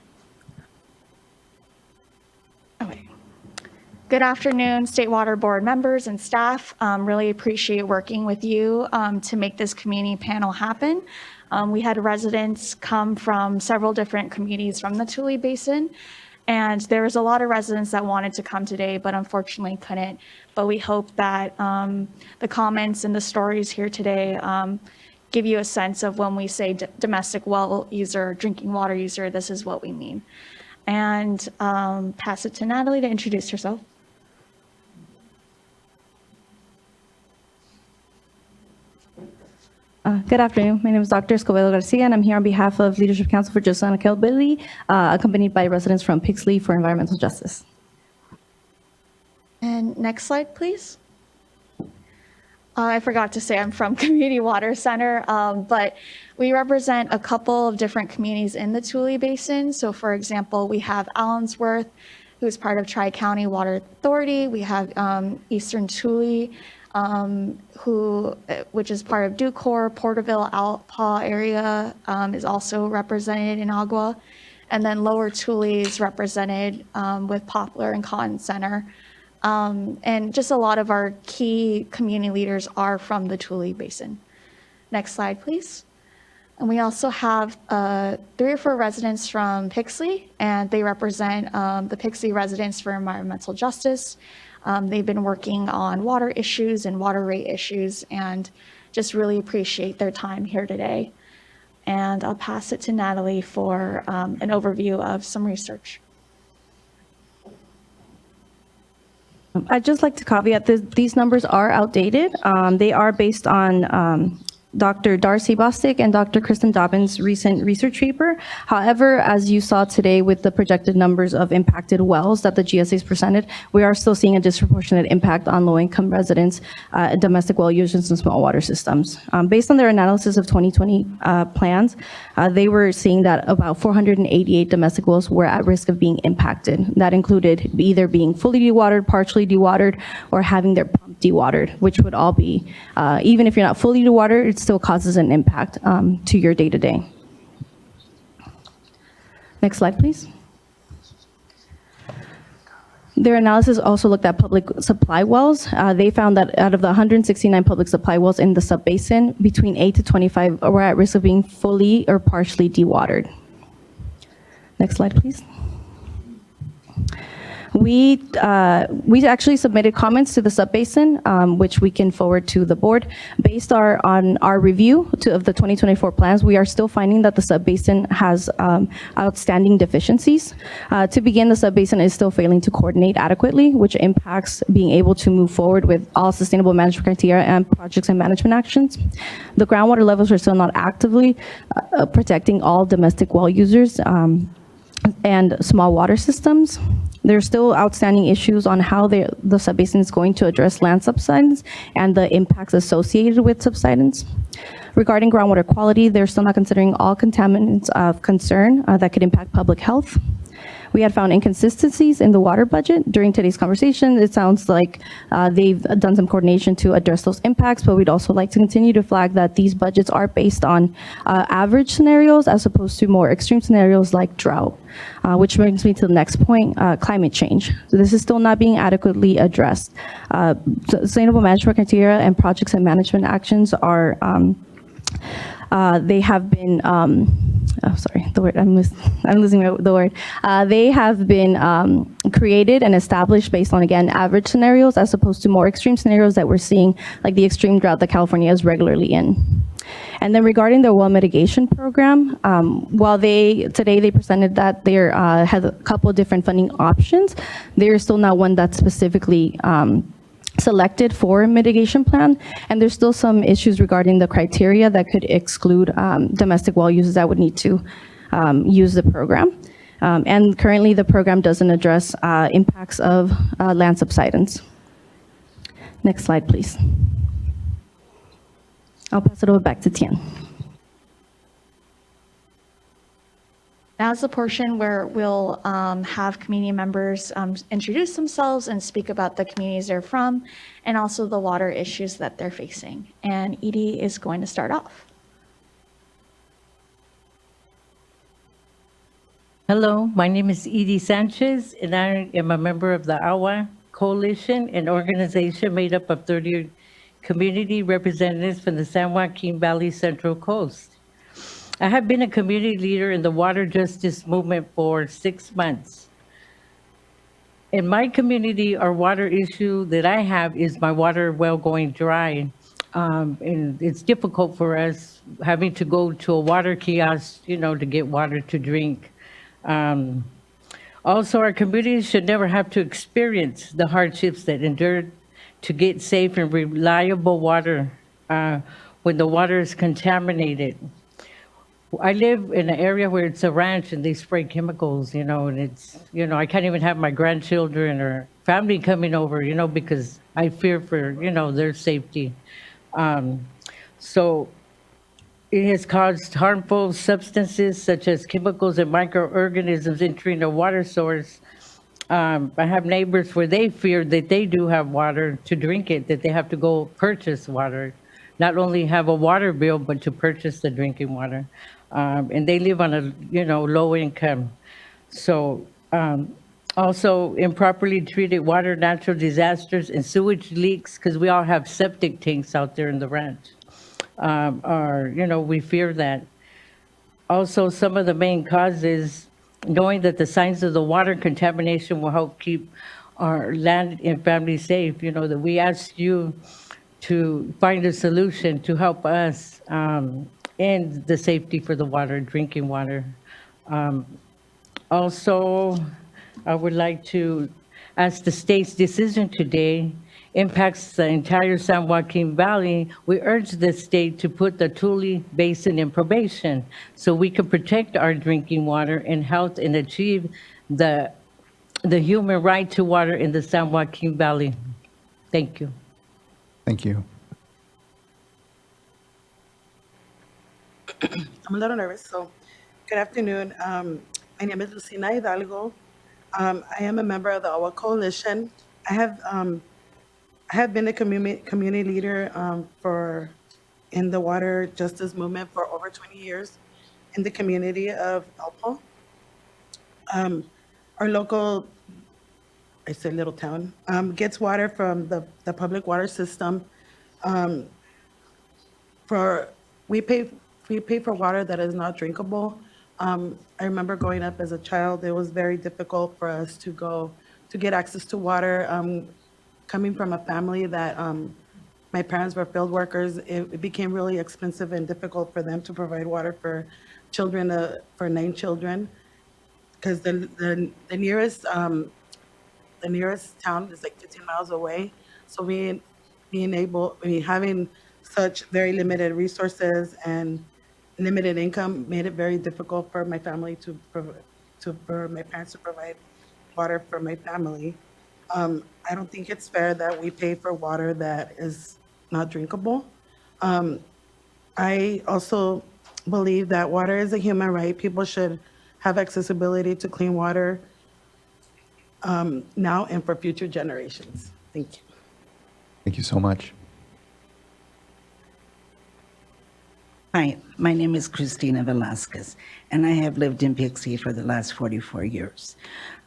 Good afternoon, State Water Board members and staff. Really appreciate working with you to make this community panel happen. We had residents come from several different communities from the Tule Basin, and there was a lot of residents that wanted to come today, but unfortunately couldn't. But we hope that the comments and the stories here today give you a sense of when we say domestic well user, drinking water user, this is what we mean. And pass it to Natalie to introduce herself. Good afternoon. My name is Dr. Escobedo Garcia, and I'm here on behalf of Leadership Council for Justice and Accountability, accompanied by residents from Pixley for Environmental Justice. And next slide, please. I forgot to say I'm from Community Water Center, but we represent a couple of different communities in the Tule Basin. So for example, we have Allensworth, who's part of Tri-County Water Authority. We have Eastern Tule, which is part of Ducor. Porterville, Alpa area is also represented in Agua. And then Lower Tule is represented with Poplar and Cotton Center. And just a lot of our key community leaders are from the Tule Basin. Next slide, please. And we also have 3 or 4 residents from Pixley, and they represent the Pixley Residents for Environmental Justice. They've been working on water issues and water rate issues, and just really appreciate their time here today. And I'll pass it to Natalie for an overview of some research. I'd just like to caveat these numbers are outdated. They are based on Dr. Darcy Bostic and Dr. Kristen Dobbins' recent research paper. However, as you saw today with the projected numbers of impacted wells that the GSAs presented, we are still seeing a disproportionate impact on low-income residents, domestic well users, and small water systems. Based on their analysis of 2020 plans, they were seeing that about 488 domestic wells were at risk of being impacted. That included either being fully dewatered, partially dewatered, or having their pump dewatered, which would all be, even if you're not fully dewatered, it still causes an impact to your day-to-day. Next slide, please. Their analysis also looked at public supply wells. They found that out of the 169 public supply wells in the subbasin, between 8 to 25 were at risk of being fully or partially dewatered. Next slide, please. We actually submitted comments to the subbasin, which we can forward to the board. Based on our review of the 2024 plans, we are still finding that the subbasin has outstanding deficiencies. To begin, the subbasin is still failing to coordinate adequately, which impacts being able to move forward with all sustainable management criteria and projects and management actions. The groundwater levels are still not actively protecting all domestic well users and small water systems. There's still outstanding issues on how the subbasin is going to address land subsidence and the impacts associated with subsidence. Regarding groundwater quality, they're still not considering all contaminants of concern that could impact public health. We had found inconsistencies in the water budget. During today's conversation, it sounds like they've done some coordination to address those impacts, but we'd also like to continue to flag that these budgets are based on average scenarios as opposed to more extreme scenarios like drought, which brings me to the next point, climate change. So this is still not being adequately addressed. Sustainable management criteria and projects and management actions are they have been, sorry, the word, I'm losing the word. They have been created and established based on, again, average scenarios as opposed to more extreme scenarios that we're seeing, like the extreme drought that California is regularly in. And then regarding the well mitigation program, while today they presented that they had a couple of different funding options, there is still not one that's specifically selected for a mitigation plan, and there's still some issues regarding the criteria that could exclude domestic well users that would need to use the program. And currently, the program doesn't address impacts of land subsidence. Next slide, please. I'll pass it over back to Tian. Now's the portion where we'll have community members introduce themselves and speak about the communities they're from and also the water issues that they're facing. And Edie is going to start off. Hello, my name is Edie Sanchez, and I am a member of the AWA Coalition, an organization made up of 30 community representatives from the San Joaquin Valley Central Coast. I have been a community leader in the water justice movement for 6 months. In my community, our water issue that I have is my water well going dry. And it's difficult for us having to go to a water kiosk, to get water to drink. Also, our communities should never have to experience the hardships that endured to get safe and reliable water when the water is contaminated. I live in an area where it's a ranch and they spray chemicals, and it's, I can't even have my grandchildren or family coming over, because I fear for, their safety. So it has caused harmful substances such as chemicals and microorganisms entering the water source. I have neighbors where they fear that they do have water to drink it, that they have to go purchase water, not only have a water bill, but to purchase the drinking water. And they live on a, low income. So also improperly treated water, natural disasters, and sewage leaks, because we all have septic tanks out there in the ranch. We fear that. Also, some of the main causes, knowing that the signs of the water contamination will help keep our land and family safe, that we ask you to find a solution to help us end the safety for the water, drinking water. Also, I would like to ask the state's decision today impacts the entire San Joaquin Valley. We urge the state to put the Tule Basin in probation so we can protect our drinking water and health and achieve the human right to water in the San Joaquin Valley. Thank you. Thank you. I'm a little nervous, so good afternoon. My name is Lucina Hidalgo. I am a member of the AWA Coalition. I have been a community leader in the water justice movement for over 20 years in the community of Alpo. Our local, I say little town, gets water from the public water system. We pay for water that is not drinkable. I remember growing up as a child, it was very difficult for us to get access to water. Coming from a family that my parents were field workers, it became really expensive and difficult for them to provide water for children, for 9 children, because the nearest town is like 15 miles away. So having such very limited resources and limited income made it very difficult for my family for my parents to provide water for my family. I don't think it's fair that we pay for water that is not drinkable. I also believe that water is a human right. People should have accessibility to clean water now and for future generations. Thank you. Thank you so much. Hi, my name is Christina Velasquez, and I have lived in Pixie for the last 44 years.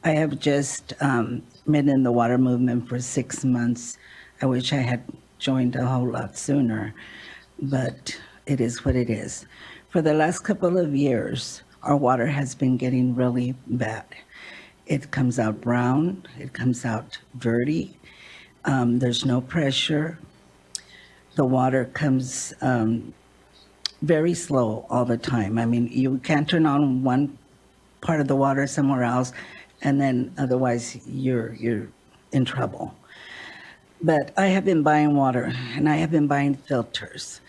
I have just been in the water movement for 6 months. I wish I had joined a whole lot sooner, but it is what it is. For the last couple of years, our water has been getting really bad. It comes out brown, it comes out dirty, there's no pressure. The water comes very slow all the time. I mean, you can't turn on one part of the water somewhere else, and then otherwise you're in trouble. But I have been buying water, and I have been buying filters.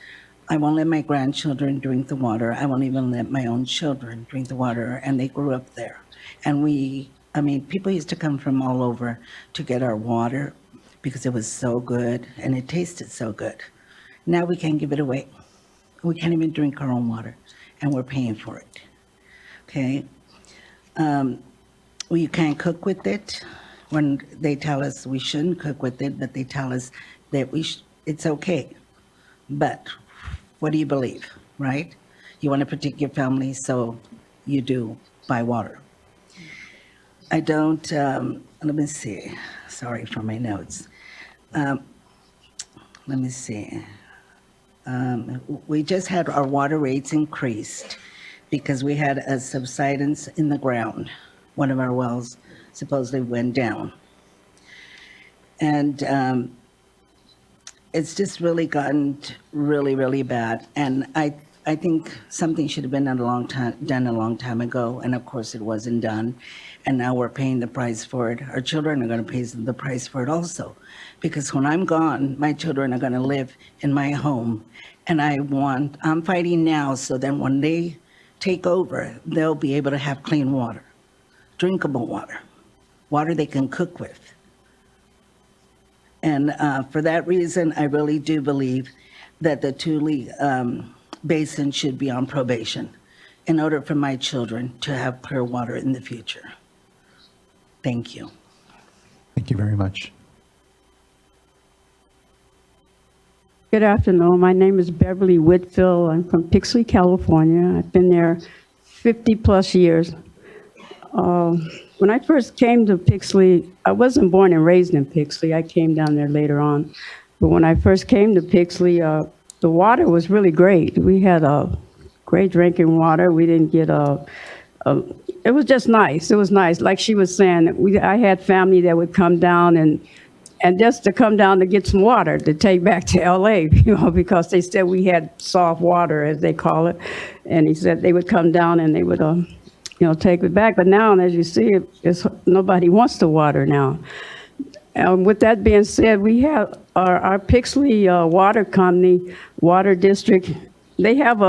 I won't let my grandchildren drink the water. I won't even let my own children drink the water, and they grew up there. And people used to come from all over to get our water because it was so good and it tasted so good. Now we can't give it away. We can't even drink our own water, and we're paying for it. Okay? We can't cook with it when they tell us we shouldn't cook with it, but they tell us that it's okay. But what do you believe, right? You want to protect your family, so you do buy water. I don't, let me see, sorry for my notes. Let me see. We just had our water rates increased because we had a subsidence in the ground. One of our wells supposedly went down. And it's just really gotten really, really bad. And I think something should have been done a long time ago. And of course it wasn't done. And now we're paying the price for it. Our children are going to pay the price for it also. Because when I'm gone, my children are going to live in my home. And I'm fighting now so that when they take over, they'll be able to have clean water, drinkable water, water they can cook with. And for that reason, I really do believe that the Tule Basin should be on probation in order for my children to have clear water in the future. Thank you. Thank you very much. Good afternoon. My name is Beverly Whitfield. I'm from Pixley, California. I've been there 50 plus years. When I first came to Pixley, I wasn't born and raised in Pixley. I came down there later on. But when I first came to Pixley, the water was really great. We had great drinking water. We didn't get it was just nice. It was nice. Like she was saying, I had family that would come down and just to come down to get some water to take back to LA, because they said we had soft water, as they call it. And he said they would come down and they would, take it back. But now, as you see, nobody wants the water now. With that being said, we have our Pixley Water Company, Water District. They have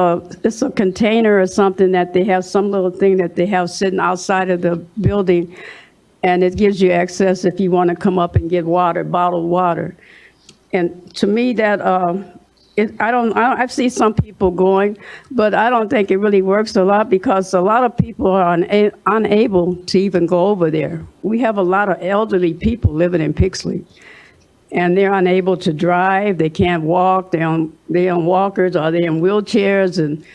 it's a container or something that they have, some little thing that they have sitting outside of the building, and it gives you access if you want to come up and get water, bottled water. And to me, that I've seen some people going, but I don't think it really works a lot because a lot of people are unable to even go over there. We have a lot of elderly people living in Pixley, and they're unable to drive. They can't walk. They're on walkers or they're in wheelchairs, and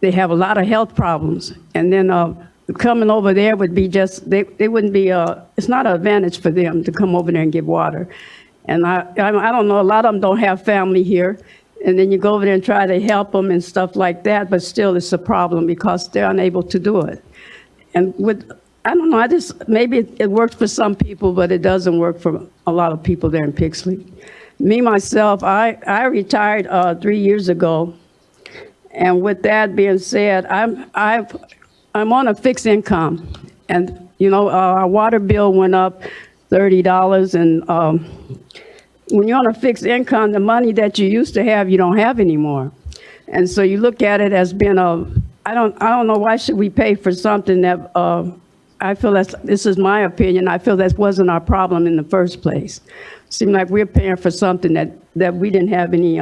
they have a lot of health problems. And then coming over there would be they wouldn't be, it's not an advantage for them to come over there and get water. And I don't know, a lot of them don't have family here. And then you go over there and try to help them and stuff like that, but still it's a problem because they're unable to do it. And I don't know, maybe it works for some people, but it doesn't work for a lot of people there in Pixley. Me, myself, I retired 3 years ago. And with that being said, I'm on a fixed income. And, our water bill went up $30. And when you're on a fixed income, the money that you used to have, you don't have anymore. And so you look at it as being I don't know, why should we pay for something that, I feel this is my opinion, I feel that wasn't our problem in the first place. It seemed like we're paying for something that we didn't have any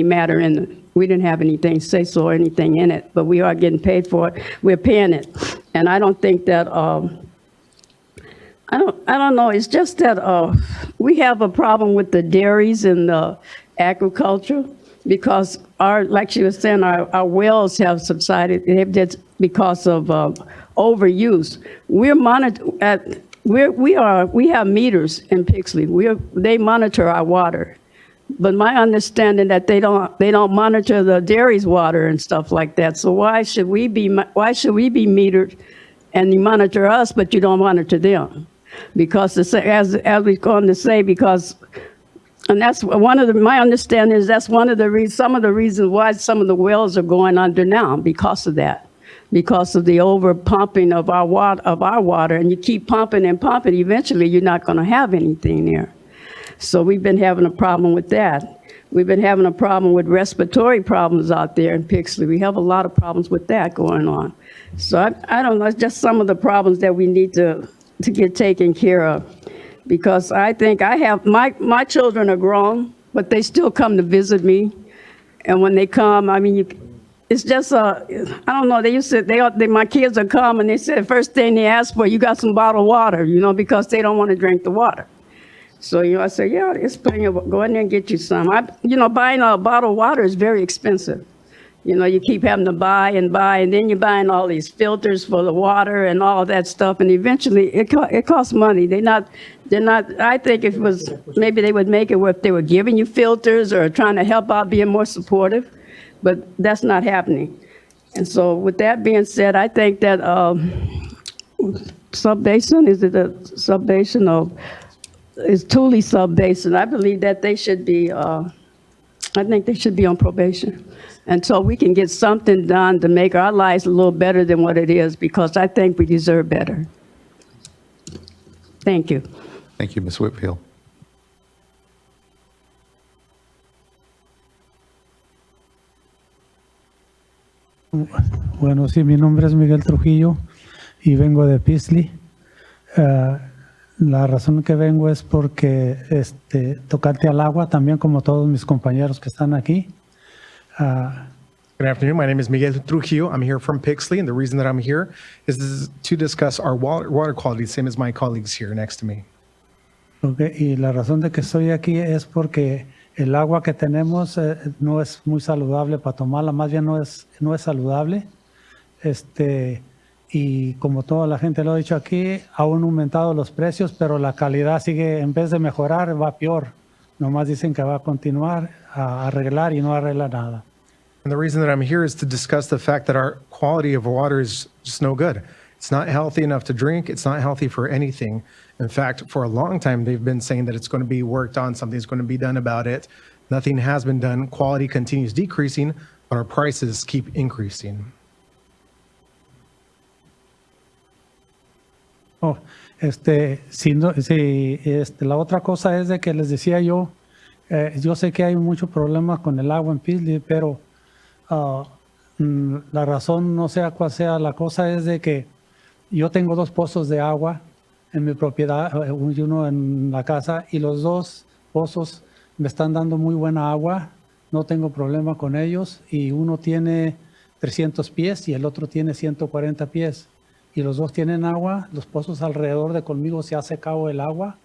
matter in it. We didn't have anything say so or anything in it, but we are getting paid for it. We're paying it. And I don't think that, I don't know, it's just that we have a problem with the dairies and the agriculture because like she was saying, our wells have subsided. That's because of overuse. We have meters in Pixley. They monitor our water. But my understanding that they don't monitor the dairy's water and stuff like that. So why should we be metered and you monitor us, but you don't monitor them? Because as we're going to say, and that's my understanding is that's some of the reasons why some of the wells are going under now because of that, because of the over pumping of our water, and you keep pumping and pumping, eventually you're not going to have anything there. So we've been having a problem with that. We've been having a problem with respiratory problems out there in Pixley. We have a lot of problems with that going on. So I don't know, it's just some of the problems that we need to get taken care of. Because I think I have, my children are grown, but they still come to visit me. And when they come, I mean, it's just, I don't know, they used to, my kids would come and they said, first thing they ask for, you got some bottled water, because they don't want to drink the water. So, I say, yeah, it's plenty of, go in there and get you some. Buying a bottle of water is very expensive. You keep having to buy, and then you're buying all these filters for the water and all that stuff, and eventually it costs money. They're not, I think if it was, maybe they would make it where if they were giving you filters or trying to help out, being more supportive, but that's not happening. And so with that being said, I think that sub-basin, is it a sub-basin of, is Thule sub-basin, I believe that they should be, I think they should be on probation until we can get something done to make our lives a little better than what it is, because I think we deserve better. Thank you. Thank you, Ms. Whitfield. Bueno, sí, mi nombre es Miguel Trujillo y vengo de Pixley. La razón que vengo es porque tocarte al agua, también como todos mis compañeros que están aquí. Good afternoon. My name is Miguel Trujillo. I'm here from Pixley, and the reason that I'm here is to discuss our water quality, same as my colleagues here next to me. Okay, y la razón de que estoy aquí es porque el agua que tenemos no es muy saludable para tomarla, más bien no es saludable. Y como toda la gente lo ha dicho aquí, aún aumentado los precios, pero la calidad sigue, en vez de mejorar, va peor. Nomás dicen que va a continuar a arreglar y no arregla nada. And the reason that I'm here is to discuss the fact that our quality of water is just no good. It's not healthy enough to drink. It's not healthy for anything. In fact, for a long time, they've been saying that it's going to be worked on, something's going to be done about it. Nothing has been done. Quality continues decreasing, but our prices keep increasing. Oh, la otra cosa es de que les decía yo sé que hay mucho problema con el agua en Pixley, pero la razón, no sea cuál sea la cosa, es de que yo tengo 2 pozos de agua en mi propiedad y uno en la casa, y los 2 pozos me están dando muy buena agua, no tengo problema con ellos, y uno tiene 300 pies y el otro tiene 140 pies. Y los 2 tienen agua, los pozos alrededor de conmigo se ha secado el agua.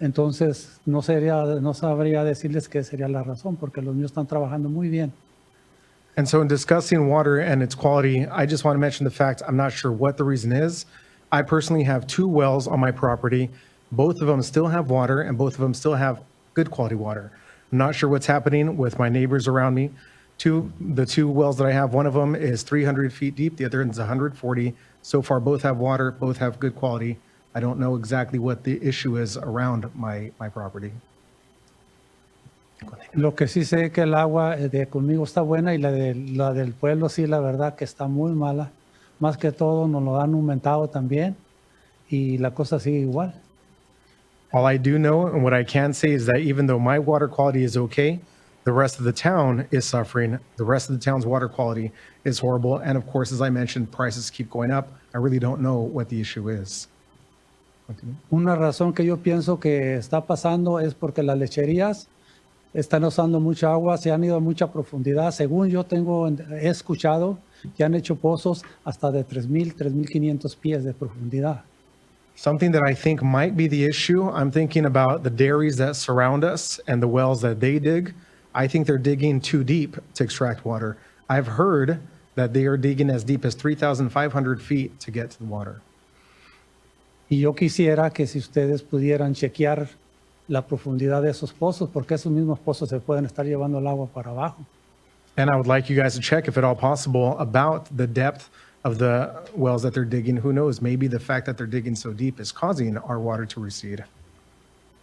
Entonces no sabría decirles qué sería la razón, porque los míos están trabajando muy bien. And so in discussing water and its quality, I just want to mention the fact I'm not sure what the reason is. I personally have 2 wells on my property. Both of them still have water, and both of them still have good quality water. I'm not sure what's happening with my neighbors around me. The 2 wells that I have, one of them is 300 feet deep, the other is 140. So far, both have water, both have good quality. I don't know exactly what the issue is around my property. Lo que sí sé es que el agua de conmigo está buena, y la del pueblo sí, la verdad que está muy mala. Más que todo nos lo han aumentado también, y la cosa sigue igual. All I do know, and what I can say, is that even though my water quality is okay, the rest of the town is suffering. The rest of the town's water quality is horrible. And of course, as I mentioned, prices keep going up. I really don't know what the issue is. Una razón que yo pienso que está pasando es porque las lecherías están usando mucha agua, se han ido a mucha profundidad. Según yo he escuchado que han hecho pozos hasta de 3,000, 3,500 pies de profundidad. Something that I think might be the issue, I'm thinking about the dairies that surround us and the wells that they dig. I think they're digging too deep to extract water. I've heard that they are digging as deep as 3,500 feet to get to the water. Y yo quisiera que si ustedes pudieran chequear la profundidad de esos pozos, porque esos mismos pozos se pueden estar llevando el agua para abajo. And I would like you guys to check, if at all possible, about the depth of the wells that they're digging. Who knows, maybe the fact that they're digging so deep is causing our water to recede.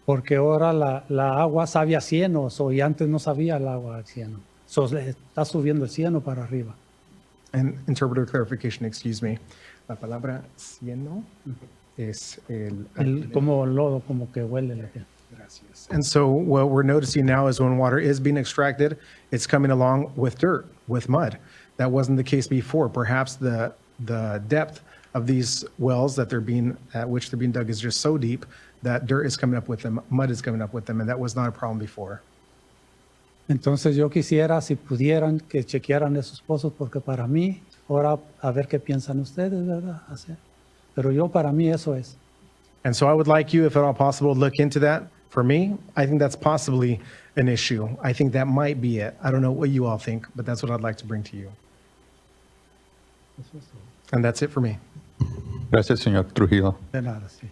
Porque ahora la agua sabe a cieno, y antes no sabía el agua a cieno. Está subiendo el cieno para arriba. And interpreter clarification, excuse me. La palabra cieno es como lodo, como que huele la tierra. And so what we're noticing now is when water is being extracted, it's coming along with dirt, with mud. That wasn't the case before. Perhaps the depth of these wells at which they're being dug is just so deep that dirt is coming up with them, mud is coming up with them, and that was not a problem before. Entonces yo quisiera, si pudieran, que chequearan esos pozos, porque para mí, ahora a ver qué piensan ustedes, ¿verdad? Hacer. Pero yo, para mí, eso es. And so I would like you, if at all possible, to look into that. For me, I think that's possibly an issue. I think that might be it. I don't know what you all think, but that's what I'd like to bring to you. And that's it for me. Gracias, señor Trujillo. De nada, sí.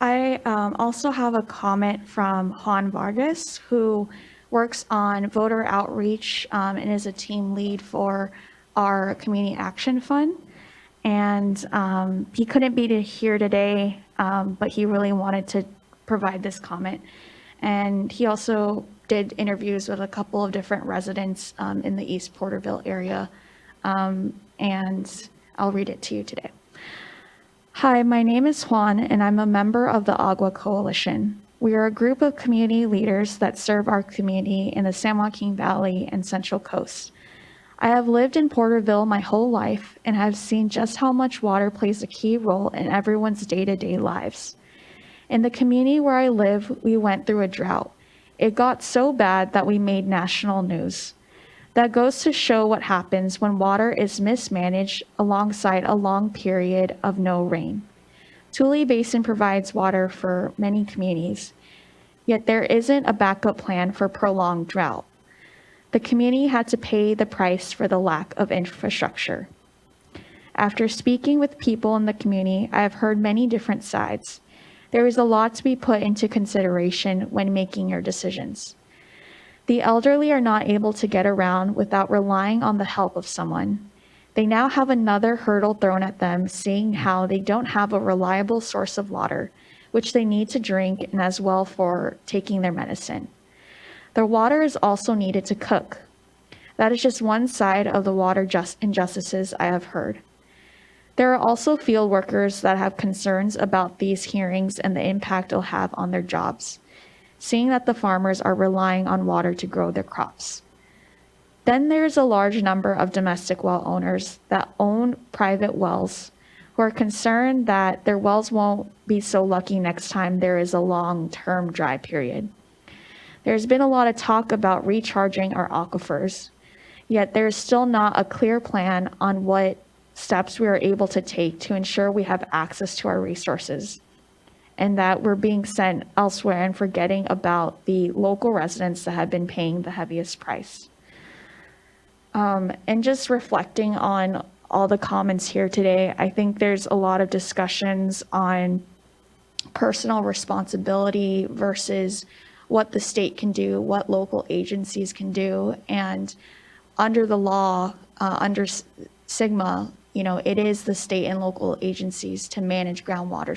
I also have a comment from Juan Vargas, who works on voter outreach and is a team lead for our Community Action Fund. And he couldn't be here today, but he really wanted to provide this comment. And he also did interviews with a couple of different residents in the East Porterville area. And I'll read it to you today. Hi, my name is Juan, and I'm a member of the Agua Coalition. We are a group of community leaders that serve our community in the San Joaquin Valley and Central Coast. I have lived in Porterville my whole life and have seen just how much water plays a key role in everyone's day-to-day lives. In the community where I live, we went through a drought. It got so bad that we made national news. That goes to show what happens when water is mismanaged alongside a long period of no rain. Tule Basin provides water for many communities, yet there isn't a backup plan for prolonged drought. The community had to pay the price for the lack of infrastructure. After speaking with people in the community, I have heard many different sides. There is a lot to be put into consideration when making your decisions. The elderly are not able to get around without relying on the help of someone. They now have another hurdle thrown at them, seeing how they don't have a reliable source of water, which they need to drink and as well for taking their medicine. Their water is also needed to cook. That is just one side of the water injustices I have heard. There are also field workers that have concerns about these hearings and the impact it'll have on their jobs, seeing that the farmers are relying on water to grow their crops. Then there's a large number of domestic well owners that own private wells who are concerned that their wells won't be so lucky next time there is a long-term dry period. There's been a lot of talk about recharging our aquifers, yet there's still not a clear plan on what steps we are able to take to ensure we have access to our resources, and that we're being sent elsewhere and forgetting about the local residents that have been paying the heaviest price. And just reflecting on all the comments here today, I think there's a lot of discussions on personal responsibility versus what the state can do, what local agencies can do. And under the law, under SGMA, it is the state and local agencies to manage groundwater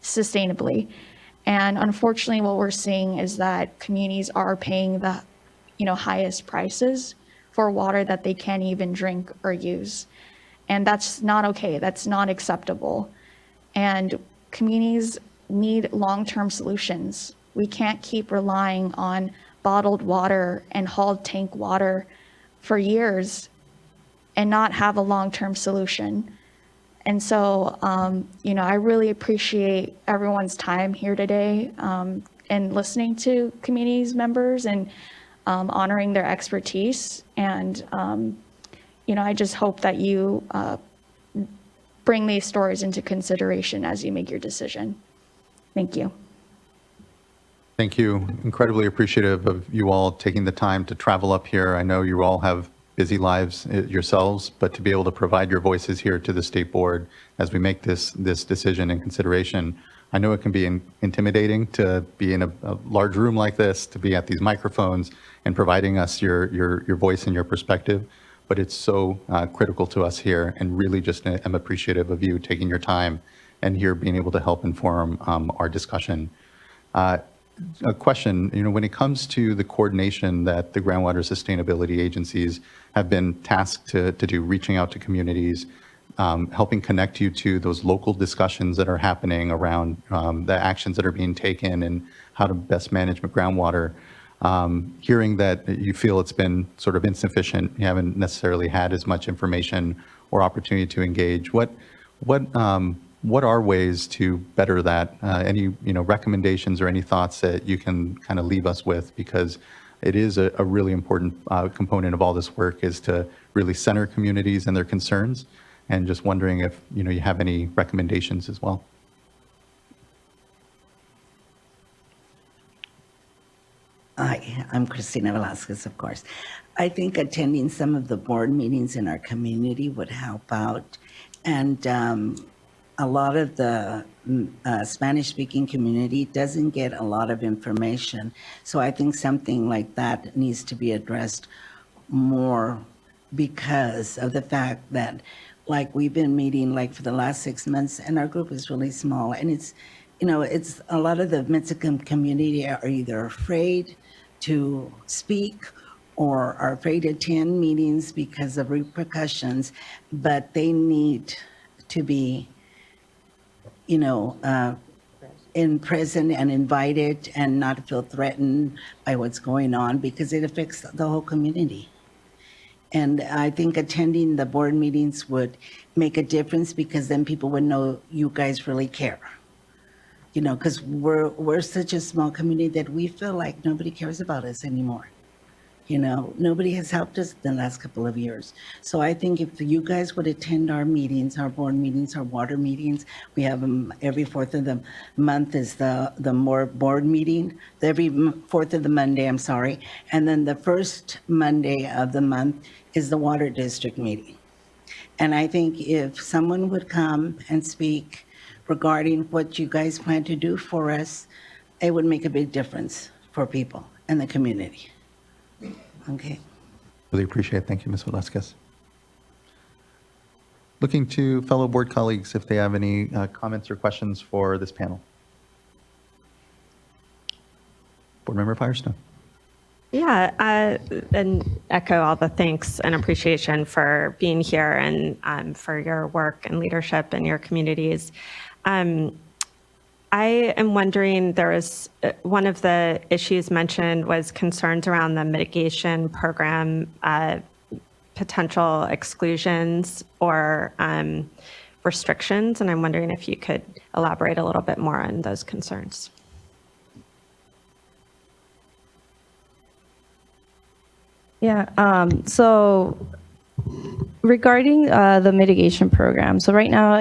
sustainably. And unfortunately, what we're seeing is that communities are paying the highest prices for water that they can't even drink or use. And that's not okay. That's not acceptable. And communities need long-term solutions. We can't keep relying on bottled water and hauled tank water for years and not have a long-term solution. And so, I really appreciate everyone's time here today and listening to communities members and honoring their expertise. And, I just hope that you bring these stories into consideration as you make your decision. Thank you. Thank you. Incredibly appreciative of you all taking the time to travel up here. I know you all have busy lives yourselves, but to be able to provide your voices here to the State Board as we make this decision and consideration. I know it can be intimidating to be in a large room like this, to be at these microphones and providing us your voice and your perspective, but it's so critical to us here, and really just am appreciative of you taking your time and here being able to help inform our discussion. A question, when it comes to the coordination that the groundwater sustainability agencies have been tasked to do, reaching out to communities, helping connect you to those local discussions that are happening around the actions that are being taken and how to best manage groundwater. Hearing that you feel it's been sort of insufficient, you haven't necessarily had as much information or opportunity to engage. What are ways to better that? Any recommendations or any thoughts that you can kind of leave us with? Because it is a really important component of all this work, is to really center communities and their concerns. And just wondering if you have any recommendations as well. Hi, I'm Cristina Velasquez, of course. I think attending some of the board meetings in our community would help out. And a lot of the Spanish-speaking community doesn't get a lot of information. So I think something like that needs to be addressed more, because of the fact that, like, we've been meeting like for the last 6 months and our group is really small, and it's a lot of the Mexican community are either afraid to speak or are afraid to attend meetings because of repercussions, but they need to be, in present and invited and not feel threatened by what's going on, because it affects the whole community. And I think attending the board meetings would make a difference, because then people would know you guys really care. Because we're such a small community that we feel like nobody cares about us anymore. Nobody has helped us in the last couple of years. So I think if you guys would attend our meetings, our board meetings, our water meetings, we have them every fourth of the month is the more board meeting, every fourth of the Monday, I'm sorry. And then the first Monday of the month is the water district meeting. And I think if someone would come and speak regarding what you guys plan to do for us, it would make a big difference for people and the community. Okay. Really appreciate it. Thank you, Ms. Velasquez. Looking to fellow board colleagues if they have any comments or questions for this panel. Board Member Firestone. Yeah, and echo all the thanks and appreciation for being here and for your work and leadership in your communities. I am wondering, there was one of the issues mentioned was concerns around the mitigation program, potential exclusions or restrictions, and I'm wondering if you could elaborate a little bit more on those concerns. Yeah, so regarding the mitigation program, so right now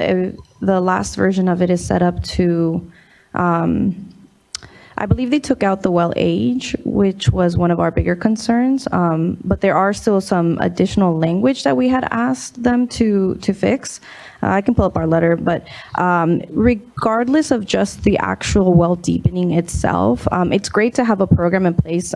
the last version of it is set up to, I believe they took out the well age, which was one of our bigger concerns, but there are still some additional language that we had asked them to fix. I can pull up our letter, but regardless of just the actual well deepening itself, it's great to have a program in place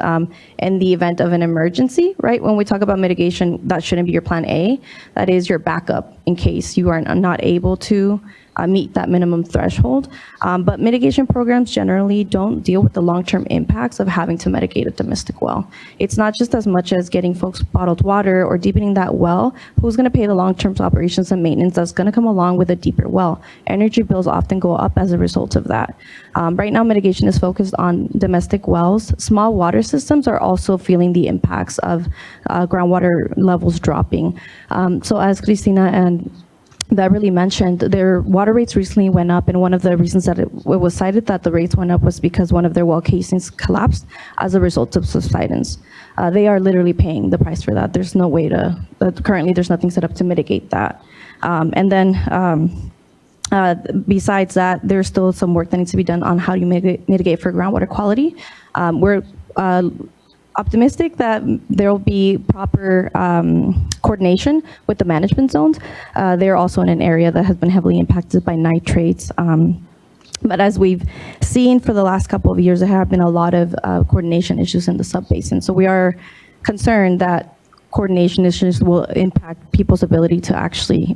in the event of an emergency, right? When we talk about mitigation, that shouldn't be your plan A. That is your backup in case you are not able to meet that minimum threshold. But mitigation programs generally don't deal with the long-term impacts of having to mitigate a domestic well. It's not just as much as getting folks bottled water or deepening that well. Who's going to pay the long-term operations and maintenance that's going to come along with a deeper well? Energy bills often go up as a result of that. Right now, mitigation is focused on domestic wells. Small water systems are also feeling the impacts of groundwater levels dropping. So as Cristina and Beverly mentioned, their water rates recently went up, and one of the reasons that it was cited that the rates went up was because one of their well casings collapsed as a result of subsidence. They are literally paying the price for that. There's no way to, currently there's nothing set up to mitigate that. And then besides that, there's still some work that needs to be done on how you mitigate for groundwater quality. We're optimistic that there will be proper coordination with the management zones. They're also in an area that has been heavily impacted by nitrates. But as we've seen for the last couple of years, there have been a lot of coordination issues in the subbasin. So we are concerned that coordination issues will impact people's ability to actually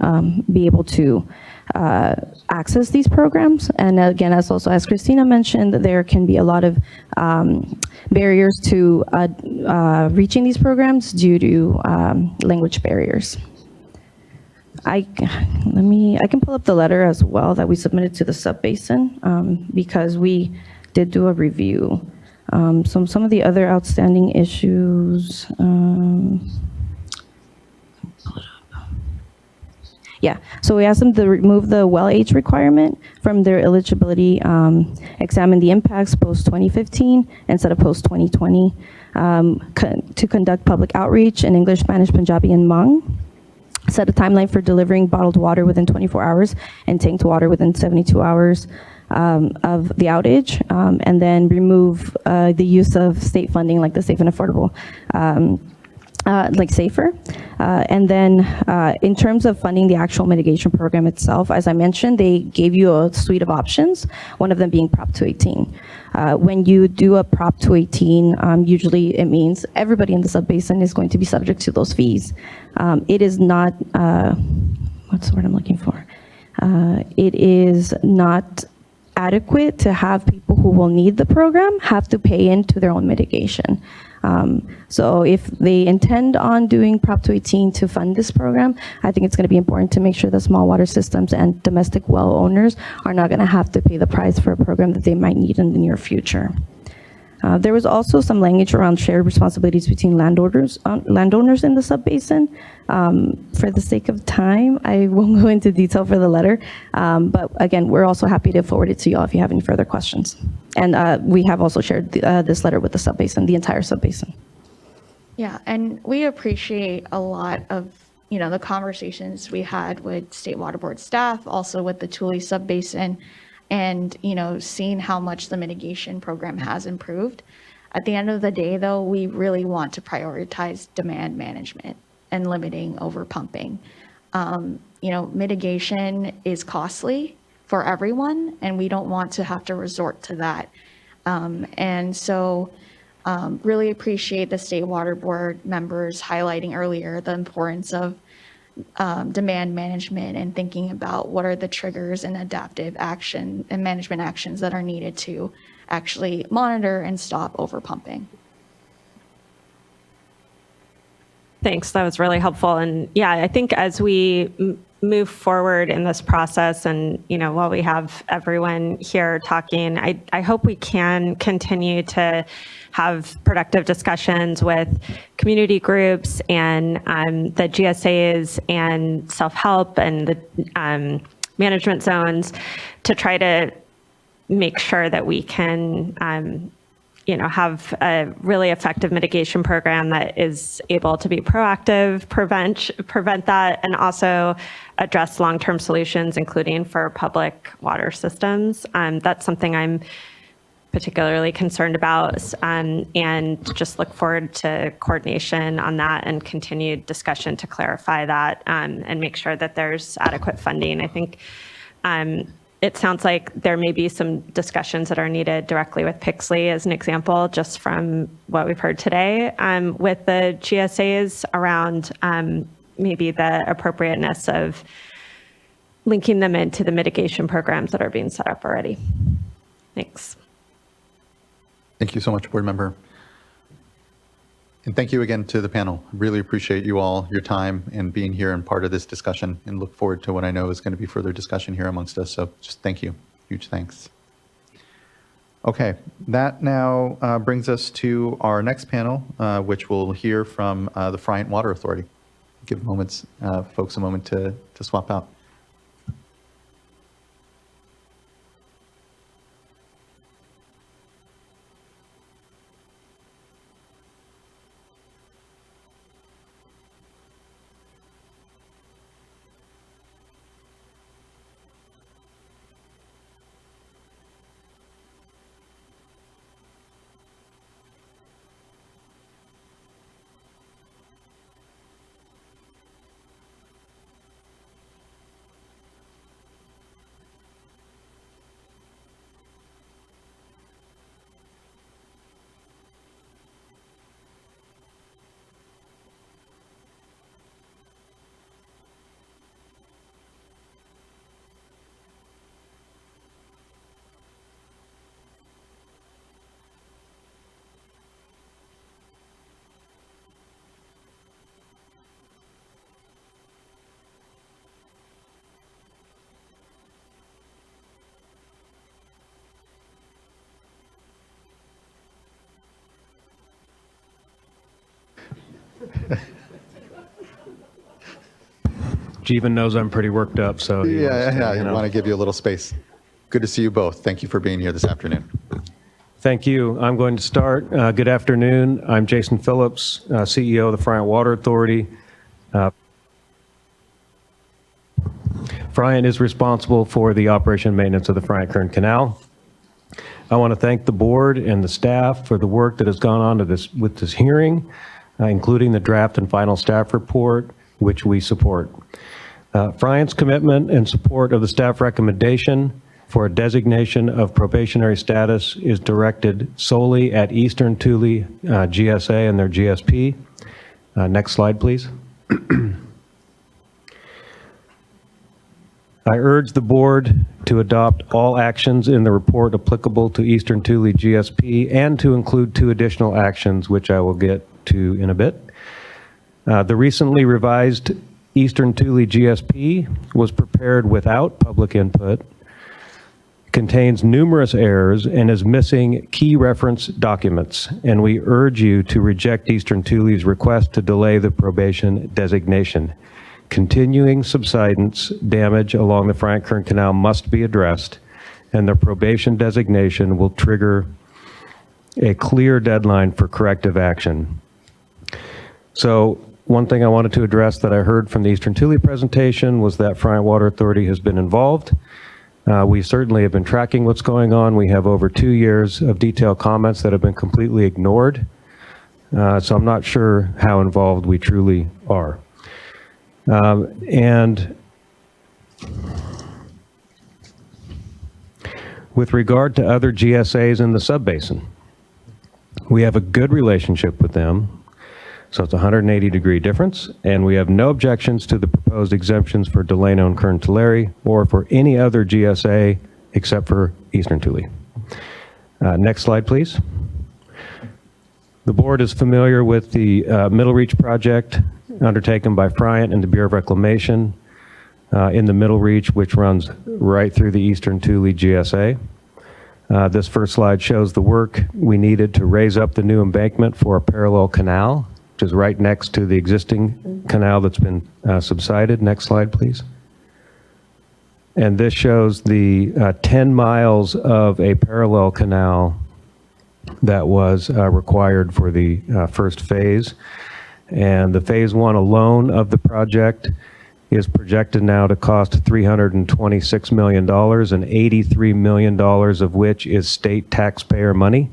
be able to access these programs. And again, as Cristina mentioned, there can be a lot of barriers to reaching these programs due to language barriers. I can pull up the letter as well that we submitted to the sub-basin, because we did do a review. Some of the other outstanding issues, yeah, so we asked them to remove the well age requirement from their eligibility, examine the impacts post 2015 instead of post 2020, to conduct public outreach in English, Spanish, Punjabi, and Hmong, set a timeline for delivering bottled water within 24 hours and tanked water within 72 hours of the outage, and then remove the use of state funding like the Safe and Affordable, like SAFER. And then in terms of funding the actual mitigation program itself, as I mentioned, they gave you a suite of options, one of them being Prop 218. When you do a Prop 218, usually it means everybody in the sub-basin is going to be subject to those fees. It is not, what's the word I'm looking for? It is not adequate to have people who will need the program have to pay into their own mitigation. So if they intend on doing Prop 218 to fund this program, I think it's going to be important to make sure that small water systems and domestic well owners are not going to have to pay the price for a program that they might need in the near future. There was also some language around shared responsibilities between landowners in the sub-basin. For the sake of time, I won't go into detail for the letter, but again, we're also happy to forward it to you all if you have any further questions. And we have also shared this letter with the sub-basin, the entire sub-basin. Yeah, and we appreciate a lot of, the conversations we had with State Water Board staff, also with the Tule sub-basin, and, seeing how much the mitigation program has improved. At the end of the day, though, we really want to prioritize demand management and limiting overpumping. Mitigation is costly for everyone, and we don't want to have to resort to that. And so really appreciate the State Water Board members highlighting earlier the importance of demand management and thinking about what are the triggers and adaptive action and management actions that are needed to actually monitor and stop overpumping. Thanks, that was really helpful. And yeah, I think as we move forward in this process and, while we have everyone here talking, I hope we can continue to have productive discussions with community groups and the GSAs and self-help and the management zones to try to make sure that we can have a really effective mitigation program that is able to be proactive, prevent that, and also address long-term solutions, including for public water systems. That's something I'm particularly concerned about, and just look forward to coordination on that and continued discussion to clarify that and make sure that there's adequate funding. I think it sounds like there may be some discussions that are needed directly with Pixley as an example, just from what we've heard today, with the GSAs around maybe the appropriateness of linking them into the mitigation programs that are being set up already. Thanks. Thank you so much, board member. And thank you again to the panel. Really appreciate you all, your time and being here and part of this discussion, and look forward to what I know is going to be further discussion here amongst us. So just thank you. Huge thanks. Okay, that now brings us to our next panel, which we'll hear from the Friant Water Authority. Give folks a moment to swap out. Jeevan knows I'm pretty worked up, so he wants to, I want to give you a little space. Good to see you both. Thank you for being here this afternoon. Thank you. I'm going to start. Good afternoon. I'm Jason Phillips, CEO of the Friant Water Authority. Friant is responsible for the operation and maintenance of the Friant-Kern Canal. I want to thank the board and the staff for the work that has gone on with this hearing, including the draft and final staff report, which we support. Friant's commitment and support of the staff recommendation for a designation of probationary status is directed solely at Eastern Tule GSA and their GSP. Next slide, please. I urge the board to adopt all actions in the report applicable to Eastern Tule GSP and to include 2 additional actions, which I will get to in a bit. The recently revised Eastern Tule GSP was prepared without public input, contains numerous errors, and is missing key reference documents, and we urge you to reject Eastern Tule's request to delay the probation designation. Continuing subsidence damage along the Friant-Kern Canal must be addressed, and the probation designation will trigger a clear deadline for corrective action. So one thing I wanted to address that I heard from the Eastern Tule presentation was that Friant Water Authority has been involved. We certainly have been tracking what's going on. We have over 2 years of detailed comments that have been completely ignored. So I'm not sure how involved we truly are. And with regard to other GSAs in the subbasin, we have a good relationship with them. So it's a 180-degree difference, and we have no objections to the proposed exemptions for Delano and Kern Tulare or for any other GSA except for Eastern Tule. Next slide, please. The board is familiar with the Middle Reach project undertaken by Friant and the Bureau of Reclamation in the Middle Reach, which runs right through the Eastern Tule GSA. This first slide shows the work we needed to raise up the new embankment for a parallel canal, which is right next to the existing canal that's been subsided. Next slide, please. And this shows the 10 miles of a parallel canal that was required for the first phase. And the phase 1 alone of the project is projected now to cost $326 million, and $83 million of which is state taxpayer money.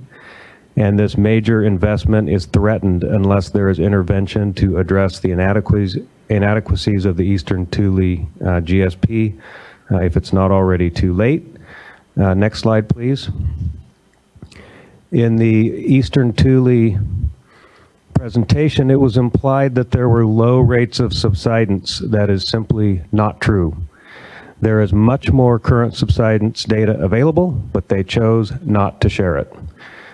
And this major investment is threatened unless there is intervention to address the inadequacies of the Eastern Tule GSP, if it's not already too late. Next slide, please. In the Eastern Tule presentation, it was implied that there were low rates of subsidence. That is simply not true. There is much more current subsidence data available, but they chose not to share it.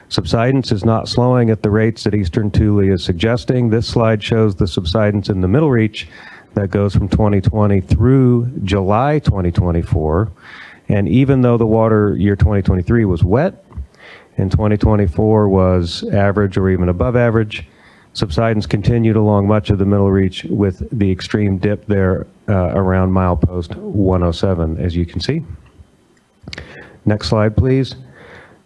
Subsidence is not slowing at the rates that Eastern Tule is suggesting. This slide shows the subsidence in the Middle Reach that goes from 2020 through July 2024. And even though the water year 2023 was wet and 2024 was average or even above average, subsidence continued along much of the Middle Reach with the extreme dip there around milepost 107, as you can see. Next slide, please.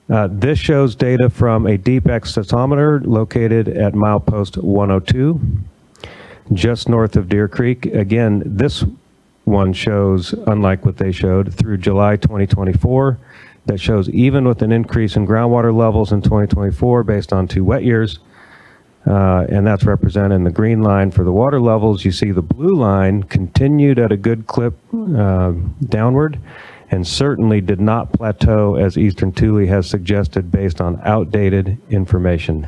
This shows data from a deep extensometer located at milepost 102, just north of Deer Creek. Again, this one shows, unlike what they showed, through July 2024, that shows even with an increase in groundwater levels in 2024 based on 2 wet years, and that's represented in the green line for the water levels. You see the blue line continued at a good clip downward, and certainly did not plateau as Eastern Tule has suggested based on outdated information.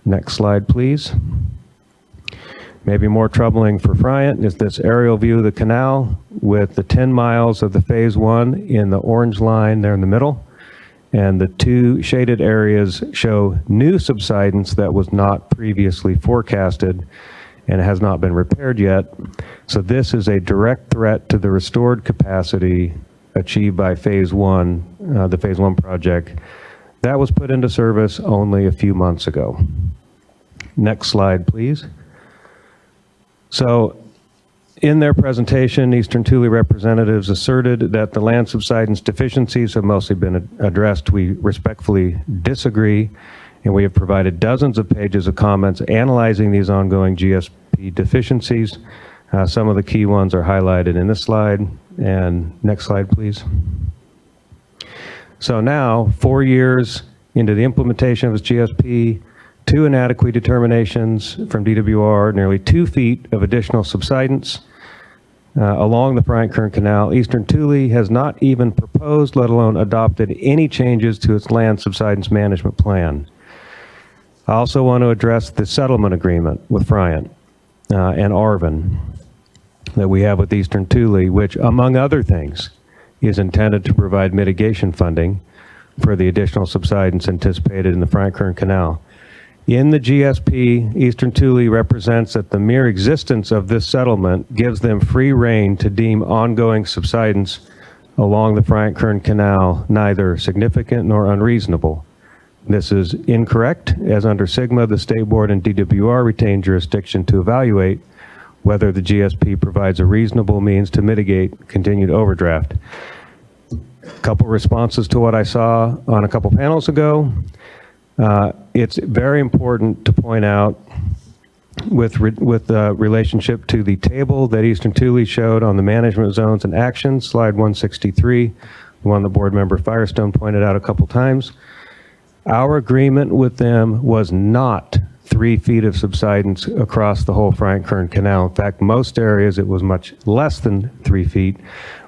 Next slide, please. Maybe more troubling for Friant is this aerial view of the canal with the 10 miles of the phase 1 in the orange line there in the middle. And the 2 shaded areas show new subsidence that was not previously forecasted and has not been repaired yet. So this is a direct threat to the restored capacity achieved by phase 1, the phase 1 project that was put into service only a few months ago. Next slide, please. So in their presentation, Eastern Thule representatives asserted that the land subsidence deficiencies have mostly been addressed. We respectfully disagree, and we have provided dozens of pages of comments analyzing these ongoing GSP deficiencies. Some of the key ones are highlighted in this slide. And next slide, please. So now, 4 years into the implementation of this GSP, 2 inadequate determinations from DWR, nearly 2 feet of additional subsidence along the Bryant Kern Canal. Eastern Thule has not even proposed, let alone adopted, any changes to its land subsidence management plan. I also want to address the settlement agreement with Bryant and Arvin that we have with Eastern Thule, which, among other things, is intended to provide mitigation funding for the additional subsidence anticipated in the Bryant Kern Canal. In the GSP, Eastern Thule represents that the mere existence of this settlement gives them free rein to deem ongoing subsidence along the Bryant Kern Canal neither significant nor unreasonable. This is incorrect, as under SGMA, the State Board and DWR retain jurisdiction to evaluate whether the GSP provides a reasonable means to mitigate continued overdraft. A couple responses to what I saw on a couple panels ago. It's very important to point out with relationship to the table that Eastern Thule showed on the management zones and actions, slide 163, the one the board member Firestone pointed out a couple times. Our agreement with them was not 3 feet of subsidence across the whole Bryant Kern Canal. In fact, most areas it was much less than 3 feet.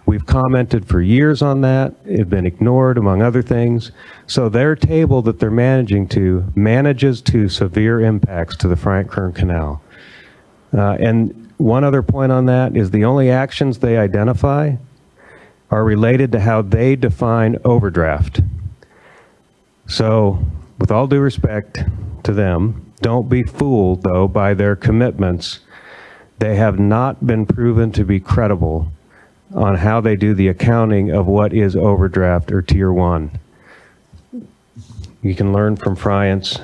We've commented for years on that. It's been ignored, among other things. So their table that they're managing to manages to severe impacts to the Bryant Kern Canal. And one other point on that is the only actions they identify are related to how they define overdraft. So with all due respect to them, don't be fooled, though, by their commitments. They have not been proven to be credible on how they do the accounting of what is overdraft or Tier 1. You can learn from Bryant's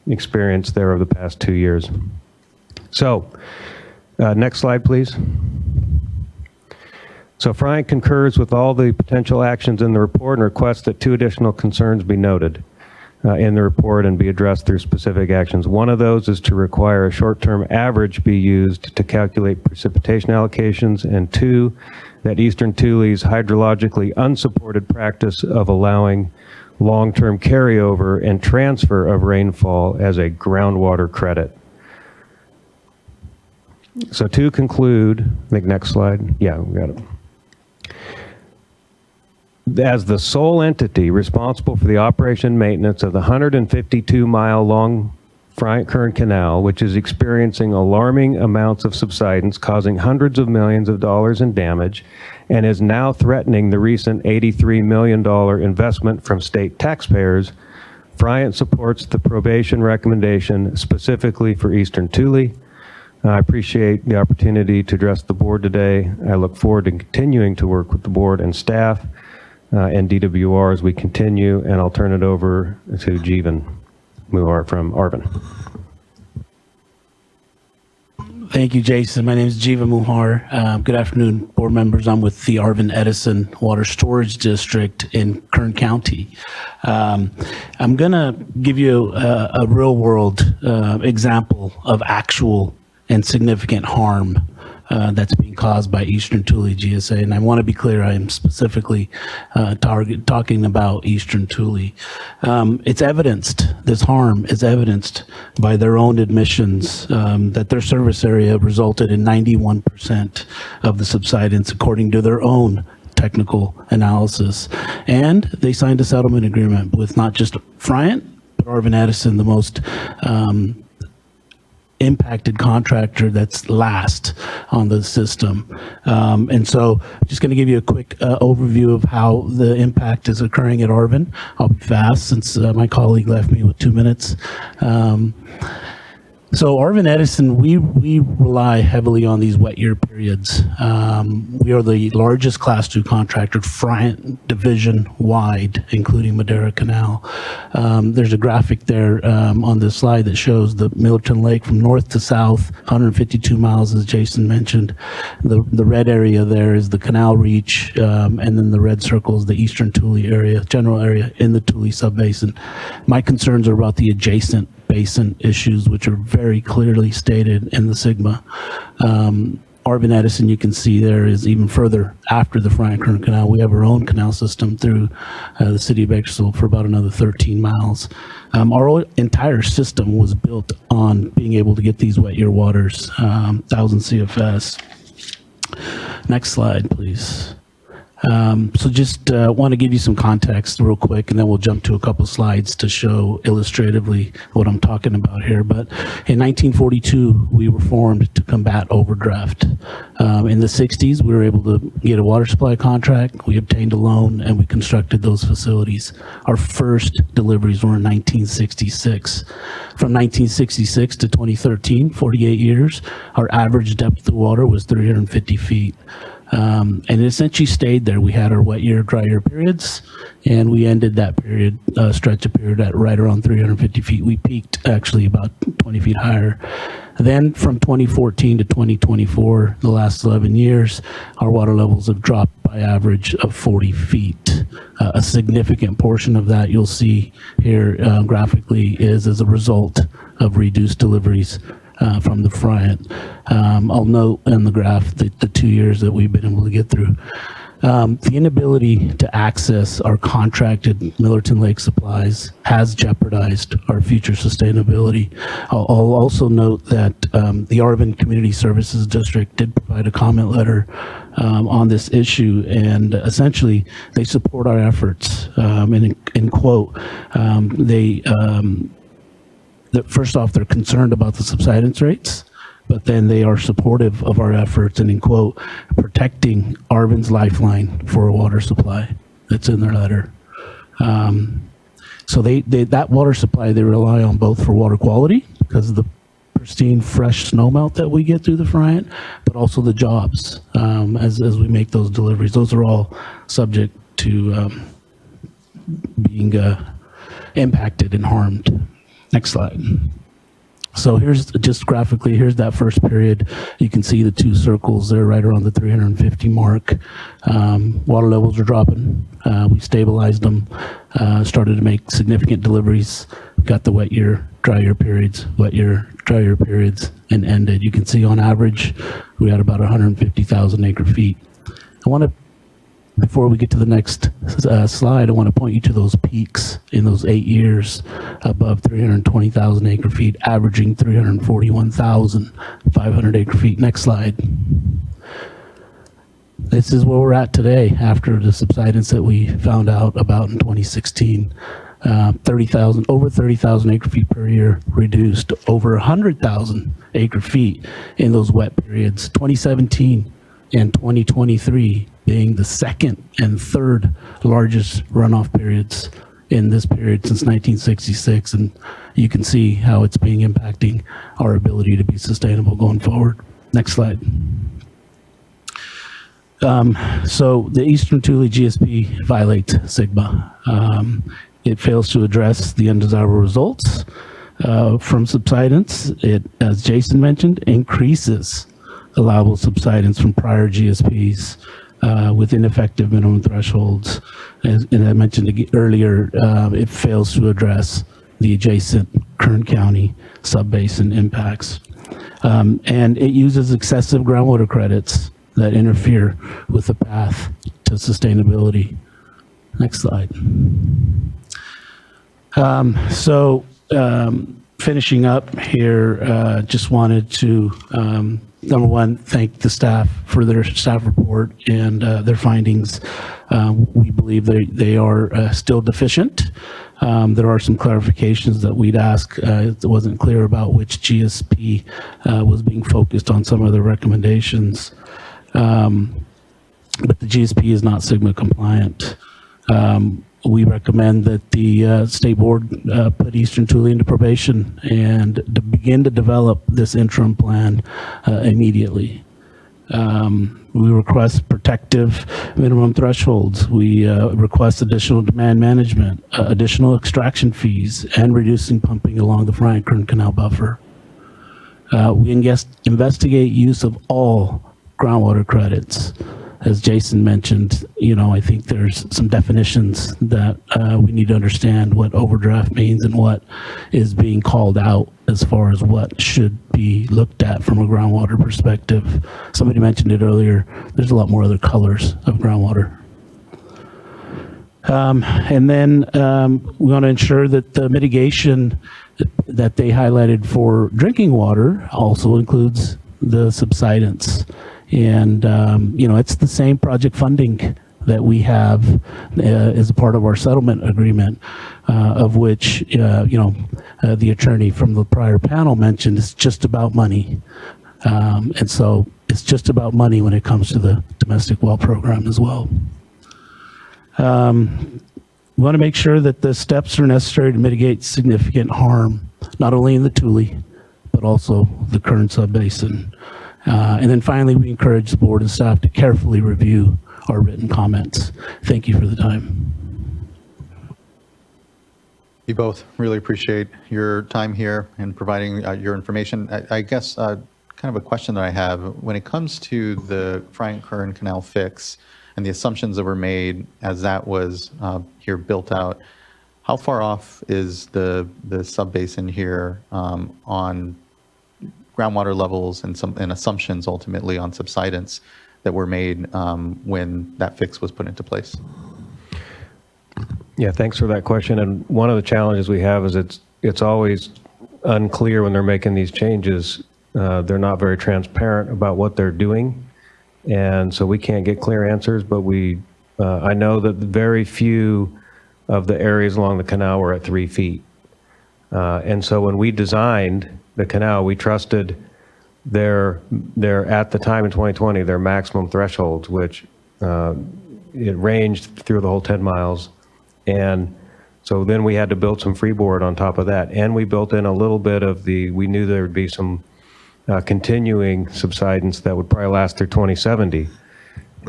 experience there over the past 2 years. So, next slide, please. So Bryant concurs with all the potential actions in the report and requests that 2 additional concerns be noted in the report and be addressed through specific actions. One of those is to require a short-term average be used to calculate precipitation allocations, and 2, that Eastern Thule's hydrologically unsupported practice of allowing long-term carryover and transfer of rainfall as a groundwater credit. So to conclude, I think next slide. Yeah, we got it. As the sole entity responsible for the operation and maintenance of the 152-mile-long Bryant Kern Canal, which is experiencing alarming amounts of subsidence, causing hundreds of millions of dollars in damage, and is now threatening the recent $83 million investment from state taxpayers, Bryant supports the probation recommendation specifically for Eastern Thule. I appreciate the opportunity to address the board today. I look forward to continuing to work with the board and staff and DWR as we continue, and I'll turn it over to Jeevan Muhar from Arvin. Thank you, Jason. My name is Jeevan Muhar. Good afternoon, board members. I'm with the Arvin Edison Water Storage District in Kern County. I'm going to give you a real-world example of actual and significant harm that's being caused by Eastern Thule GSA. And I want to be clear, I am specifically talking about Eastern Thule. It's evidenced, this harm is evidenced by their own admissions that their service area resulted in 91% of the subsidence according to their own technical analysis. And they signed a settlement agreement with not just Bryant, but Arvin Edison, the most impacted contractor that's last on the system. And so just going to give you a quick overview of how the impact is occurring at Arvin. I'll be fast since my colleague left me with 2 minutes. So Arvin Edison, we rely heavily on these wet year periods. We are the largest Class 2 contractor, Friant division wide, including Madera Canal. There's a graphic there on this slide that shows the Millerton Lake from north to south, 152 miles, as Jason mentioned. The red area there is the canal reach, and then the red circle is the eastern Tule area, general area in the Tule subbasin. My concerns are about the adjacent basin issues, which are very clearly stated in the SIGMA. Arvin Edison, you can see there, is even further after the Friant-Kern Canal. We have our own canal system through the city of Bakersfield for about another 13 miles. Our entire system was built on being able to get these wet year waters, 1,000 CFS. Next slide, please. So just want to give you some context real quick, and then we'll jump to a couple slides to show illustratively what I'm talking about here. But in 1942, we were formed to combat overdraft. In the 60s, we were able to get a water supply contract, we obtained a loan, and we constructed those facilities. Our first deliveries were in 1966. From 1966 to 2013, 48 years, our average depth of water was 350 feet. And it essentially stayed there. We had our wet year, dry year periods, and we ended that period, stretch of period at right around 350 feet. We peaked actually about 20 feet higher. Then from 2014 to 2024, the last 11 years, our water levels have dropped by average of 40 feet. A significant portion of that you'll see here graphically is as a result of reduced deliveries from the Friant. I'll note in the graph the 2 years that we've been able to get through. The inability to access our contracted Millerton Lake supplies has jeopardized our future sustainability. I'll also note that the Arvin Community Services District did provide a comment letter on this issue, and essentially they support our efforts. And in quote, first off, they're concerned about the subsidence rates, but then they are supportive of our efforts and, in quote, protecting Arvin's lifeline for a water supply. That's in their letter. So that water supply they rely on both for water quality because of the pristine, fresh snowmelt that we get through the Friant, but also the jobs as we make those deliveries. Those are all subject to being impacted and harmed. Next slide. So here's just graphically, here's that first period. You can see the two circles there right around the 350 mark. Water levels are dropping. We stabilized them, started to make significant deliveries, got the wet year, dry year periods, wet year, dry year periods, and ended. You can see on average, we had about 150,000 acre feet. Before we get to the next slide, I want to point you to those peaks in those 8 years above 320,000 acre feet, averaging 341,500 acre feet. Next slide. This is where we're at today after the subsidence that we found out about in 2016. Over 30,000 acre feet per year reduced, over 100,000 acre feet in those wet periods. 2017 and 2023 being the second and third largest runoff periods in this period since 1966. And you can see how it's being impacting our ability to be sustainable going forward. Next slide. So the Eastern Tule GSP violates SIGMA. It fails to address the undesirable results from subsidence. It, as Jason mentioned, increases allowable subsidence from prior GSPs with ineffective minimum thresholds. And I mentioned earlier, it fails to address the adjacent Kern County subbasin impacts. And it uses excessive groundwater credits that interfere with the path to sustainability. Next slide. Finishing up here, just wanted to number one, thank the staff for their staff report and their findings. We believe they are still deficient. There are some clarifications that we'd ask. It wasn't clear about which GSP was being focused on some of the recommendations. But the GSP is not SIGMA compliant. we recommend that the state board put Eastern Tule into probation and to begin to develop this interim plan immediately. We request protective minimum thresholds. We request additional demand management, additional extraction fees, and reducing pumping along the Franklin Canal buffer. We investigate use of all groundwater credits. As Jason mentioned, I think there's some definitions that we need to understand what overdraft means and what is being called out as far as what should be looked at from a groundwater perspective. Somebody mentioned it earlier. There's a lot more other colors of groundwater. And then we want to ensure that the mitigation that they highlighted for drinking water also includes the subsidence. And, it's the same project funding that we have as a part of our settlement agreement, of which, the attorney from the prior panel mentioned it's just about money. And so it's just about money when it comes to the domestic well program as well. We want to make sure that the steps are necessary to mitigate significant harm, not only in the Tule, but also the Kern subbasin. And then finally, we encourage the board and staff to carefully review our written comments. Thank you for the time. You both really appreciate your time here and providing your information. I guess kind of a question that I have, when it comes to the Frank-Kern Canal fix and the assumptions that were made as that was here built out, how far off is the subbasin here on groundwater levels and assumptions ultimately on subsidence that were made when that fix was put into place? Yeah, thanks for that question. And one of the challenges we have is it's always unclear when they're making these changes. They're not very transparent about what they're doing. And so we can't get clear answers, but I know that very few of the areas along the canal were at 3 feet. And so when we designed the canal, we trusted their at the time in 2020, their maximum thresholds, which it ranged through the whole 10 miles. And so then we had to build some freeboard on top of that. And we built in a little bit of we knew there would be some continuing subsidence that would probably last through 2070.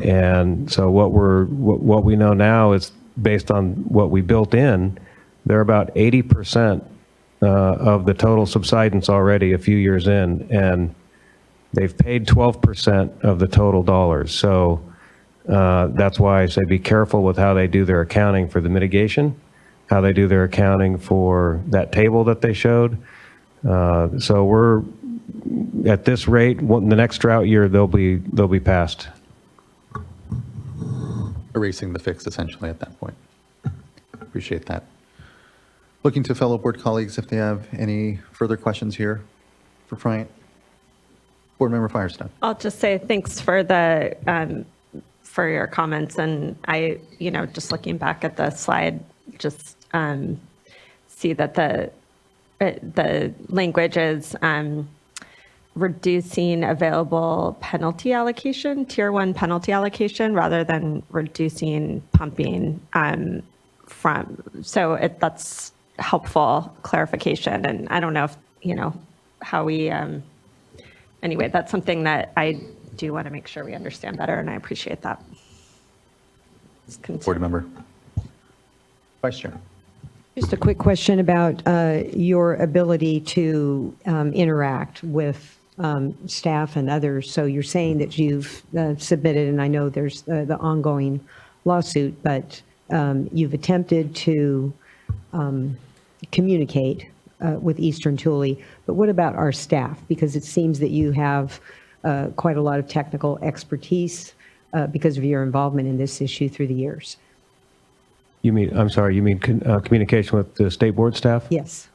And so what we know now is based on what we built in, they're about 80% of the total subsidence already a few years in, and they've paid 12% of the total dollars. So that's why I say be careful with how they do their accounting for the mitigation, how they do their accounting for that table that they showed. So we're at this rate, the next drought year, they'll be passed. Erasing the fix essentially at that point. Appreciate that. Looking to fellow board colleagues if they have any further questions here for Bryant. Board Member Firestone. I'll just say thanks for for your comments, and I, just looking back at the slide, just see that the language is reducing available penalty allocation, tier 1 penalty allocation, rather than reducing pumping that's helpful clarification. And I don't know if, how we, anyway, that's something that I do want to make sure we understand better, and I appreciate that. Board Member. Vice Chair. Just a quick question about your ability to interact with staff and others. So you're saying that you've submitted, and I know there's the ongoing lawsuit, but you've attempted to communicate with Eastern Tule. But what about our staff? Because it seems that you have quite a lot of technical expertise because of your involvement in this issue through the years. I'm sorry, you mean communication with the state board staff? Yes.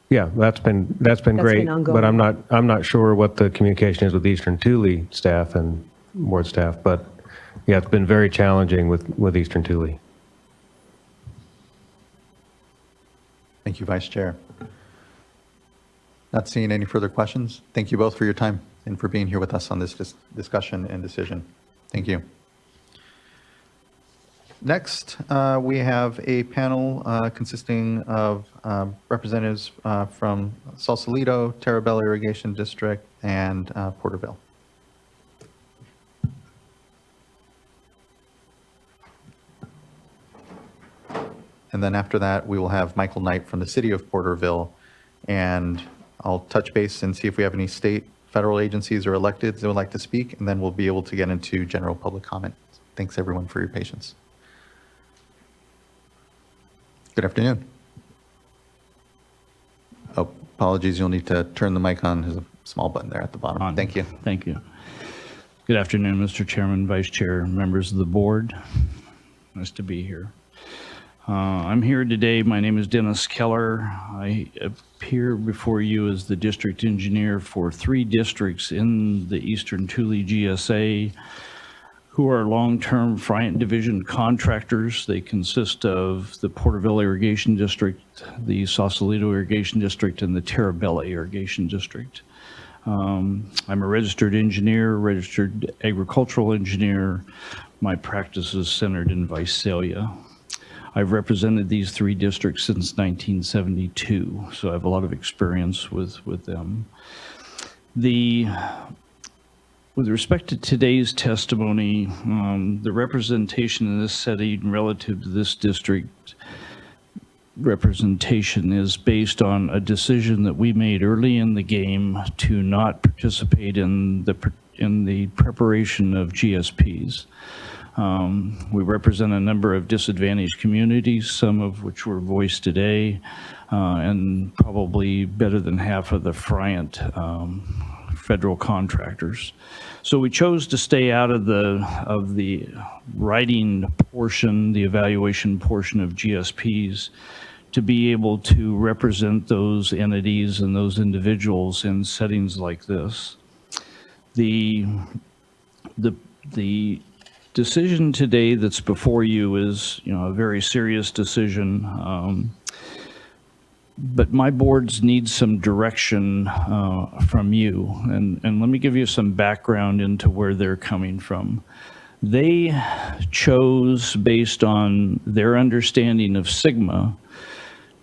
Yeah, that's been great, been ongoing. but I'm not sure what the communication is with Eastern Tule staff and board staff, but yeah, it's been very challenging with Eastern Tule. Thank you, Vice Chair. Not seeing any further questions. Thank you both for your time and for being here with us on this discussion and decision. Thank you. Next, we have a panel consisting of representatives from Sausalito, Terabella Irrigation District, and Porterville. And then after that, we will have Michael Knight from the city of Porterville. And I'll touch base and see if we have any state, federal agencies or electeds that would like to speak, and then we'll be able to get into general public comment. Thanks everyone for your patience. Good afternoon. Oh, apologies, you'll need to turn the mic on. There's a small button there at the bottom. Thank you. Thank you. Good afternoon, Mr. Chairman, Vice Chair, members of the board. Nice to be here. I'm here today. My name is Dennis Keller. I appear before you as the district engineer for 3 districts in the Eastern Tule GSA who are long-term Friant Division contractors. They consist of the Porterville Irrigation District, the Sausalito Irrigation District, and the Terabella Irrigation District. I'm a registered engineer, registered agricultural engineer. My practice is centered in Visalia. I've represented these 3 districts since 1972, so I have a lot of experience with them. With respect to today's testimony, the representation in this setting relative to this district representation is based on a decision that we made early in the game to not participate in the preparation of GSPs. We represent a number of disadvantaged communities, some of which were voiced today, and probably better than half of the Friant federal contractors. So we chose to stay out of the writing portion, the evaluation portion of GSPs, to be able to represent those entities and those individuals in settings like this. The decision today that's before you is, a very serious decision. But my boards need some direction from you. And let me give you some background into where they're coming from. They chose, based on their understanding of Sigma,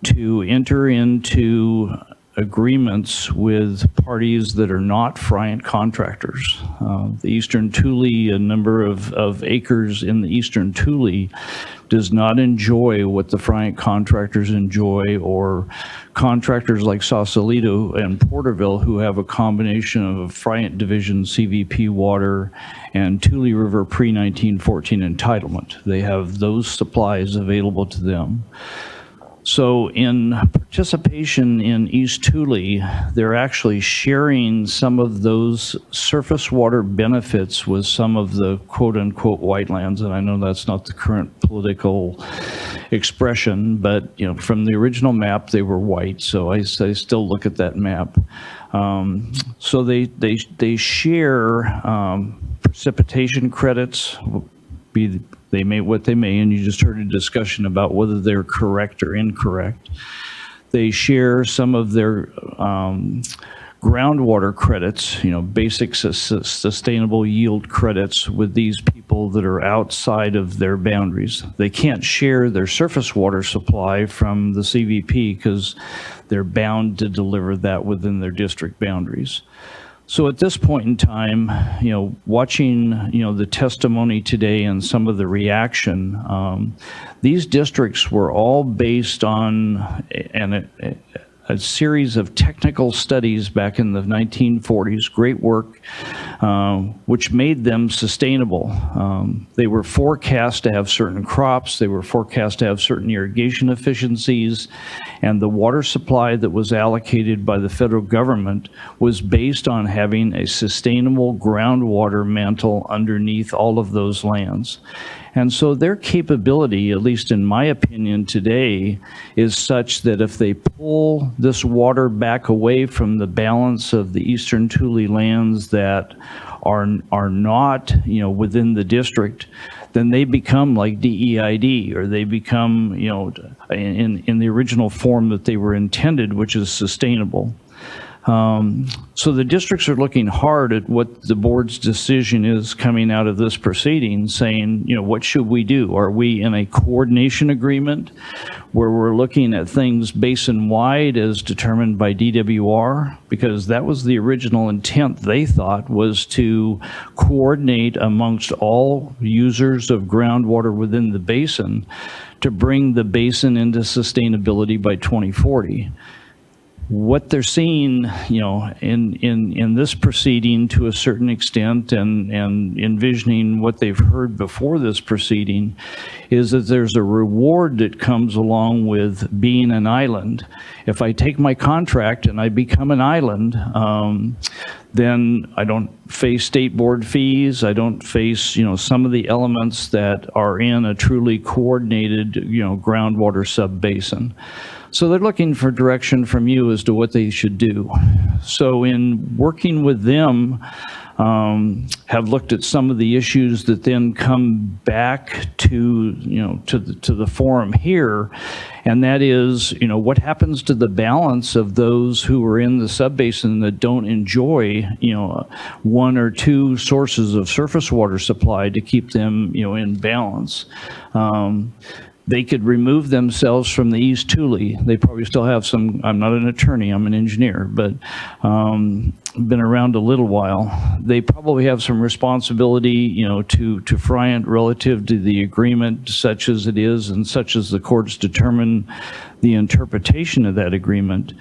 to enter into agreements with parties that are not Friant contractors. The Eastern Tule, a number of acres in the Eastern Tule, does not enjoy what the Friant contractors enjoy, or contractors like Sausalito and Porterville, who have a combination of Friant Division CVP water and Tule River pre-1914 entitlement. They have those supplies available to them. So in participation in East Tule, they're actually sharing some of those surface water benefits with some of the quote-unquote white lands. And I know that's not the current political expression, but from the original map, they were white. So I still look at that map. So they share precipitation credits, they may what they may, and you just heard a discussion about whether they're correct or incorrect. They share some of their groundwater credits, basic sustainable yield credits with these people that are outside of their boundaries. They can't share their surface water supply from the CVP because they're bound to deliver that within their district boundaries. So at this point in time, watching, the testimony today and some of the reaction, these districts were all based on a series of technical studies back in the 1940s, great work, which made them sustainable. They were forecast to have certain crops, they were forecast to have certain irrigation efficiencies, and the water supply that was allocated by the federal government was based on having a sustainable groundwater mantle underneath all of those lands. And so their capability, at least in my opinion today, is such that if they pull this water back away from the balance of the Eastern Tule lands that are not, within the district, then they become like DEID, or they become, in the original form that they were intended, which is sustainable. So the districts are looking hard at what the board's decision is coming out of this proceeding, saying, what should we do? Are we in a coordination agreement where we're looking at things basin-wide as determined by DWR? Because that was the original intent, they thought, was to coordinate amongst all users of groundwater within the basin to bring the basin into sustainability by 2040. What they're seeing, in this proceeding to a certain extent and envisioning what they've heard before this proceeding is that there's a reward that comes along with being an island. If I take my contract and I become an island, then I don't face state board fees. I don't face, some of the elements that are in a truly coordinated, groundwater sub-basin. So they're looking for direction from you as to what they should do. So in working with them, have looked at some of the issues that then come back to, to the forum here, and that is, what happens to the balance of those who are in the subbasin that don't enjoy, one or two sources of surface water supply to keep them, in balance. They could remove themselves from the East Tule. They probably still have some, I'm not an attorney, I'm an engineer, but been around a little while. They probably have some responsibility, to Friant relative to the agreement such as it is and such as the courts determine the interpretation of that agreement.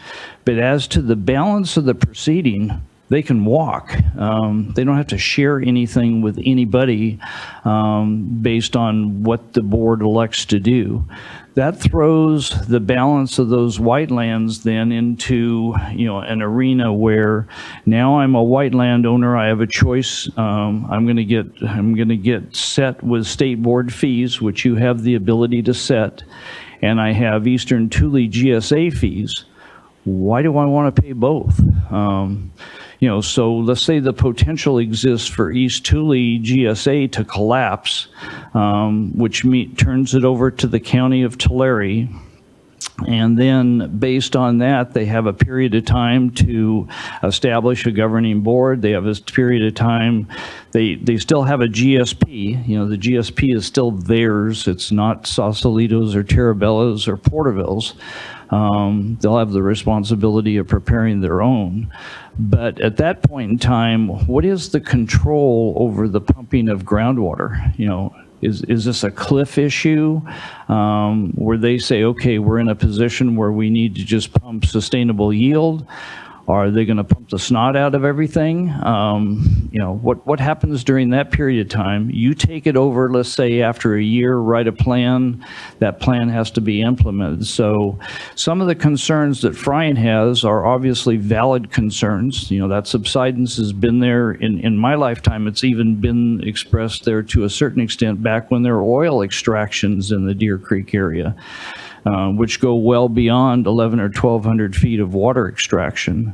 But as to the balance of the proceeding, they can walk. They don't have to share anything with anybody based on what the board elects to do. That throws the balance of those white lands then into, an arena where now I'm a white landowner. I have a choice. I'm going to get set with state board fees, which you have the ability to set, and I have Eastern Tule GSA fees. Why do I want to pay both? So let's say the potential exists for East Tule GSA to collapse, which turns it over to the county of Tulare. And then based on that, they have a period of time to establish a governing board. They have a period of time. They still have a GSP. The GSP is still theirs. It's not Sausalito's or Terabello's or Porterville's. They'll have the responsibility of preparing their own. But at that point in time, what is the control over the pumping of groundwater? Is this a cliff issue where they say, okay, we're in a position where we need to just pump sustainable yield? Are they going to pump the snot out of everything? What happens during that period of time? You take it over, let's say after a year, write a plan. That plan has to be implemented. So some of the concerns that Friant has are obviously valid concerns. That subsidence has been there in my lifetime. It's even been expressed there to a certain extent back when there were oil extractions in the Deer Creek area. Which go well beyond 11 or 1,200 feet of water extraction.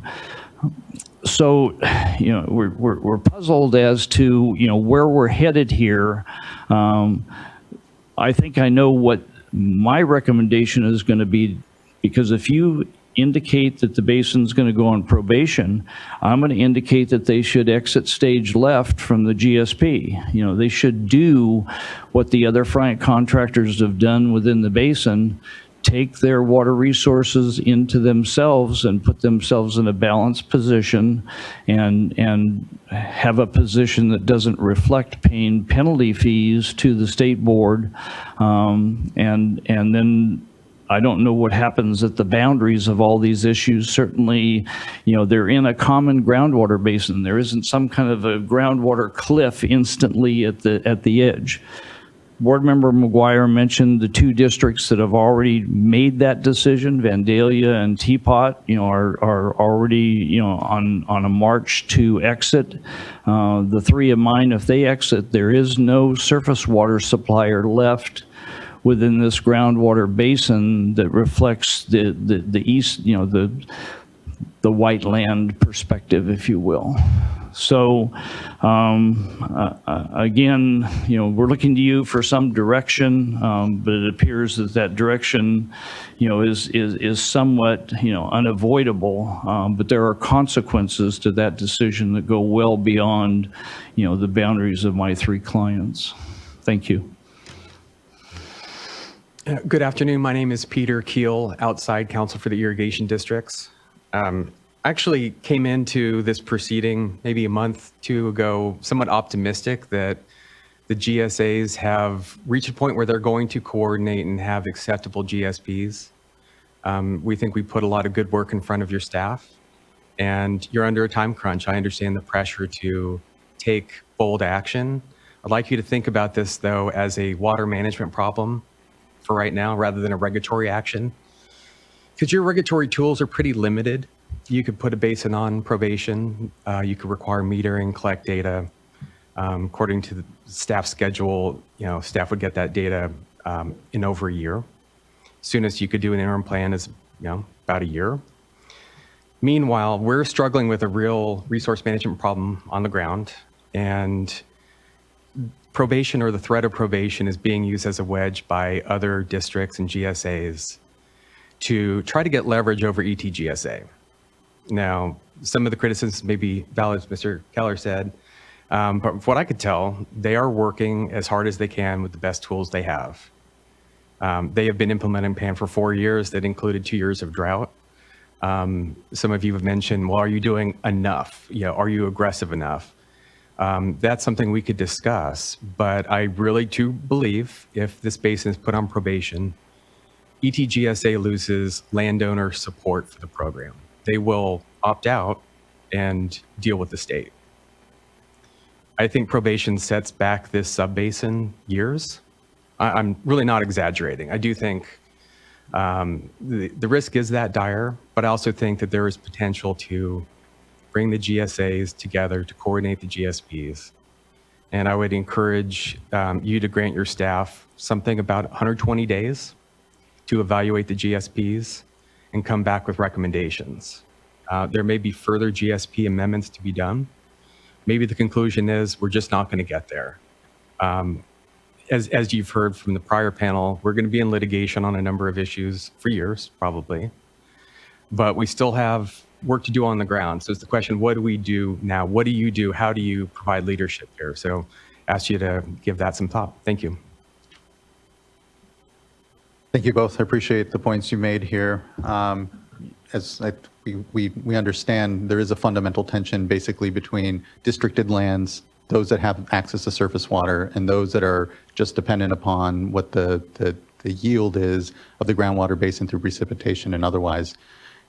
So, we're puzzled as to, where we're headed here. I think I know what my recommendation is going to be, because if you indicate that the basin's going to go on probation, I'm going to indicate that they should exit stage left from the GSP. They should do what the other Friant contractors have done within the basin, take their water resources into themselves and put themselves in a balanced position and have a position that doesn't reflect paying penalty fees to the state board. And then I don't know what happens at the boundaries of all these issues. Certainly, they're in a common groundwater basin. There isn't some kind of a groundwater cliff instantly at the edge. Board Member McGuire mentioned the two districts that have already made that decision, Vandalia and Teapot, are already, on a march to exit. The three of mine, if they exit, there is no surface water supplier left within this groundwater basin that reflects the east, the white land perspective, if you will. So again, we're looking to you for some direction, but it appears that that direction, is somewhat, unavoidable. But there are consequences to that decision that go well beyond, the boundaries of my 3 clients. Thank you. Good afternoon. My name is Peter Keel, outside counsel for the irrigation districts. I actually came into this proceeding maybe a month, 2 ago, somewhat optimistic that the GSAs have reached a point where they're going to coordinate and have acceptable GSPs. We think we put a lot of good work in front of your staff, and you're under a time crunch. I understand the pressure to take bold action. I'd like you to think about this, though, as a water management problem for right now, rather than a regulatory action. Because your regulatory tools are pretty limited. You could put a basin on probation. You could require metering, collect data. According to the staff schedule, staff would get that data in over a year. Soonest you could do an interim plan is, about a year. Meanwhile, we're struggling with a real resource management problem on the ground, and probation, or the threat of probation, is being used as a wedge by other districts and GSAs to try to get leverage over ETGSA. Now, some of the criticisms may be valid, as Mr. Keller said, but from what I could tell, they are working as hard as they can with the best tools they have. They have been implementing PAN for 4 years. That included 2 years of drought. Some of you have mentioned, well, are you doing enough? Are you aggressive enough? That's something we could discuss, but I really do believe if this basin is put on probation, ETGSA loses landowner support for the program. They will opt out and deal with the state. I think probation sets back this subbasin years. I'm really not exaggerating. I do think the risk is that dire, but I also think that there is potential to bring the GSAs together to coordinate the GSPs. And I would encourage you to grant your staff something about 120 days to evaluate the GSPs and come back with recommendations. There may be further GSP amendments to be done. Maybe the conclusion is we're just not going to get there. As you've heard from the prior panel, we're going to be in litigation on a number of issues for years, probably. But we still have work to do on the ground. So it's the question, what do we do now? What do you do? How do you provide leadership here? So ask you to give that some thought. Thank you. Thank you both. I appreciate the points you made here. We understand there is a fundamental tension basically between districted lands, those that have access to surface water, and those that are just dependent upon what the yield is of the groundwater basin through precipitation and otherwise.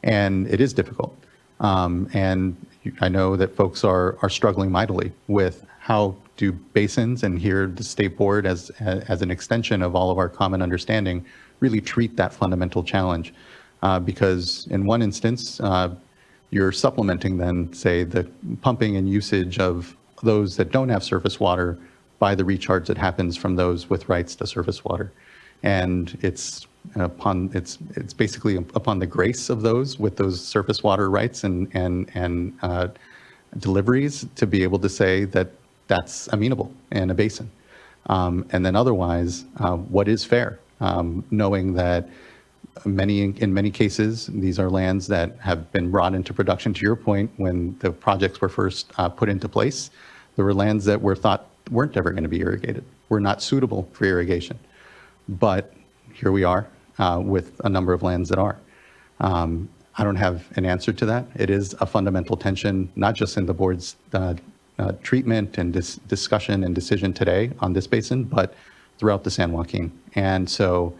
And it is difficult. And I know that folks are struggling mightily with how do basins, and here the state board as an extension of all of our common understanding, really treat that fundamental challenge. Because in one instance, you're supplementing then, say, the pumping and usage of those that don't have surface water by the recharge that happens from those with rights to surface water. And it's basically upon the grace of those with those surface water rights and deliveries to be able to say that that's amenable in a basin. And then otherwise, what is fair? Knowing that in many cases, these are lands that have been brought into production, to your point, when the projects were first put into place. There were lands that were thought weren't ever going to be irrigated, were not suitable for irrigation. But here we are with a number of lands that are. I don't have an answer to that. It is a fundamental tension, not just in the board's treatment and discussion and decision today on this basin, but throughout the San Joaquin. And so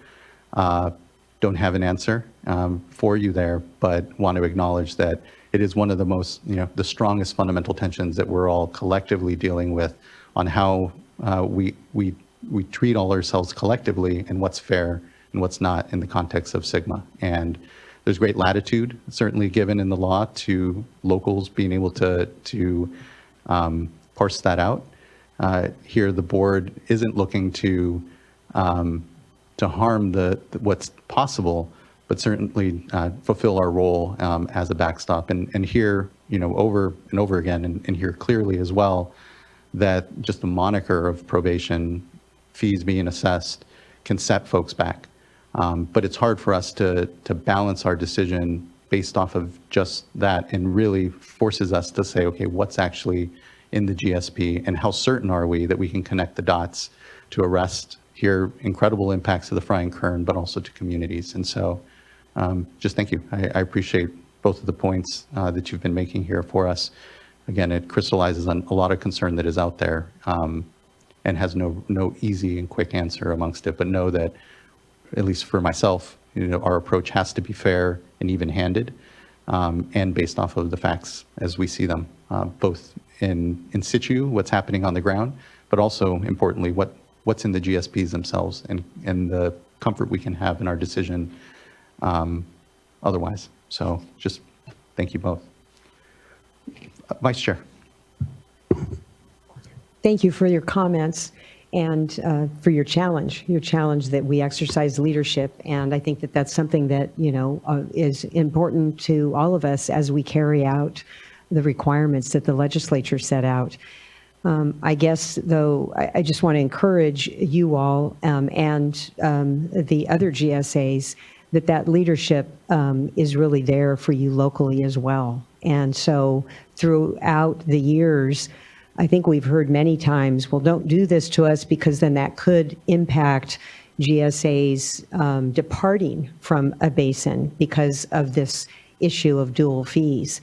don't have an answer for you there, but want to acknowledge that it is one of the most, the strongest fundamental tensions that we're all collectively dealing with on how we treat all ourselves collectively and what's fair and what's not in the context of SGMA. And there's great latitude certainly given in the law to locals being able to parse that out. Here, the board isn't looking to harm what's possible, but certainly fulfill our role as a backstop. And here, over and over again and hear clearly as well that just the moniker of probation fees being assessed can set folks back. But it's hard for us to balance our decision based off of just that, and really forces us to say, okay, what's actually in the GSP and how certain are we that we can connect the dots to arrest here incredible impacts to the Frying Kern, but also to communities. And so just thank you. I appreciate both of the points that you've been making here for us. Again, it crystallizes on a lot of concern that is out there and has no easy and quick answer amongst it, but know that, at least for myself, our approach has to be fair and even-handed and based off of the facts as we see them, both in situ, what's happening on the ground, but also importantly, what's in the GSPs themselves and the comfort we can have in our decision otherwise. So just thank you both. Vice Chair. Thank you for your comments and for your challenge that we exercise leadership. And I think that that's something that, is important to all of us as we carry out the requirements that the legislature set out. I guess, though, I just want to encourage you all and the other GSAs that leadership is really there for you locally as well. And so throughout the years, I think we've heard many times, well, don't do this to us because then that could impact GSAs departing from a basin because of this issue of dual fees.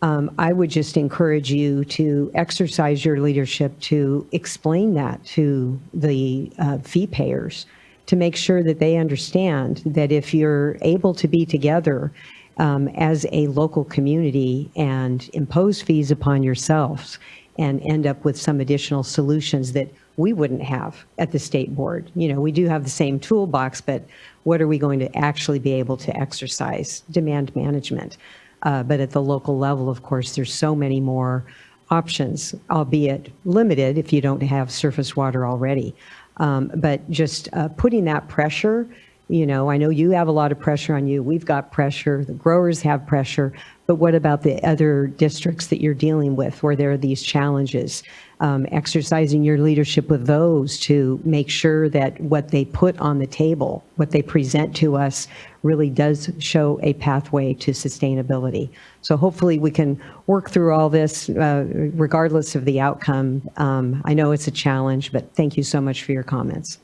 I would just encourage you to exercise your leadership to explain that to the fee payers, to make sure that they understand that if you're able to be together as a local community and impose fees upon yourselves and end up with some additional solutions that we wouldn't have at the state board. We do have the same toolbox, but what are we going to actually be able to exercise? Demand management. But at the local level, of course, there's so many more options, albeit limited if you don't have surface water already. But just putting that pressure, I know you have a lot of pressure on you. We've got pressure. The growers have pressure. But what about the other districts that you're dealing with where there are these challenges? Exercising your leadership with those to make sure that what they put on the table, what they present to us, really does show a pathway to sustainability. So hopefully we can work through all this regardless of the outcome. I know it's a challenge, but thank you so much for your comments.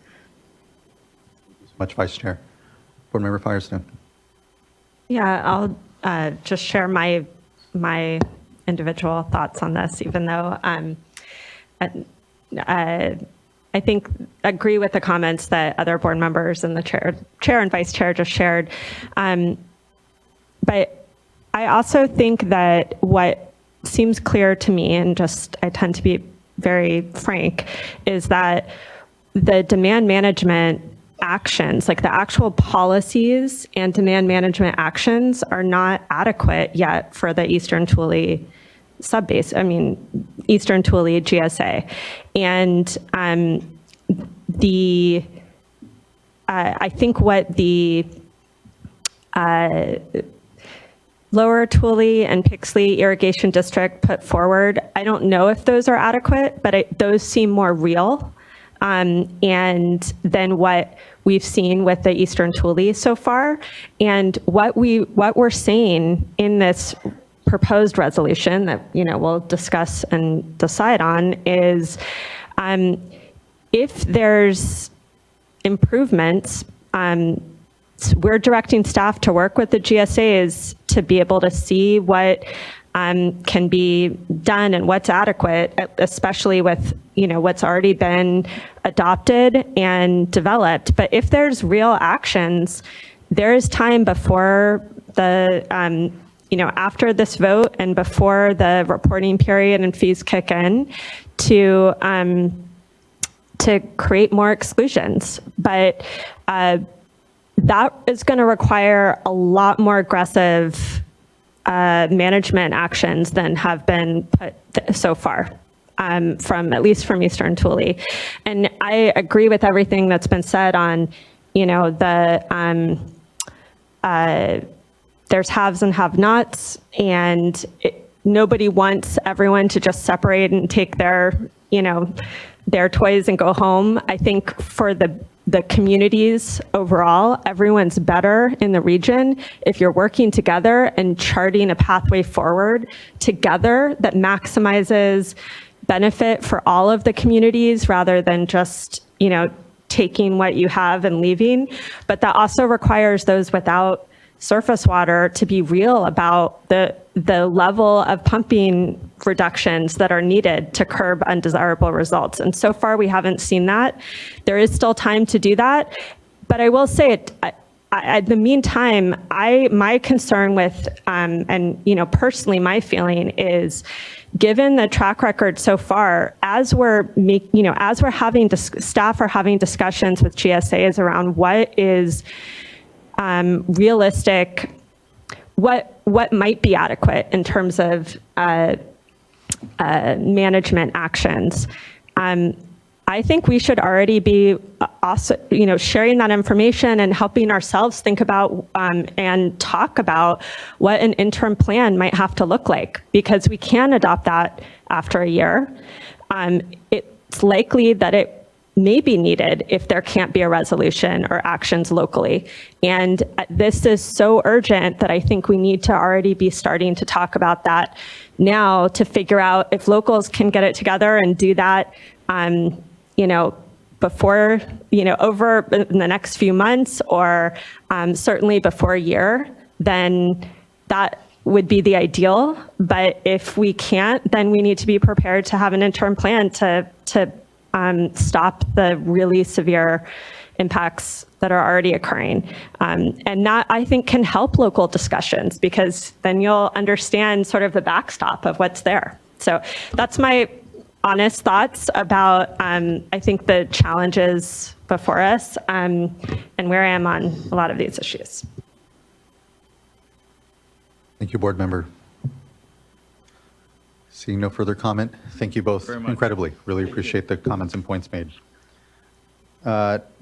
Much, Vice Chair. Board Member Firestone. Yeah, I'll just share my individual thoughts on this, even though I think agree with the comments that other board members and the chair and vice chair just shared. But I also think that what seems clear to me, and just I tend to be very frank, is that the demand management actions, like the actual policies and demand management actions, are not adequate yet for the Eastern Tule Eastern Tule GSA. And I think what the Lower Tule and Pixley Irrigation District put forward, I don't know if those are adequate, but those seem more real and than what we've seen with the Eastern Tule so far. And what we're saying in this proposed resolution that we'll discuss and decide on is if there's improvements, we're directing staff to work with the GSAs to be able to see what can be done and what's adequate, especially with what's already been adopted and developed. But if there's real actions, there is time before the after this vote and before the reporting period and fees kick in to create more exclusions. But that is going to require a lot more aggressive management actions than have been put so far, at least from Eastern Tule. And I agree with everything that's been said on, there's haves and have-nots, and nobody wants everyone to just separate and take their, their toys and go home. I think for the communities overall, everyone's better in the region if you're working together and charting a pathway forward together that maximizes benefit for all of the communities rather than just, taking what you have and leaving. But that also requires those without surface water to be real about the level of pumping reductions that are needed to curb undesirable results. And so far, we haven't seen that. There is still time to do that. But I will say, in the meantime, my concern with, personally, my feeling is, given the track record so far, as we're having staff are having discussions with GSAs around what is realistic, what might be adequate in terms of management actions. I think we should already be also, sharing that information and helping ourselves think about and talk about what an interim plan might have to look like, because we can adopt that after a year. It's likely that it may be needed if there can't be a resolution or actions locally. And this is so urgent that I think we need to already be starting to talk about that now to figure out if locals can get it together and do that, before, over in the next few months, or certainly before a year, then that would be the ideal. But if we can't, then we need to be prepared to have an interim plan to stop the really severe impacts that are already occurring. And that, I think, can help local discussions, because then you'll understand sort of the backstop of what's there. So that's my honest thoughts about, I think, the challenges before us and where I am on a lot of these issues. Thank you, board member. Seeing no further comment, thank you both incredibly. Really appreciate the comments and points made.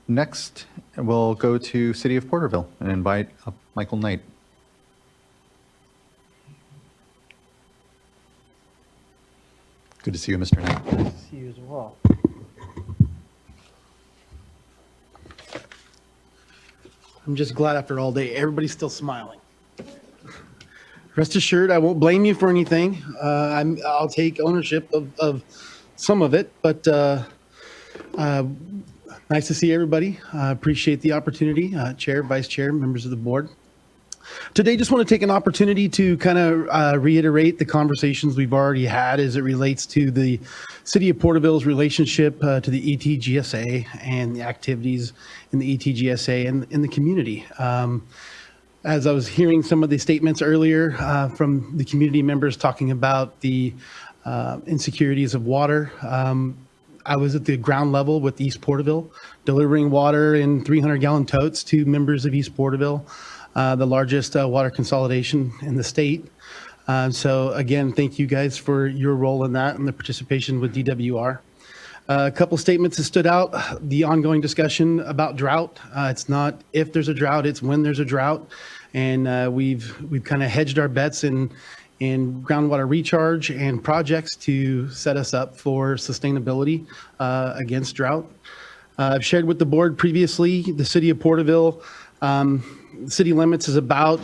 Next, we'll go to City of Porterville and invite up Michael Knight. Good to see you, Mr. Knight. Good to see you as well. I'm just glad after all day, everybody's still smiling. Rest assured, I won't blame you for anything. I'll take ownership of some of it, but nice to see everybody. I appreciate the opportunity, Chair, Vice Chair, members of the board. Today, just want to take an opportunity to kind of reiterate the conversations we've already had as it relates to the City of Porterville's relationship to the ETGSA and the activities in the ETGSA and in the community. As I was hearing some of the statements earlier from the community members talking about the insecurities of water, I was at the ground level with East Porterville, delivering water in 300-gallon totes to members of East Porterville, the largest water consolidation in the state. So again, thank you guys for your role in that and the participation with DWR. A couple statements that stood out: the ongoing discussion about drought. It's not if there's a drought, it's when there's a drought. And we've kind of hedged our bets in groundwater recharge and projects to set us up for sustainability against drought. I've shared with the board previously, the City of Porterville, city limits is about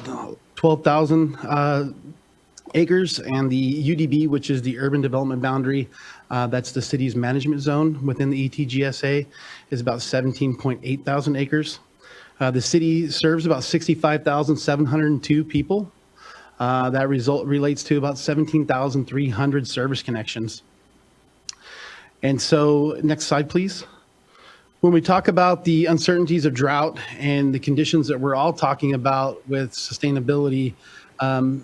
12,000 acres, and the UDB, which is the urban development boundary, that's the city's management zone within the ETGSA, is about 17.8 thousand acres. The city serves about 65,702 people. That relates to about 17,300 service connections. And so, next slide, please. When we talk about the uncertainties of drought and the conditions that we're all talking about with sustainability, when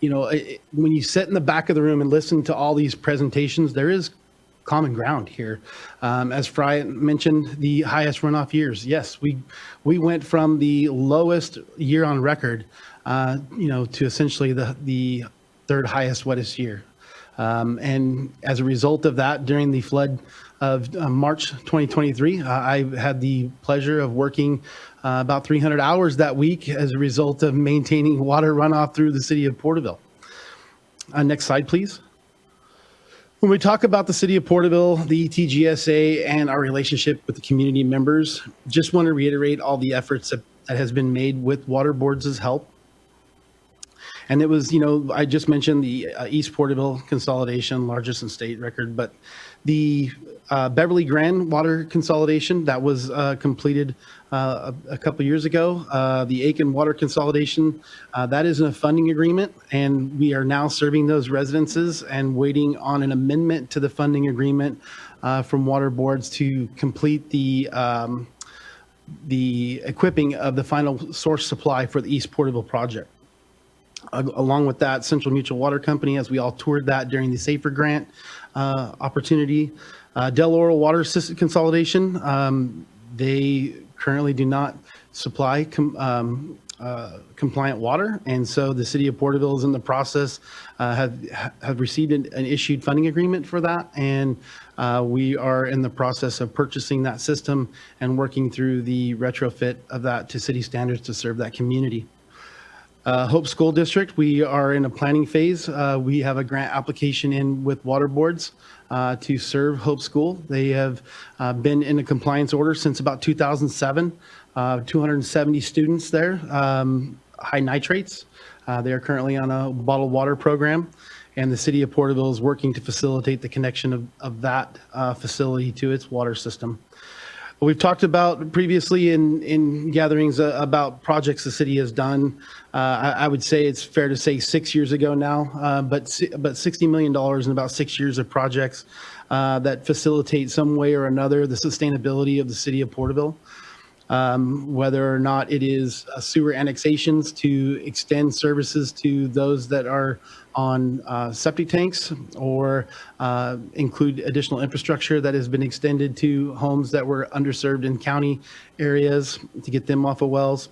you sit in the back of the room and listen to all these presentations, there is common ground here. As Fry mentioned, the highest runoff years. Yes, we went from the lowest year on record, to essentially the third highest wettest year. And as a result of that, during the flood of March 2023, I had the pleasure of working about 300 hours that week as a result of maintaining water runoff through the City of Porterville. Next slide, please. When we talk about the City of Porterville, the ETGSA, and our relationship with the community members, just want to reiterate all the efforts that has been made with water boards' help. And it was, I just mentioned the East Porterville consolidation, largest in state record, but the Beverly Grand water consolidation that was completed a couple years ago, the Aiken water consolidation, that is in a funding agreement, and we are now serving those residences and waiting on an amendment to the funding agreement from water boards to complete the equipping of the final source supply for the East Porterville project. Along with that, Central Mutual Water Company, as we all toured that during the SAFER grant opportunity. Del Oro Water System Consolidation, they currently do not supply compliant water, and so the City of Porterville is in the process, have received an issued funding agreement for that, and we are in the process of purchasing that system and working through the retrofit of that to city standards to serve that community. Hope School District, we are in a planning phase. We have a grant application in with water boards to serve Hope School. They have been in a compliance order since about 2007. 270 students there, high nitrates. They are currently on a bottled water program, and the City of Porterville is working to facilitate the connection of that facility to its water system. We've talked about previously in gatherings about projects the city has done. I would say it's fair to say 6 years ago now, but $60 million in about 6 years of projects that facilitate some way or another the sustainability of the City of Porterville. Whether or not it is sewer annexations to extend services to those that are on septic tanks, or include additional infrastructure that has been extended to homes that were underserved in county areas to get them off of wells.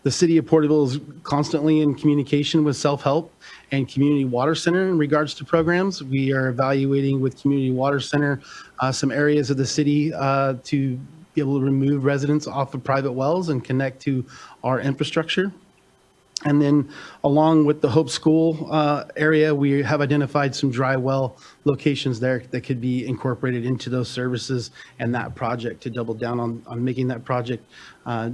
The City of Porterville is constantly in communication with Self-Help and Community Water Center in regards to programs. We are evaluating with Community Water Center some areas of the city to be able to remove residents off of private wells and connect to our infrastructure. And then along with the Hope School area, we have identified some dry well locations there that could be incorporated into those services and that project to double down on making that project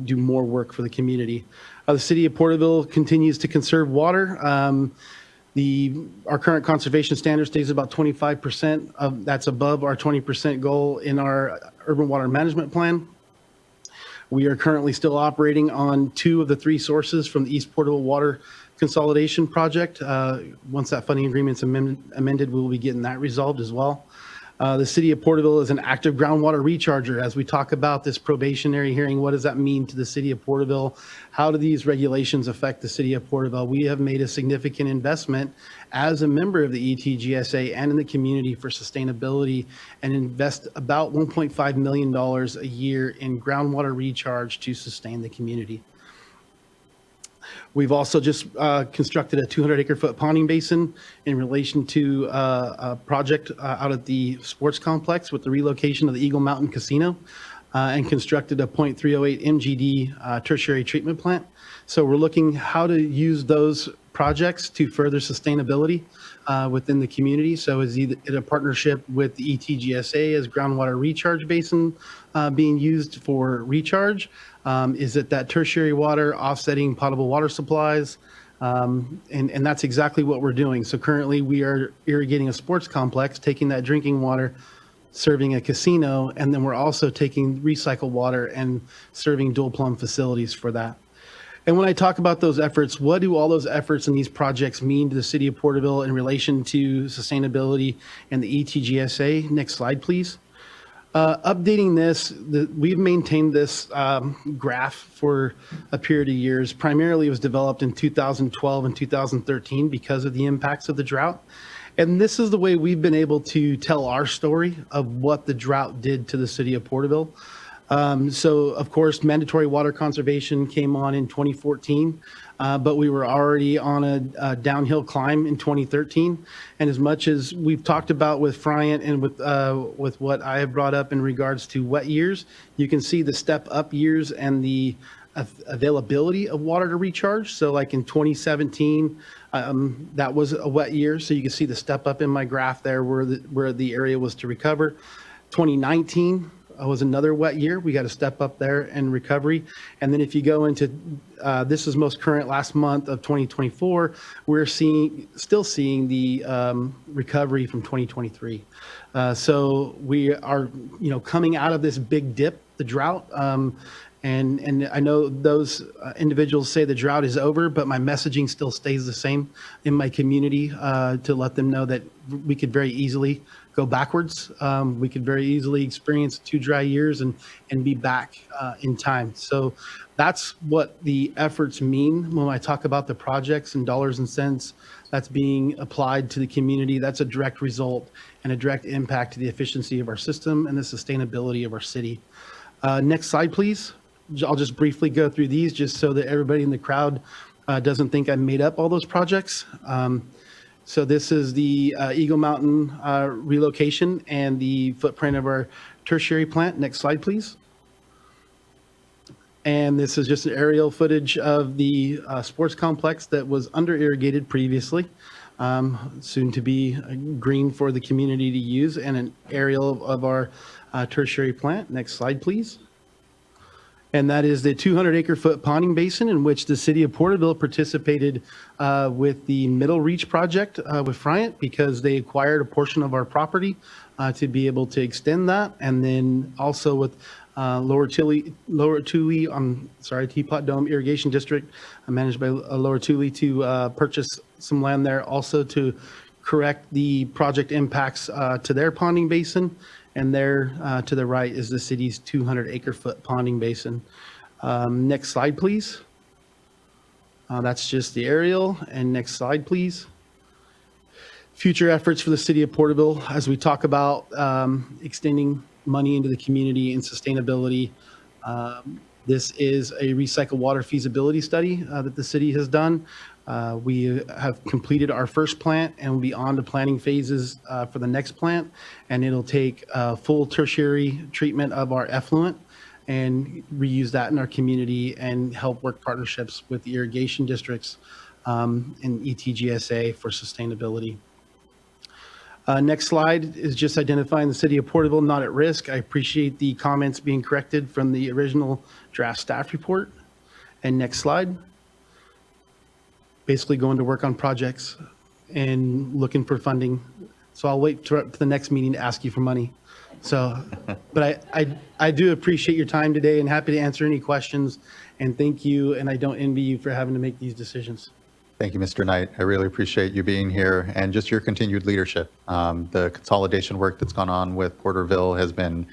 do more work for the community. The City of Porterville continues to conserve water. Our current conservation standard stays about 25%. That's above our 20% goal in our urban water management plan. We are currently still operating on 2 of the 3 sources from the East Porterville Water Consolidation Project. Once that funding agreement's amended, we will be getting that resolved as well. The City of Porterville is an active groundwater recharger. As we talk about this probationary hearing, what does that mean to the City of Porterville? How do these regulations affect the City of Porterville? We have made a significant investment as a member of the ETGSA and in the community for sustainability, and invest about $1.5 million a year in groundwater recharge to sustain the community. We've also just constructed a 200-acre-foot ponding basin in relation to a project out at the sports complex with the relocation of the Eagle Mountain Casino, and constructed a .308 MGD tertiary treatment plant. So we're looking how to use those projects to further sustainability within the community. So is it a partnership with the ETGSA as groundwater recharge basin being used for recharge? Is it that tertiary water offsetting potable water supplies? And that's exactly what we're doing. So currently we are irrigating a sports complex, taking that drinking water, serving a casino, and then we're also taking recycled water and serving dual plumb facilities for that. And when I talk about those efforts, what do all those efforts and these projects mean to the City of Porterville in relation to sustainability and the ETGSA? Next slide, please. Updating this, we've maintained this graph for a period of years. Primarily, it was developed in 2012 and 2013 because of the impacts of the drought. And this is the way we've been able to tell our story of what the drought did to the City of Porterville. So, of course, mandatory water conservation came on in 2014, but we were already on a downhill climb in 2013. And as much as we've talked about with Friant and with what I have brought up in regards to wet years, you can see the step up years and the availability of water to recharge. So like in 2017, That was a wet year, so you can see the step up in my graph there where the area was to recover. 2019 was another wet year. We got a step up there in recovery. And then if you go into, this is most current last month of 2024, we're still seeing the recovery from 2023. So we are, coming out of this big dip, the drought. And I know those individuals say the drought is over, but my messaging still stays the same in my community to let them know that we could very easily go backwards. We could very easily experience 2 dry years and be back in time. So that's what the efforts mean when I talk about the projects and dollars and cents that's being applied to the community. That's a direct result and a direct impact to the efficiency of our system and the sustainability of our city. Next slide, please. I'll just briefly go through these just so that everybody in the crowd doesn't think I made up all those projects. So this is the Eagle Mountain relocation and the footprint of our tertiary plant. Next slide, please. And this is just an aerial footage of the sports complex that was under irrigated previously, soon to be green for the community to use, and an aerial of our tertiary plant. Next slide, please. And that is the 200-acre-foot ponding basin in which the city of Porterville participated with the Middle Reach project with Friant, because they acquired a portion of our property to be able to extend that. And then also with Lower Tule, Teapot Dome Irrigation District, managed by Lower Tule, to purchase some land there also to correct the project impacts to their ponding basin. And there to the right is the city's 200-acre-foot ponding basin. Next slide, please. That's just the aerial. And next slide, please. Future efforts for the city of Porterville as we talk about extending money into the community and sustainability. This is a recycled water feasibility study that the city has done. We have completed our first plant and will be on to planning phases for the next plant. And it'll take full tertiary treatment of our effluent and reuse that in our community and help work partnerships with the irrigation districts and ETGSA for sustainability. Next slide is just identifying the city of Porterville not at risk. I appreciate the comments being corrected from the original draft staff report. And next slide. Basically going to work on projects and looking for funding. So I'll wait to the next meeting to ask you for money. So, but I do appreciate your time today and happy to answer any questions. And thank you. And I don't envy you for having to make these decisions. Thank you, Mr. Knight. I really appreciate you being here and just your continued leadership. The consolidation work that's gone on with Porterville has been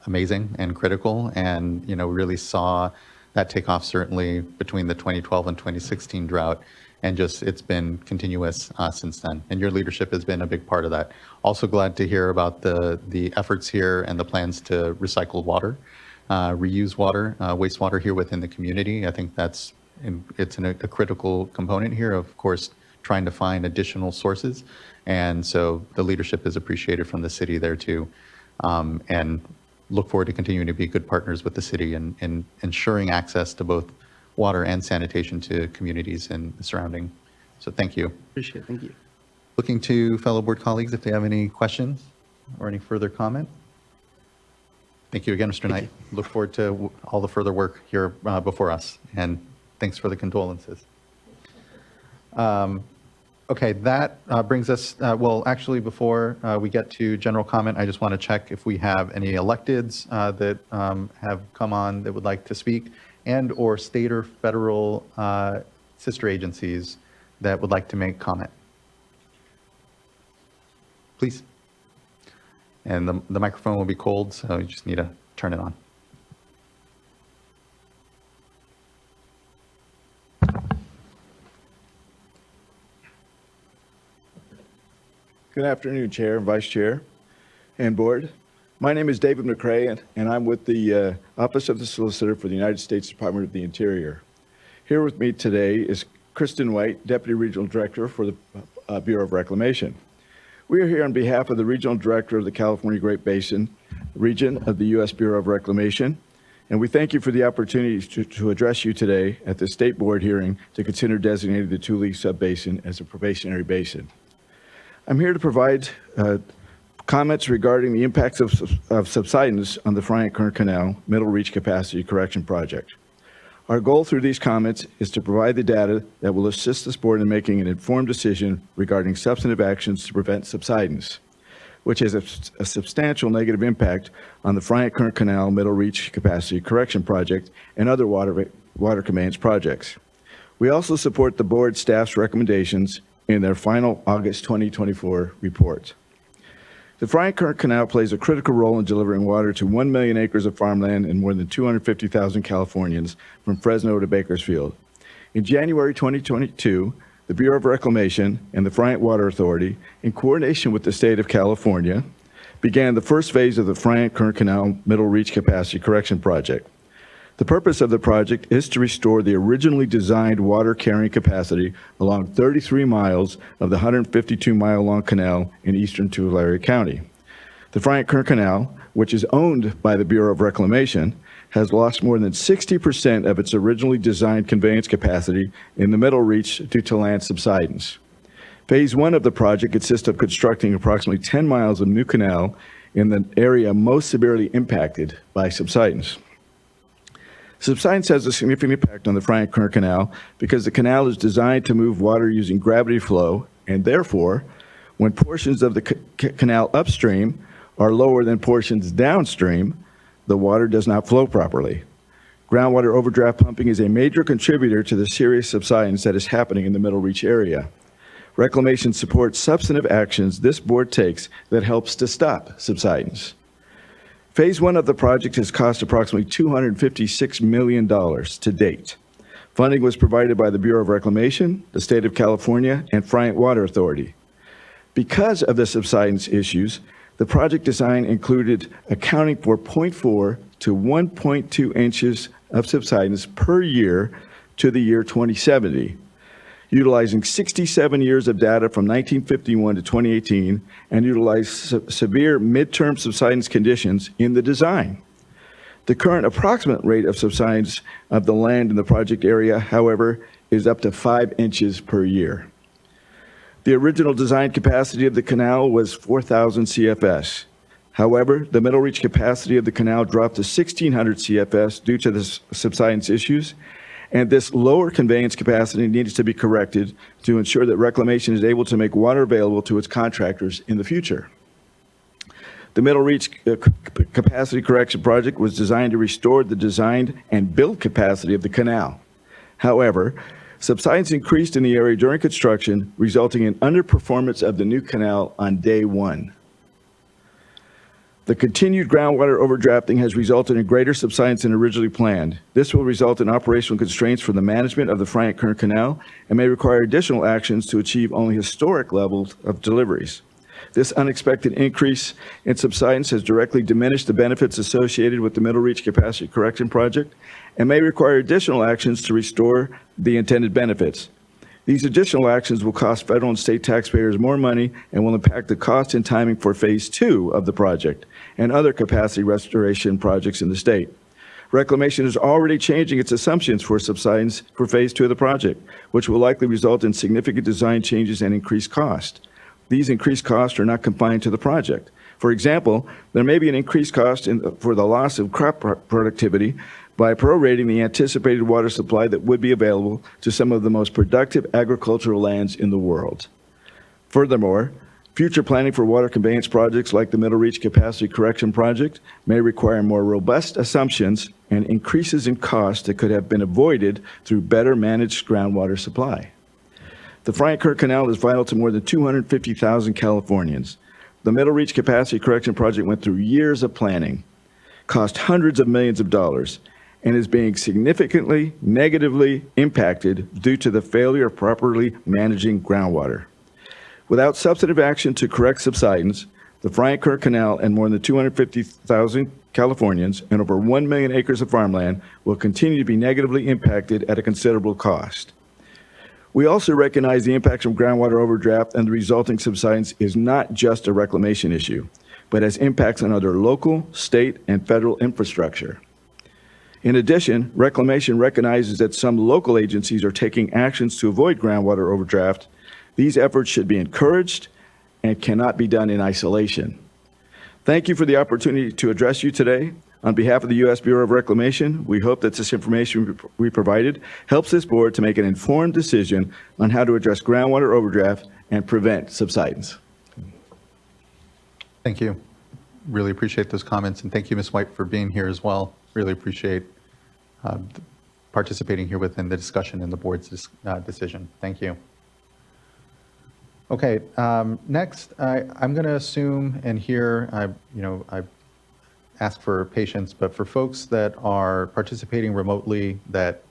amazing and critical, and really saw that take off certainly between the 2012 and 2016 drought, and just it's been continuous since then. And your leadership has been a big part of that. Also glad to hear about the efforts here and the plans to recycle water, reuse water, wastewater here within the community. I think it's a critical component here, of course, trying to find additional sources. And so the leadership is appreciated from the city there too. And look forward to continuing to be good partners with the city and ensuring access to both water and sanitation to communities and the surrounding. So thank you. Appreciate it. Thank you. Looking to fellow board colleagues if they have any questions or any further comment. Thank you again, Mr. Knight. Look forward to all the further work here before us. And thanks for the condolences. Okay, that brings us, well, actually, before we get to general comment, I just want to check if we have any electeds that have come on that would like to speak, and or state or federal sister agencies that would like to make comment. Please. And the microphone will be cold, so you just need to turn it on. Good afternoon, Chair and Vice Chair and Board. My name is David McCrae, and I'm with the Office of the Solicitor for the United States Department of the Interior. Here with me today is Kristen White, Deputy Regional Director for the Bureau of Reclamation. We are here on behalf of the Regional Director of the California Great Basin region of the U.S. Bureau of Reclamation and we thank you for the opportunity to address you today at the State Board hearing to consider designating the Tule Subbasin as a probationary basin. I'm here to provide comments regarding the impacts of subsidence on the Bryant-Kern Canal Middle Reach Capacity Correction Project. Our goal through these comments is to provide the data that will assist this board in making an informed decision regarding substantive actions to prevent subsidence, which has a substantial negative impact on the Bryant-Kern Canal Middle Reach Capacity Correction Project and other water conveyance projects. We also support the board staff's recommendations in their final August 2024 report. The Bryant-Kern Canal plays a critical role in delivering water to 1 million acres of farmland and more than 250,000 Californians from Fresno to Bakersfield. In January 2022, the Bureau of Reclamation and the Bryant Water Authority, in coordination with the state of California, began the first phase of the Bryant-Kern Canal Middle Reach Capacity Correction Project. The purpose of the project is to restore the originally designed water carrying capacity along 33 miles of the 152-mile-long canal in eastern Tulare County. The Bryant-Kern Canal, which is owned by the Bureau of Reclamation, has lost more than 60% of its originally designed conveyance capacity in the Middle Reach due to land subsidence. Phase 1 of the project consists of constructing approximately 10 miles of new canal in the area most severely impacted by subsidence. Subsidence has a significant impact on the Bryant-Kern Canal because the canal is designed to move water using gravity flow, and therefore, when portions of the canal upstream are lower than portions downstream, the water does not flow properly. Groundwater overdraft pumping is a major contributor to the serious subsidence that is happening in the Middle Reach area. Reclamation supports substantive actions this board takes that helps to stop subsidence. Phase 1 of the project has cost approximately $256 million to date. Funding was provided by the Bureau of Reclamation, the State of California, and Bryant Water Authority. Because of the subsidence issues, the project design included accounting for 0.4 to 1.2 inches of subsidence per year to the year 2070, utilizing 67 years of data from 1951 to 2018, and utilized severe midterm subsidence conditions in the design. The current approximate rate of subsidence of the land in the project area, however, is up to 5 inches per year. The original design capacity of the canal was 4,000 CFS. However, the Middle Reach capacity of the canal dropped to 1,600 CFS due to the subsidence issues, and this lower conveyance capacity needs to be corrected to ensure that Reclamation is able to make water available to its contractors in the future. The Middle Reach Capacity Correction Project was designed to restore the designed and built capacity of the canal. However, subsidence increased in the area during construction, resulting in underperformance of the new canal on day one. The continued groundwater overdrafting has resulted in greater subsidence than originally planned. This will result in operational constraints for the management of the Bryant-Kern Canal and may require additional actions to achieve only historic levels of deliveries. This unexpected increase in subsidence has directly diminished the benefits associated with the Middle Reach Capacity Correction Project and may require additional actions to restore the intended benefits. These additional actions will cost federal and state taxpayers more money and will impact the cost and timing for Phase 2 of the project and other capacity restoration projects in the state. Reclamation is already changing its assumptions for subsidence for Phase 2 of the project, which will likely result in significant design changes and increased cost. These increased costs are not confined to the project. For example, there may be an increased cost for the loss of crop productivity by prorating the anticipated water supply that would be available to some of the most productive agricultural lands in the world. Furthermore, future planning for water conveyance projects like the Middle Reach Capacity Correction Project may require more robust assumptions and increases in cost that could have been avoided through better managed groundwater supply. The Bryant-Kern Canal is vital to more than 250,000 Californians. The Middle Reach Capacity Correction Project went through years of planning, cost hundreds of millions of dollars, and is being significantly negatively impacted due to the failure of properly managing groundwater. Without substantive action to correct subsidence, the Bryant-Kern Canal and more than 250,000 Californians and over 1 million acres of farmland will continue to be negatively impacted at a considerable cost. We also recognize the impacts from groundwater overdraft and the resulting subsidence is not just a reclamation issue, but has impacts on other local, state, and federal infrastructure. In addition, Reclamation recognizes that some local agencies are taking actions to avoid groundwater overdraft. These efforts should be encouraged and cannot be done in isolation. Thank you for the opportunity to address you today. On behalf of the U.S. Bureau of Reclamation, we hope that this information we provided helps this board to make an informed decision on how to address groundwater overdraft and prevent subsidence. Thank you. Really appreciate those comments, and thank you, Ms. White, for being here as well. Really appreciate participating here within the discussion and the board's decision. Thank you. Okay, next, I'm going to assume, and here, I ask for patience, but for folks that are participating remotely, that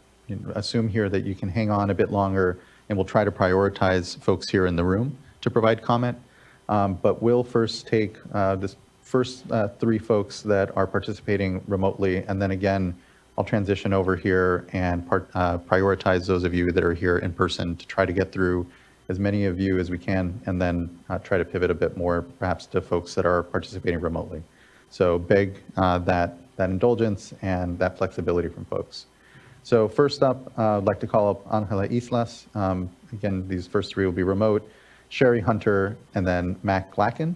assume here that you can hang on a bit longer, and we'll try to prioritize folks here in the room to provide comment. But we'll first take this first three folks that are participating remotely, and then again, I'll transition over here and prioritize those of you that are here in person to try to get through as many of you as we can, and then try to pivot a bit more perhaps to folks that are participating remotely. So beg that indulgence and that flexibility from folks. So first up, I'd like to call up Angela Islas. Again, these first three will be remote. Sherry Hunter, and then Mac Glacken.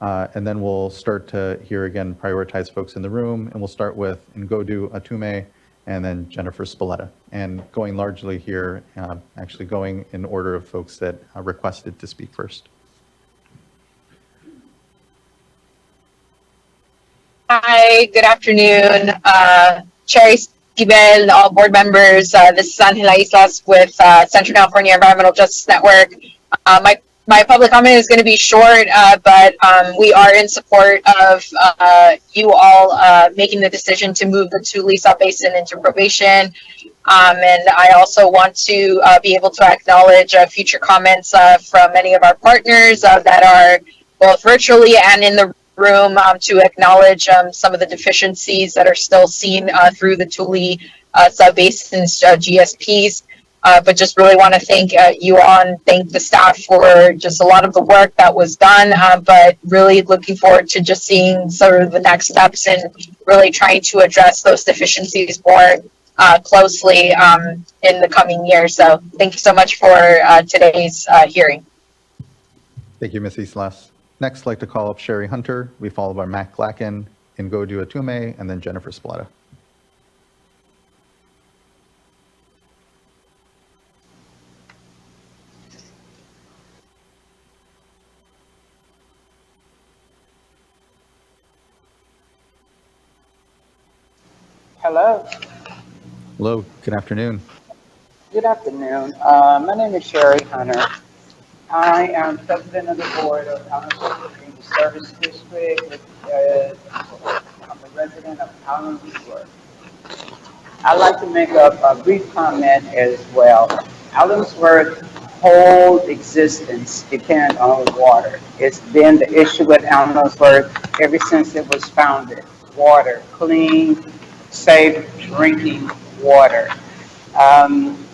And then we'll start to here again prioritize folks in the room, and we'll start with Ngodu Atume, and then Jennifer Spalletta. And going largely here, actually going in order of folks that requested to speak first. Hi, good afternoon. Cherry Stibel, all board members. This is Angela Islas with Central California Environmental Justice Network. My public comment is going to be short, but we are in support of you all making the decision to move the Tule Sub-Basin into probation. And I also want to be able to acknowledge future comments from many of our partners that are both virtually and in the room to acknowledge some of the deficiencies that are still seen through the Tule Sub-Basin's GSPs. But just really want to thank you all and thank the staff for just a lot of the work that was done, but really looking forward to just seeing sort of the next steps and really trying to address those deficiencies more closely in the coming years. So thank you so much for today's hearing. Thank you, Ms. Islas. Next, I'd like to call up Sherry Hunter. We follow by Mac Glacken, Ngodu Atume, and then Jennifer Spalletta. Hello. Hello, good afternoon. Good afternoon. My name is Sherry Hunter. I am president of the board of Allen Community Service District. I'm a resident of Allensworth. I'd like to make a brief comment as well. Allensworth's whole existence depends on water. It's been the issue with Allensworth ever since it was founded. Water, clean, safe drinking water.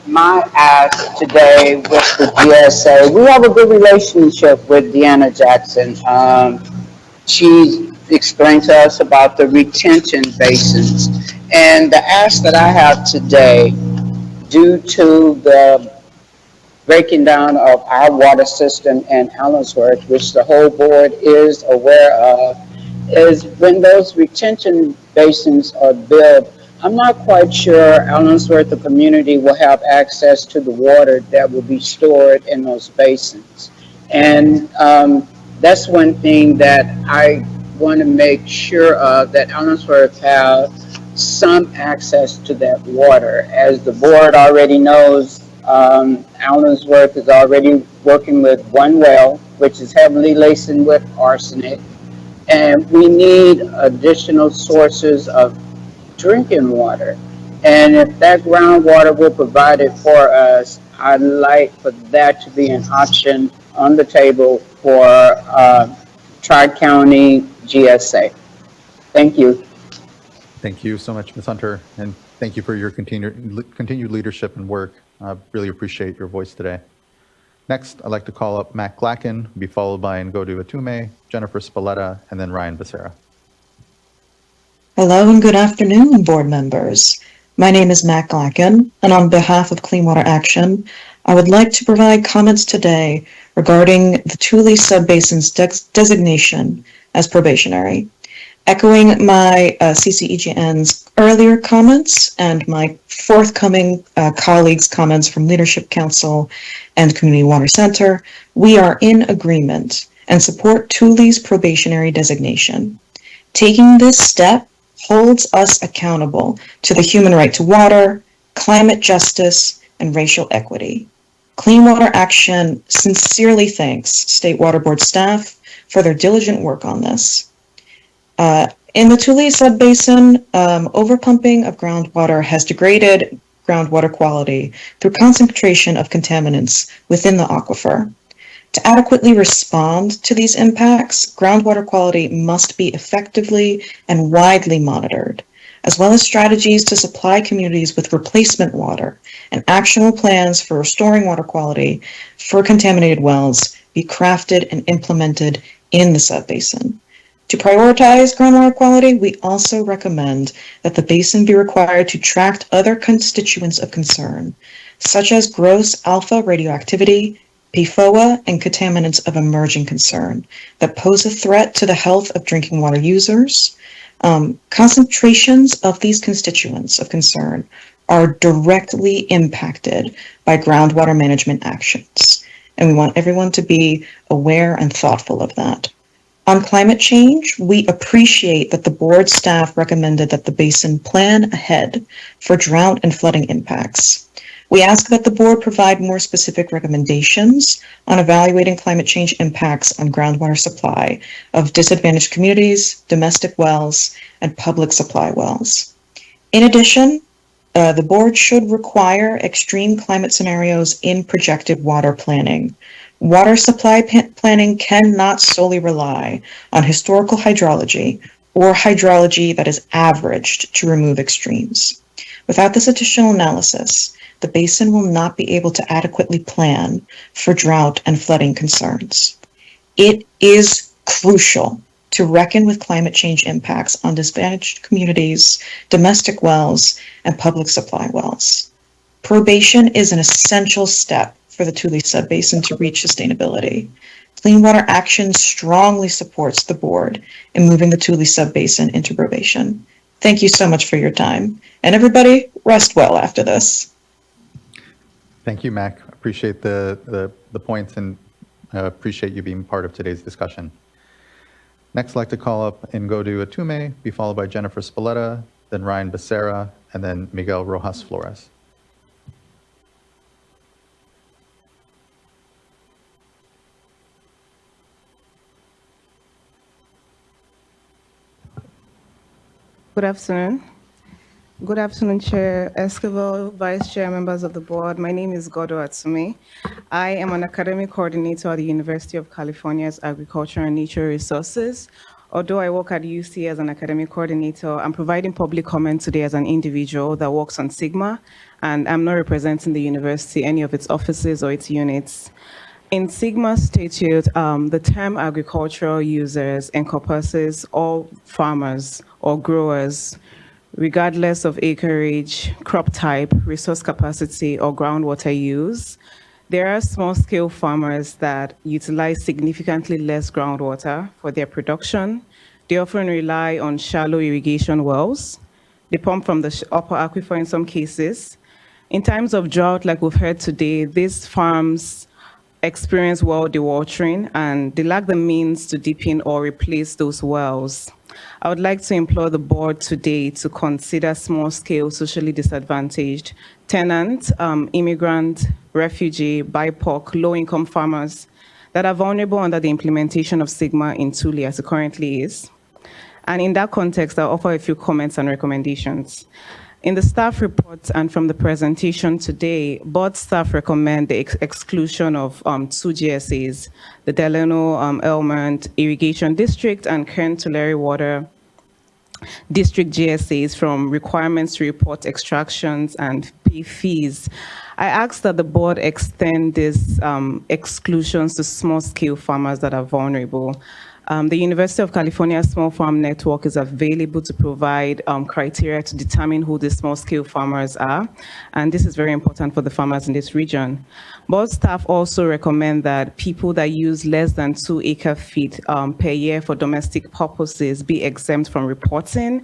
My ask today with the GSA, we have a good relationship with Deanna Jackson. She explained to us about the retention basins. And the ask that I have today, due to the breaking down of our water system in Allensworth, which the whole board is aware of, is when those retention basins are built, I'm not quite sure Allensworth, the community, will have access to the water that will be stored in those basins. And that's one thing that I want to make sure of, that Allensworth have some access to that water. As the board already knows, Allensworth is already working with one well, which is heavily laced with arsenic. And we need additional sources of drinking water. And if that groundwater will provide it for us, I'd like for that to be an option on the table for Tri-County GSA. Thank you. Thank you so much, Ms. Hunter, and thank you for your continued leadership and work. I really appreciate your voice today. Next, I'd like to call up Mac Glacken, be followed by Ngodu Atume, Jennifer Spalletta, and then Ryan Becerra. Hello and good afternoon, board members. My name is Matt Glacken, and on behalf of Clean Water Action, I would like to provide comments today regarding the Tule Subbasin's designation as probationary. Echoing my CCEGN's earlier comments and my forthcoming colleagues' comments from Leadership Council and Community Water Center, we are in agreement and support Tule's probationary designation. Taking this step holds us accountable to the human right to water, climate justice, and racial equity. Clean Water Action sincerely thanks State Water Board staff for their diligent work on this. In the Tule Subbasin, overpumping of groundwater has degraded groundwater quality through concentration of contaminants within the aquifer. To adequately respond to these impacts, groundwater quality must be effectively and widely monitored, as well as strategies to supply communities with replacement water and actionable plans for restoring water quality for contaminated wells be crafted and implemented in the subbasin. To prioritize groundwater quality, we also recommend that the basin be required to track other constituents of concern, such as gross alpha radioactivity, PFOA, and contaminants of emerging concern that pose a threat to the health of drinking water users. Concentrations of these constituents of concern are directly impacted by groundwater management actions, and we want everyone to be aware and thoughtful of that. On climate change, we appreciate that the board staff recommended that the basin plan ahead for drought and flooding impacts. We ask that the board provide more specific recommendations on evaluating climate change impacts on groundwater supply of disadvantaged communities, domestic wells, and public supply wells. In addition, the board should require extreme climate scenarios in projected water planning. Water supply planning cannot solely rely on historical hydrology or hydrology that is averaged to remove extremes. Without this additional analysis, the basin will not be able to adequately plan for drought and flooding concerns. It is crucial to reckon with climate change impacts on disadvantaged communities, domestic wells, and public supply wells. Probation is an essential step for the Tule Subbasin to reach sustainability. Clean Water Action strongly supports the board in moving the Tule Subbasin into probation. Thank you so much for your time. And everybody, rest well after this. Thank you, Mac. Appreciate the points and appreciate you being part of today's discussion. Next, I'd like to call up Ngodu Atume, be followed by Jennifer Spalletta, then Ryan Becerra, and then Miguel Rojas Flores. Good afternoon. Good afternoon, Chair Esquivel, Vice Chair, members of the board. My name is Godo Atsume. I am an academic coordinator at the University of California's Agriculture and Natural Resources. Although I work at UC as an academic coordinator, I'm providing public comment today as an individual that works on SIGMA, and I'm not representing the university, any of its offices or its units. In SIGMA statute, the term agricultural users encompasses all farmers or growers, regardless of acreage, crop type, resource capacity, or groundwater use. There are small-scale farmers that utilize significantly less groundwater for their production. They often rely on shallow irrigation wells. They pump from the upper aquifer in some cases. In times of drought, like we've heard today, these farms experience well dewatering, and they lack the means to deepen or replace those wells. I would like to implore the board today to consider small-scale socially disadvantaged tenant, immigrant, refugee, BIPOC, low-income farmers that are vulnerable under the implementation of SIGMA in Tule as it currently is. And in that context, I'll offer a few comments and recommendations. In the staff report and from the presentation today, board staff recommend the exclusion of two GSAs, the Delano Elmont Irrigation District and Kern Tulare Water District GSAs from requirements to report extractions and pay fees. I ask that the board extend these exclusions to small-scale farmers that are vulnerable. The University of California Small Farm Network is available to provide criteria to determine who the small-scale farmers are, and this is very important for the farmers in this region. Board staff also recommend that people that use less than 2 acre-feet per year for domestic purposes be exempt from reporting.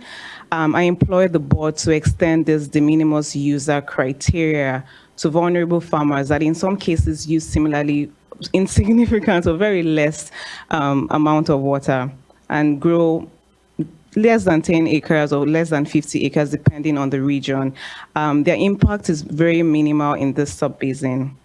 I implore the board to extend this de minimis user criteria to vulnerable farmers that in some cases use similarly insignificant or very less amount of water and grow less than 10 acres or less than 50 acres depending on the region. Their impact is very minimal in this sub-basin.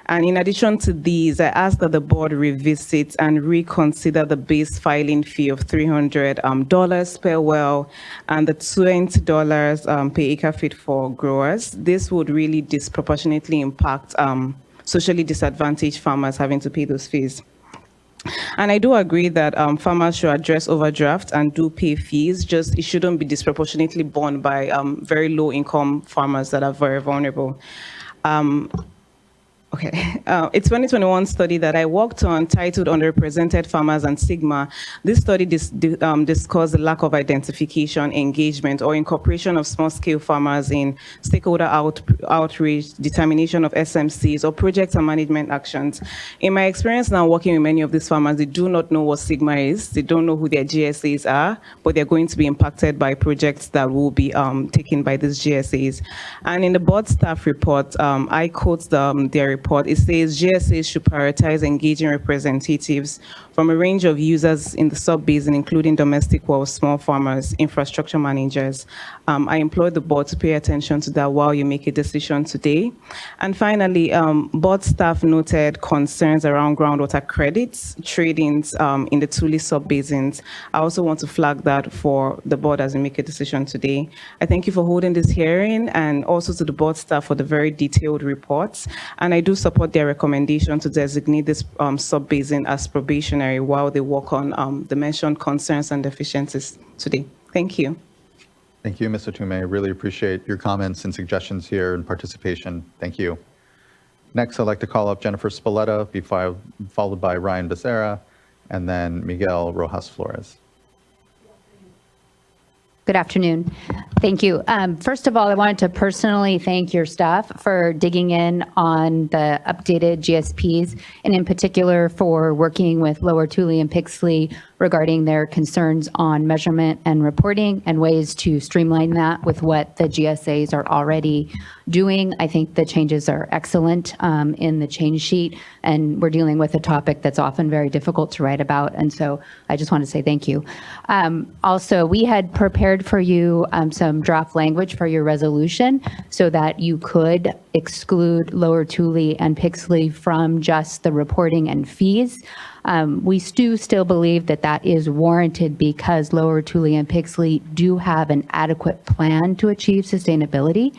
And in addition to these, I ask that the board revisit and reconsider the base filing fee of $300 per well and the $20 per acre feet for growers. This would really disproportionately impact socially disadvantaged farmers having to pay those fees. And I do agree that farmers should address overdraft and do pay fees, just it shouldn't be disproportionately borne by very low income farmers that are very vulnerable. Okay, a 2021 study that I worked on titled Underrepresented Farmers and Sigma. This study discussed the lack of identification, engagement, or incorporation of small-scale farmers in stakeholder outreach, determination of SMCs, or project and management actions. In my experience now working with many of these farmers, they do not know what Sigma is, they don't know who their GSAs are, but they're going to be impacted by projects that will be taken by these GSAs. And in the board staff report, I quote their report. It says GSAs should prioritize engaging representatives from a range of users in the sub-basin, including domestic wells, small farmers, infrastructure managers. I implore the board to pay attention to that while you make a decision today. And finally, board staff noted concerns around groundwater credits, tradings in the Tule sub-basins. I also want to flag that for the board as we make a decision today. I thank you for holding this hearing and also to the board staff for the very detailed reports. And I do support their recommendation to designate this sub-basin as probationary while they work on the mentioned concerns and deficiencies today. Thank you. Thank you, Mr. Tume. I really appreciate your comments and suggestions here and participation. Thank you. Next, I'd like to call up Jennifer Spalletta, be followed by Ryan Becerra, and then Miguel Rojas Flores. Good afternoon. Thank you. First of all, I wanted to personally thank your staff for digging in on the updated GSPs, and in particular for working with Lower Tule and Pixley regarding their concerns on measurement and reporting and ways to streamline that with what the GSAs are already doing. I think the changes are excellent in the change sheet, and we're dealing with a topic that's often very difficult to write about, and so I just want to say thank you. Also, we had prepared for you some draft language for your resolution so that you could exclude Lower Tule and Pixley from just the reporting and fees. We do still believe that that is warranted because Lower Tule and Pixley do have an adequate plan to achieve sustainability.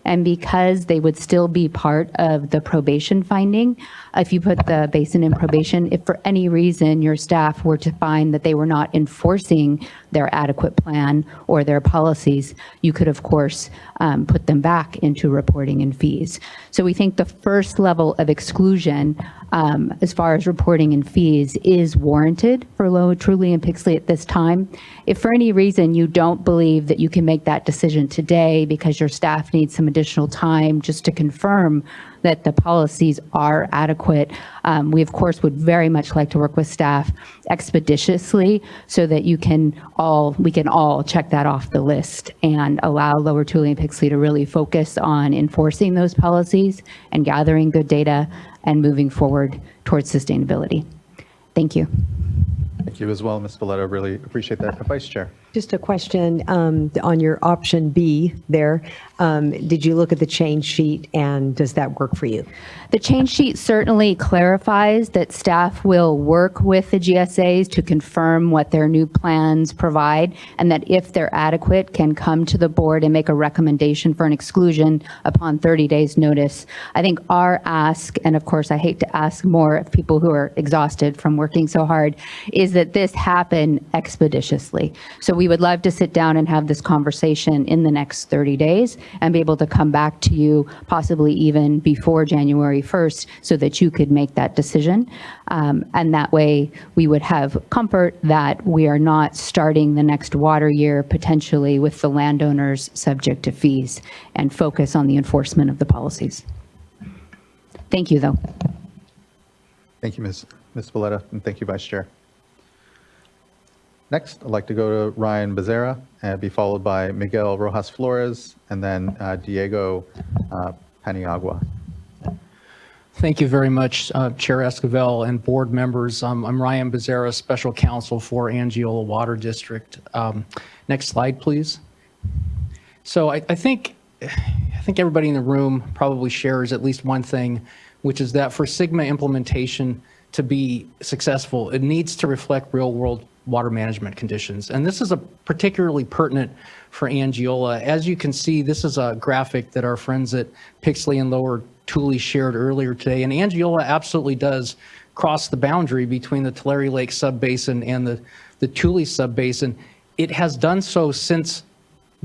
And because they would still be part of the probation finding, if you put the basin in probation, if for any reason your staff were to find that they were not enforcing their adequate plan or their policies, you could, of course, put them back into reporting and fees. So we think the first level of exclusion as far as reporting and fees is warranted for Lower Tule and Pixley at this time. If for any reason you don't believe that you can make that decision today because your staff needs some additional time just to confirm that the policies are adequate, we of course would very much like to work with staff expeditiously so that we can all check that off the list and allow Lower Tule and Pixley to really focus on enforcing those policies and gathering good data and moving forward towards sustainability. Thank you. Thank you as well, Ms. Spalletta. Really appreciate that. Vice Chair. Just a question on your option B there. Did you look at the change sheet and does that work for you? The change sheet certainly clarifies that staff will work with the GSAs to confirm what their new plans provide, and that if they're adequate, can come to the board and make a recommendation for an exclusion upon 30 days notice. I think our ask, and of course I hate to ask more of people who are exhausted from working so hard, is that that this happen expeditiously. So we would love to sit down and have this conversation in the next 30 days and be able to come back to you possibly even before January 1st so that you could make that decision. And that way we would have comfort that we are not starting the next water year potentially with the landowners subject to fees and focus on the enforcement of the policies. Thank you, though. Thank you, Ms. Valletta, and thank you, Vice Chair. Next, I'd like to go to Ryan Becerra and be followed by Miguel Rojas Flores and then Diego Paniagua. Thank you very much, Chair Esquivel and board members. I'm Ryan Becerra, Special Counsel for Angiola Water District. Next slide, please. So I think everybody in the room probably shares at least one thing, which is that for SGMA implementation to be successful, it needs to reflect real-world water management conditions. And this is a particularly pertinent for Angiola. As you can see, this is a graphic that our friends at Pixley and Lower Tule shared earlier today. And Angiola absolutely does cross the boundary between the Tulare Lake subbasin and the Tule subbasin. It has done so since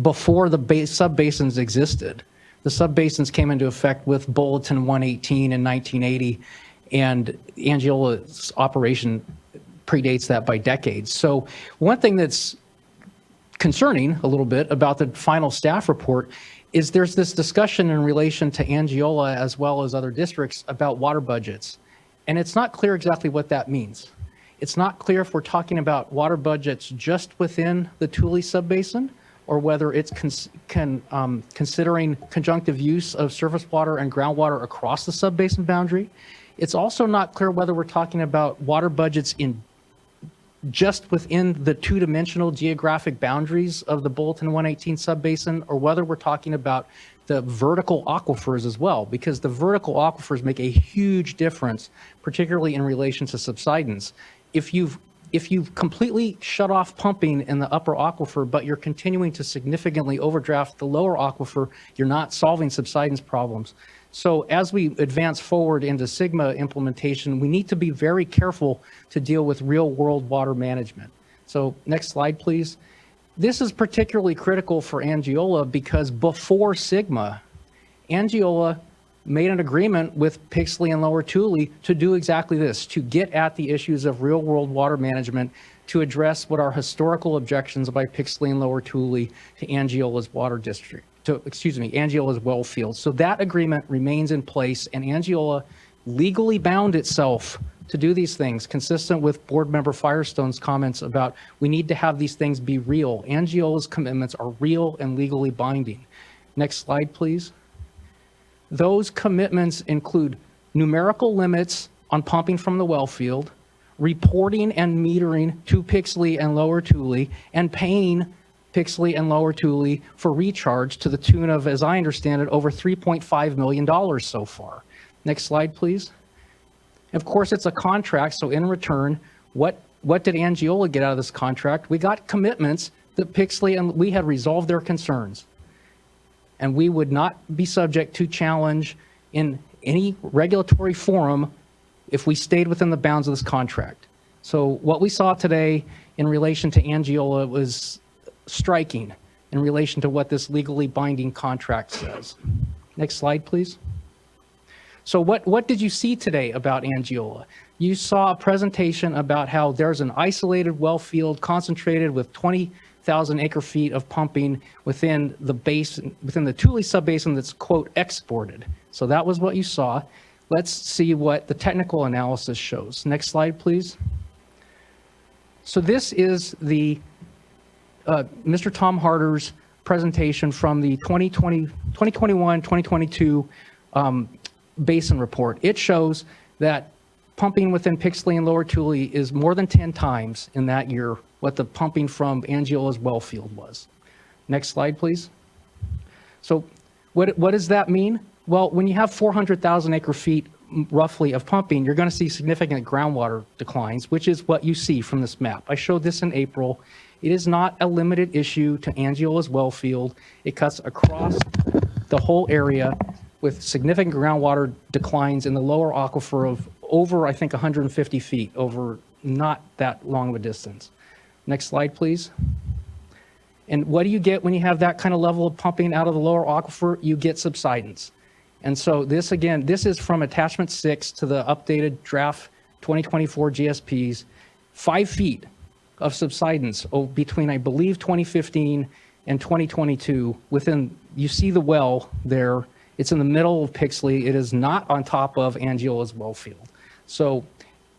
before the subbasins existed. The subbasins came into effect with Bulletin 118 in 1980, and Angiola's operation predates that by decades. So one thing that's concerning a little bit about the final staff report is there's this discussion in relation to Angiola as well as other districts about water budgets. And it's not clear exactly what that means. It's not clear if we're talking about water budgets just within the Tule subbasin or whether it's considering conjunctive use of surface water and groundwater across the subbasin boundary. It's also not clear whether we're talking about water budgets in just within the two-dimensional geographic boundaries of the Bulletin 118 subbasin, or whether we're talking about the vertical aquifers as well, because the vertical aquifers make a huge difference, particularly in relation to subsidence. If you've completely shut off pumping in the upper aquifer, but you're continuing to significantly overdraft the lower aquifer, you're not solving subsidence problems. So as we advance forward into SGMA implementation, we need to be very careful to deal with real-world water management. So next slide, please. This is particularly critical for Angiola because before SGMA, Angiola made an agreement with Pixley and Lower Tule to do exactly this, to get at the issues of real-world water management, to address what are historical objections by Pixley and Lower Tule to Angiola's water district. Angiola's well field. So that agreement remains in place, and Angiola legally bound itself to do these things, consistent with Board Member Firestone's comments about we need to have these things be real. Angiola's commitments are real and legally binding. Next slide, please. Those commitments include numerical limits on pumping from the well field, reporting and metering to Pixley and Lower Tule, and paying Pixley and Lower Tule for recharge to the tune of, as I understand it, over $3.5 million so far. Next slide, please. Of course, it's a contract, so in return, what did Angiola get out of this contract? We got commitments that Pixley and we had resolved their concerns, and we would not be subject to challenge in any regulatory forum if we stayed within the bounds of this contract. So what we saw today in relation to Angiola was striking in relation to what this legally binding contract says. Next slide, please. So what did you see today about Angiola? You saw a presentation about how there's an isolated well field concentrated with 20,000 acre feet of pumping within the basin, within the Tule subbasin that's, quote, exported. So that was what you saw. Let's see what the technical analysis shows. Next slide, please. So this is the Mr. Tom Harder's presentation from the 2021-2022 basin report. It shows that pumping within Pixley and Lower Tule is more than 10 times in that year what the pumping from Angiola's well field was. Next slide, please. So what does that mean? Well, when you have 400,000 acre feet roughly of pumping, you're going to see significant groundwater declines, which is what you see from this map. I showed this in April. It is not a limited issue to Angiola's well field. It cuts across the whole area with significant groundwater declines in the lower aquifer of over, I think, 150 feet over not that long of a distance. Next slide, please. And what do you get when you have that kind of level of pumping out of the lower aquifer? You get subsidence. And so this, again, this is from attachment 6 to the updated draft 2024 GSPs, 5 feet of subsidence between, I believe, 2015 and 2022 within, you see the well there. It's in the middle of Pixley. It is not on top of Angiola's well field. So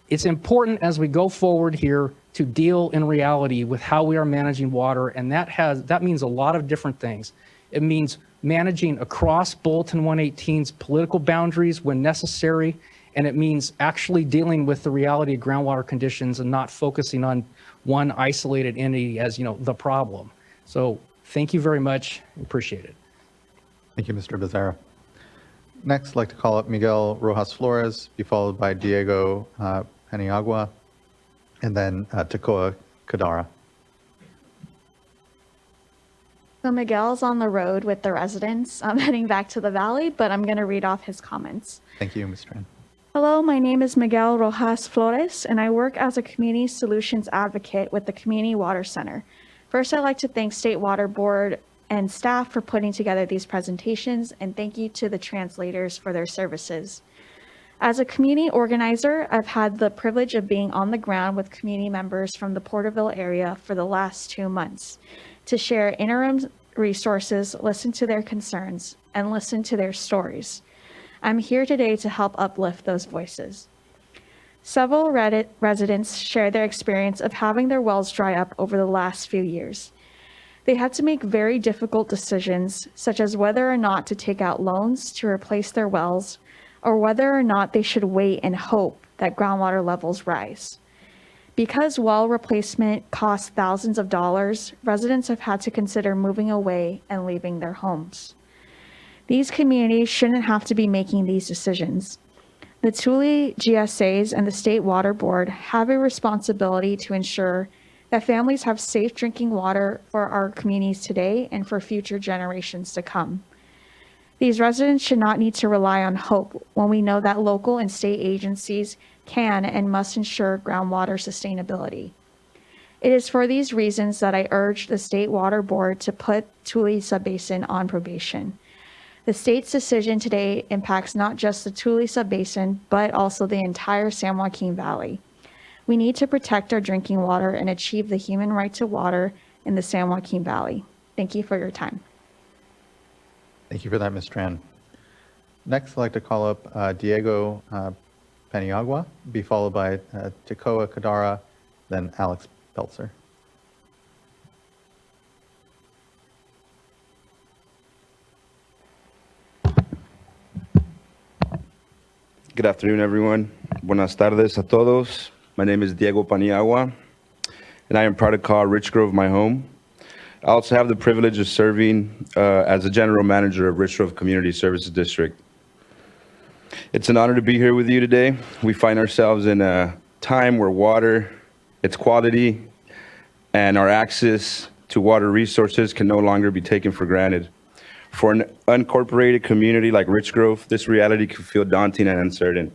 it's important as we go forward here to deal in reality with how we are managing water, and that means a lot of different things. It means managing across Bulletin 118's political boundaries when necessary, and it means actually dealing with the reality of groundwater conditions and not focusing on one isolated entity as, the problem. So thank you very much. Appreciate it. Thank you, Mr. Becerra. Next, I'd like to call up Miguel Rojas Flores, be followed by Diego Paniagua, and then Tekoa Kadara. So Miguel's on the road with the residents. I'm heading back to the valley, but I'm going to read off his comments. Thank you, Ms. Tran. Hello, my name is Miguel Rojas Flores, and I work as a community solutions advocate with the Community Water Center. First, I'd like to thank State Water Board and staff for putting together these presentations, and thank you to the translators for their services. As a community organizer, I've had the privilege of being on the ground with community members from the Porterville area for the last 2 months to share interim resources, listen to their concerns, and listen to their stories. I'm here today to help uplift those voices. Several residents share their experience of having their wells dry up over the last few years. They had to make very difficult decisions, such as whether or not to take out loans to replace their wells, or whether or not they should wait and hope that groundwater levels rise. Because well replacement costs thousands of dollars, residents have had to consider moving away and leaving their homes. These communities shouldn't have to be making these decisions. The Tule GSAs and the State Water Board have a responsibility to ensure that families have safe drinking water for our communities today and for future generations to come. These residents should not need to rely on hope when we know that local and state agencies can and must ensure groundwater sustainability. It is for these reasons that I urge the State Water Board to put Tule Subbasin on probation. The state's decision today impacts not just the Tule Subbasin, but also the entire San Joaquin Valley. We need to protect our drinking water and achieve the human right to water in the San Joaquin Valley. Thank you for your time. Thank you for that, Ms. Tran. Next, I'd like to call up Diego Paniagua, be followed by Tekoa Kadara, then Alex Peltzer. Good afternoon, everyone. Buenas tardes a todos. My name is Diego Paniagua, and I am proud to call Rich Grove my home. I also have the privilege of serving as the general manager of Rich Grove Community Services District. It's an honor to be here with you today. We find ourselves in a time where water, its quality, and our access to water resources can no longer be taken for granted. For an unincorporated community like Rich Grove, this reality can feel daunting and uncertain.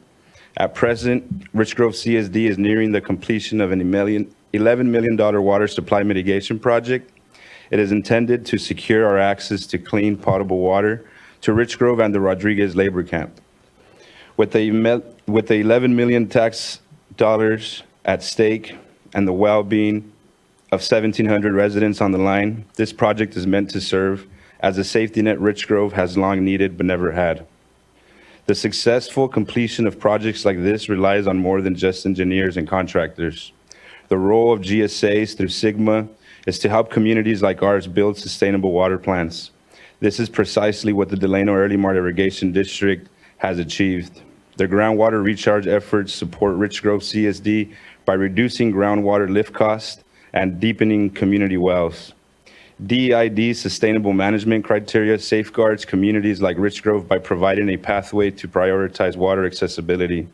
At present, Rich Grove CSD is nearing the completion of an $11 million water supply mitigation project. It is intended to secure our access to clean, potable water to Rich Grove and the Rodriguez labor camp. With the 11 million tax dollars at stake and the well-being of 1,700 residents on the line, this project is meant to serve as a safety net Rich Grove has long needed but never had. The successful completion of projects like this relies on more than just engineers and contractors. The role of GSAs through Sigma is to help communities like ours build sustainable water plants. This is precisely what the Delano Early Mart Irrigation District has achieved. The groundwater recharge efforts support Rich Grove CSD by reducing groundwater lift costs and deepening community wells. DEID's sustainable management criteria safeguards communities like Rich Grove by providing a pathway to prioritize water accessibility,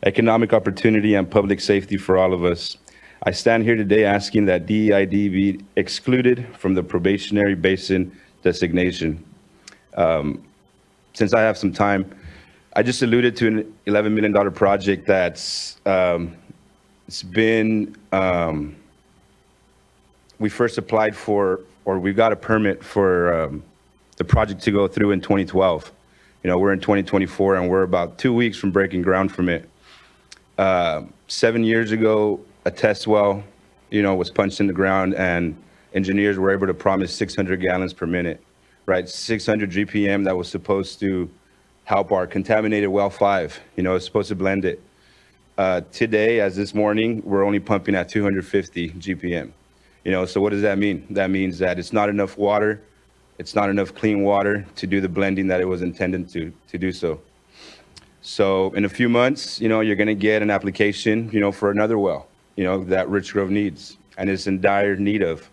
economic opportunity, and public safety for all of us. I stand here today asking that DEID be excluded from the probationary basin designation. Since I have some time, I just alluded to an $11 million project that's It's been, we first applied for, or we got a permit for the project to go through in 2012. You know, we're in 2024 and we're about 2 weeks from breaking ground from it. 7 years ago, a test well, you know, was punched in the ground and engineers were able to promise 600 gallons per minute, right? 600 GPM that was supposed to help our contaminated well 5, you know, it's supposed to blend it. Today, as this morning, we're only pumping at 250 GPM. You know, so what does that mean? That means that it's not enough water, it's not enough clean water to do the blending that it was intended to do so. So in a few months, you know, you're gonna get an application, you know, for another well, you know, that Rich Grove needs and is in dire need of.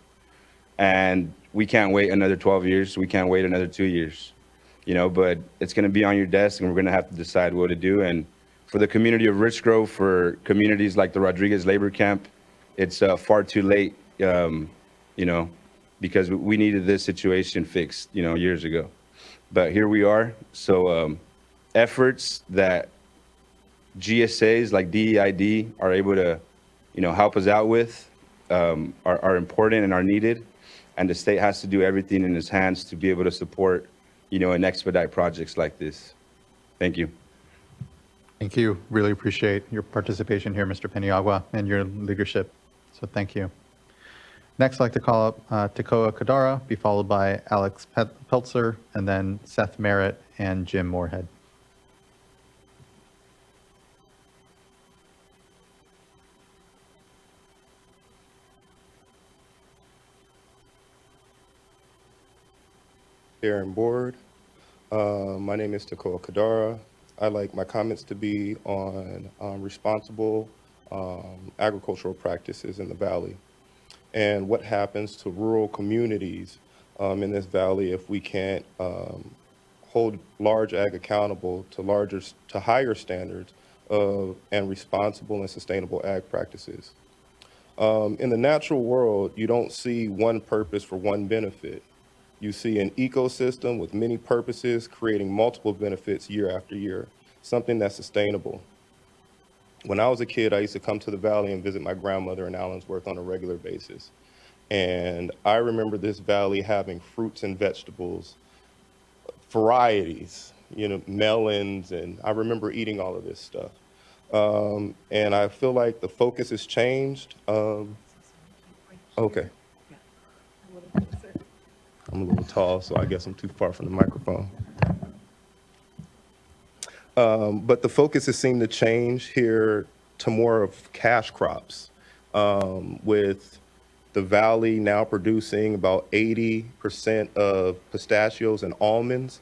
And we can't wait another 12 years, we can't wait another 2 years, you know, but it's gonna be on your desk and we're gonna have to decide what to do. And for the community of Rich Grove, for communities like the Rodriguez Labor Camp, it's far too late, you know, because we needed this situation fixed, you know, years ago. But here we are. So efforts that GSAs like DEID are able to, you know, help us out with are important and are needed. And the state has to do everything in its hands to be able to support, you know, and expedite projects like this. Thank you. Thank you. Really appreciate your participation here, Mr. Peniagua, and your leadership. So thank you. Next, I'd like to call up Tekoa Kadara, be followed by Alex Peltzer, and then Seth Merritt and Jim Moorhead. Chair and board. My name is Tekoa Kadara. I'd like my comments to be on responsible agricultural practices in the valley and what happens to rural communities in this valley if we can't hold large ag accountable to higher standards of and responsible and sustainable ag practices. In the natural world, you don't see one purpose for one benefit. You see an ecosystem with many purposes creating multiple benefits year after year, something that's sustainable. When I was a kid, I used to come to the valley and visit my grandmother in Allensworth on a regular basis. And I remember this valley having fruits and vegetables, varieties, you know, melons, and I remember eating all of this stuff. And I feel like the focus has changed. Okay. I'm a little tall, so I guess I'm too far from the microphone. But the focus has seemed to change here to more of cash crops, with the valley now producing about 80% of pistachios and almonds.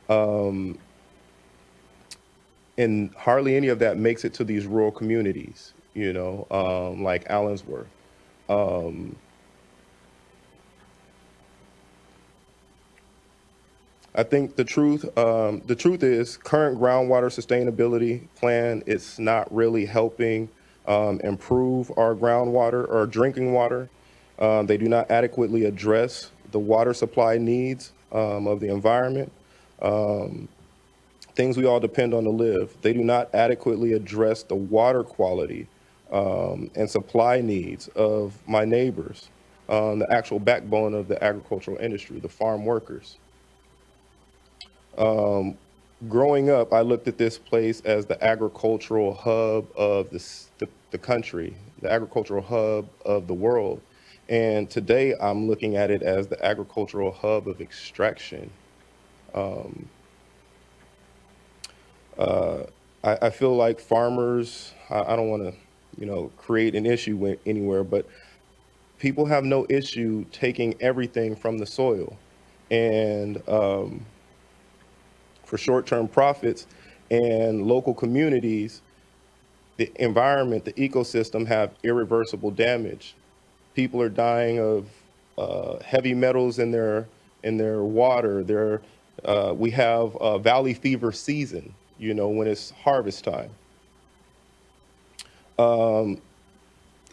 And hardly any of that makes it to these rural communities, you know, like Allensworth. I think the truth is current groundwater sustainability plan is not really helping improve our groundwater or drinking water. They do not adequately address the water supply needs of the environment, things we all depend on to live. They do not adequately address the water quality and supply needs of my neighbors, the actual backbone of the agricultural industry, the farm workers. Growing up, I looked at this place as the agricultural hub of the country, the agricultural hub of the world. And today I'm looking at it as the agricultural hub of extraction. I feel like farmers, I don't want to, you know, create an issue anywhere, but people have no issue taking everything from the soil. And for short-term profits and local communities, the environment, the ecosystem have irreversible damage. People are dying of heavy metals in their water. We have valley fever season, you know, when it's harvest time. The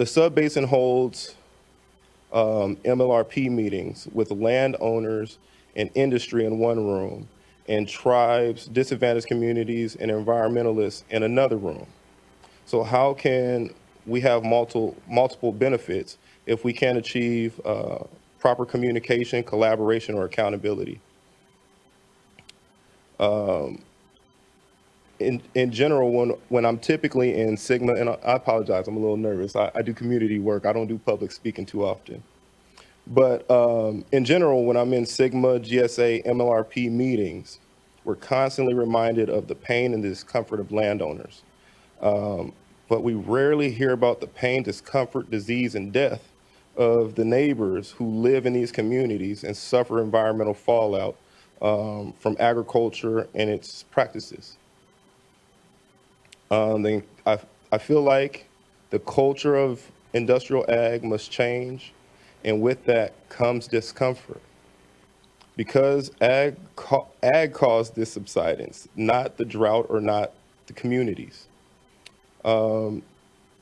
sub-basin holds MLRP meetings with landowners and industry in one room, and tribes, disadvantaged communities, and environmentalists in another room. So how can we have multiple benefits if we can achieve proper communication, collaboration, or accountability. In general, when I'm typically in Sigma, and I apologize, I'm a little nervous. I do community work. I don't do public speaking too often. But in general, when I'm in Sigma, GSA, MLRP meetings, we're constantly reminded of the pain and discomfort of landowners. But we rarely hear about the pain, discomfort, disease, and death of the neighbors who live in these communities and suffer environmental fallout from agriculture and its practices. Then I feel like the culture of industrial ag must change, and with that comes discomfort. Because ag caused this subsidence, not the drought or not the communities.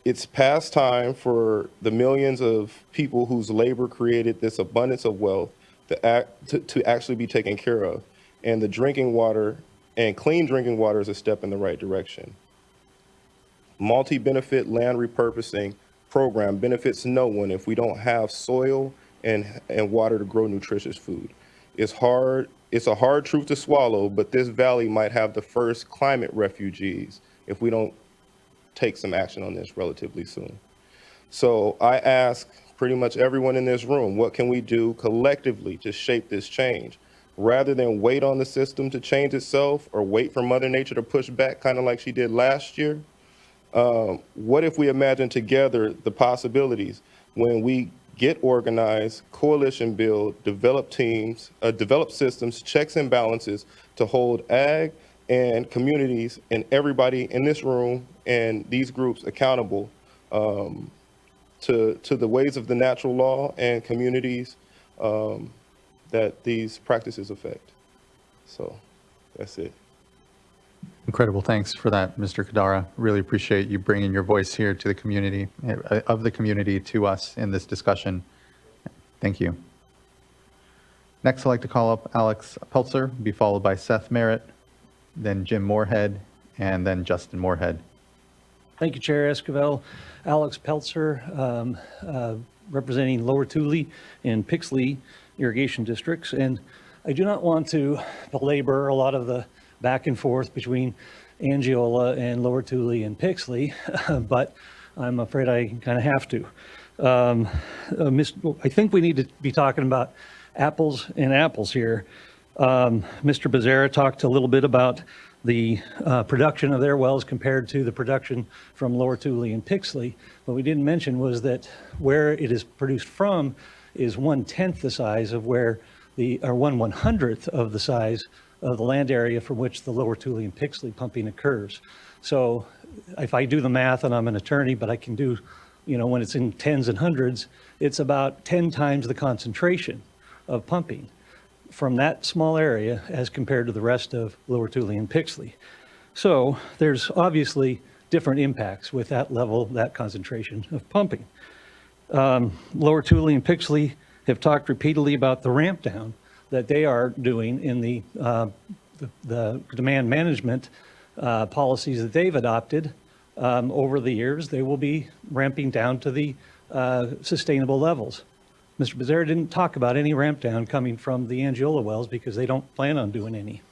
It's past time for the millions of people whose labor created this abundance of wealth to actually be taken care of. And the drinking water and clean drinking water is a step in the right direction. Multi-benefit land repurposing program benefits no one if we don't have soil and water to grow nutritious food. It's a hard truth to swallow, but this valley might have the first climate refugees if we don't take some action on this relatively soon. So I ask pretty much everyone in this room, what can we do collectively to shape this change? Rather than wait on the system to change itself or wait for Mother Nature to push back, kind of like she did last year, what if we imagine together the possibilities when we get organized, coalition build, develop teams, develop systems, checks and balances to hold ag and communities and everybody in this room and these groups accountable to the ways of the natural law and communities that these practices affect. So that's it. Incredible. Thanks for that, Mr. Kadara. Really appreciate you bringing your voice here to the community, of the community to us in this discussion. Thank you. Next, I'd like to call up Alex Peltzer, be followed by Seth Merritt, then Jim Moorhead, and then Justin Moorhead. Thank you, Chair Esquivel. Alex Peltzer, representing Lower Tule and Pixley irrigation districts. And I do not want to belabor a lot of the back and forth between Angiola and Lower Tule and Pixley, but I'm afraid I kind of have to. I think we need to be talking about apples and apples here. Mr. Becerra talked a little bit about the production of their wells compared to the production from Lower Tule and Pixley. What we didn't mention was that where it is produced from is 1/10 the size of where or 1/100th of the size of the land area from which the Lower Tule and Pixley pumping occurs. So if I do the math, and I'm an attorney, but I can do, when it's in tens and hundreds, it's about 10 times the concentration of pumping from that small area as compared to the rest of Lower Tule and Pixley. So there's obviously different impacts with that level, that concentration of pumping. Lower Tule and Pixley have talked repeatedly about the ramp down that they are doing in the demand management policies that they've adopted over the years. They will be ramping down to the sustainable levels. Mr. Becerra didn't talk about any ramp down coming from the Angiola wells because they don't plan on doing any.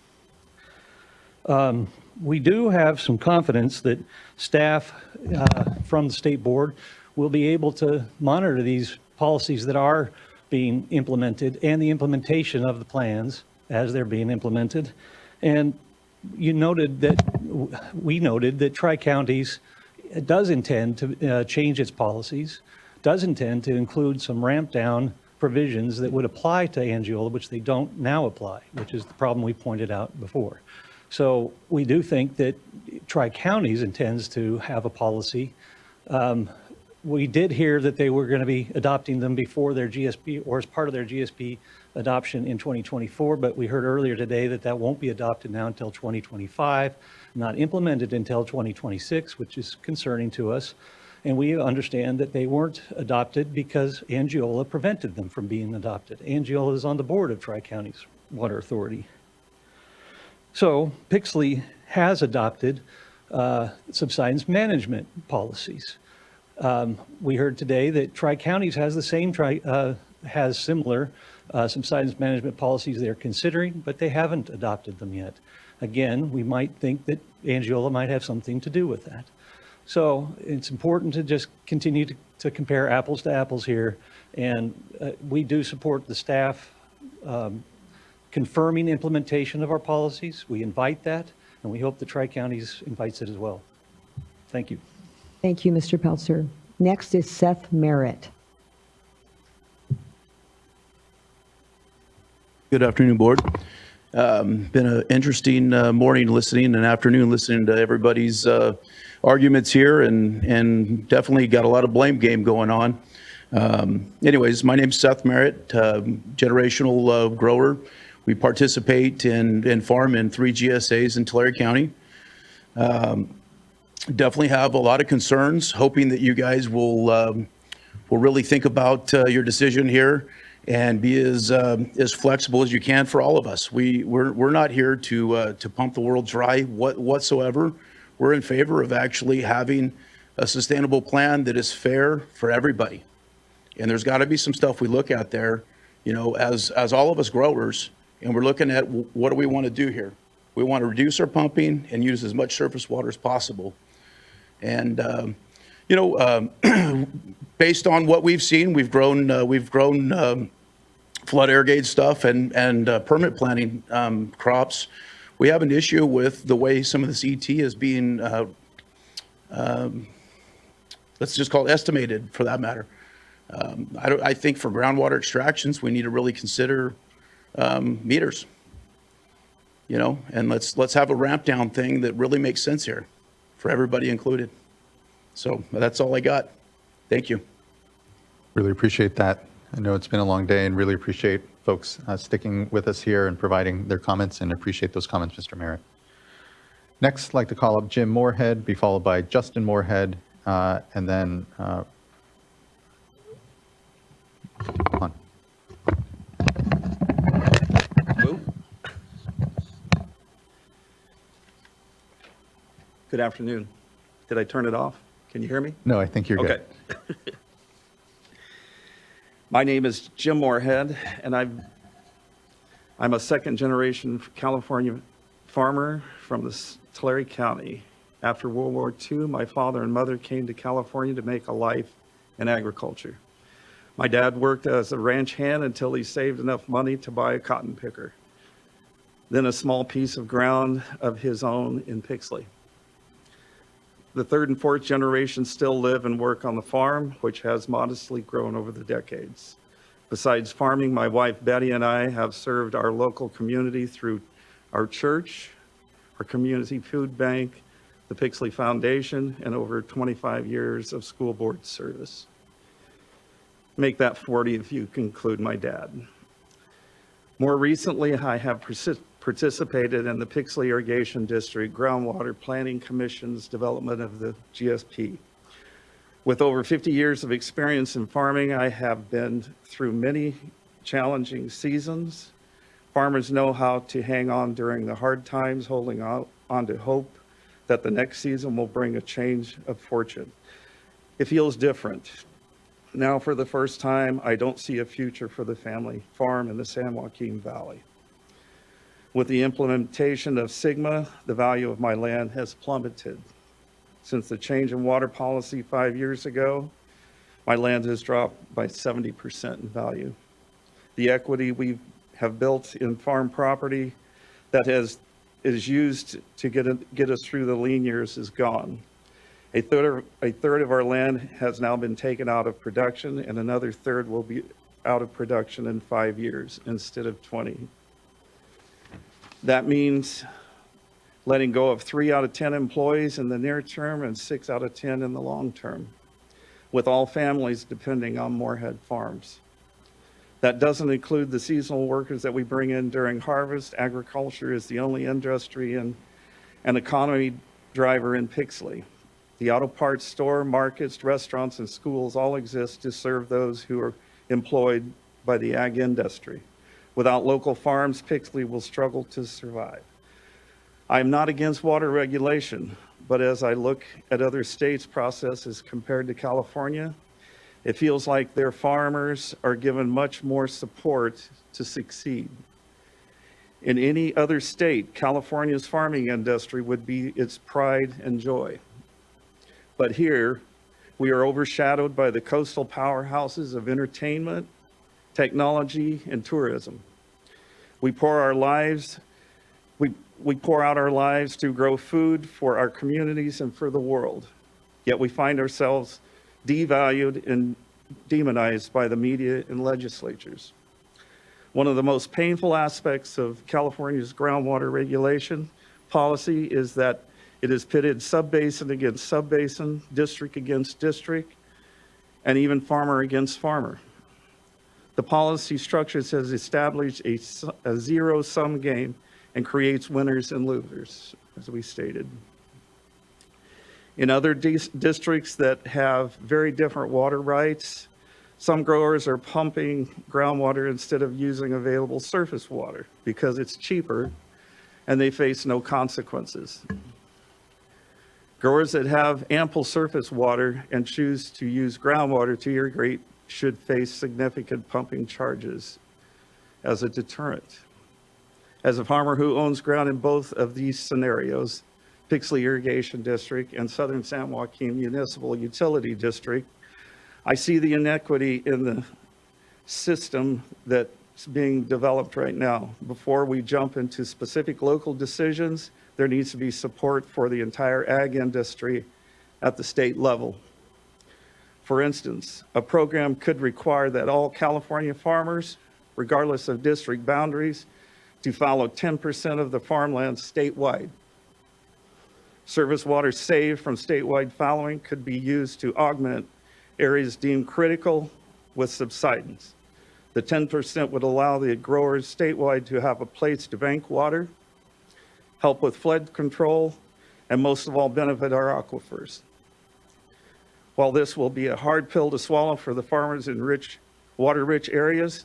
We do have some confidence that staff from the state board will be able to monitor these policies that are being implemented and the implementation of the plans as they're being implemented. And we noted that Tri-Counties does intend to change its policies, does intend to include some ramp down provisions that would apply to Angiola, which they don't now apply, which is the problem we pointed out before. So we do think that Tri-Counties intends to have a policy. We did hear that they were going to be adopting them before their GSP or as part of their GSP adoption in 2024, but we heard earlier today that that won't be adopted now until 2025, not implemented until 2026, which is concerning to us. And we understand that they weren't adopted because Angiola prevented them from being adopted. Angiola is on the board of Tri-Counties Water Authority. So Pixley has adopted subsidence management policies. We heard today that Tri-Counties has the same, has similar subsidence management policies they're considering, but they haven't adopted them yet. Again, we might think that Angiola might have something to do with that. So it's important to just continue to compare apples to apples here. And we do support the staff confirming implementation of our policies. We invite that, and we hope the Tri-Counties invites it as well. Thank you. Thank you, Mr. Pelzer. Next is Seth Merritt. Good afternoon, Board. Been an interesting morning listening and afternoon listening to everybody's arguments here, and definitely got a lot of blame game going on. Anyways, my name's Seth Merritt, generational grower. We participate and farm in 3 GSAs in Tulare County. Definitely have a lot of concerns, hoping that you guys will really think about your decision here and be as flexible as you can for all of us. We're not here to pump the world dry whatsoever. We're in favor of actually having a sustainable plan that is fair for everybody. And there's got to be some stuff we look at there, you know, as all of us growers, and we're looking at what do we want to do here. We want to reduce our pumping and use as much surface water as possible. And you know, based on what we've seen, we've grown flood irrigated stuff and permit planting crops. We have an issue with the way some of this ET is being, let's just call it estimated for that matter. I think for groundwater extractions, we need to really consider meters, you know, and let's have a ramp down thing that really makes sense here for everybody included. So that's all I got. Thank you. Really appreciate that. I know it's been a long day and really appreciate folks sticking with us here and providing their comments, and appreciate those comments, Mr. Merritt. Next, I'd like to call up Jim Moorhead, be followed by Justin Moorhead, and then on. Good afternoon. Did I turn it off? Can you hear me? No, I think you're good. Okay. My name is Jim Moorhead, and I'm a second-generation California farmer from Tulare County. After World War II, my father and mother came to California to make a life in agriculture. My dad worked as a ranch hand until he saved enough money to buy a cotton picker, then a small piece of ground of his own in Pixley. The third and fourth generations still live and work on the farm, which has modestly grown over the decades. Besides farming, my wife Betty and I have served our local community through our church, our community food bank, the Pixley Foundation, and over 25 years of school board service. Make that 40 if you include my dad. More recently, I have participated in the Pixley Irrigation District Groundwater Planning Commission's development of the GSP. With over 50 years of experience in farming, I have been through many challenging seasons. Farmers know how to hang on during the hard times, holding on to hope that the next season will bring a change of fortune. It feels different. Now, for the first time, I don't see a future for the family farm in the San Joaquin Valley. With the implementation of SGMA, the value of my land has plummeted. Since the change in water policy 5 years ago, my land has dropped by 70% in value. The equity we have built in farm property that is used to get us through the lean years is gone. A third of our land has now been taken out of production, and another third will be out of production in 5 years instead of 20. That means letting go of 3 out of 10 employees in the near term and 6 out of 10 in the long term, with all families depending on Moorhead Farms. That doesn't include the seasonal workers that we bring in during harvest. Agriculture is the only industry and an economy driver in Pixley. The auto parts store, markets, restaurants, and schools all exist to serve those who are employed by the ag industry. Without local farms, Pixley will struggle to survive. I am not against water regulation, but as I look at other states' processes compared to California, it feels like their farmers are given much more support to succeed. In any other state, California's farming industry would be its pride and joy. But here, we are overshadowed by the coastal powerhouses of entertainment, technology, and tourism. We pour out our lives to grow food for our communities and for the world. Yet we find ourselves devalued and demonized by the media and legislatures. One of the most painful aspects of California's groundwater regulation policy is that it has pitted subbasin against subbasin, district against district, and even farmer against farmer. The policy structures has established a zero-sum game and creates winners and losers, as we stated. In other districts that have very different water rights, some growers are pumping groundwater instead of using available surface water because it's cheaper and they face no consequences. Growers that have ample surface water and choose to use groundwater to irrigate should face significant pumping charges as a deterrent. As a farmer who owns ground in both of these scenarios, Pixley Irrigation District and Southern San Joaquin Municipal Utility District, I see the inequity in the system that's being developed right now. Before we jump into specific local decisions, there needs to be support for the entire ag industry at the state level. For instance, a program could require that all California farmers, regardless of district boundaries, to follow 10% of the farmland statewide. Surface water saved from statewide fallowing could be used to augment areas deemed critical with subsidence. The 10% would allow the growers statewide to have a place to bank water, help with flood control, and most of all, benefit our aquifers. While this will be a hard pill to swallow for the farmers in water-rich areas,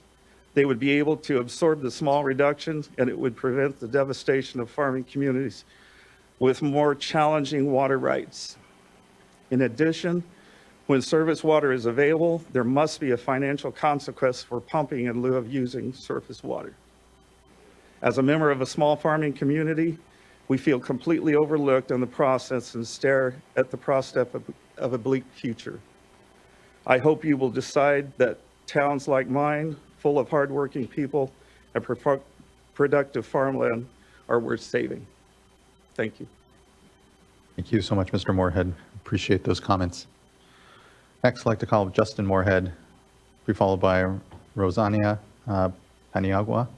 they would be able to absorb the small reductions, and it would prevent the devastation of farming communities with more challenging water rights. In addition, when surface water is available, there must be a financial consequence for pumping in lieu of using surface water. As a member of a small farming community, we feel completely overlooked in the process and stare at the prospect of a bleak future. I hope you will decide that towns like mine, full of hardworking people and productive farmland, are worth saving. Thank you. Thank you so much, Mr. Moorhead. Appreciate those comments. Next, I'd like to call Justin Moorhead, be followed by Rosania Paniagua,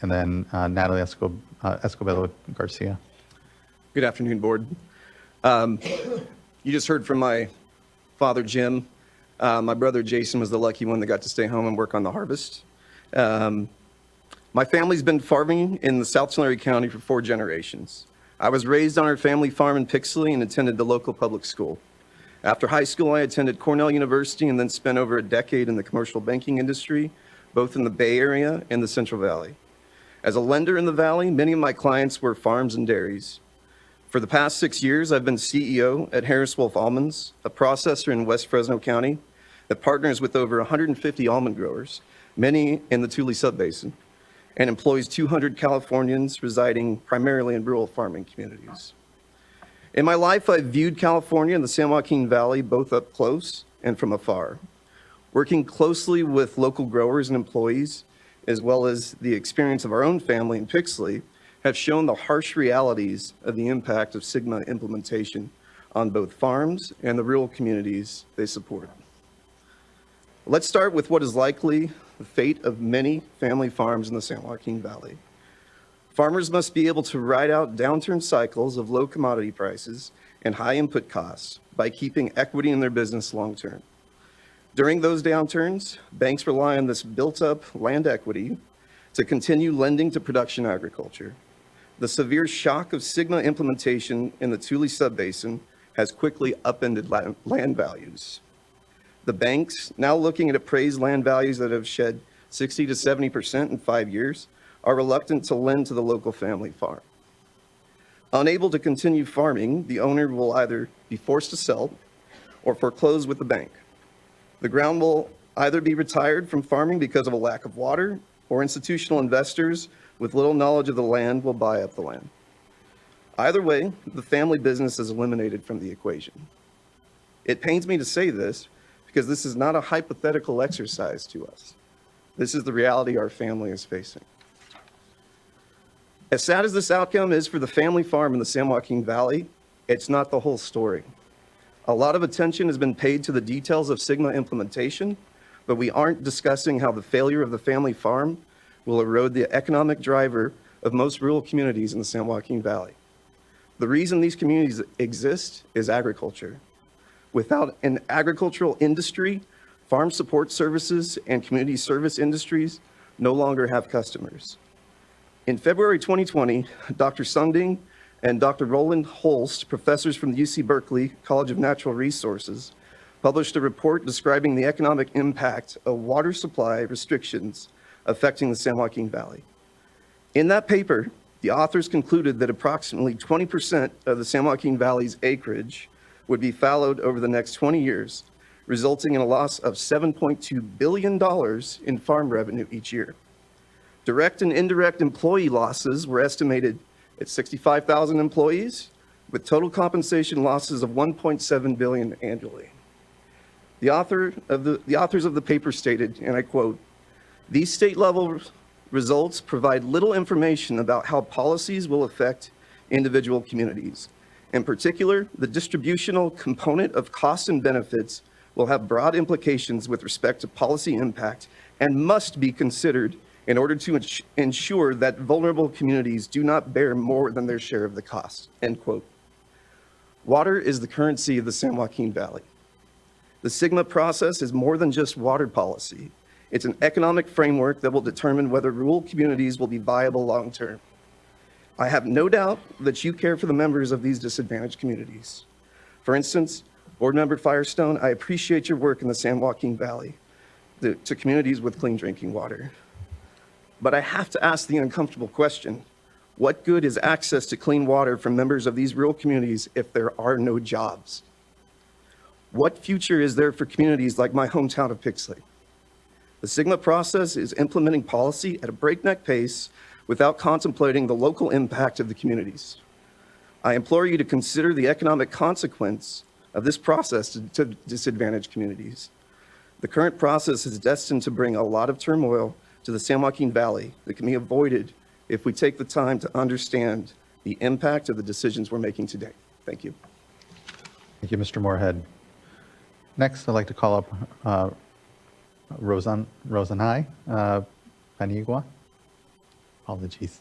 and then Natalie Escobedo Garcia. Good afternoon, Board. You just heard from my father, Jim. My brother, Jason, was the lucky one that got to stay home and work on the harvest. My family's been farming in the South Tulare County for 4 generations. I was raised on our family farm in Pixley and attended the local public school. After high school, I attended Cornell University and then spent over a decade in the commercial banking industry, both in the Bay Area and the Central Valley. As a lender in the Valley, many of my clients were farms and dairies. For the past 6 years, I've been CEO at Harris Wolf Almonds, a processor in West Fresno County that partners with over 150 almond growers, many in the Tule Subbasin, and employs 200 Californians residing primarily in rural farming communities. In my life, I've viewed California and the San Joaquin Valley both up close and from afar. Working closely with local growers and employees, as well as the experience of our own family in Pixley, have shown the harsh realities of the impact of SGMA implementation on both farms and the rural communities they support. Let's start with what is likely the fate of many family farms in the San Joaquin Valley. Farmers must be able to ride out downturn cycles of low commodity prices and high input costs by keeping equity in their business long term. During those downturns, banks rely on this built-up land equity to continue lending to production agriculture. The severe shock of SGMA implementation in the Tule Subbasin has quickly upended land values. The banks, now looking at appraised land values that have shed 60 to 70% in 5 years, are reluctant to lend to the local family farm. Unable to continue farming, the owner will either be forced to sell or foreclose with the bank. The ground will either be retired from farming because of a lack of water, or institutional investors with little knowledge of the land will buy up the land. Either way, the family business is eliminated from the equation. It pains me to say this because this is not a hypothetical exercise to us. This is the reality our family is facing. As sad as this outcome is for the family farm in the San Joaquin Valley, it's not the whole story. A lot of attention has been paid to the details of SGMA implementation, but we aren't discussing how the failure of the family farm will erode the economic driver of most rural communities in the San Joaquin Valley. The reason these communities exist is agriculture. Without an agricultural industry, farm support services and community service industries no longer have customers. In February 2020, Dr. Sunding and Dr. Roland Holst, professors from the UC Berkeley College of Natural Resources, published a report describing the economic impact of water supply restrictions affecting the San Joaquin Valley. In that paper, the authors concluded that approximately 20% of the San Joaquin Valley's acreage would be fallowed over the next 20 years, resulting in a loss of $7.2 billion in farm revenue each year. Direct and indirect employee losses were estimated at 65,000 employees, with total compensation losses of $1.7 billion annually. The authors of the paper stated, and I quote, "These state-level results provide little information about how policies will affect individual communities. In particular, the distributional component of costs and benefits will have broad implications with respect to policy impact and must be considered in order to ensure that vulnerable communities do not bear more than their share of the cost," end quote. Water is the currency of the San Joaquin Valley. The SGMA process is more than just water policy. It's an economic framework that will determine whether rural communities will be viable long-term. I have no doubt that you care for the members of these disadvantaged communities. For instance, Board Member Firestone, I appreciate your work in the San Joaquin Valley to communities with clean drinking water. But I have to ask the uncomfortable question: what good is access to clean water for members of these rural communities if there are no jobs? What future is there for communities like my hometown of Pixley? The SGMA process is implementing policy at a breakneck pace without contemplating the local impact of the communities. I implore you to consider the economic consequence of this process to disadvantaged communities. The current process is destined to bring a lot of turmoil to the San Joaquin Valley that can be avoided if we take the time to understand the impact of the decisions we're making today. Thank you. Thank you, Mr. Moorhead. Next, I'd like to call up Rosanai Panigua. Apologies.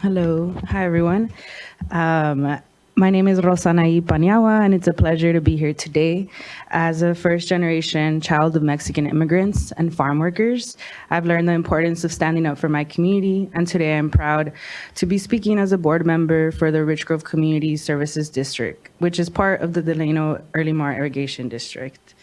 Hello. Hi, everyone. My name is Rosanai Paniagua, and it's a pleasure to be here today. As a first-generation child of Mexican immigrants and farm workers, I've learned the importance of standing up for my community, and today I'm proud to be speaking as a board member for the Rich Grove Community Services District, which is part of the Delano Early Mar Irrigation District.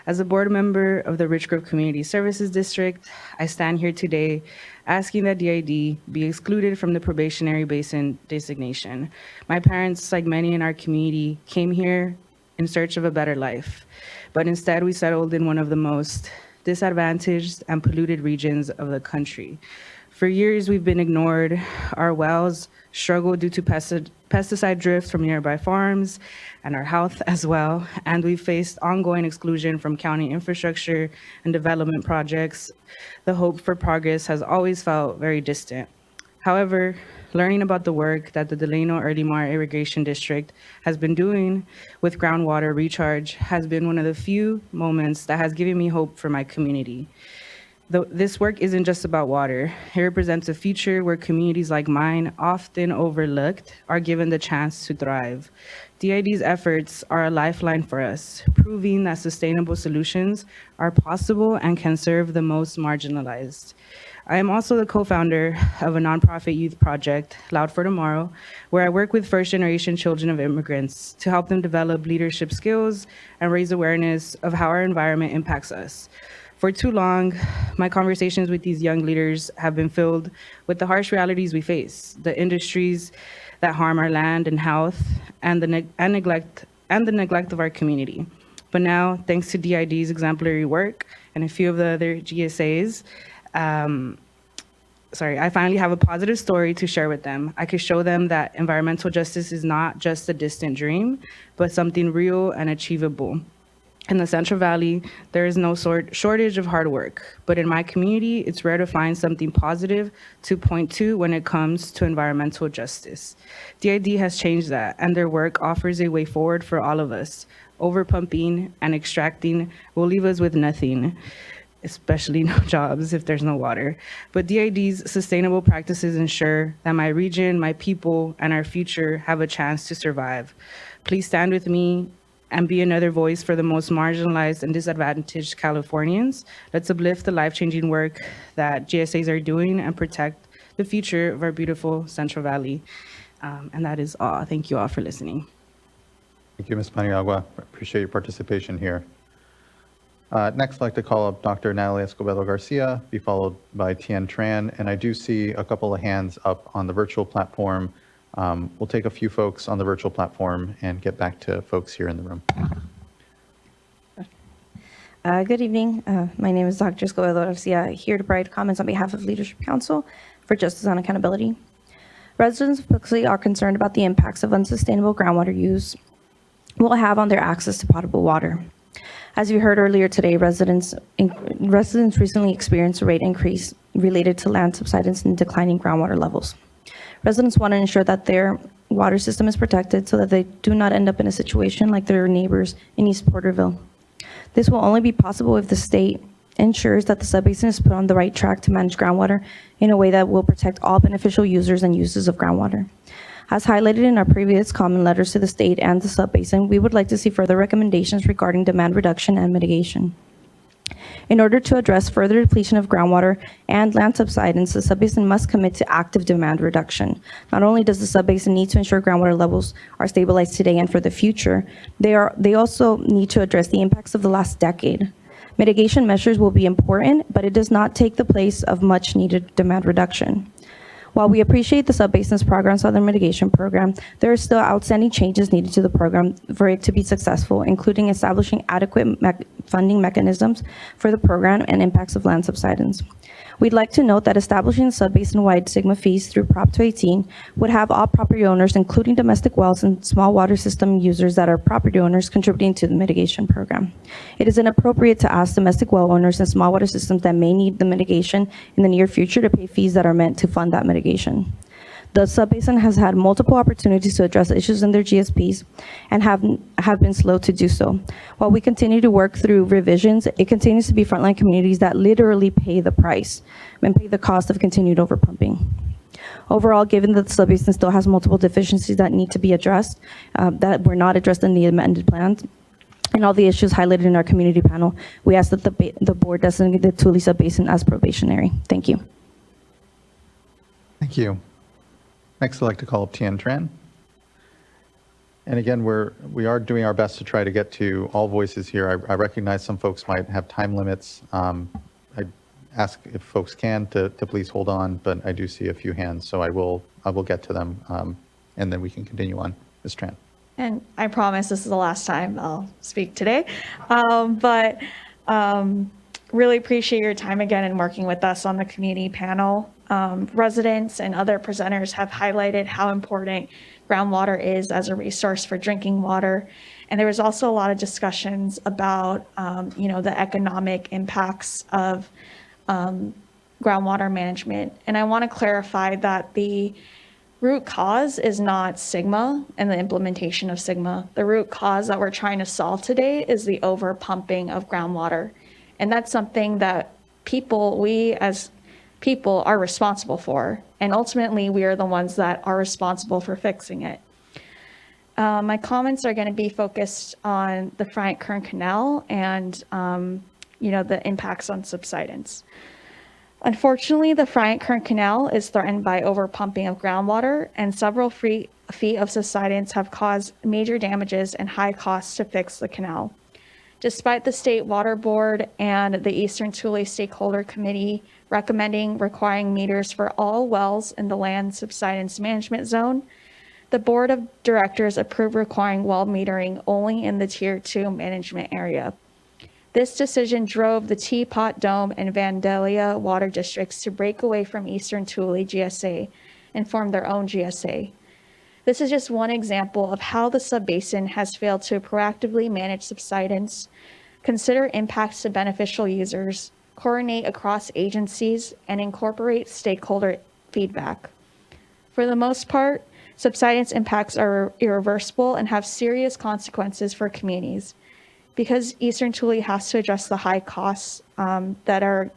As a board member of the Rich Grove Community Services District, I stand here today asking that DID be excluded from the probationary basin designation. My parents, like many in our community, came here in search of a better life, but instead we settled in one of the most disadvantaged and polluted regions of the country. For years, we've been ignored. Our wells struggle due to pesticide drift from nearby farms and our health as well. And we've faced ongoing exclusion from county infrastructure and development projects. The hope for progress has always felt very distant. However, learning about the work that the Delano Early Mar Irrigation District has been doing with groundwater recharge has been one of the few moments that has given me hope for my community. This work isn't just about water. It represents a future where communities like mine, often overlooked, are given the chance to thrive. DID's efforts are a lifeline for us, proving that sustainable solutions are possible and can serve the most marginalized. I am also the co-founder of a nonprofit youth project, Loud for Tomorrow, where I work with first-generation children of immigrants to help them develop leadership skills and raise awareness of how our environment impacts us. For too long, my conversations with these young leaders have been filled with the harsh realities we face, the industries that harm our land and health, and the neglect of our community. But now, thanks to DID's exemplary work and a few of the other GSAs, I finally have a positive story to share with them. I could show them that environmental justice is not just a distant dream, but something real and achievable. In the Central Valley, there is no shortage of hard work, but in my community, it's rare to find something positive to point to when it comes to environmental justice. DID has changed that, and their work offers a way forward for all of us. Overpumping and extracting will leave us with nothing, especially no jobs if there's no water. But DID's sustainable practices ensure that my region, my people, and our future have a chance to survive. Please stand with me and be another voice for the most marginalized and disadvantaged Californians. Let's uplift the life-changing work that GSAs are doing and protect the future of our beautiful Central Valley. And that is all. Thank you all for listening. Thank you, Ms. Paniagua. Appreciate your participation here. Next, I'd like to call up Dr. Natalie Escobedo Garcia, be followed by Tien Tran. And I do see a couple of hands up on the virtual platform. We'll take a few folks on the virtual platform and get back to folks here in the room. Good evening. My name is Dr. Escobedo Garcia, here to provide comments on behalf of Leadership Council for Justice and Accountability. Residents of Pixley are concerned about the impacts of unsustainable groundwater use will have on their access to potable water. As you heard earlier today, residents recently experienced a rate increase related to land subsidence and declining groundwater levels. Residents want to ensure that their water system is protected so that they do not end up in a situation like their neighbors in East Porterville. This will only be possible if the state ensures that the subbasin is put on the right track to manage groundwater in a way that will protect all beneficial users and uses of groundwater. As highlighted in our previous comment letters to the state and the subbasin, we would like to see further recommendations regarding demand reduction and mitigation. In order to address further depletion of groundwater and land subsidence, the subbasin must commit to active demand reduction. Not only does the subbasin need to ensure groundwater levels are stabilized today and for the future, they also need to address the impacts of the last decade. Mitigation measures will be important, but it does not take the place of much needed demand reduction. While we appreciate the subbasin's progress on the mitigation program, there are still outstanding changes needed to the program for it to be successful, including establishing adequate funding mechanisms for the program and impacts of land subsidence. We'd like to note that establishing subbasin-wide SGMA fees through Prop 218 would have all property owners, including domestic wells and small water system users that are property owners, contributing to the mitigation program. It is inappropriate to ask domestic well owners and small water systems that may need the mitigation in the near future to pay fees that are meant to fund that mitigation. The subbasin has had multiple opportunities to address issues in their GSPs and have been slow to do so. While we continue to work through revisions, it continues to be frontline communities that literally pay the price and pay the cost of continued overpumping. Overall, given that the subbasin still has multiple deficiencies that need to be addressed, that were not addressed in the amended plans, and all the issues highlighted in our community panel, we ask that the board designate the Tule subbasin as probationary. Thank you. Thank you. Next, I'd like to call up Tien Tran. And again, we are doing our best to try to get to all voices here. I recognize some folks might have time limits. I ask if folks can to please hold on, but I do see a few hands, so I will get to them, and then we can continue on. Ms. Tran. And I promise this is the last time I'll speak today, really appreciate your time again in working with us on the community panel. Residents and other presenters have highlighted how important groundwater is as a resource for drinking water. And there was also a lot of discussions about, the economic impacts of groundwater management. And I want to clarify that the root cause is not SGMA and the implementation of SGMA. The root cause that we're trying to solve today is the overpumping of groundwater. And that's something that we as people are responsible for. And ultimately, we are the ones that are responsible for fixing it. My comments are going to be focused on the Bryant Kern Canal and, the impacts on subsidence. Unfortunately, the Bryant Kern Canal is threatened by overpumping of groundwater, and several feet of subsidence have caused major damages and high costs to fix the canal. Despite the State Water Board and the Eastern Tule Stakeholder Committee recommending requiring meters for all wells in the land subsidence management zone, the Board of Directors approved requiring well metering only in the Tier 2 management area. This decision drove the Teapot Dome and Vandalia water districts to break away from Eastern Tule GSA and form their own GSA. This is just one example of how the subbasin has failed to proactively manage subsidence, consider impacts to beneficial users, coordinate across agencies, and incorporate stakeholder feedback. For the most part, subsidence impacts are irreversible and have serious consequences for communities. Because Eastern Tule has to address the high costs that are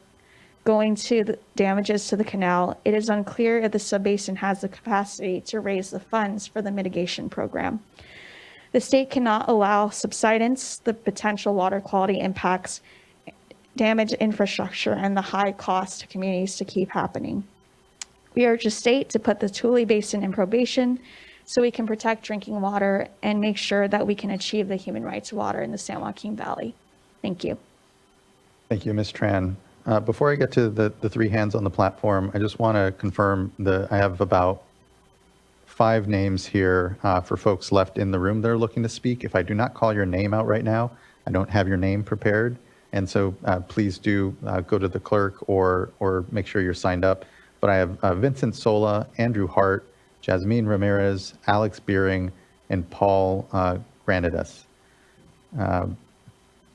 going to the damages to the canal, it is unclear if the subbasin has the capacity to raise the funds for the mitigation program. The state cannot allow subsidence, the potential water quality impacts, damage infrastructure, and the high cost to communities to keep happening. We urge the state to put the Tule Basin in probation so we can protect drinking water and make sure that we can achieve the human rights of water in the San Joaquin Valley. Thank you. Thank you, Ms. Tran. Before I get to the three hands on the platform, I just want to confirm that I have about 5 names here for folks left in the room that are looking to speak. If I do not call your name out right now, I don't have your name prepared. And so please do go to the clerk or make sure you're signed up. But I have Vincent Sola, Andrew Hart, Jasmine Ramirez, Alex Beering, and Paul Granadas.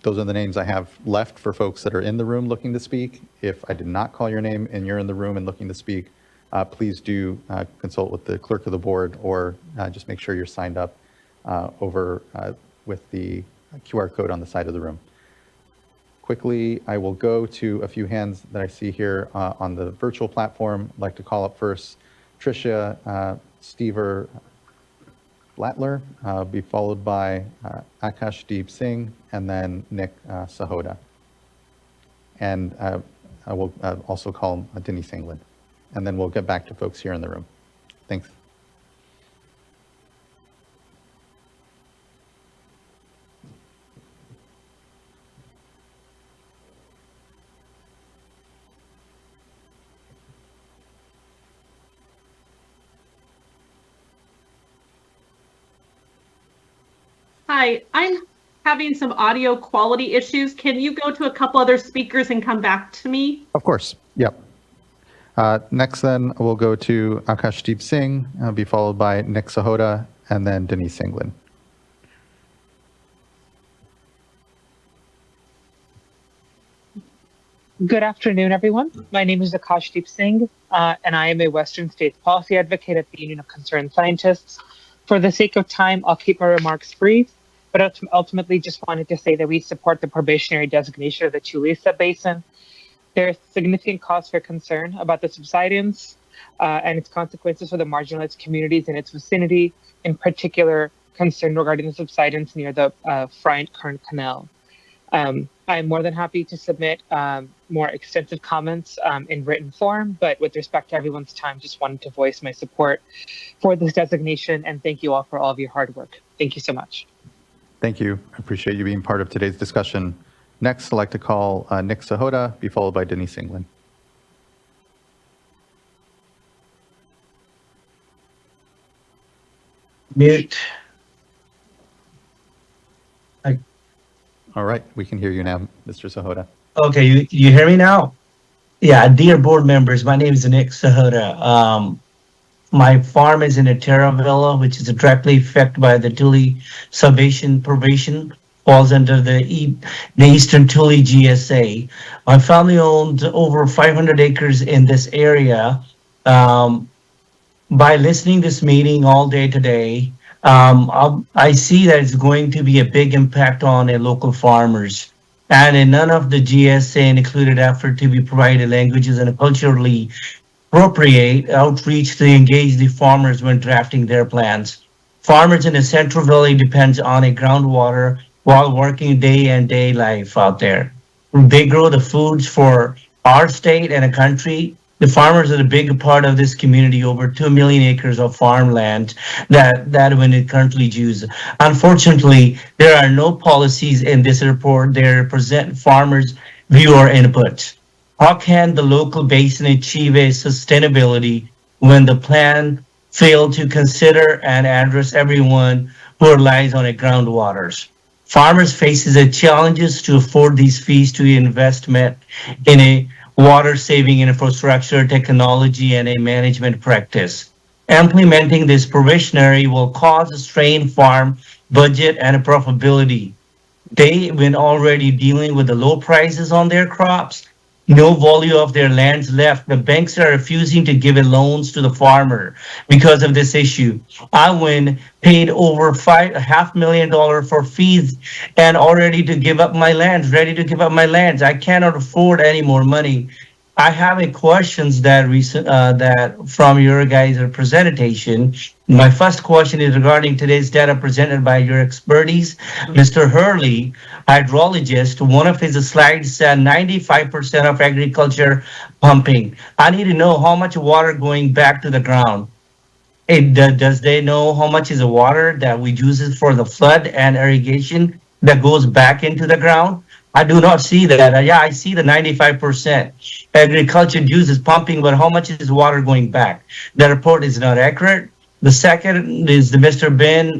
Those are the names I have left for folks that are in the room looking to speak. If I did not call your name and you're in the room and looking to speak, please do consult with the clerk of the board or just make sure you're signed up over with the QR code on the side of the room. Quickly, I will go to a few hands that I see here on the virtual platform. I'd like to call up first Tricia Stever Blattler, be followed by Akashdeep Singh, and then Nick Sahoda. And I will also call Denise England. And then we'll get back to folks here in the room. Thanks. Hi, I'm having some audio quality issues. Can you go to a couple other speakers and come back to me? Of course, yep. Next then, we'll go to Akashdeep Singh, be followed by Nick Sahoda, and then Denise England. Good afternoon, everyone. My name is Akashdeep Singh, and I am a Western States policy advocate at the Union of Concerned Scientists. For the sake of time, I'll keep my remarks brief, but ultimately just wanted to say that we support the probationary designation of the Tule Basin. There is significant cause for concern about the subsidence and its consequences for the marginalized communities in its vicinity, in particular concern regarding the subsidence near the Bryant-Kern Canal. I am more than happy to submit more extensive comments in written form, but with respect to everyone's time, just wanted to voice my support for this designation, and thank you all for all of your hard work. Thank you so much. Thank you. I appreciate you being part of today's discussion. Next, I'd like to call Nick Sahoda, be followed by Denise England. Mute. All right, we can hear you now, Mr. Sahoda. Okay, you hear me now? Yeah, dear board members, my name is Nick Sahoda. My farm is in Terravilla, which is directly affected by the Tule subbasin probation, falls under the Eastern Tule GSA. My family owns over 500 acres in this area. By listening to this meeting all day today, I see that it's going to be a big impact on local farmers. And in none of the GSA included effort to be provided languages and culturally appropriate outreach to engage the farmers when drafting their plans. Farmers in the Central Valley depends on a groundwater while working day and day life out there. They grow the foods for our state and a country. The farmers are the big part of this community, over 2 million acres of farmland that when it currently uses. Unfortunately, there are no policies in this report that represent farmers' view or input. How can the local basin achieve a sustainability when the plan failed to consider and address everyone who relies on it groundwaters? Farmers faces the challenges to afford these fees to investment in a water saving infrastructure, technology, and a management practice. Implementing this provisionary will cause a strain farm budget and profitability. They, when already dealing with the low prices on their crops, no value of their lands left. The banks are refusing to give loans to the farmer because of this issue. I win paid over $500,000 for fees and already to give up my lands, ready to give up my lands. I cannot afford any more money. I have a questions that from your guys' presentation. My first question is regarding today's data presented by your expertise. Mr. Hurley, hydrologist, one of his slides said 95% of agriculture pumping. I need to know how much water going back to the ground. Does they know how much is the water that we use for the flood and irrigation that goes back into the ground? I do not see that. Yeah, I see the 95%. Agriculture uses pumping, but how much is water going back? The report is not accurate. The second is the Mr. Ben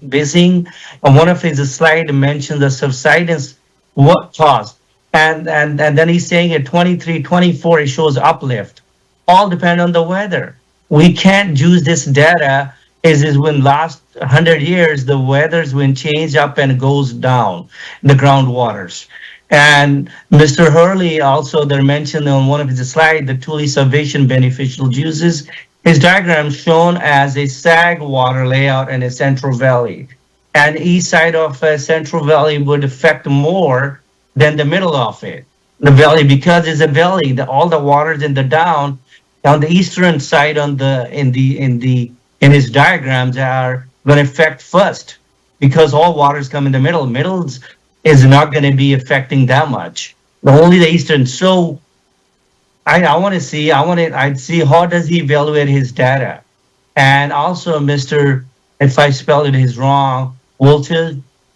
Bissing. On one of his slides mentioned the subsidence, what cost? And then he's saying at 23, 24, it shows uplift. All depend on the weather. We can't use this data is when last 100 years, the weather's when change up and goes down, the groundwaters. And Mr. Hurley also, they mentioned on one of his slides, the Tule Salvation beneficial uses. His diagram shown as a sag water layout in a Central Valley. And east side of Central Valley would affect more than the middle of it. The valley, because it's a valley, all the waters in the down, on the eastern side in his diagrams are going to affect first because all waters come in the middle. Middles is not going to be affecting that much. Only the eastern. So I'd see how does he evaluate his data. And also Mr. If I spelled it is wrong, Walter,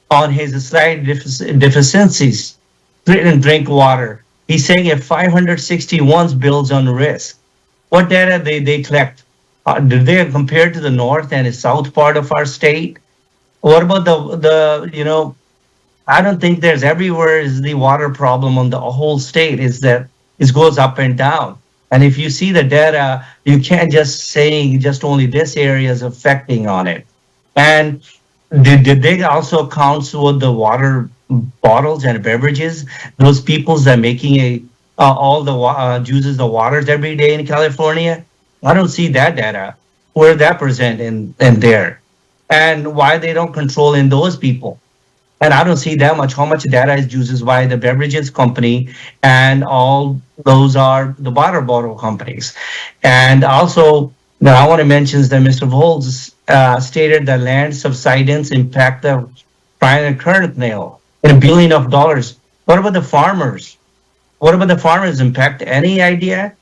on his slide deficiencies, drink water. He's saying if 561 builds on risk. What data they collect? Do they compare to the north and the south part of our state? What about the I don't think there's everywhere is the water problem on the whole state is that it goes up and down. And if you see the data, you can't just say just only this area is affecting on it. And did they also count with the water bottles and beverages? Those peoples that are making all the uses the waters every day in California? I don't see that data. Where that present in there? And why they don't control in those people? And I don't see that much, how much data is used by the beverages company and all those are the water bottle companies. And also, now I want to mention that Mr. Volz stated that land subsidence impact the prime and current nail in $1 billion. What about the farmers? What about the farmers impact? Any idea?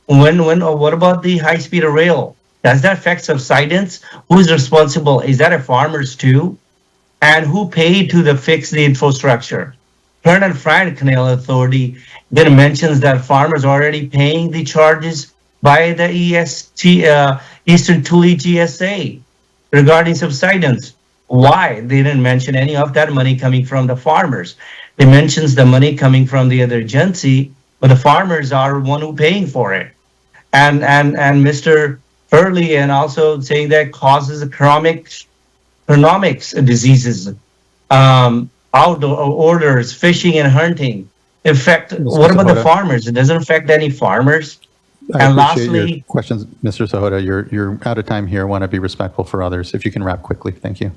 What about the high-speed rail? Does that affect subsidence? Who's responsible? Is that a farmers too? And who paid to fix the infrastructure? Kern and Friend Canal Authority then mentions that farmers are already paying the charges by the Eastern Tule GSA regarding subsidence. Why? They didn't mention any of that money coming from the farmers. They mentions the money coming from the other agency, but the farmers are one who paying for it. And Mr. Hurley and also saying that causes economics diseases, outdoor orders, fishing and hunting. What about the farmers? It doesn't affect any farmers. And lastly, your questions, Mr. Sahota. You're out of time here. I want to be respectful for others. If you can wrap quickly, thank you.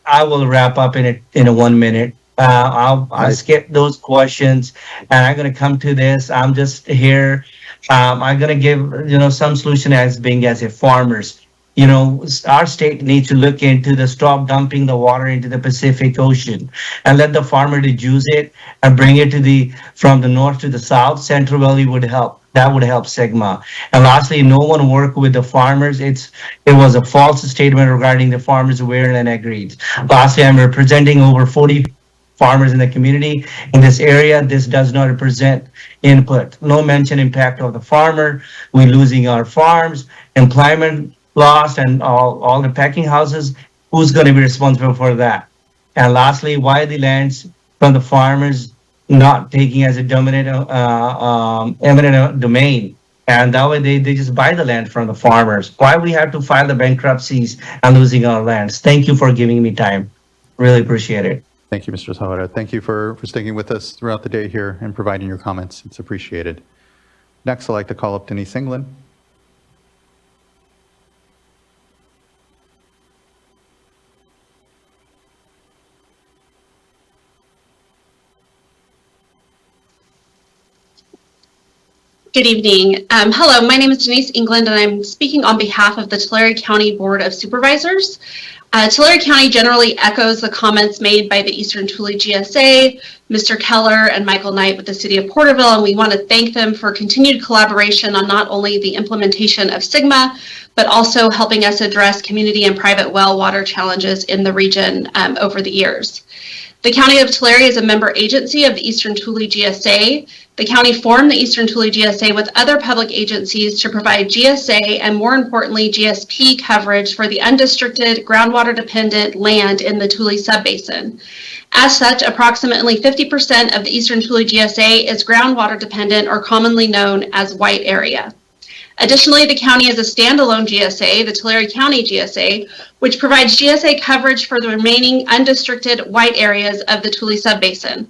I will wrap up in a 1 minute. I'll skip those questions, and I'm going to come to this. I'm just here. I'm going to give some solution as being as a farmers. our state needs to look into the stop dumping the water into the Pacific Ocean and let the farmer dejuice it and bring it from the north to the south. Central Valley would help. That would help Sigma. And lastly, no one worked with the farmers. It was a false statement regarding the farmers aware and agreed. Lastly, I'm representing over 40 farmers in the community in this area. This does not represent input. No mention impact of the farmer. We're losing our farms, employment lost, and all the packing houses. Who's going to be responsible for that? And lastly, why the lands from the farmers not taking as a dominant eminent domain? And that way they just buy the land from the farmers. Why we have to file the bankruptcies and losing our lands? Thank you for giving me time. Really appreciate it. Thank you, Mr. Sahara. Thank you for sticking with us throughout the day here and providing your comments. It's appreciated. Next, I'd like to call up Denise England. Good evening. Hello, my name is Denise England, and I'm speaking on behalf of the Tulare County Board of Supervisors. Tulare County generally echoes the comments made by the Eastern Tule GSA, Mr. Keller, and Michael Knight with the City of Porterville, and we want to thank them for continued collaboration on not only the implementation of SGMA, but also helping us address community and private well water challenges in the region over the years. The County of Tulare is a member agency of the Eastern Tule GSA. The county formed the Eastern Tule GSA with other public agencies to provide GSA and, more importantly, GSP coverage for the undistricted, groundwater-dependent land in the Tule subbasin. As such, approximately 50% of the Eastern Tule GSA is groundwater-dependent, or commonly known as white area. Additionally, the county is a standalone GSA, the Tulare County GSA, which provides GSA coverage for the remaining undistricted white areas of the Tule subbasin.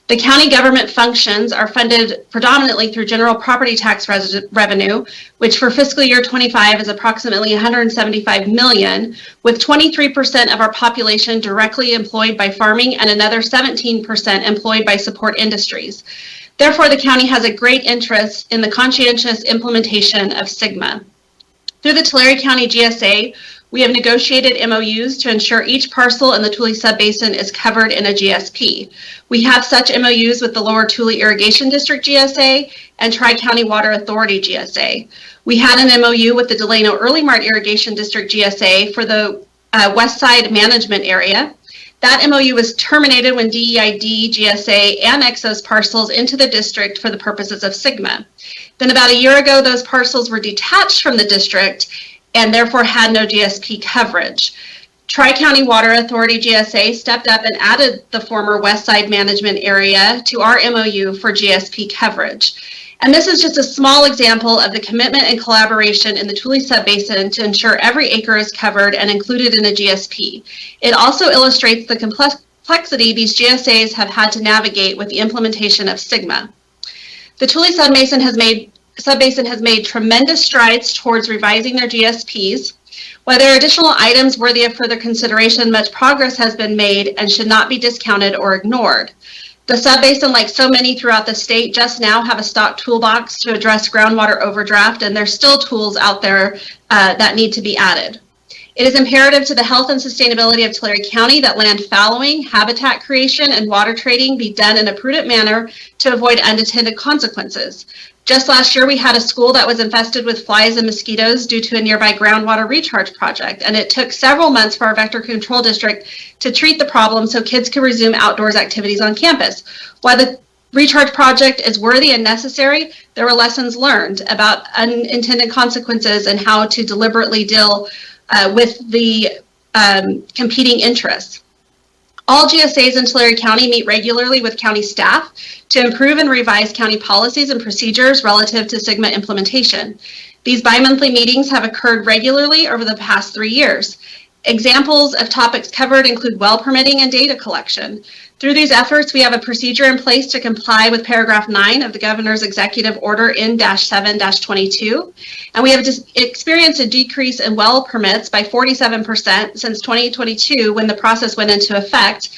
The county government functions are funded predominantly through general property tax revenue, which for fiscal year 25 is approximately $175 million, with 23% of our population directly employed by farming and another 17% employed by support industries. Therefore, the county has a great interest in the conscientious implementation of SGMA. Through the Tulare County GSA, we have negotiated MOUs to ensure each parcel in the Tule subbasin is covered in a GSP. We have such MOUs with the Lower Tule Irrigation District GSA and Tri-County Water Authority GSA. We had an MOU with the Delano Early Mart Irrigation District GSA for the West Side Management Area. That MOU was terminated when DEID GSA annexed those parcels into the district for the purposes of SGMA. Then about a year ago, those parcels were detached from the district and therefore had no GSP coverage. Tri-County Water Authority GSA stepped up and added the former West Side Management Area to our MOU for GSP coverage. And this is just a small example of the commitment and collaboration in the Tule subbasin to ensure every acre is covered and included in a GSP. It also illustrates the complexity these GSAs have had to navigate with the implementation of SGMA. The Tule subbasin has made tremendous strides towards revising their GSPs. While there are additional items worthy of further consideration, much progress has been made and should not be discounted or ignored. The subbasin, like so many throughout the state, just now have a stock toolbox to address groundwater overdraft, and there's still tools out there that need to be added. It is imperative to the health and sustainability of Tulare County that land fallowing, habitat creation, and water trading be done in a prudent manner to avoid unintended consequences. Just last year, we had a school that was infested with flies and mosquitoes due to a nearby groundwater recharge project, and it took several months for our vector control district to treat the problem so kids could resume outdoors activities on campus. While the recharge project is worthy and necessary, there were lessons learned about unintended consequences and how to deliberately deal with the competing interests. All GSAs in Tulare County meet regularly with county staff to improve and revise county policies and procedures relative to SGMA implementation. These bi-monthly meetings have occurred regularly over the past 3 years. Examples of topics covered include well permitting and data collection. Through these efforts, we have a procedure in place to comply with paragraph 9 of the Governor's Executive Order N-7-22, and we have experienced a decrease in well permits by 47% since 2022 when the process went into effect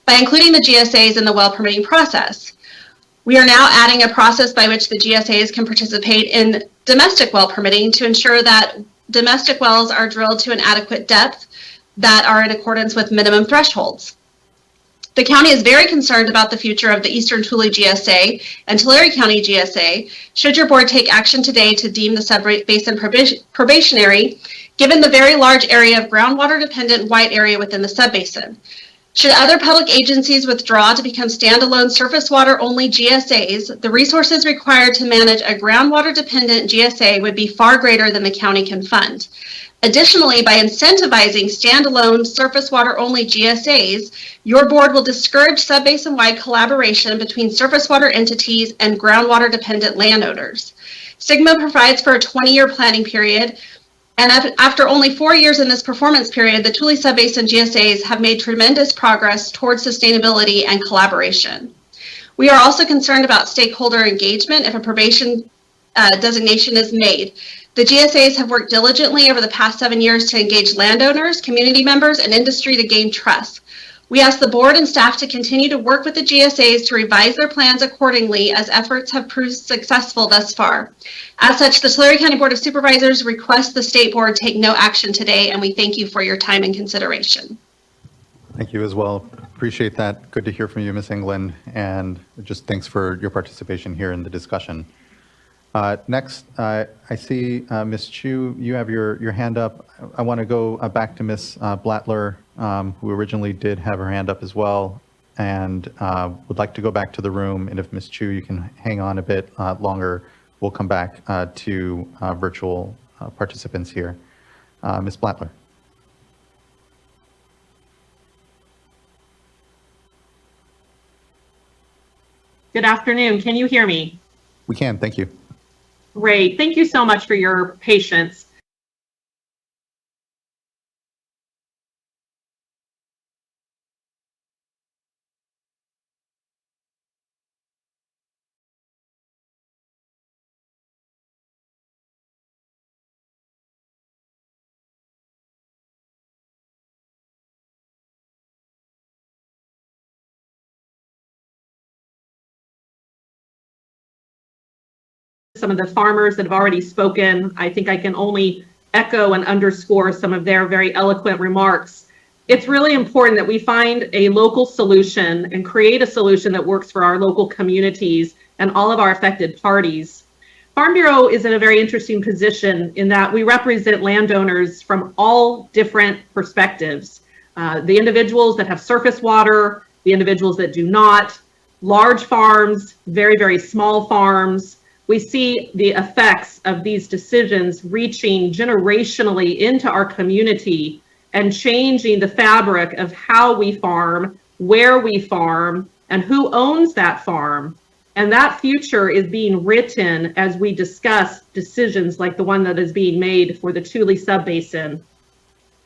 by including the GSAs in the well permitting process. We are now adding a process by which the GSAs can participate in domestic well permitting to ensure that domestic wells are drilled to an adequate depth that are in accordance with minimum thresholds. The county is very concerned about the future of the Eastern Tule GSA and Tulare County GSA. Should your board take action today to deem the subbasin probationary, given the very large area of groundwater dependent white area within the subbasin? Should other public agencies withdraw to become standalone surface water only GSAs, the resources required to manage a groundwater dependent GSA would be far greater than the county can fund. Additionally, by incentivizing standalone surface water only GSAs, your board will discourage subbasin-wide collaboration between surface water entities and groundwater dependent landowners. SGMA provides for a 20-year planning period, and after only 4 years in this performance period, the Tule Subbasin GSAs have made tremendous progress towards sustainability and collaboration. We are also concerned about stakeholder engagement if a probation designation is made. The GSAs have worked diligently over the past 7 years to engage landowners, community members, and industry to gain trust. We ask the board and staff to continue to work with the GSAs to revise their plans accordingly as efforts have proved successful thus far. As such, the Tulare County Board of Supervisors requests the state board take no action today, and we thank you for your time and consideration. Thank you as well. Appreciate that. Good to hear from you, Ms. England, and just thanks for your participation here in the discussion. Next, I see Ms. Chu, you have your hand up. I want to go back to Ms. Blattler, who originally did have her hand up as well, and would like to go back to the room. And if Ms. Chu, you can hang on a bit longer, we'll come back to virtual participants here. Ms. Blattler. Good afternoon. Can you hear me? We can. Thank you. Great. Thank you so much for your patience. Some of the farmers that have already spoken, I think I can only echo and underscore some of their very eloquent remarks. It's really important that we find a local solution and create a solution that works for our local communities and all of our affected parties. Farm Bureau is in a very interesting position in that we represent landowners from all different perspectives. The individuals that have surface water, the individuals that do not, large farms, very, very small farms. We see the effects of these decisions reaching generationally into our community and changing the fabric of how we farm, where we farm, and who owns that farm. And that future is being written as we discuss decisions like the one that is being made for the Tule Subbasin.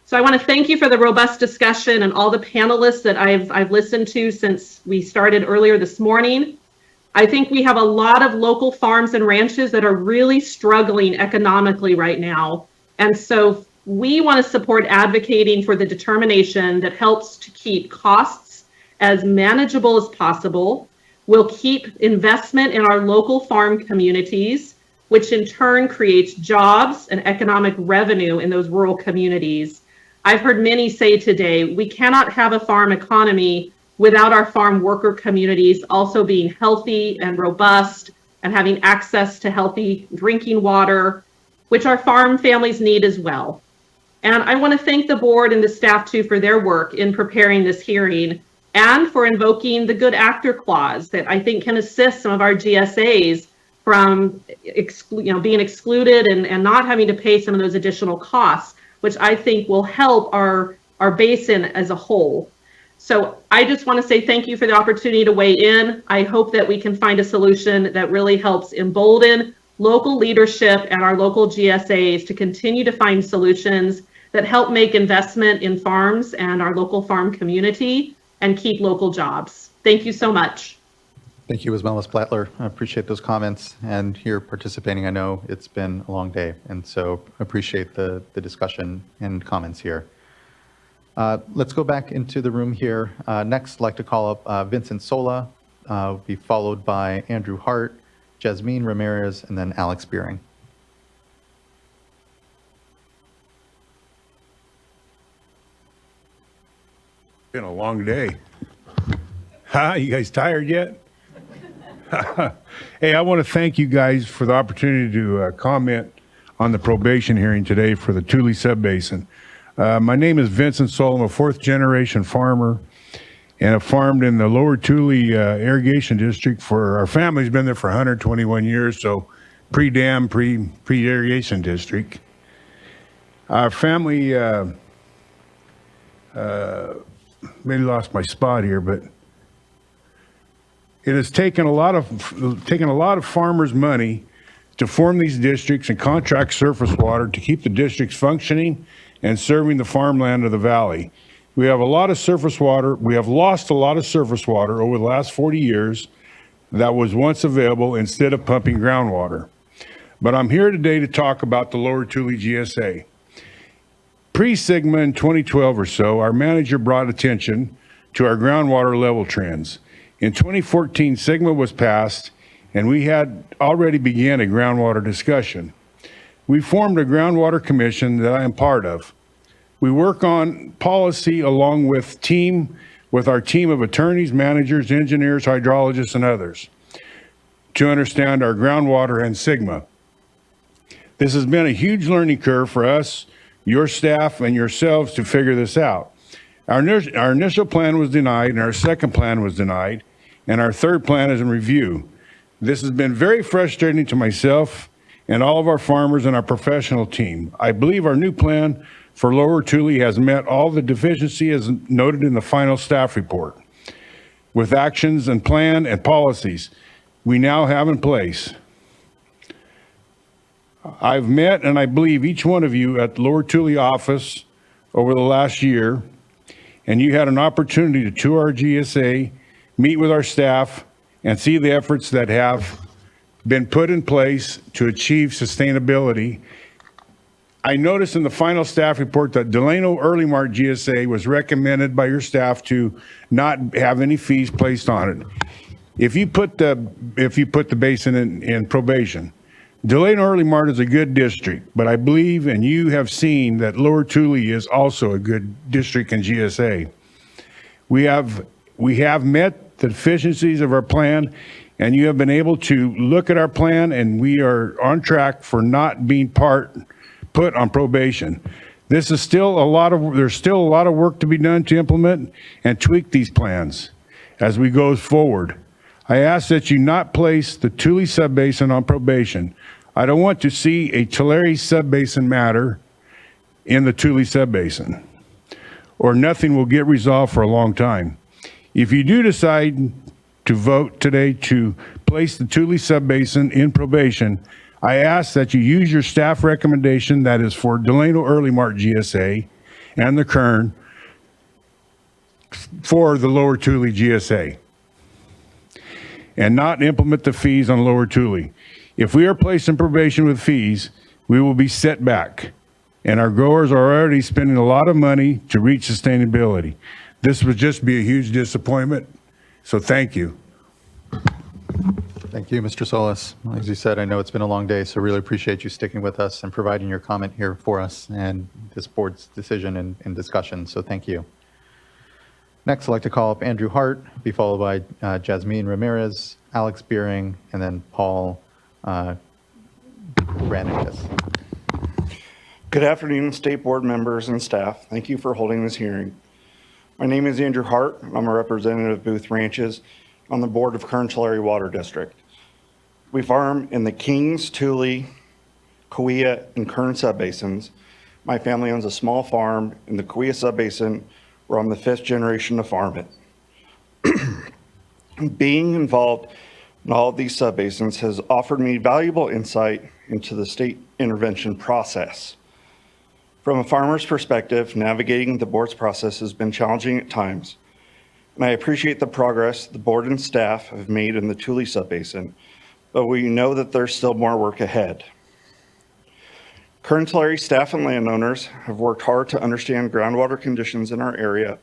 So I want to thank you for the robust discussion and all the panelists that I've listened to since we started earlier this morning. I think we have a lot of local farms and ranches that are really struggling economically right now. And so we want to support advocating for the determination that helps to keep costs as manageable as possible, will keep investment in our local farm communities, which in turn creates jobs and economic revenue in those rural communities. I've heard many say today, we cannot have a farm economy without our farm worker communities also being healthy and robust and having access to healthy drinking water, which our farm families need as well. And I want to thank the board and the staff too for their work in preparing this hearing and for invoking the good actor clause that I think can assist some of our GSAs from being excluded and not having to pay some of those additional costs, which I think will help our basin as a whole. So I just want to say thank you for the opportunity to weigh in. I hope that we can find a solution that really helps embolden local leadership and our local GSAs to continue to find solutions that help make investment in farms and our local farm community and keep local jobs. Thank you so much. Thank you as well, Ms. Blattler. I appreciate those comments and your participating. I know it's been a long day, and so appreciate the discussion and comments here. Let's go back into the room here. Next, I'd like to call up Vincent Sola, be followed by Andrew Hart, Jasmine Ramirez, and then Alex Beering. Been a long day. Huh? You guys tired yet? Hey, I want to thank you guys for the opportunity to comment on the probation hearing today for the Tule Subbasin. My name is Vincent Sol. I'm a fourth-generation farmer, and I've farmed in the Lower Tule Irrigation District for, our family's been there for 121 years, so pre-dam, pre-irrigation district. Our family, maybe lost my spot here, but it has taken a lot of farmers' money to form these districts and contract surface water to keep the districts functioning and serving the farmland of the valley. We have a lot of surface water. We have lost a lot of surface water over the last 40 years that was once available instead of pumping groundwater. But I'm here today to talk about the Lower Tule GSA. Pre-Sigma in 2012 or so, our manager brought attention to our groundwater level trends. In 2014, Sigma was passed, and we had already began a groundwater discussion. We formed a groundwater commission that I am part of. We work on policy along with our team of attorneys, managers, engineers, hydrologists, and others to understand our groundwater and Sigma. This has been a huge learning curve for us, your staff, and yourselves to figure this out. Our initial plan was denied, and our second plan was denied, and our third plan is in review. This has been very frustrating to myself and all of our farmers and our professional team. I believe our new plan for Lower Tule has met all the deficiency as noted in the final staff report, with actions and plan and policies we now have in place. I've met, and I believe each one of you at the Lower Tule office over the last year, and you had an opportunity to tour our GSA, meet with our staff, and see the efforts that have been put in place to achieve sustainability. I noticed in the final staff report that Delano Early Mart GSA was recommended by your staff to not have any fees placed on it. If you put the basin in probation, Delano Early Mart is a good district, but I believe, and you have seen, that Lower Tule is also a good district in GSA. We have met the deficiencies of our plan, and you have been able to look at our plan, and we are on track for not being put on probation. There's still a lot of work to be done to implement and tweak these plans as we go forward. I ask that you not place the Tule Subbasin on probation. I don't want to see a Tulare Subbasin matter in the Tule Subbasin, or nothing will get resolved for a long time. If you do decide to vote today to place the Tule Subbasin in probation, I ask that you use your staff recommendation that is for Delano Early Mart GSA and the Kern for the Lower Tule GSA, and not implement the fees on Lower Tule. If we are placed in probation with fees, we will be set back, and our growers are already spending a lot of money to reach sustainability. This would just be a huge disappointment, so thank you. Thank you, Mr. Solis. As you said, I know it's been a long day, so really appreciate you sticking with us and providing your comment here for us and this board's decision and discussion, so thank you. Next, I'd like to call up Andrew Hart, be followed by Jasmine Ramirez, Alex Beering, and then Paul Brandicus. Good afternoon, State Board members and staff. Thank you for holding this hearing. My name is Andrew Hart. I'm a representative of Booth Ranches on the board of Kern-Tulare Water District. We farm in the Kings, Tule, Cahuilla, and Kern subbasins. My family owns a small farm in the Cahuilla subbasin where I'm the 5th generation to farm it. Being involved in all of these subbasins has offered me valuable insight into the state intervention process. From a farmer's perspective, navigating the board's process has been challenging at times, and I appreciate the progress the board and staff have made in the Tule subbasin, but we know that there's still more work ahead. Kern-Tulare staff and landowners have worked hard to understand groundwater conditions in our area.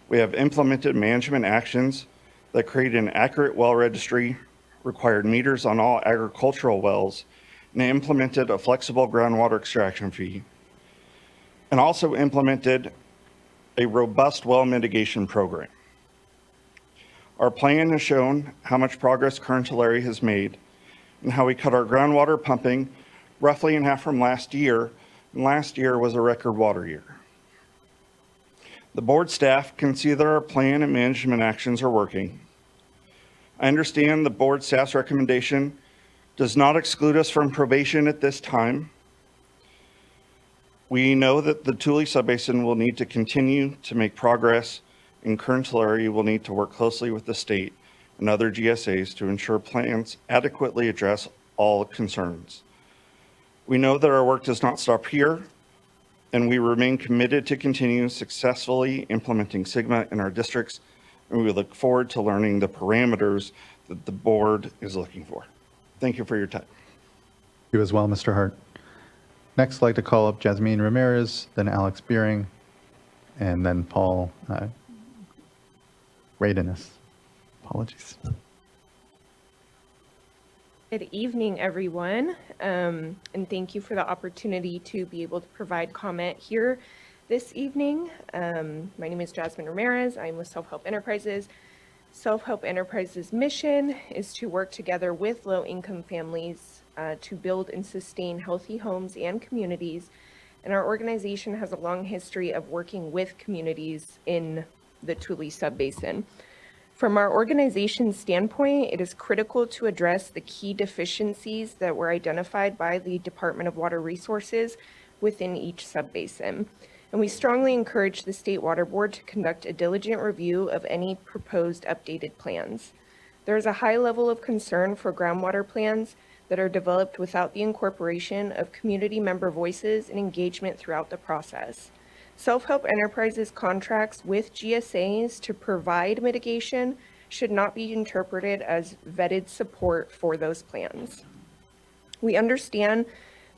We have implemented management actions that create an accurate well registry, required meters on all agricultural wells, and implemented a flexible groundwater extraction fee, and also implemented a robust well mitigation program. Our plan has shown how much progress Kern Tulare has made and how we cut our groundwater pumping roughly in half from last year, and last year was a record water year. The board staff can see that our plan and management actions are working. I understand the board staff's recommendation does not exclude us from probation at this time. We know that the Tule subbasin will need to continue to make progress, and Kern Tulare will need to work closely with the state and other GSAs to ensure plans adequately address all concerns. We know that our work does not stop here, and we remain committed to continue successfully implementing SGMA in our districts, and we look forward to learning the parameters that the board is looking for. Thank you for your time. You as well, Mr. Hart. Next, I'd like to call up Jasmine Ramirez, then Alex Beering, and then Paul Radenis. Apologies. Good evening, everyone, and thank you for the opportunity to be able to provide comment here this evening. My name is Jasmine Ramirez. I'm with Self-Help Enterprises. Self-Help Enterprises' mission is to work together with low-income families to build and sustain healthy homes and communities, and our organization has a long history of working with communities in the Tule Subbasin. From our organization's standpoint, it is critical to address the key deficiencies that were identified by the Department of Water Resources within each subbasin. And we strongly encourage the State Water Board to conduct a diligent review of any proposed updated plans. There is a high level of concern for groundwater plans that are developed without the incorporation of community member voices and engagement throughout the process. Self-Help Enterprises contracts with GSAs to provide mitigation should not be interpreted as vetted support for those plans. We understand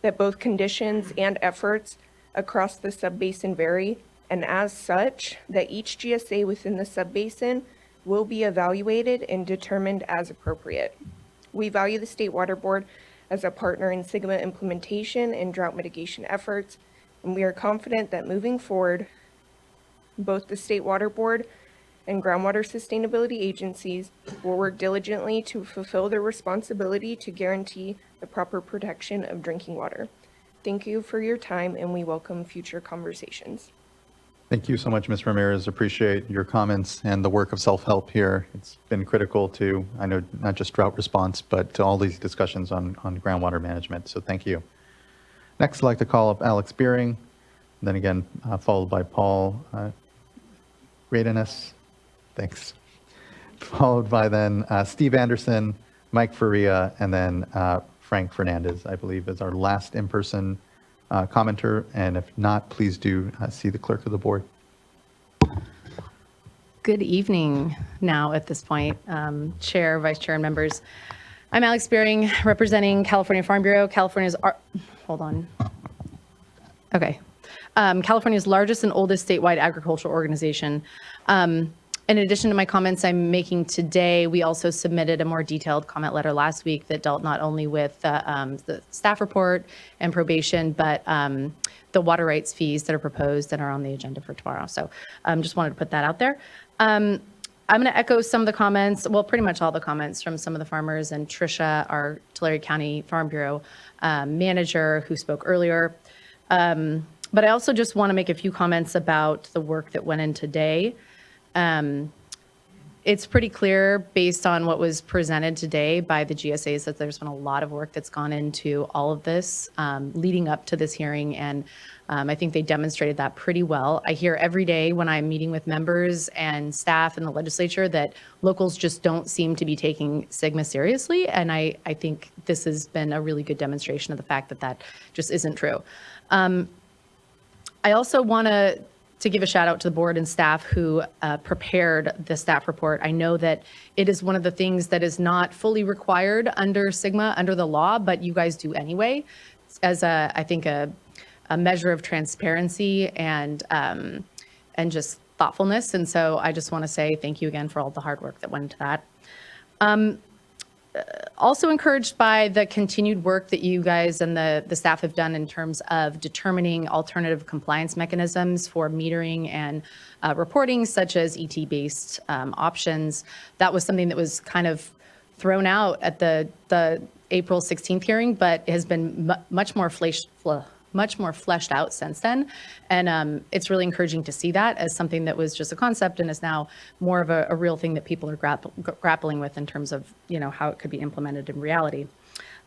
that both conditions and efforts across the subbasin vary, and as such, that each GSA within the subbasin will be evaluated and determined as appropriate. We value the State Water Board as a partner in SGMA implementation and drought mitigation efforts, and we are confident that moving forward, both the State Water Board and groundwater sustainability agencies will work diligently to fulfill their responsibility to guarantee the proper protection of drinking water. Thank you for your time, and we welcome future conversations. Thank you so much, Ms. Ramirez. Appreciate your comments and the work of self-help here. It's been critical to, I know, not just drought response, but to all these discussions on groundwater management. So thank you. Next, I'd like to call up Alex Beering, then again, followed by Paul Radenis. Thanks. Followed by then Steve Anderson, Mike Faria, and then Frank Fernandez, I believe, is our last in-person commenter. And if not, please do see the clerk of the board. Good evening now at this point, Chair, Vice Chair, and members. I'm Alex Beering, representing California Farm Bureau, California's largest and oldest statewide agricultural organization. In addition to my comments I'm making today, we also submitted a more detailed comment letter last week that dealt not only with the staff report and probation, but the water rights fees that are proposed and are on the agenda for tomorrow. So just wanted to put that out there. I'm going to echo some of the comments, well, pretty much all the comments from some of the farmers and Tricia, our Tulare County Farm Bureau manager who spoke earlier. But I also just want to make a few comments about the work that went in today. It's pretty clear based on what was presented today by the GSAs that there's been a lot of work that's gone into all of this leading up to this hearing, and I think they demonstrated that pretty well. I hear every day when I'm meeting with members and staff in the legislature that locals just don't seem to be taking SGMA seriously, and I think this has been a really good demonstration of the fact that that just isn't true. I also want to give a shout out to the board and staff who prepared the staff report. I know that it is one of the things that is not fully required under SGMA, under the law, but you guys do anyway, as I think a measure of transparency and just thoughtfulness. And so I just want to say thank you again for all the hard work that went into that. also encouraged by the continued work that you guys and the staff have done in terms of determining alternative compliance mechanisms for metering and reporting, such as ET-based options. That was something that was kind of thrown out at the April 16th hearing, but has been much more fleshed out since then. And it's really encouraging to see that as something that was just a concept and is now more of a real thing that people are grappling with in terms of, how it could be implemented in reality.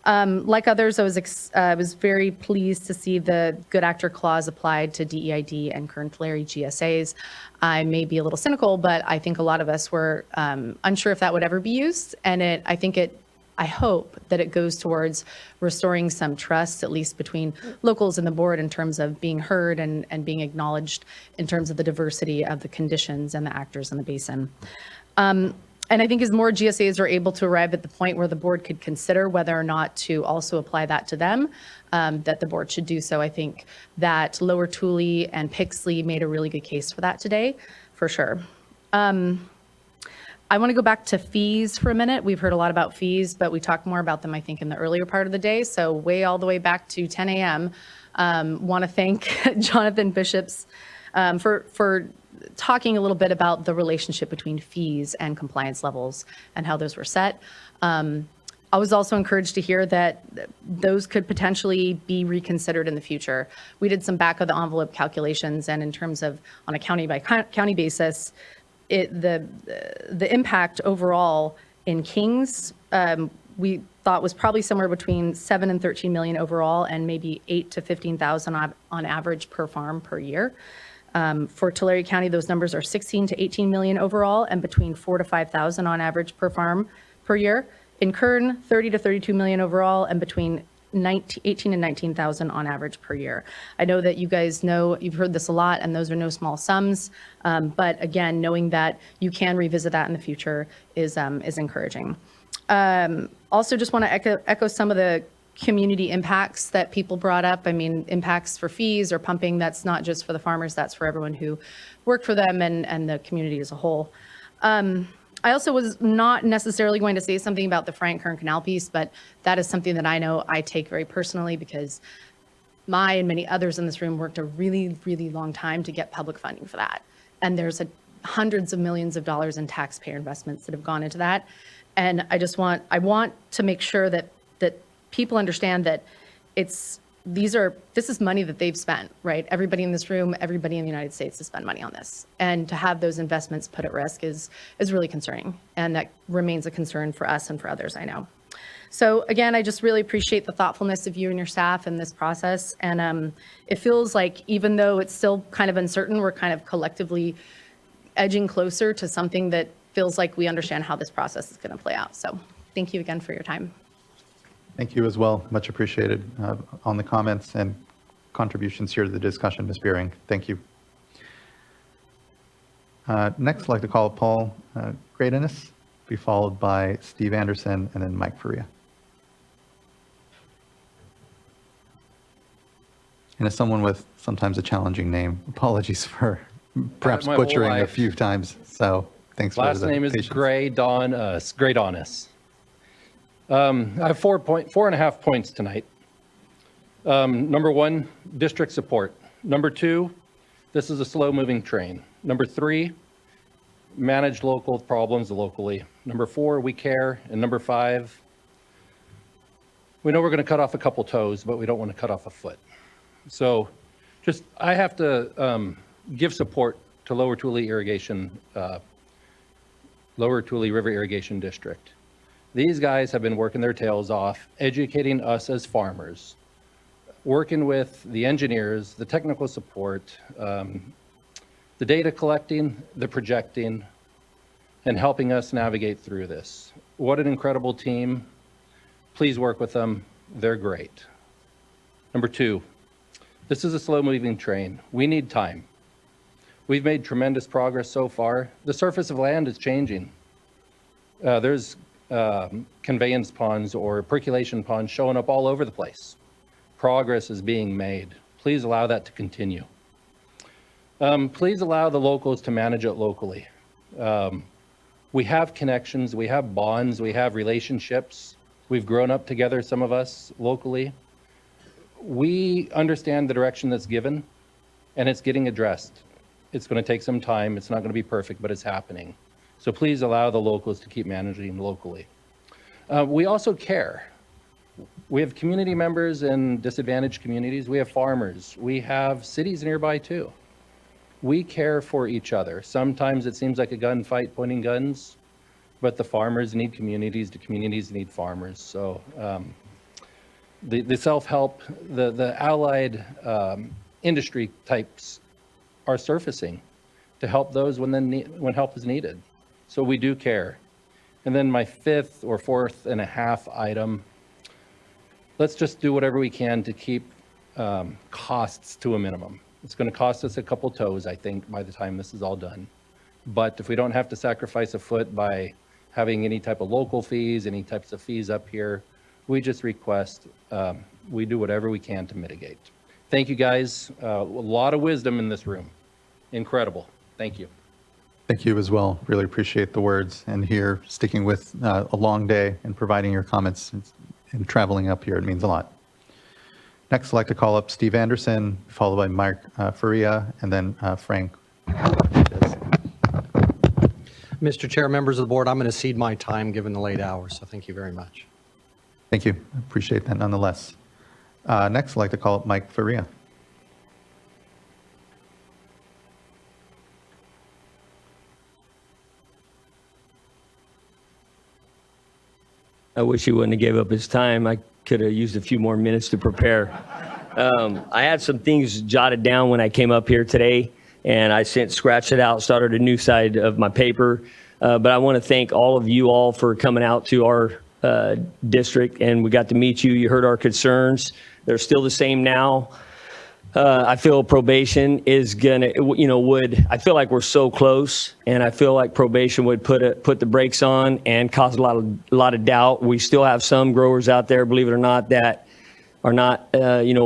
Like others, I was very pleased to see the good actor clause applied to DEID and Kern Tulare GSAs. I may be a little cynical, but I think a lot of us were unsure if that would ever be used. And I hope that it goes towards restoring some trust, at least between locals and the board, in terms of being heard and being acknowledged in terms of the diversity of the conditions and the actors in the basin. And I think as more GSAs are able to arrive at the point where the board could consider whether or not to also apply that to them, that the board should do so. I think that Lower Tule and Pixley made a really good case for that today, for sure. I want to go back to fees for a minute. We've heard a lot about fees, but we talked more about them, I think, in the earlier part of the day. So all the way back to 10 a.m. Want to thank Jonathan Bishops for talking a little bit about the relationship between fees and compliance levels and how those were set. I was also encouraged to hear that those could potentially be reconsidered in the future. We did some back of the envelope calculations, and in terms of on a county by county basis, the impact overall in Kings, we thought was probably somewhere between 7 and 13 million overall, and maybe 8 to 15,000 on average per farm per year. For Tulare County, those numbers are 16 to 18 million overall, and between 4 to 5,000 on average per farm per year. In Kern, 30 to 32 million overall, and between 18 and 19,000 on average per year. I know that you guys know, you've heard this a lot, and those are no small sums. But again, knowing that you can revisit that in the future is encouraging. Also, just want to echo some of the community impacts that people brought up. I mean, impacts for fees or pumping, that's not just for the farmers, that's for everyone who worked for them and the community as a whole. I also was not necessarily going to say something about the Frank Kern Canal piece, but that is something that I know I take very personally because I and many others in this room worked a really, really long time to get public funding for that. And there's hundreds of millions of dollars in taxpayer investments that have gone into that. And I want to make sure that people understand that this is money that they've spent, right? Everybody in this room, everybody in the United States has spent money on this. And to have those investments put at risk is really concerning. And that remains a concern for us and for others, I know. So again, I just really appreciate the thoughtfulness of you and your staff in this process. And it feels like even though it's still kind of uncertain, we're kind of collectively edging closer to something that feels like we understand how this process is going to play out. So thank you again for your time. Thank you as well. Much appreciated on the comments and contributions here to the discussion, Ms. Beering. Thank you. Next, I'd like to call Paul Gradenis, be followed by Steve Anderson and then Mike Faria. And as someone with sometimes a challenging name, apologies for perhaps butchering a few times. So thanks for the patience. Last name is Gradonis. I have 4.5 points tonight. Number 1, district support. Number 2, this is a slow-moving train. Number 3, manage local problems locally. Number 4, we care. And number 5, we know we're going to cut off a couple toes, but we don't want to cut off a foot. So I have to give support to Lower Tule River Irrigation District. These guys have been working their tails off, educating us as farmers, working with the engineers, the technical support, the data collecting, the projecting, and helping us navigate through this. What an incredible team. Please work with them. They're great. Number 2, this is a slow-moving train. We need time. We've made tremendous progress so far. The surface of land is changing. There's conveyance ponds or percolation ponds showing up all over the place. Progress is being made. Please allow that to continue. Please allow the locals to manage it locally. We have connections, we have bonds, we have relationships. We've grown up together, some of us locally. We understand the direction that's given, and it's getting addressed. It's going to take some time. It's not going to be perfect, but it's happening. So please allow the locals to keep managing locally. We also care. We have community members in disadvantaged communities. We have farmers. We have cities nearby too. We care for each other. Sometimes it seems like a gunfight pointing guns, but the farmers need communities, the communities need farmers. So the self-help, the allied industry types are surfacing to help those when help is needed. So we do care. And then my fifth or fourth and a half item, let's just do whatever we can to keep costs to a minimum. It's going to cost us a couple toes, I think, by the time this is all done. But if we don't have to sacrifice a foot by having any type of local fees, any types of fees up here, we just request we do whatever we can to mitigate. Thank you, guys. A lot of wisdom in this room. Incredible. Thank you. Thank you as well. Really appreciate the words and here sticking with a long day and providing your comments and traveling up here. It means a lot. Next, I'd like to call up Steve Anderson, followed by Mark Faria, and then Frank. Mr. Chair, members of the board, I'm going to cede my time given the late hour, so thank you very much. Thank you. Appreciate that nonetheless. Next, I'd like to call up Mike Faria. I wish he wouldn't have gave up his time. I could have used a few more minutes to prepare. I had some things jotted down when I came up here today, and I scratched it out, started a new side of my paper. But I want to thank all of you all for coming out to our district, and we got to meet you. You heard our concerns. They're still the same now. I feel probation is gonna, I feel like we're so close, and I feel like probation would put the brakes on and cause a lot of doubt. We still have some growers out there, believe it or not, that are not,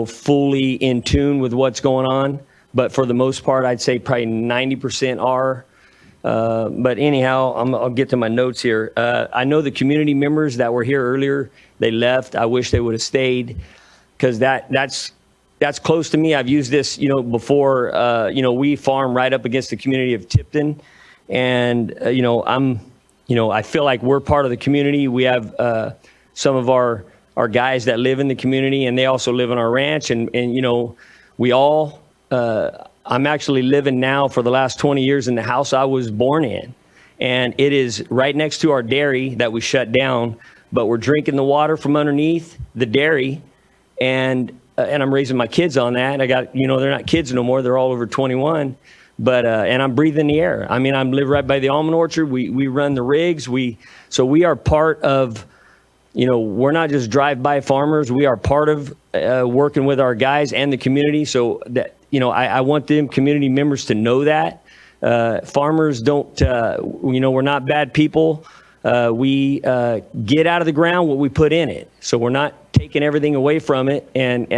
fully in tune with what's going on. But for the most part, I'd say probably 90% are. But anyhow, I'll get to my notes here. I know the community members that were here earlier, they left. I wish they would have stayed, because that's close to me. I've used this, before. We farm right up against the community of Tipton, and I feel like we're part of the community. We have some of our guys that live in the community, and they also live on our ranch, and we all. I'm actually living now for the last 20 years in the house I was born in, and it is right next to our dairy that we shut down. But we're drinking the water from underneath the dairy, and I'm raising my kids on that. I got, they're not kids no more. They're all over 21. But, and I'm breathing the air. I mean, I live right by the almond orchard. We run the rigs. So we are part of, we're not just drive-by farmers. We are part of working with our guys and the community. So that, I want them community members to know that. Farmers don't, we're not bad people. We get out of the ground what we put in it. So we're not taking everything away from it, and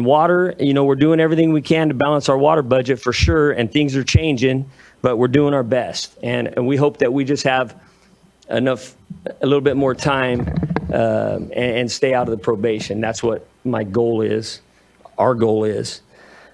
water, we're doing everything we can to balance our water budget for sure, and things are changing, but we're doing our best, and we hope that we just have a little bit more time and stay out of the probation. That's what my goal is, our goal is.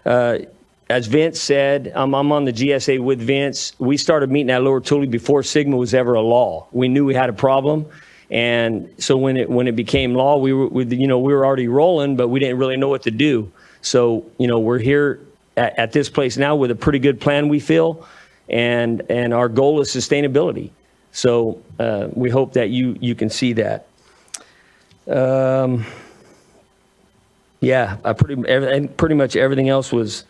As Vince said, I'm on the GSA with Vince. We started meeting at Lower Tule before SGMA was ever a law. We knew we had a problem. And so when it became law, we were already rolling, but we didn't really know what to do. So, we're here at this place now with a pretty good plan, we feel, and our goal is sustainability. So we hope that you can see that. Yeah, pretty much everything else was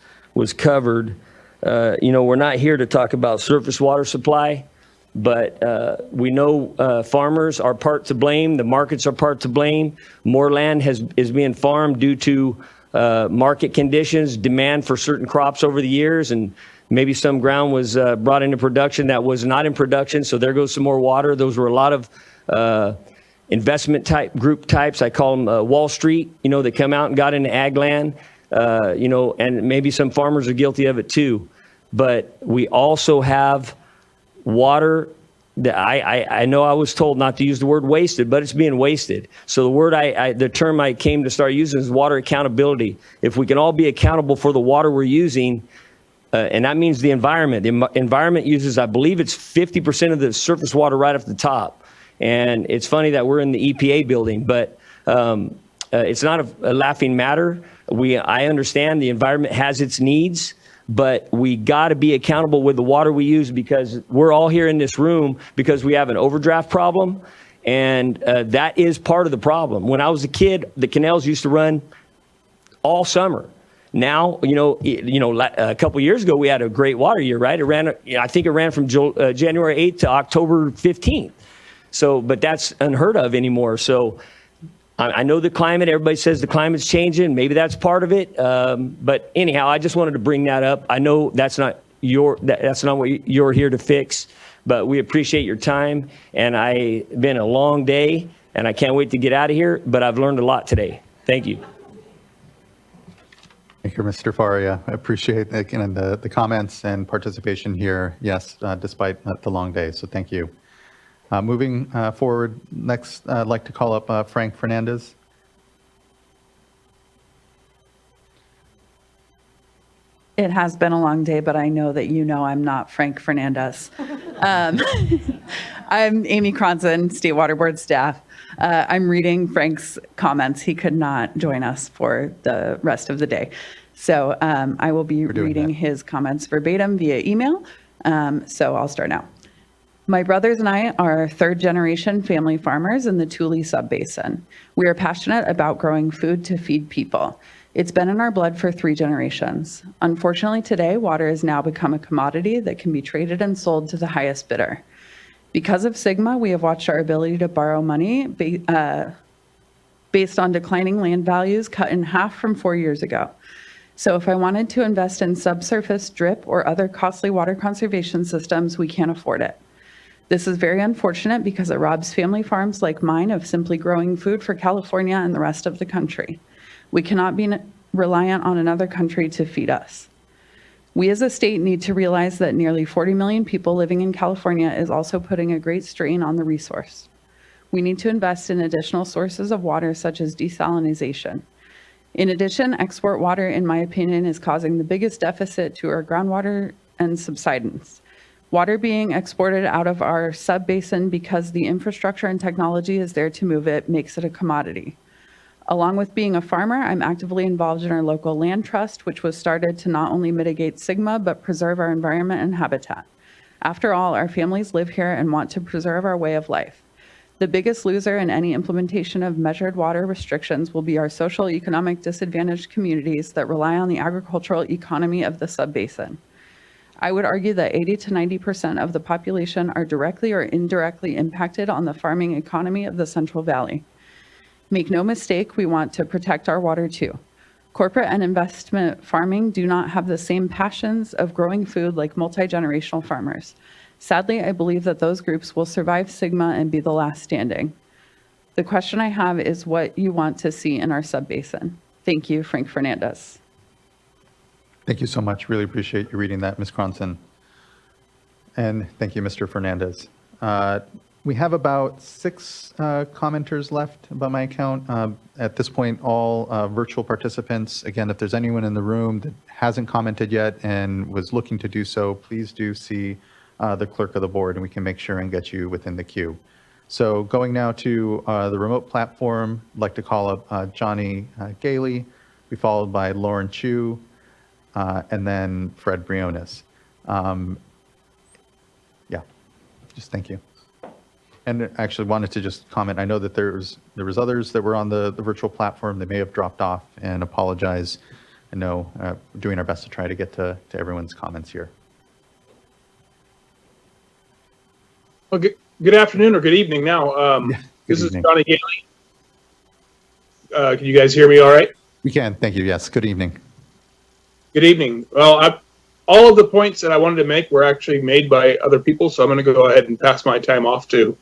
covered. We're not here to talk about surface water supply. But we know farmers are part to blame. The markets are part to blame. More land is being farmed due to market conditions, demand for certain crops over the years, and maybe some ground was brought into production that was not in production. So there goes some more water. Those were a lot of investment group types. I call them Wall Street. That come out and got into ag land. And maybe some farmers are guilty of it too. But we also have water, I know I was told not to use the word wasted, but it's being wasted. So the word the term I came to start using is water accountability. If we can all be accountable for the water we're using, and that means the environment. The environment uses, I believe it's 50% of the surface water right off the top. And it's funny that we're in the EPA building, but it's not a laughing matter. I understand the environment has its needs, but we got to be accountable with the water we use, because we're all here in this room because we have an overdraft problem, and that is part of the problem. When I was a kid, the canals used to run all summer. Now, a couple years ago, we had a great water year, right? I think it ran from January 8th to October 15th. So, but that's unheard of anymore. So I know the climate, everybody says the climate's changing. Maybe that's part of it. But anyhow, I just wanted to bring that up. I know that's not what you're here to fix, but we appreciate your time. And it's been a long day, and I can't wait to get out of here, but I've learned a lot today. Thank you. Thank you, Mr. Faria. I appreciate again the comments and participation here. Yes, despite the long day. So thank you. Moving forward, next, I'd like to call up Frank Fernandez. It has been a long day, but I know that I'm not Frank Fernandez. I'm Amy Cronson, State Water Board staff. I'm reading Frank's comments. He could not join us for the rest of the day. So I will be reading his comments verbatim via email. So I'll start now. My brothers and I are third-generation family farmers in the Tule Subbasin. We are passionate about growing food to feed people. It's been in our blood for 3 generations. Unfortunately, today, water has now become a commodity that can be traded and sold to the highest bidder. Because of SGMA, we have watched our ability to borrow money based on declining land values cut in half from 4 years ago. So if I wanted to invest in subsurface drip or other costly water conservation systems, we can't afford it. This is very unfortunate because it robs family farms like mine of simply growing food for California and the rest of the country. We cannot be reliant on another country to feed us. We as a state need to realize that nearly 40 million people living in California is also putting a great strain on the resource. We need to invest in additional sources of water such as desalination. In addition, export water, in my opinion, is causing the biggest deficit to our groundwater and subsidence. Water being exported out of our sub-basin because the infrastructure and technology is there to move it makes it a commodity. Along with being a farmer, I'm actively involved in our local land trust, which was started to not only mitigate SGMA, but preserve our environment and habitat. After all, our families live here and want to preserve our way of life. The biggest loser in any implementation of measured water restrictions will be our social economic disadvantaged communities that rely on the agricultural economy of the sub-basin. I would argue that 80 to 90% of the population are directly or indirectly impacted on the farming economy of the Central Valley. Make no mistake, we want to protect our water too. Corporate and investment farming do not have the same passions of growing food like multi-generational farmers. Sadly, I believe that those groups will survive SGMA and be the last standing. The question I have is what you want to see in our sub-basin. Thank you, Frank Fernandez. Thank you so much. Really appreciate you reading that, Ms. Cronson. And thank you, Mr. Fernandez. We have about 6 commenters left by my count. At this point, all virtual participants, again, if there's anyone in the room that hasn't commented yet and was looking to do so, please do see the clerk of the board and we can make sure and get you within the queue. So going now to the remote platform, I'd like to call up Johnny Gailey, be followed by Lauren Chu, and then Fred Briones. Just thank you. And actually wanted to just comment, I know that there was others that were on the virtual platform that may have dropped off, and apologize. I know doing our best to try to get to everyone's comments here. Well, good afternoon or good evening now. This is Johnny Gailey. Can you guys hear me all right? We can, thank you. Yes, good evening. Good evening. Well, all of the points that I wanted to make were actually made by other people, so I'm going to go ahead and pass my time off to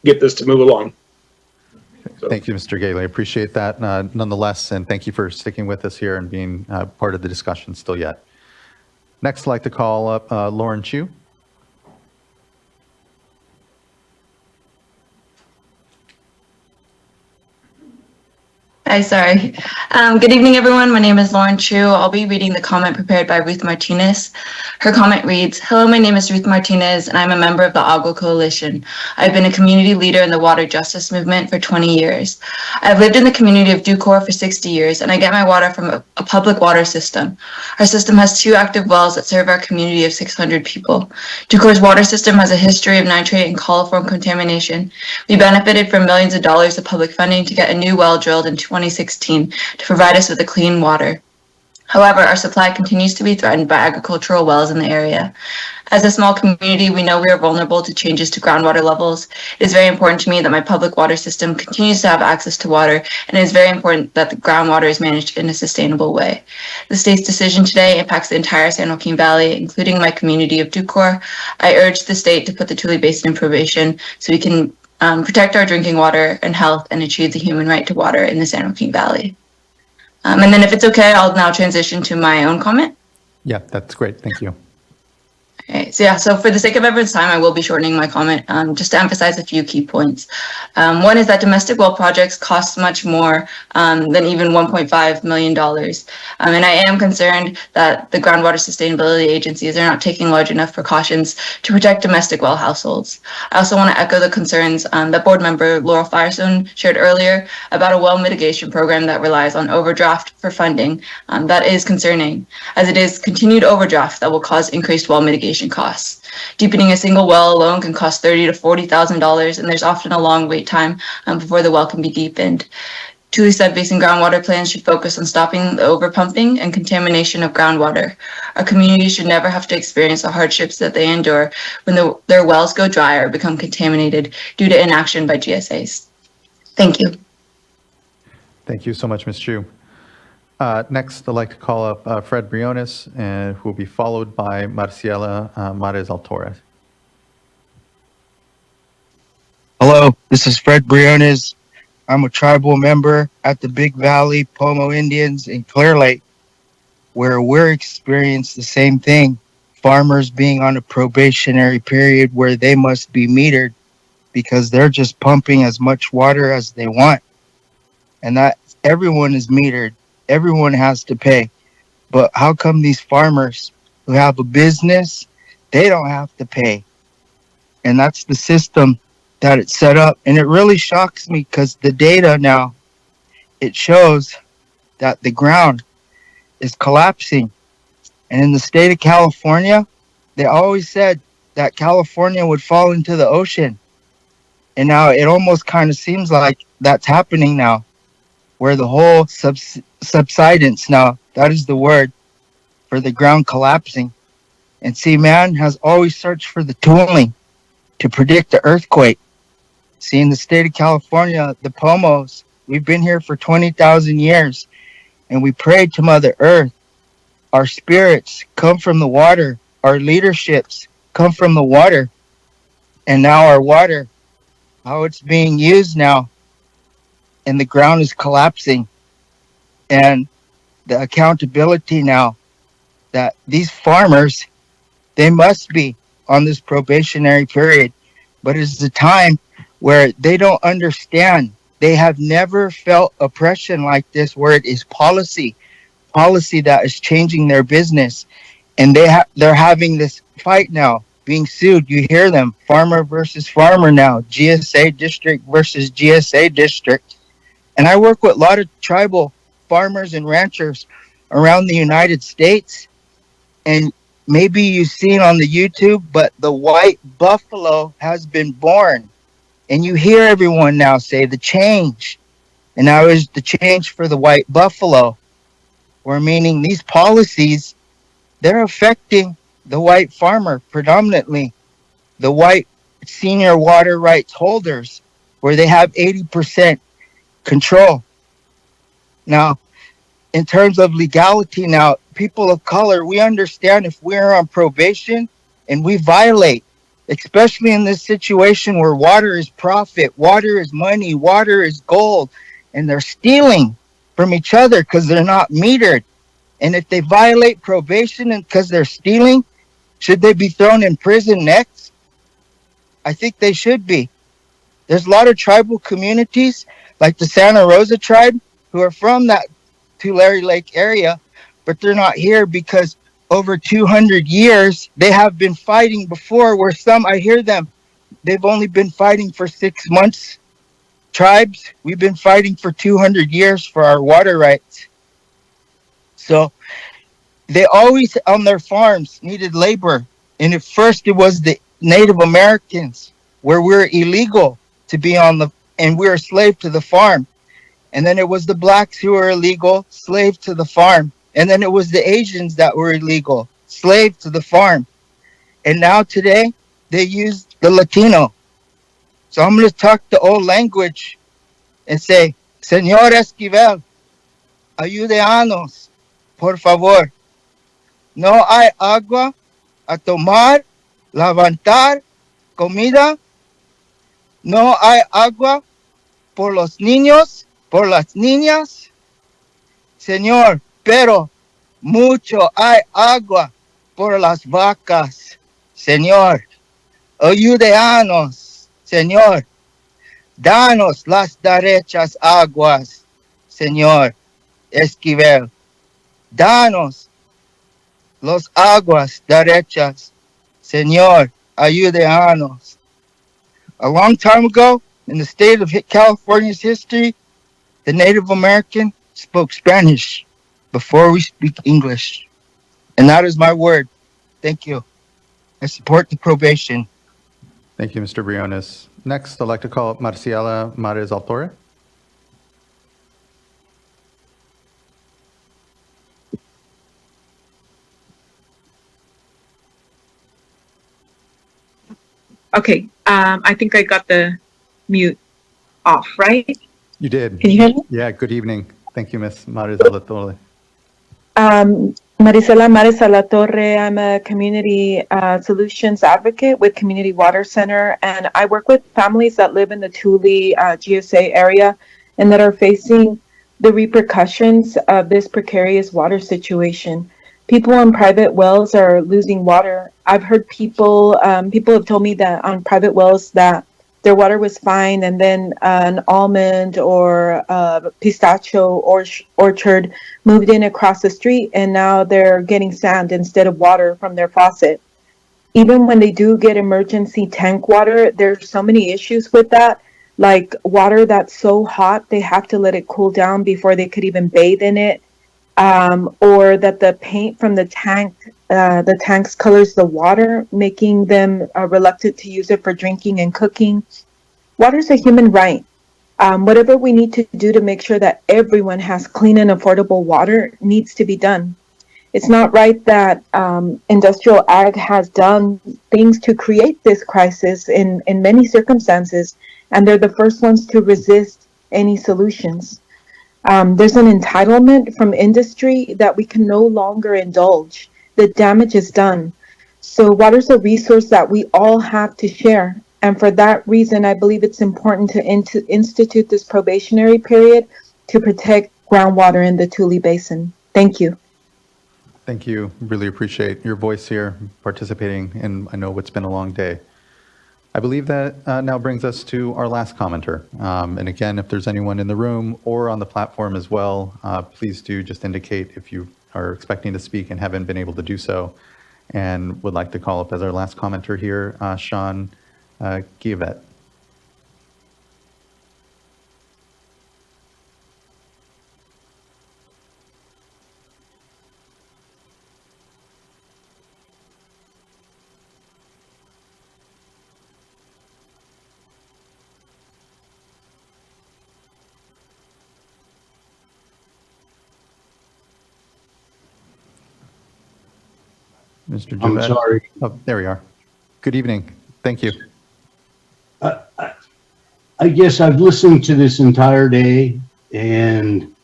get this to move along. So. Thank you, Mr. Gailey. I appreciate that nonetheless, and thank you for sticking with us here and being part of the discussion still yet. Next, I'd like to call up Lauren Chu. Hi, sorry. Good evening, everyone. My name is Lauren Chu. I'll be reading the comment prepared by Ruth Martinez. Her comment reads, "Hello, my name is Ruth Martinez, and I'm a member of the Agua Coalition. I've been a community leader in the water justice movement for 20 years. I've lived in the community of Ducor for 60 years, and I get my water from a public water system. Our system has 2 active wells that serve our community of 600 people. Ducor's water system has a history of nitrate and coliform contamination. We benefited from millions of dollars of public funding to get a new well drilled in 2016 to provide us with a clean water. However, our supply continues to be threatened by agricultural wells in the area. As a small community, we know we are vulnerable to changes to groundwater levels. It is very important to me that my public water system continues to have access to water, and it is very important that the groundwater is managed in a sustainable way. The state's decision today impacts the entire San Joaquin Valley, including my community of Ducor. I urge the state to put the Tule Basin in probation so we can protect our drinking water and health and achieve the human right to water in the San Joaquin Valley." And then if it's okay, I'll now transition to my own comment. Yeah, that's great. Thank you. Okay, so for the sake of everyone's time, I will be shortening my comment just to emphasize a few key points. One is that domestic well projects cost much more than even $1.5 million. And I am concerned that the groundwater sustainability agencies are not taking large enough precautions to protect domestic well households. I also want to echo the concerns that board member Laurel Firestone shared earlier about a well mitigation program that relies on overdraft for funding. That is concerning, as it is continued overdraft that will cause increased well mitigation costs. Deepening a single well alone can cost $30,000 to $40,000, and there's often a long wait time before the well can be deepened. Tule Basin groundwater plans should focus on stopping the overpumping and contamination of groundwater. Our communities should never have to experience the hardships that they endure when their wells go dry or become contaminated due to inaction by GSAs. Thank you. Thank you so much, Ms. Chu. Next, I'd like to call up Fred Briones, who will be followed by Marciela Mares-Altores. Hello, this is Fred Briones. I'm a tribal member at the Big Valley Pomo Indians in Clear Lake, where we're experiencing the same thing. Farmers being on a probationary period where they must be metered because they're just pumping as much water as they want. And that everyone is metered. Everyone has to pay. But how come these farmers who have a business, they don't have to pay? And that's the system that it's set up. And it really shocks me because the data now, it shows that the ground is collapsing. And in the state of California, they always said that California would fall into the ocean. And now it almost kind of seems like that's happening now, where the whole subsidence now, that is the word for the ground collapsing. And see, man has always searched for the tooling to predict the earthquake. See, in the state of California, the Pomos, we've been here for 20,000 years, and we prayed to Mother Earth. Our spirits come from the water. Our leaderships come from the water. And now our water, how it's being used now, and the ground is collapsing. And the accountability now that these farmers, they must be on this probationary period, but it's a time where they don't understand. They have never felt oppression like this, where it is policy that is changing their business. And they're having this fight now, being sued. You hear them, farmer versus farmer now, GSA district versus GSA district. And I work with a lot of tribal farmers and ranchers around the United States. And maybe you've seen on the YouTube, but the white buffalo has been born. And you hear everyone now say the change. And now is the change for the white buffalo. We're meaning these policies, they're affecting the white farmer predominantly, the white senior water rights holders, where they have 80% control. Now, in terms of legality now, people of color, we understand if we're on probation and we violate, especially in this situation where water is profit, water is money, water is gold, and they're stealing from each other because they're not metered. And if they violate probation and because they're stealing, should they be thrown in prison next? I think they should be. There's a lot of tribal communities, like the Santa Rosa tribe, who are from that Tulare Lake area, but they're not here because over 200 years they have been fighting before, where some, I hear them, they've only been fighting for 6 months. Tribes, we've been fighting for 200 years for our water rights. So they always on their farms needed labor. And at first it was the Native Americans, where we're illegal to be on the, and we're a slave to the farm. And then it was the blacks who were illegal, slave to the farm. And then it was the Asians that were illegal, slave to the farm. And now today they use the Latino. So I'm going to talk the old language and say, Señor Esquivel, ayúdeanos, por favor. No hay agua a tomar, levantar, comida. No hay agua por los niños, por las niñas. Señor, pero mucho hay agua por las vacas. Señor, ayúdeanos, Señor. Danos las derechas aguas, Señor Esquivel. Danos los aguas derechas, Señor, ayúdeanos. A long time ago, in the state of California's history, the Native American spoke Spanish before we speak English. And that is my word. Thank you. I support the probation. Thank you, Mr. Briones. Next, I'd like to call up Marciela Mares Altorre. Okay, I think I got the mute off, right? You did. Can you hear me? Yeah, good evening. Thank you, Ms. Mares Altorre. Marisela Mares Alatorre, I'm a community solutions advocate with Community Water Center, and I work with families that live in the Tule GSA area and that are facing the repercussions of this precarious water situation. People on private wells are losing water. I've heard people have told me that on private wells that their water was fine, and then an almond or pistachio orchard moved in across the street, and now they're getting sand instead of water from their faucet. Even when they do get emergency tank water, there's so many issues with that, like water that's so hot they have to let it cool down before they could even bathe in it, or that the paint from the tanks colors the water, making them reluctant to use it for drinking and cooking. Water is a human right. Whatever we need to do to make sure that everyone has clean and affordable water needs to be done. It's not right that industrial ag has done things to create this crisis in many circumstances, and they're the first ones to resist any solutions. There's an entitlement from industry that we can no longer indulge. The damage is done. So water's a resource that we all have to share. And for that reason, I believe it's important to institute this probationary period to protect groundwater in the Tule Basin. Thank you. Thank you. Really appreciate your voice here, participating in, I know it's been a long day. I believe that now brings us to our last commenter. And again, if there's anyone in the room or on the platform as well, please do just indicate if you are expecting to speak and haven't been able to do so, and would like to call up as our last commenter here, Sean Givet. Mr. I'm Givet. sorry. Oh, there we are. Good evening. Thank you. I guess I've listened to this entire day, and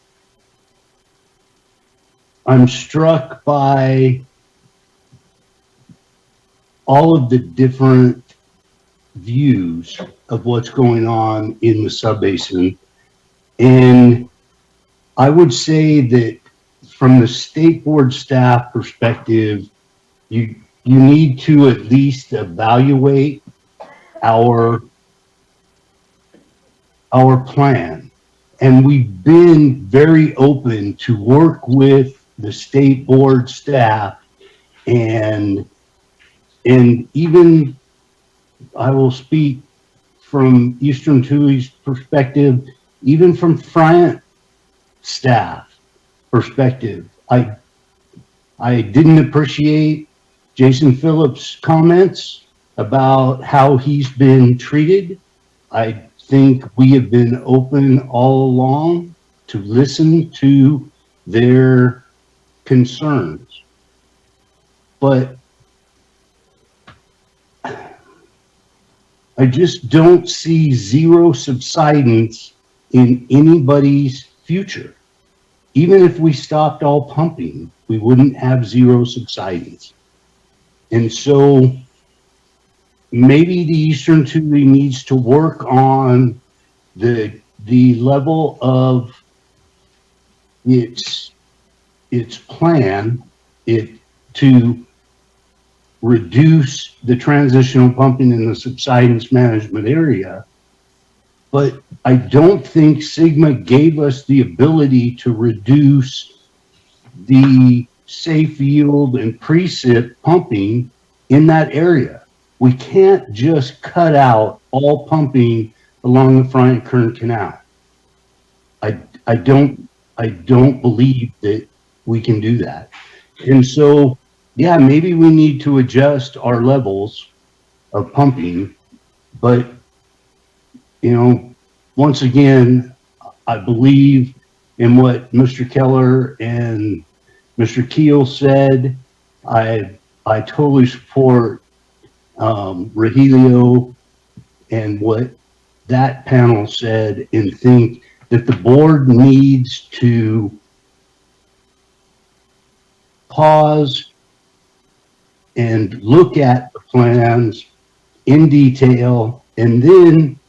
I'm struck by all of the different views of what's going on in the subbasin. And I would say that from the state board staff perspective, you need to at least evaluate our plan and we've been very open to work with the state board staff and even I will speak from Eastern Tuli's perspective, even from Friant staff perspective. I didn't appreciate Jason Phillips' comments about how he's been treated. I think we have been open all along to listen to their concerns. But I just don't see zero subsidence in anybody's future. Even if we stopped all pumping, we wouldn't have zero subsidence. And so maybe the Eastern Tule needs to work on the level of its plan to reduce the transitional pumping in the subsidence management area. But I don't think Sigma gave us the ability to reduce the safe yield and precip pumping in that area. We can't just cut out all pumping along the Friant Kern Canal. I don't believe that we can do that. And so, yeah, maybe we need to adjust our levels of pumping, but once again, I believe in what Mr. Keller and Mr. Keel said. I totally support Rogelio and what that panel said, and think that the board needs to pause and look at the plans in detail, and then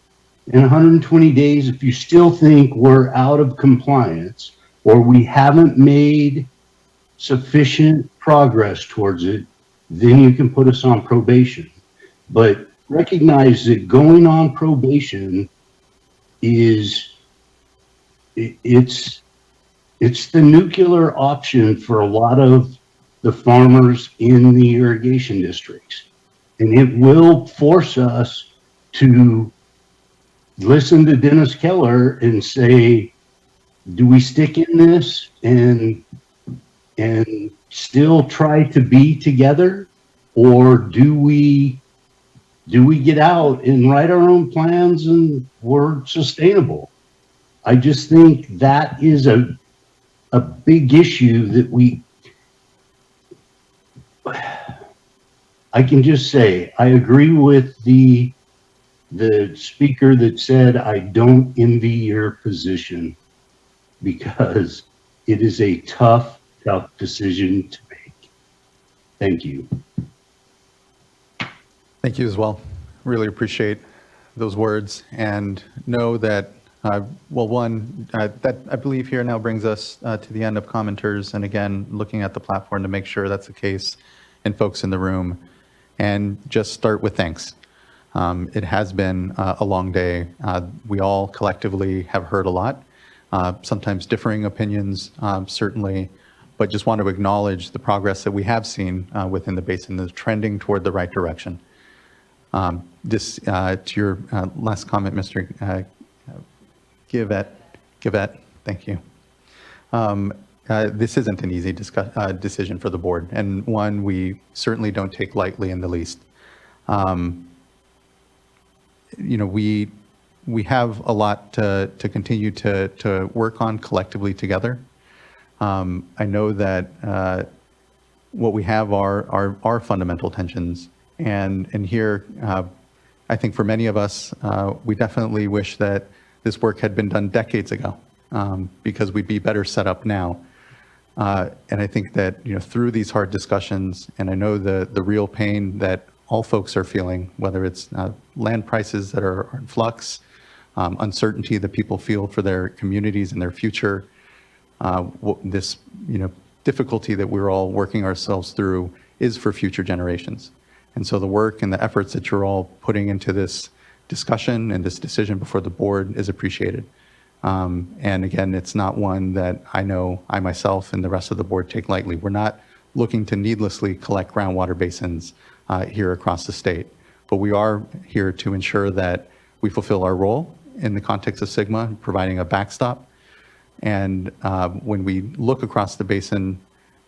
in 120 days, if you still think we're out of compliance or we haven't made sufficient progress towards it, then you can put us on probation. But recognize that going on probation is it's the nuclear option for a lot of the farmers in the irrigation districts. And it will force us to listen to Dennis Keller and say, do we stick in this and still try to be together, or do we get out and write our own plans and we're sustainable? I just think that is a big issue that I can just say, I agree with the speaker that said, I don't envy your position, because it is a tough decision to make. Thank you. Thank you as well. Really appreciate those words, and know that, that I believe here now brings us to the end of commenters, and again, looking at the platform to make sure that's the case, and folks in the room, and just start with thanks. It has been a long day. We all collectively have heard a lot, sometimes differing opinions, certainly, but just want to acknowledge the progress that we have seen within the basin that's trending toward the right direction. To your last comment, Mr. Givette, thank you. This isn't an easy decision for the board, and one we certainly don't take lightly in the least. We have a lot to continue to work on collectively together. I know that what we have are fundamental tensions, and here, I think for many of us, we definitely wish that this work had been done decades ago, because we'd be better set up now. And I think that through these hard discussions, and I know the real pain that all folks are feeling, whether it's land prices that are in flux, uncertainty that people feel for their communities and their future, this difficulty that we're all working ourselves through is for future generations. And so the work and the efforts that you're all putting into this discussion and this decision before the board is appreciated. And again, it's not one that I know I myself and the rest of the board take lightly. We're not looking to needlessly collect groundwater basins here across the state, but we are here to ensure that we fulfill our role in the context of SGMA, providing a backstop. And when we look across the basin,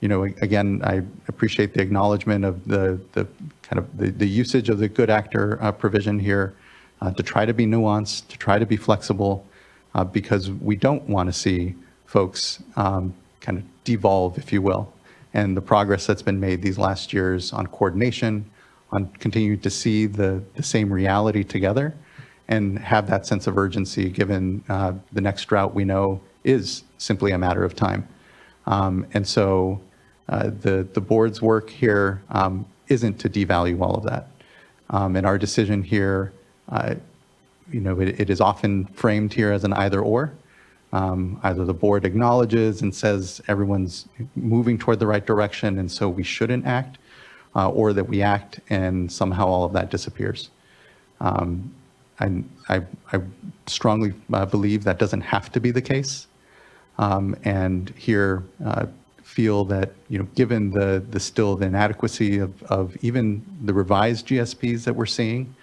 you know, again, I appreciate the acknowledgement of the kind of the usage of the good actor provision here to try to be nuanced, to try to be flexible, because we don't want to see folks kind of devolve, if you will. And the progress that's been made these last years on coordination, on continuing to see the same reality together and have that sense of urgency given the next drought we know is simply a matter of time. And so the board's work here isn't to devalue all of that. And our decision here, you know, it is often framed here as an either or. Either the board acknowledges and says everyone's moving toward the right direction and so we shouldn't act, or that we act and somehow all of that disappears. And I strongly believe that doesn't have to be the case. And here feel that, you know, given the still the inadequacy of even the revised GSPs that we're seeing,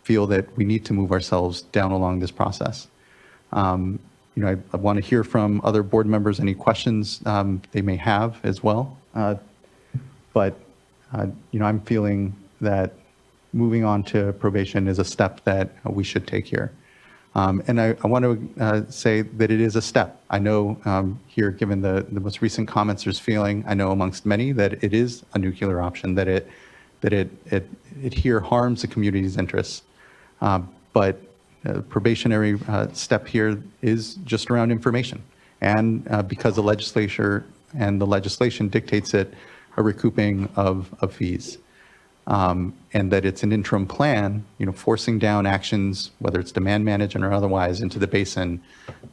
feel that we need to move ourselves down along this process. You know, I want to hear from other board members any questions they may have as well. But, you know, I'm feeling that moving on to probation is a step that we should take here. And I want to say that it is a step. I know here, given the most recent comments, there's feeling, I know amongst many, that it is a nuclear option, that it here harms the community's interests. But probationary step here is just around information. And because the legislature and the legislation dictates it, a recouping of fees. And that it's an interim plan, you know, forcing down actions, whether it's demand management or otherwise, into the basin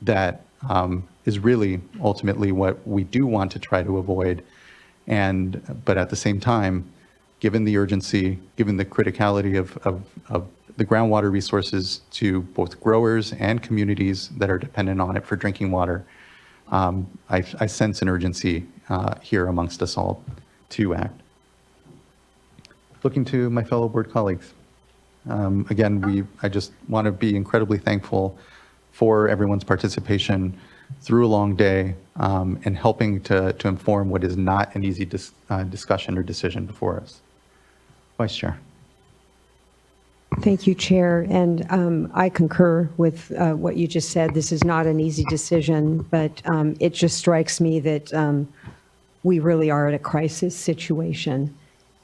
that is really ultimately what we do want to try to avoid. But at the same time, given the urgency, given the criticality of the groundwater resources to both growers and communities that are dependent on it for drinking water, I sense an urgency here amongst us all to act. Looking to my fellow board colleagues. Again, I just want to be incredibly thankful for everyone's participation through a long day and helping to inform what is not an easy discussion or decision before us. Vice Chair. Thank you, Chair. And I concur with what you just said. This is not an easy decision, but it just strikes me that we really are at a crisis situation.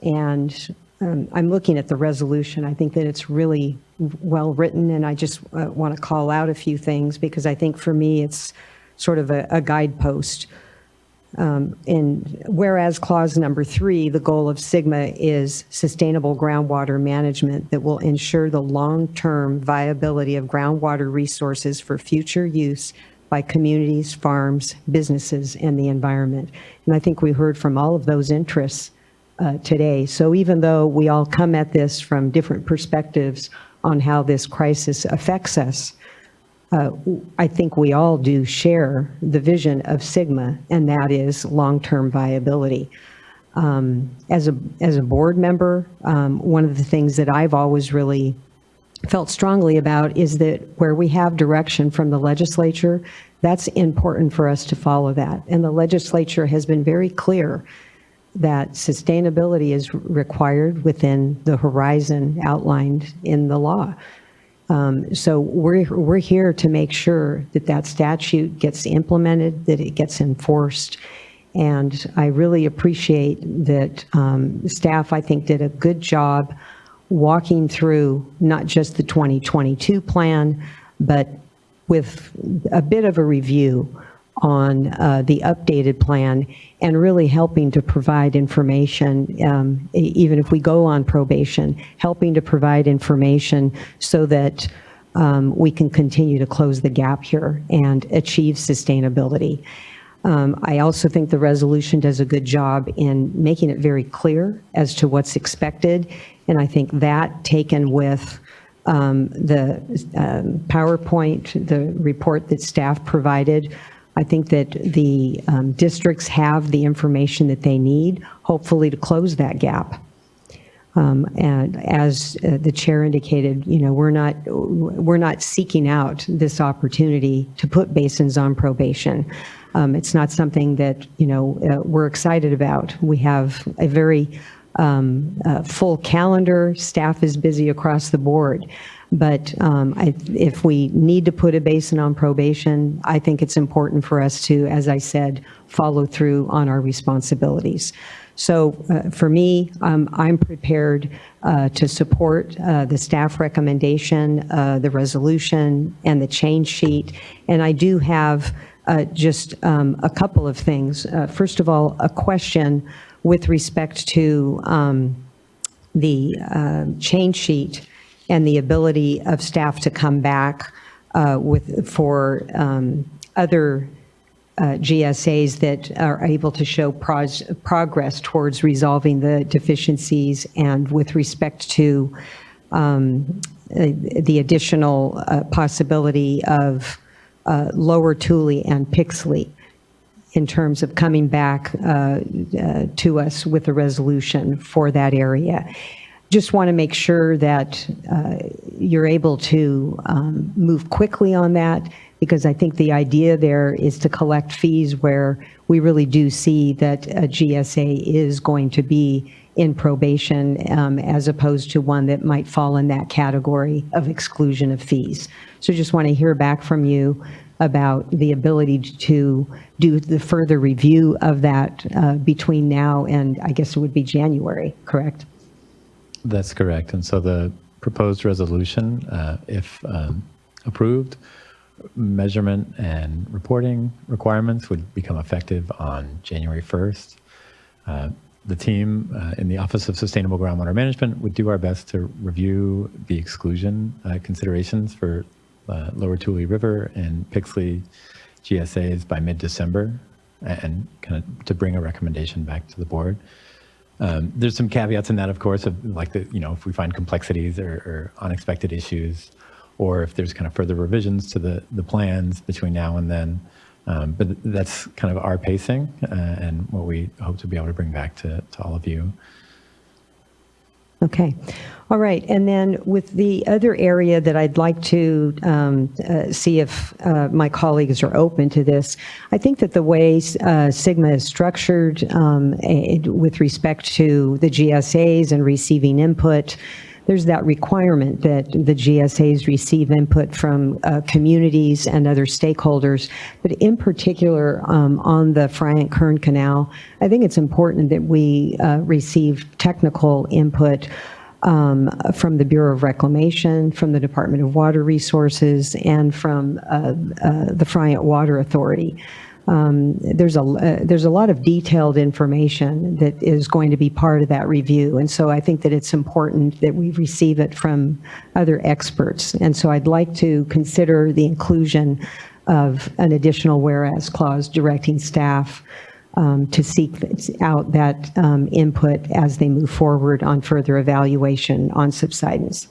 And I'm looking at the resolution. I think that it's really well written, and I just want to call out a few things because I think for me it's sort of a guidepost. And whereas clause number 3, the goal of SGMA is sustainable groundwater management that will ensure the long-term viability of groundwater resources for future use by communities, farms, businesses, and the environment. And I think we heard from all of those interests today. So even though we all come at this from different perspectives on how this crisis affects us, I think we all do share the vision of SGMA, and that is long-term viability. As a board member, one of the things that I've always really felt strongly about is that where we have direction from the legislature, that's important for us to follow that. And the legislature has been very clear that sustainability is required within the horizon outlined in the law. So we're here to make sure that that statute gets implemented, that it gets enforced. And I really appreciate that staff, I think, did a good job walking through not just the 2022 plan, but with a bit of a review on the updated plan and really helping to provide information, even if we go on probation, helping to provide information so that we can continue to close the gap here and achieve sustainability. I also think the resolution does a good job in making it very clear as to what's expected. And I think that taken with the PowerPoint, the report that staff provided. I think that the districts have the information that they need, hopefully to close that gap. And as the chair indicated, you know, we're not seeking out this opportunity to put basins on probation. It's not something that, you know, we're excited about. We have a very full calendar. Staff is busy across the board. But if we need to put a basin on probation, I think it's important for us to, as I said, follow through on our responsibilities. So for me, I'm prepared to support the staff recommendation, the resolution, and the change sheet. And I do have just a couple of things. First of all, a question with respect to the change sheet and the ability of staff to come back for other GSAs that are able to show progress towards resolving the deficiencies, and with respect to the additional possibility of Lower Tule and Pixley in terms of coming back to us with a resolution for that area. Just want to make sure that you're able to move quickly on that, because I think the idea there is to collect fees where we really do see that a GSA is going to be in probation, as opposed to one that might fall in that category of exclusion of fees. So just want to hear back from you about the ability to do the further review of that between now and, I guess it would be January, correct? That's correct. And so the proposed resolution, if approved, measurement and reporting requirements would become effective on January 1st. The team in the Office of Sustainable Groundwater Management would do our best to review the exclusion considerations for Lower Tule River and Pixley GSAs by mid-December, and kind of to bring a recommendation back to the board. There's some caveats in that, of course, of like if we find complexities or unexpected issues, or if there's kind of further revisions to the plans between now and then. But that's kind of our pacing and what we hope to be able to bring back to all of you. Okay. All right. And then with the other area that I'd like to see if my colleagues are open to this, I think that the way Sigma is structured with respect to the GSAs and receiving input, there's that requirement that the GSAs receive input from communities and other stakeholders, but in particular on the Friant-Kern Canal, I think it's important that we receive technical input from the Bureau of Reclamation, from the Department of Water Resources, and from the Friant Water Authority. There's a lot of detailed information that is going to be part of that review. And so I think that it's important that we receive it from other experts. And so I'd like to consider the inclusion of an additional whereas clause directing staff to seek out that input as they move forward on further evaluation on subsidence.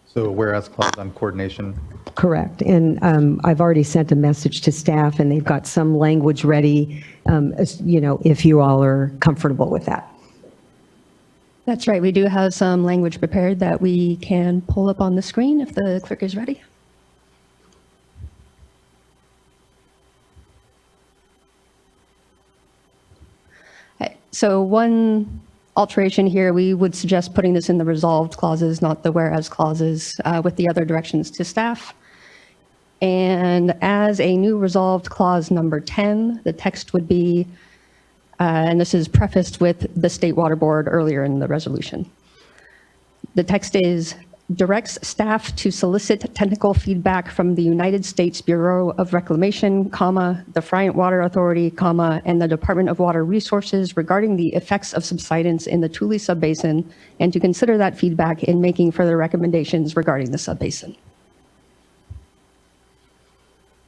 So whereas clause on coordination. Correct. And I've already sent a message to staff, and they've got some language ready, if you all are comfortable with that. That's right. We do have some language prepared that we can pull up on the screen if the clerk is ready. Okay. So one alteration here, we would suggest putting this in the resolved clauses, not the whereas clauses, with the other directions to staff. And as a new resolved clause number 10, the text would be, and this is prefaced with the State Water Board earlier in the resolution. The text is, directs staff to solicit technical feedback from the United States Bureau of Reclamation, the Friant Water Authority, and the Department of Water Resources regarding the effects of subsidence in the Tule subbasin, and to consider that feedback in making further recommendations regarding the subbasin.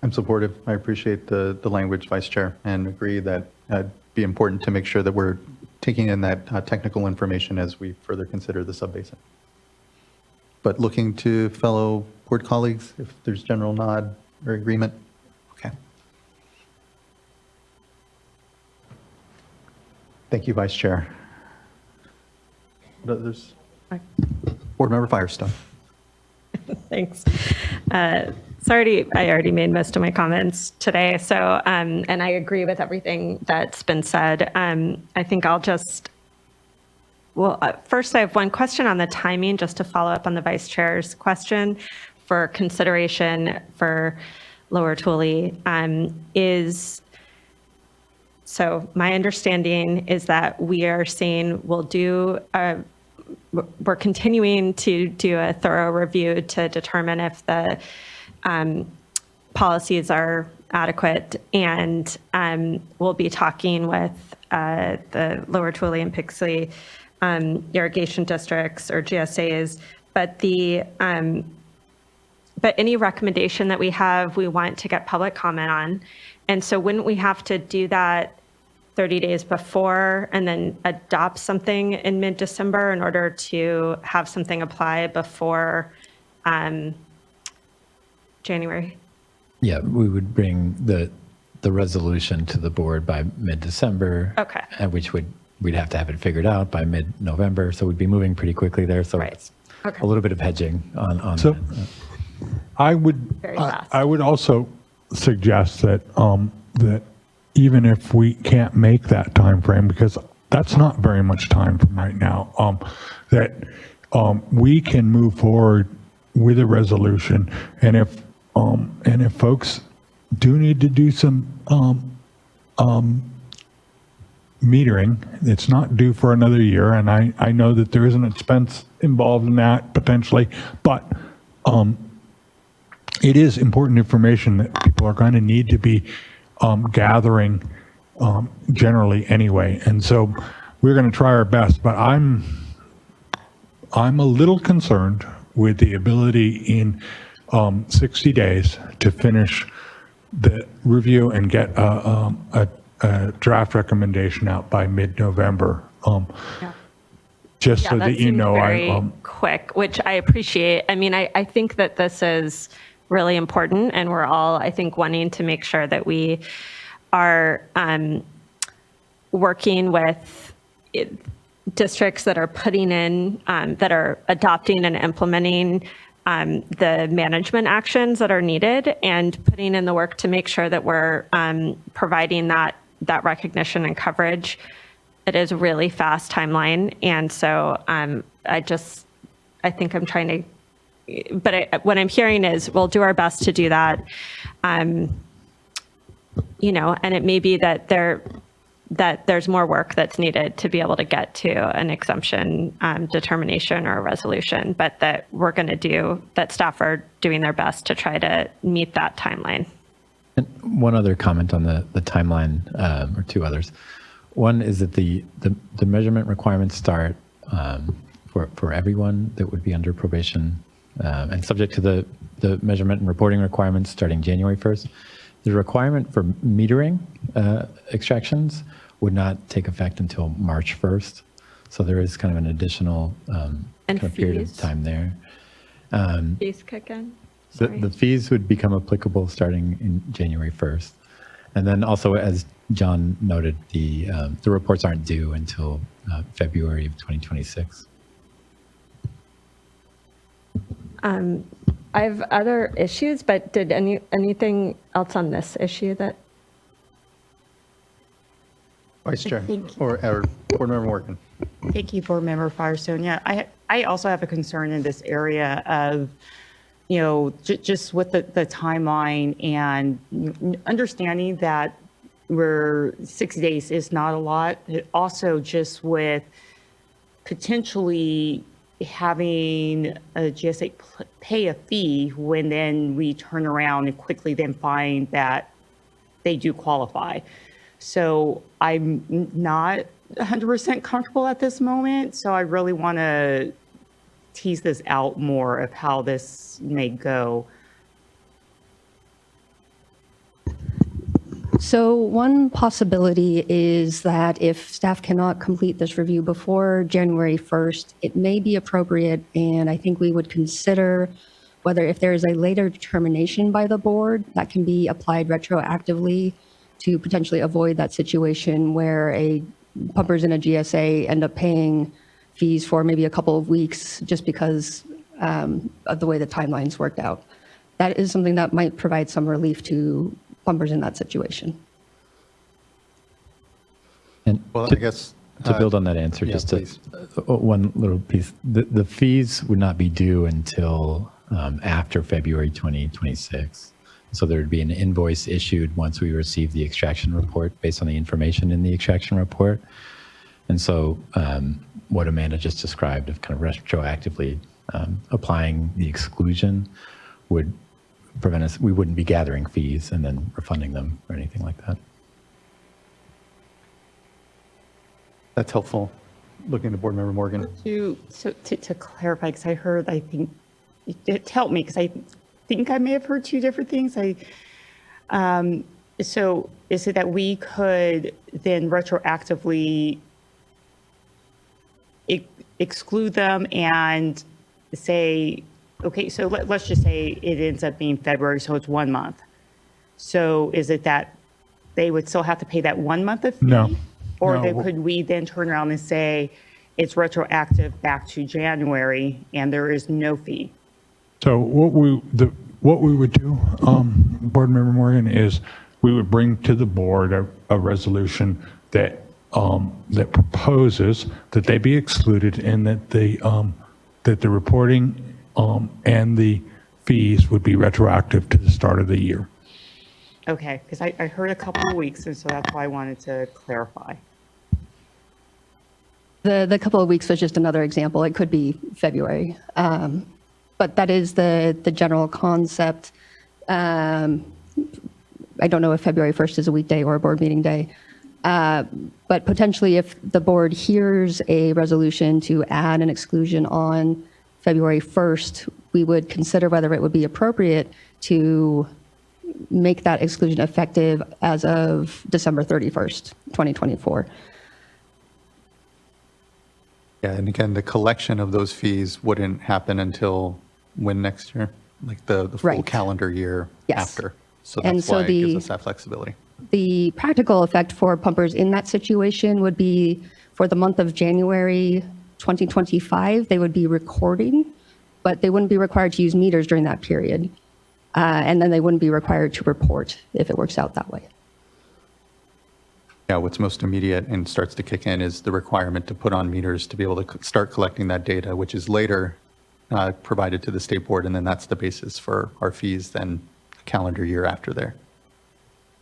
I'm supportive. I appreciate the language, Vice Chair, and agree that it'd be important to make sure that we're taking in that technical information as we further consider the subbasin. but looking to fellow board colleagues if there's general nod or agreement. Okay. Thank you, Vice Chair. Others? Board Member Firestone. Thanks. I already made most of my comments today. So, and I agree with everything that's been said. I think I'll just, first I have one question on the timing, just to follow up on the Vice Chair's question for consideration for Lower Tule so my understanding is that we are saying we're continuing to do a thorough review to determine if the policies are adequate, and we'll be talking with the Lower Tule and Pixley irrigation districts or GSAs, but any recommendation that we have, we want to get public comment on. And so wouldn't we have to do that 30 days before and then adopt something in mid-December in order to have something apply before January? Yeah, we would bring the resolution to the board by mid-December. Okay. At which we'd have to have it figured out by mid-November. So we'd be moving pretty quickly there. So it's a little bit of hedging on So that. I would also suggest that that even if we can't make that time frame, because that's not very much time from right now, that we can move forward with a resolution, and if folks do need to do some metering, it's not due for another year, and I know that there is an expense involved in that potentially, but it is important information that people are going to need to be gathering generally anyway. And so we're going to try our best, but I'm a little concerned with the ability in 60 days to finish the review and get a draft recommendation out by mid-November. Just so that you know, very quick, which I appreciate. I mean, I think that this is really important, and we're all, I think, wanting to make sure that we are working with districts that are putting in, that are adopting and implementing the management actions that are needed, and putting in the work to make sure that we're providing that recognition and coverage. It is a really fast timeline, and so I think I'm trying to. But what I'm hearing is we'll do our best to do that, and it may be that there's more work that's needed to be able to get to an exemption determination or a resolution, but that that staff are doing their best to try to meet that timeline. And one other comment on the timeline, or two others. One is that the measurement requirements start for everyone that would be under probation, and subject to the measurement and reporting requirements starting January 1st. The requirement for metering extractions would not take effect until March 1st. So there is kind of an additional period of time there. Fees kick in? The fees would become applicable starting in January 1st. And then also, as John noted, the reports aren't due until February of 2026. I have other issues, but did anything else on this issue that? Vice Chair or Board Member Morgan. Thank you, Board Member Firestone. Yeah, I also have a concern in this area of, just with the timeline and understanding that 6 days is not a lot. Also, just with potentially having a GSA pay a fee when then we turn around and quickly then find that they do qualify. So I'm not 100% comfortable at this moment. So I really want to tease this out more of how this may go. So one possibility is that if staff cannot complete this review before January 1st, it may be appropriate, and I think we would consider whether if there is a later determination by the board that can be applied retroactively to potentially avoid that situation where pumpers in a GSA end up paying fees for maybe a couple of weeks just because of the way the timelines worked out. That is something that might provide some relief to pumpers in that situation. And Well, I guess to build on that answer, yeah, just please. one little piece. The fees would not be due until after February 2026. So there would be an invoice issued once we receive the extraction report based on the information in the extraction report. And so what Amanda just described of kind of retroactively applying the exclusion would prevent us, we wouldn't be gathering fees and then refunding them or anything like that. That's helpful. Looking to Board Member Morgan. To clarify, because I heard, I think, it helped me, because I think I may have heard two different things. So is it that we could then retroactively exclude them and say, okay, so let's just say it ends up being February, so it's 1 month. So is it that they would still have to pay that 1 month of fee? No. Or No. could we then turn around and say it's retroactive back to January and there is no fee? So what we would do, Board Member Morgan, is we would bring to the board a resolution that that proposes that they be excluded and that the reporting and the fees would be retroactive to the start of the year. Okay, because I heard a couple of weeks, and so that's why I wanted to clarify. The couple of weeks was just another example. It could be February. But that is the general concept. I don't know if February 1st is a weekday or a board meeting day. But potentially if the board hears a resolution to add an exclusion on February 1st, we would consider whether it would be appropriate to make that exclusion effective as of December 31st, 2024. Yeah, and again, the collection of those fees wouldn't happen until when next year? Like the full Right. calendar year Yes. after. So And that's so why it gives the- us that flexibility. The practical effect for pumpers in that situation would be for the month of January 2025, they would be recording, but they wouldn't be required to use meters during that period. And then they wouldn't be required to report if it works out that way. Yeah, what's most immediate and starts to kick in is the requirement to put on meters to be able to start collecting that data, which is later provided to the state board, and then that's the basis for our fees then a calendar year after there.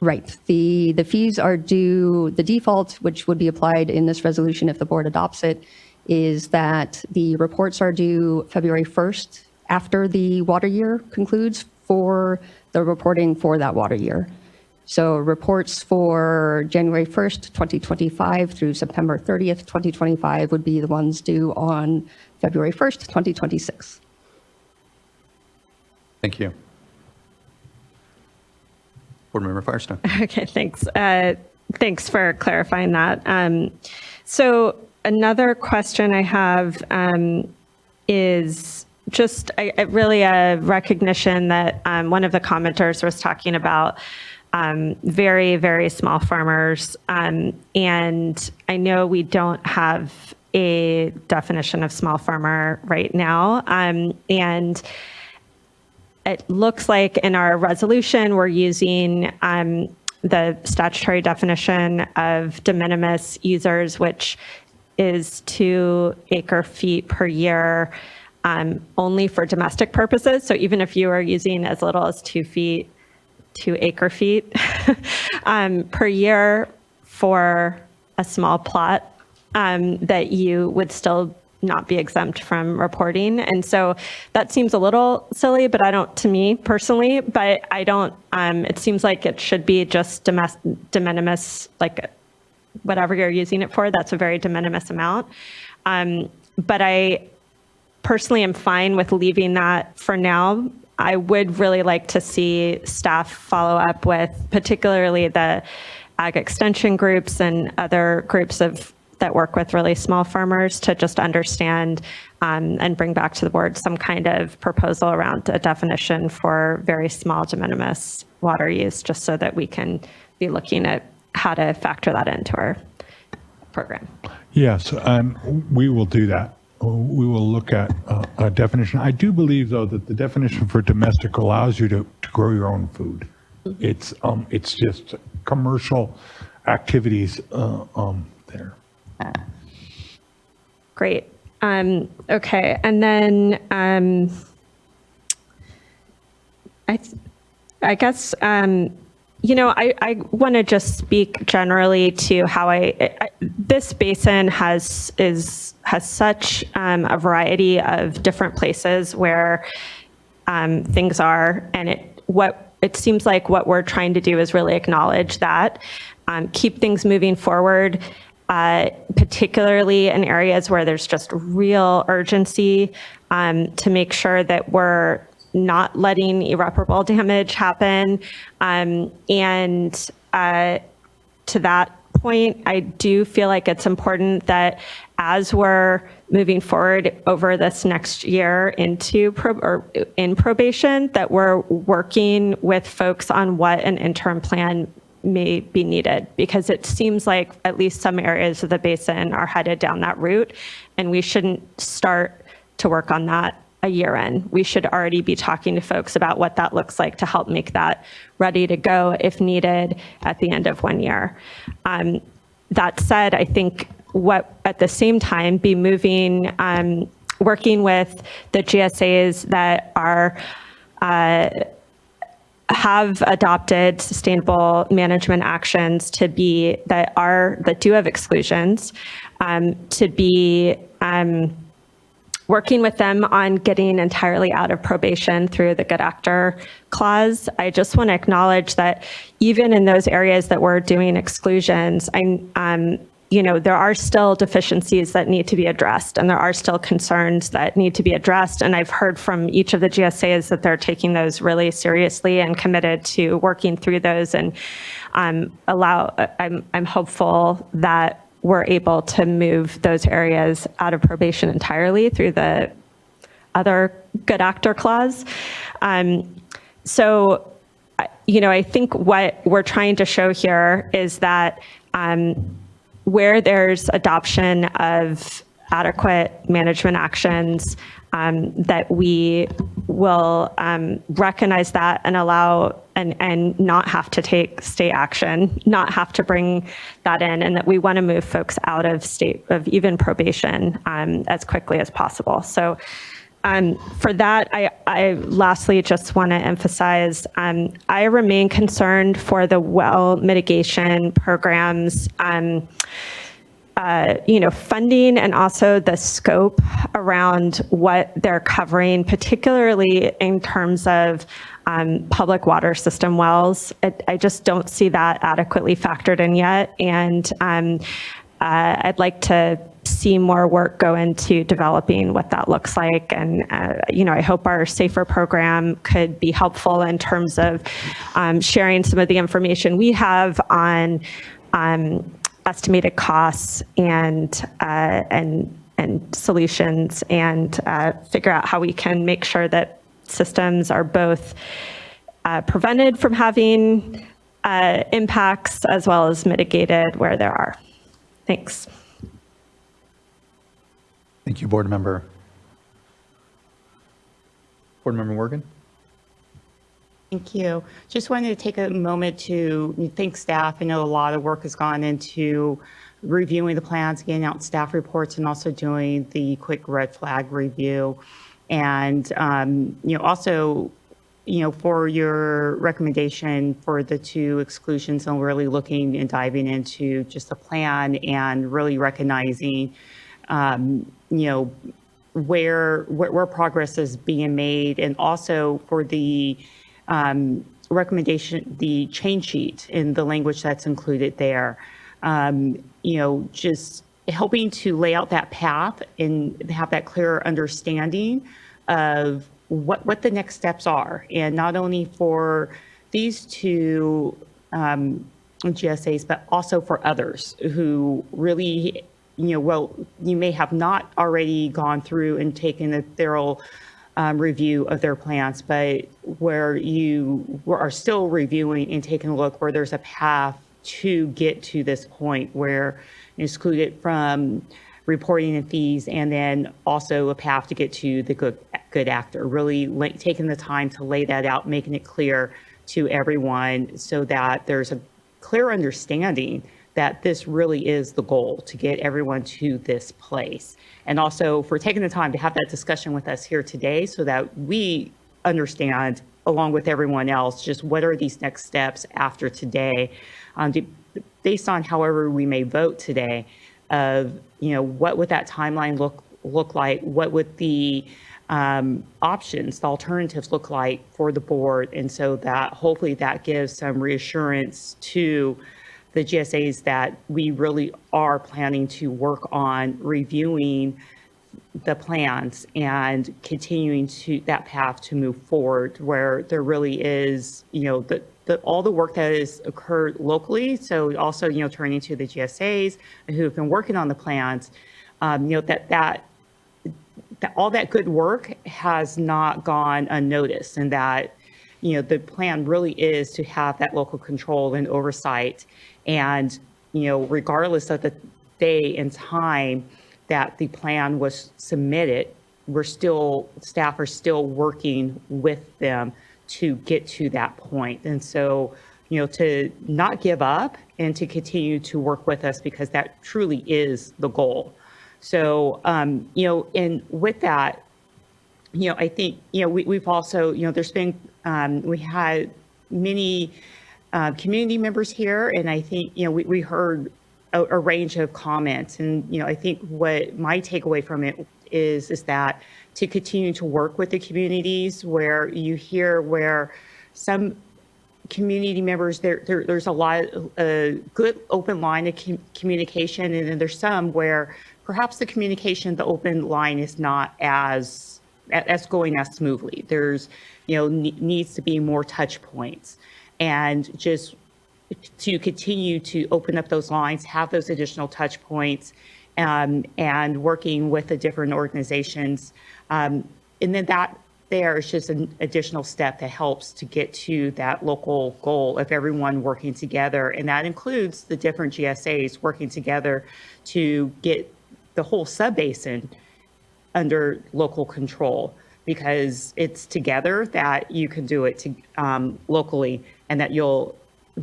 Right. The fees are due, the default, which would be applied in this resolution if the board adopts it, is that the reports are due February 1st after the water year concludes for the reporting for that water year. So reports for January 1st, 2025 through September 30th, 2025 would be the ones due on February 1st, 2026. Thank you. Board Member Firestone. Okay, thanks. Thanks for clarifying that. So another question I have is just really a recognition that one of the commenters was talking about very, very small farmers. And I know we don't have a definition of small farmer right now. And it looks like in our resolution, we're using the statutory definition of de minimis users, which is 2 acre-feet per year only for domestic purposes. So even if you are using as little as 2 acre-feet per year for a small plot, that you would still not be exempt from reporting. And so that seems a little silly, but to me personally, but I don't, it seems like it should be just de minimis, like whatever you're using it for, that's a very de minimis amount. But I personally am fine with leaving that for now, I would really like to see staff follow up with particularly the ag extension groups and other groups that work with really small farmers to just understand and bring back to the board some kind of proposal around a definition for very small de minimis water use, just so that we can be looking at how to factor that into our program. Yes, we will do that. We will look at a definition. I do believe, though, that the definition for domestic allows you to grow your own food. It's just commercial activities there. Great. Okay, and then I guess I want to just speak generally to how this basin has such a variety of different places where things are, and it seems like what we're trying to do is really acknowledge that, keep things moving forward, particularly in areas where there's just real urgency, to make sure that we're not letting irreparable damage happen. And to that point, I do feel like it's important that as we're moving forward over this next year into in probation, that we're working with folks on what an interim plan may be needed, because it seems like at least some areas of the basin are headed down that route, and we shouldn't start to work on that a year in. We should already be talking to folks about what that looks like to help make that ready to go if needed at the end of 1 year. That said, I think at the same time be moving, working with the GSAs that have adopted sustainable management actions that do have exclusions, to be working with them on getting entirely out of probation through the good actor clause. I just want to acknowledge that even in those areas that we're doing exclusions, there are still deficiencies that need to be addressed, and there are still concerns that need to be addressed. And I've heard from each of the GSAs that they're taking those really seriously and committed to working through those. And I'm hopeful that we're able to move those areas out of probation entirely through the other good actor clause. So, I think what we're trying to show here is that where there's adoption of adequate management actions, that we will recognize that and allow and not have to take state action, not have to bring that in, and that we want to move folks out of state of even probation as quickly as possible. So for that, I lastly just want to emphasize, I remain concerned for the well mitigation programs, funding, and also the scope around what they're covering, particularly in terms of public water system wells. I just don't see that adequately factored in yet. And I'd like to see more work go into developing what that looks like. And, I hope our SAFER program could be helpful in terms of sharing some of the information we have on estimated costs and solutions, and figure out how we can make sure that systems are both prevented from having impacts as well as mitigated where there are. Thanks. Thank you, Board Member. Board Member Morgan. Thank you. Just wanted to take a moment to thank staff. I know a lot of work has gone into reviewing the plans, getting out staff reports, and also doing the quick red flag review. And, also, for your recommendation for the 2 exclusions, and really looking and diving into just the plan and really recognizing, where progress is being made, and also for the recommendation, the change sheet in the language that's included there, just helping to lay out that path and have that clear understanding of what the next steps are, and not only for these two GSAs, but also for others who really, well, you may have not already gone through and taken a thorough review of their plans, but where you are still reviewing and taking a look where there's a path to get to this point where excluded from reporting and fees, and then also a path to get to the good actor, really taking the time to lay that out, making it clear to everyone so that there's a clear understanding that this really is the goal, to get everyone to this place. And also for taking the time to have that discussion with us here today so that we understand, along with everyone else, just what are these next steps after today, based on however we may vote today, of, what would that timeline look like? What would the options, the alternatives look like for the board? And so that hopefully that gives some reassurance to the GSAs that we really are planning to work on reviewing the plans and continuing to that path to move forward, where there really is, all the work that has occurred locally. So also, turning to the GSAs who have been working on the plans, that all that good work has not gone unnoticed, and that, the plan really is to have that local control and oversight. And, regardless of the day and time that the plan was submitted, staff are still working with them to get to that point. And so, to not give up and to continue to work with us, because that truly is the goal. So, and with that, I think, we've also, there's been, we had many community members here, and I think, we heard a range of comments. And, I think what my takeaway from it is that to continue to work with the communities, where you hear where some community members, there's a lot of good open line of communication, and then there's some where perhaps the communication, the open line is not as going as smoothly. There's, needs to be more touch points, and just to continue to open up those lines, have those additional touch points, and working with the different organizations. And then that there is just an additional step that helps to get to that local goal of everyone working together. And that includes the different GSAs working together to get the whole subbasin under local control, because it's together that you can do it locally, and that you'll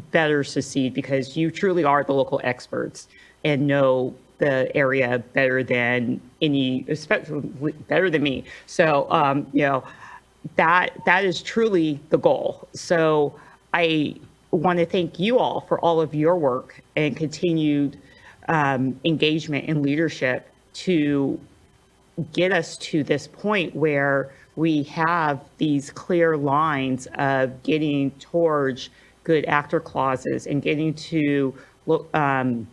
better succeed, because you truly are the local experts and know the area better than any, especially better than me. So, that is truly the goal. So I want to thank you all for all of your work and continued engagement and leadership to get us to this point where we have these clear lines of getting towards good actor clauses and getting to, where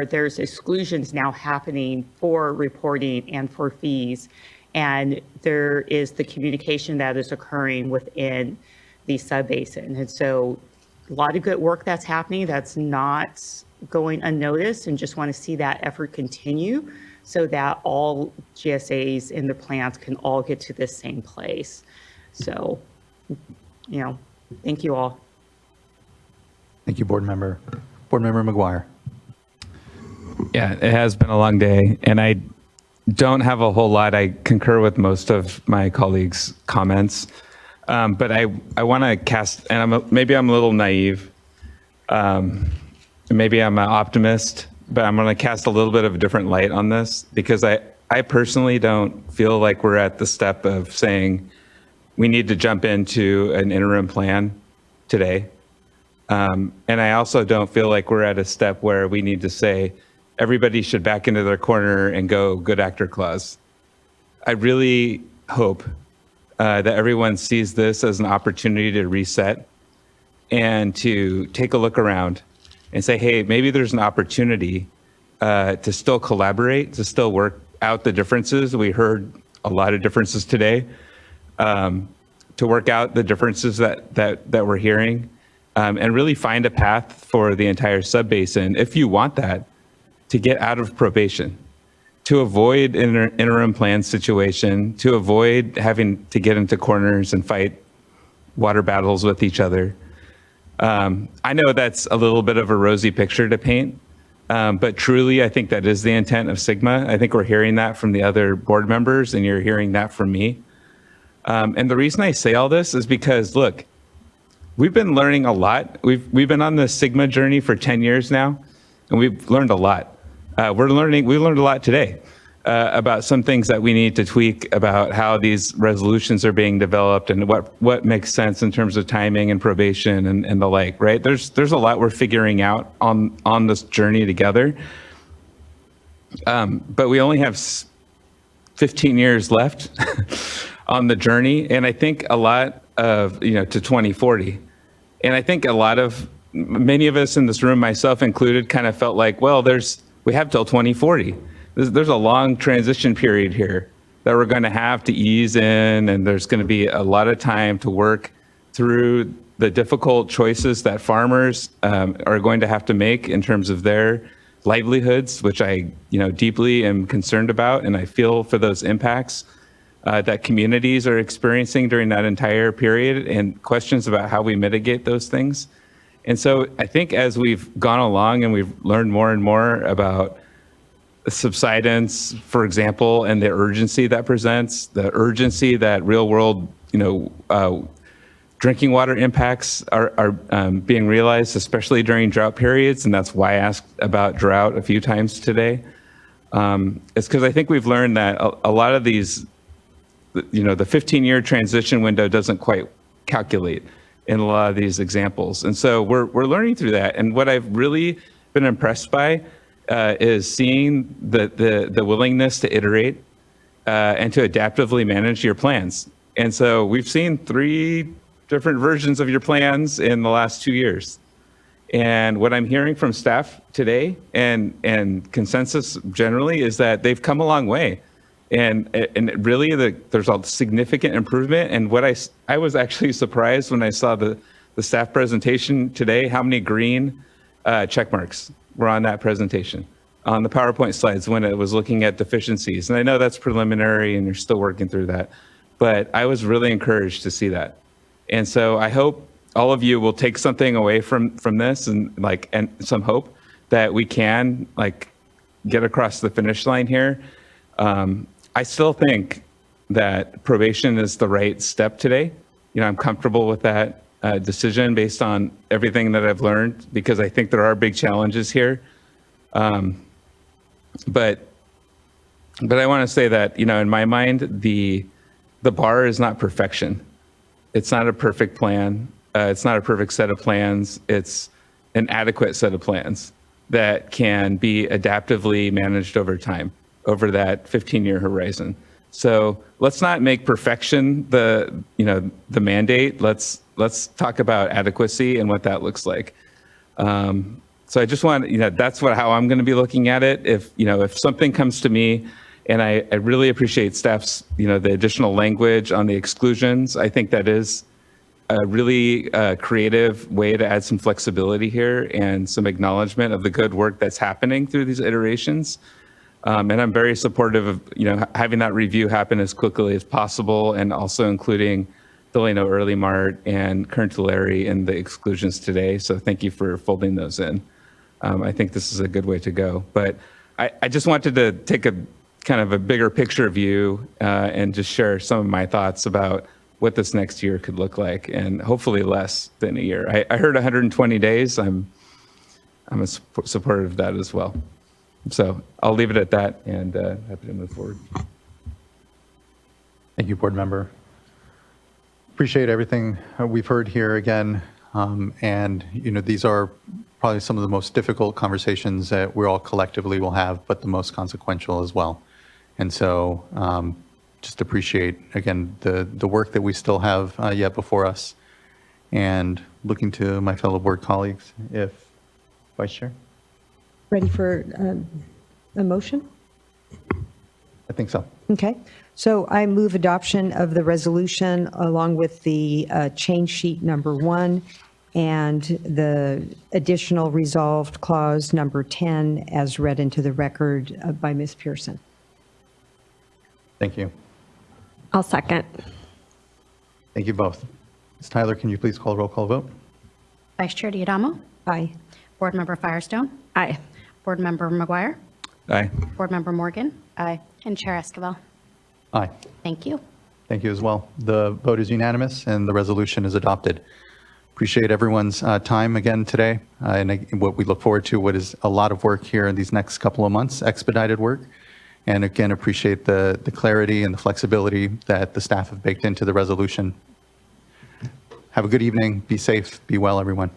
there's exclusions now happening for reporting and for fees. And there is the communication that is occurring within the subbasin. And so a lot of good work that's happening that's not going unnoticed, and just want to see that effort continue so that all GSAs in the plans can all get to the same place. So, thank you all. Thank you, Board Member. Board Member McGuire. Yeah, it has been a long day, and I don't have a whole lot. I concur with most of my colleagues' comments, but I want to cast, and maybe I'm a little naive, maybe I'm an optimist, but I'm going to cast a little bit of a different light on this, because I personally don't feel like we're at the step of saying we need to jump into an interim plan today. And I also don't feel like we're at a step where we need to say everybody should back into their corner and go good actor clause. I really hope that everyone sees this as an opportunity to reset and to take a look around and say, hey, maybe there's an opportunity to still collaborate, to still work out the differences. We heard a lot of differences today, to work out the differences that we're hearing, and really find a path for the entire subbasin, if you want that, to get out of probation, to avoid interim plan situation, to avoid having to get into corners and fight water battles with each other. I know that's a little bit of a rosy picture to paint, but truly, I think that is the intent of Sigma. I think we're hearing that from the other board members, and you're hearing that from me. And the reason I say all this is because, look, we've been learning a lot. We've been on the Sigma journey for 10 years now, and we've learned a lot. We learned a lot today about some things that we need to tweak about how these resolutions are being developed and what makes sense in terms of timing and probation and the like, right? There's a lot we're figuring out on this journey together. But we only have 15 years left on the journey. And I think a lot of, to 2040. And I think many of us in this room, myself included, kind of felt like, well, we have till 2040. There's a long transition period here that we're going to have to ease in, and there's going to be a lot of time to work through the difficult choices that farmers are going to have to make in terms of their livelihoods, which I deeply am concerned about, and I feel for those impacts that communities are experiencing during that entire period, and questions about how we mitigate those things. And so I think as we've gone along and we've learned more and more about subsidence, for example, and the urgency that presents, the urgency that real world, drinking water impacts are being realized, especially during drought periods. And that's why I asked about drought a few times today. It's because I think we've learned that a lot of these, the 15-year transition window doesn't quite calculate in a lot of these examples. And so we're learning through that. And what I've really been impressed by is seeing the willingness to iterate and to adaptively manage your plans. And so we've seen 3 different versions of your plans in the last 2 years. And what I'm hearing from staff today and consensus generally is that they've come a long way. And really there's a significant improvement. And what I was actually surprised when I saw the staff presentation today, how many green check marks were on that presentation, on the PowerPoint slides when it was looking at deficiencies. And I know that's preliminary and you're still working through that, but I was really encouraged to see that. And so I hope all of you will take something away from this and some hope that we can get across the finish line here. I still think that probation is the right step today. I'm comfortable with that decision based on everything that I've learned, because I think there are big challenges here. But I want to say that, in my mind, the bar is not perfection. It's not a perfect plan. It's not a perfect set of plans. It's an adequate set of plans that can be adaptively managed over time, over that 15-year horizon. So let's not make perfection the mandate. Let's talk about adequacy and what that looks like. So I just want, that's how I'm going to be looking at it. If something comes to me, and I really appreciate staff's, the additional language on the exclusions. I think that is a really creative way to add some flexibility here and some acknowledgement of the good work that's happening through these iterations. And I'm very supportive of, having that review happen as quickly as possible, and also including Delano Early Mart and Kern Tulare in the exclusions today. So thank you for folding those in. I think this is a good way to go. But I just wanted to take a kind of a bigger picture view and just share some of my thoughts about what this next year could look like, and hopefully less than a year. I heard 120 days. I'm a supporter of that as well. So I'll leave it at that, and happy to move forward. Thank you, board member. Appreciate everything we've heard here again. And, these are probably some of the most difficult conversations that we all collectively will have, but the most consequential as well. And so just appreciate, again, the work that we still have yet before us, and looking to my fellow board colleagues, if Vice Chair. Ready for a motion? I think so. Okay, so I move adoption of the resolution along with the change sheet number 1 and the additional resolved clause number 10 as read into the record by Ms. Pearson. Thank you. I'll second. Thank you both. Ms. Tyler, can you please call a roll call vote? Vice Chair Diadamo? Aye. Board Member Firestone? Aye. Board Member McGuire? Aye. Board Member Morgan? Aye. And Chair Esquivel? Aye. Thank you. Thank you as well. The vote is unanimous and the resolution is adopted. Appreciate everyone's time again today. And what we look forward to, what is a lot of work here in these next couple of months, expedited work. And again, appreciate the clarity and the flexibility that the staff have baked into the resolution. Have a good evening. Be safe. Be well, everyone.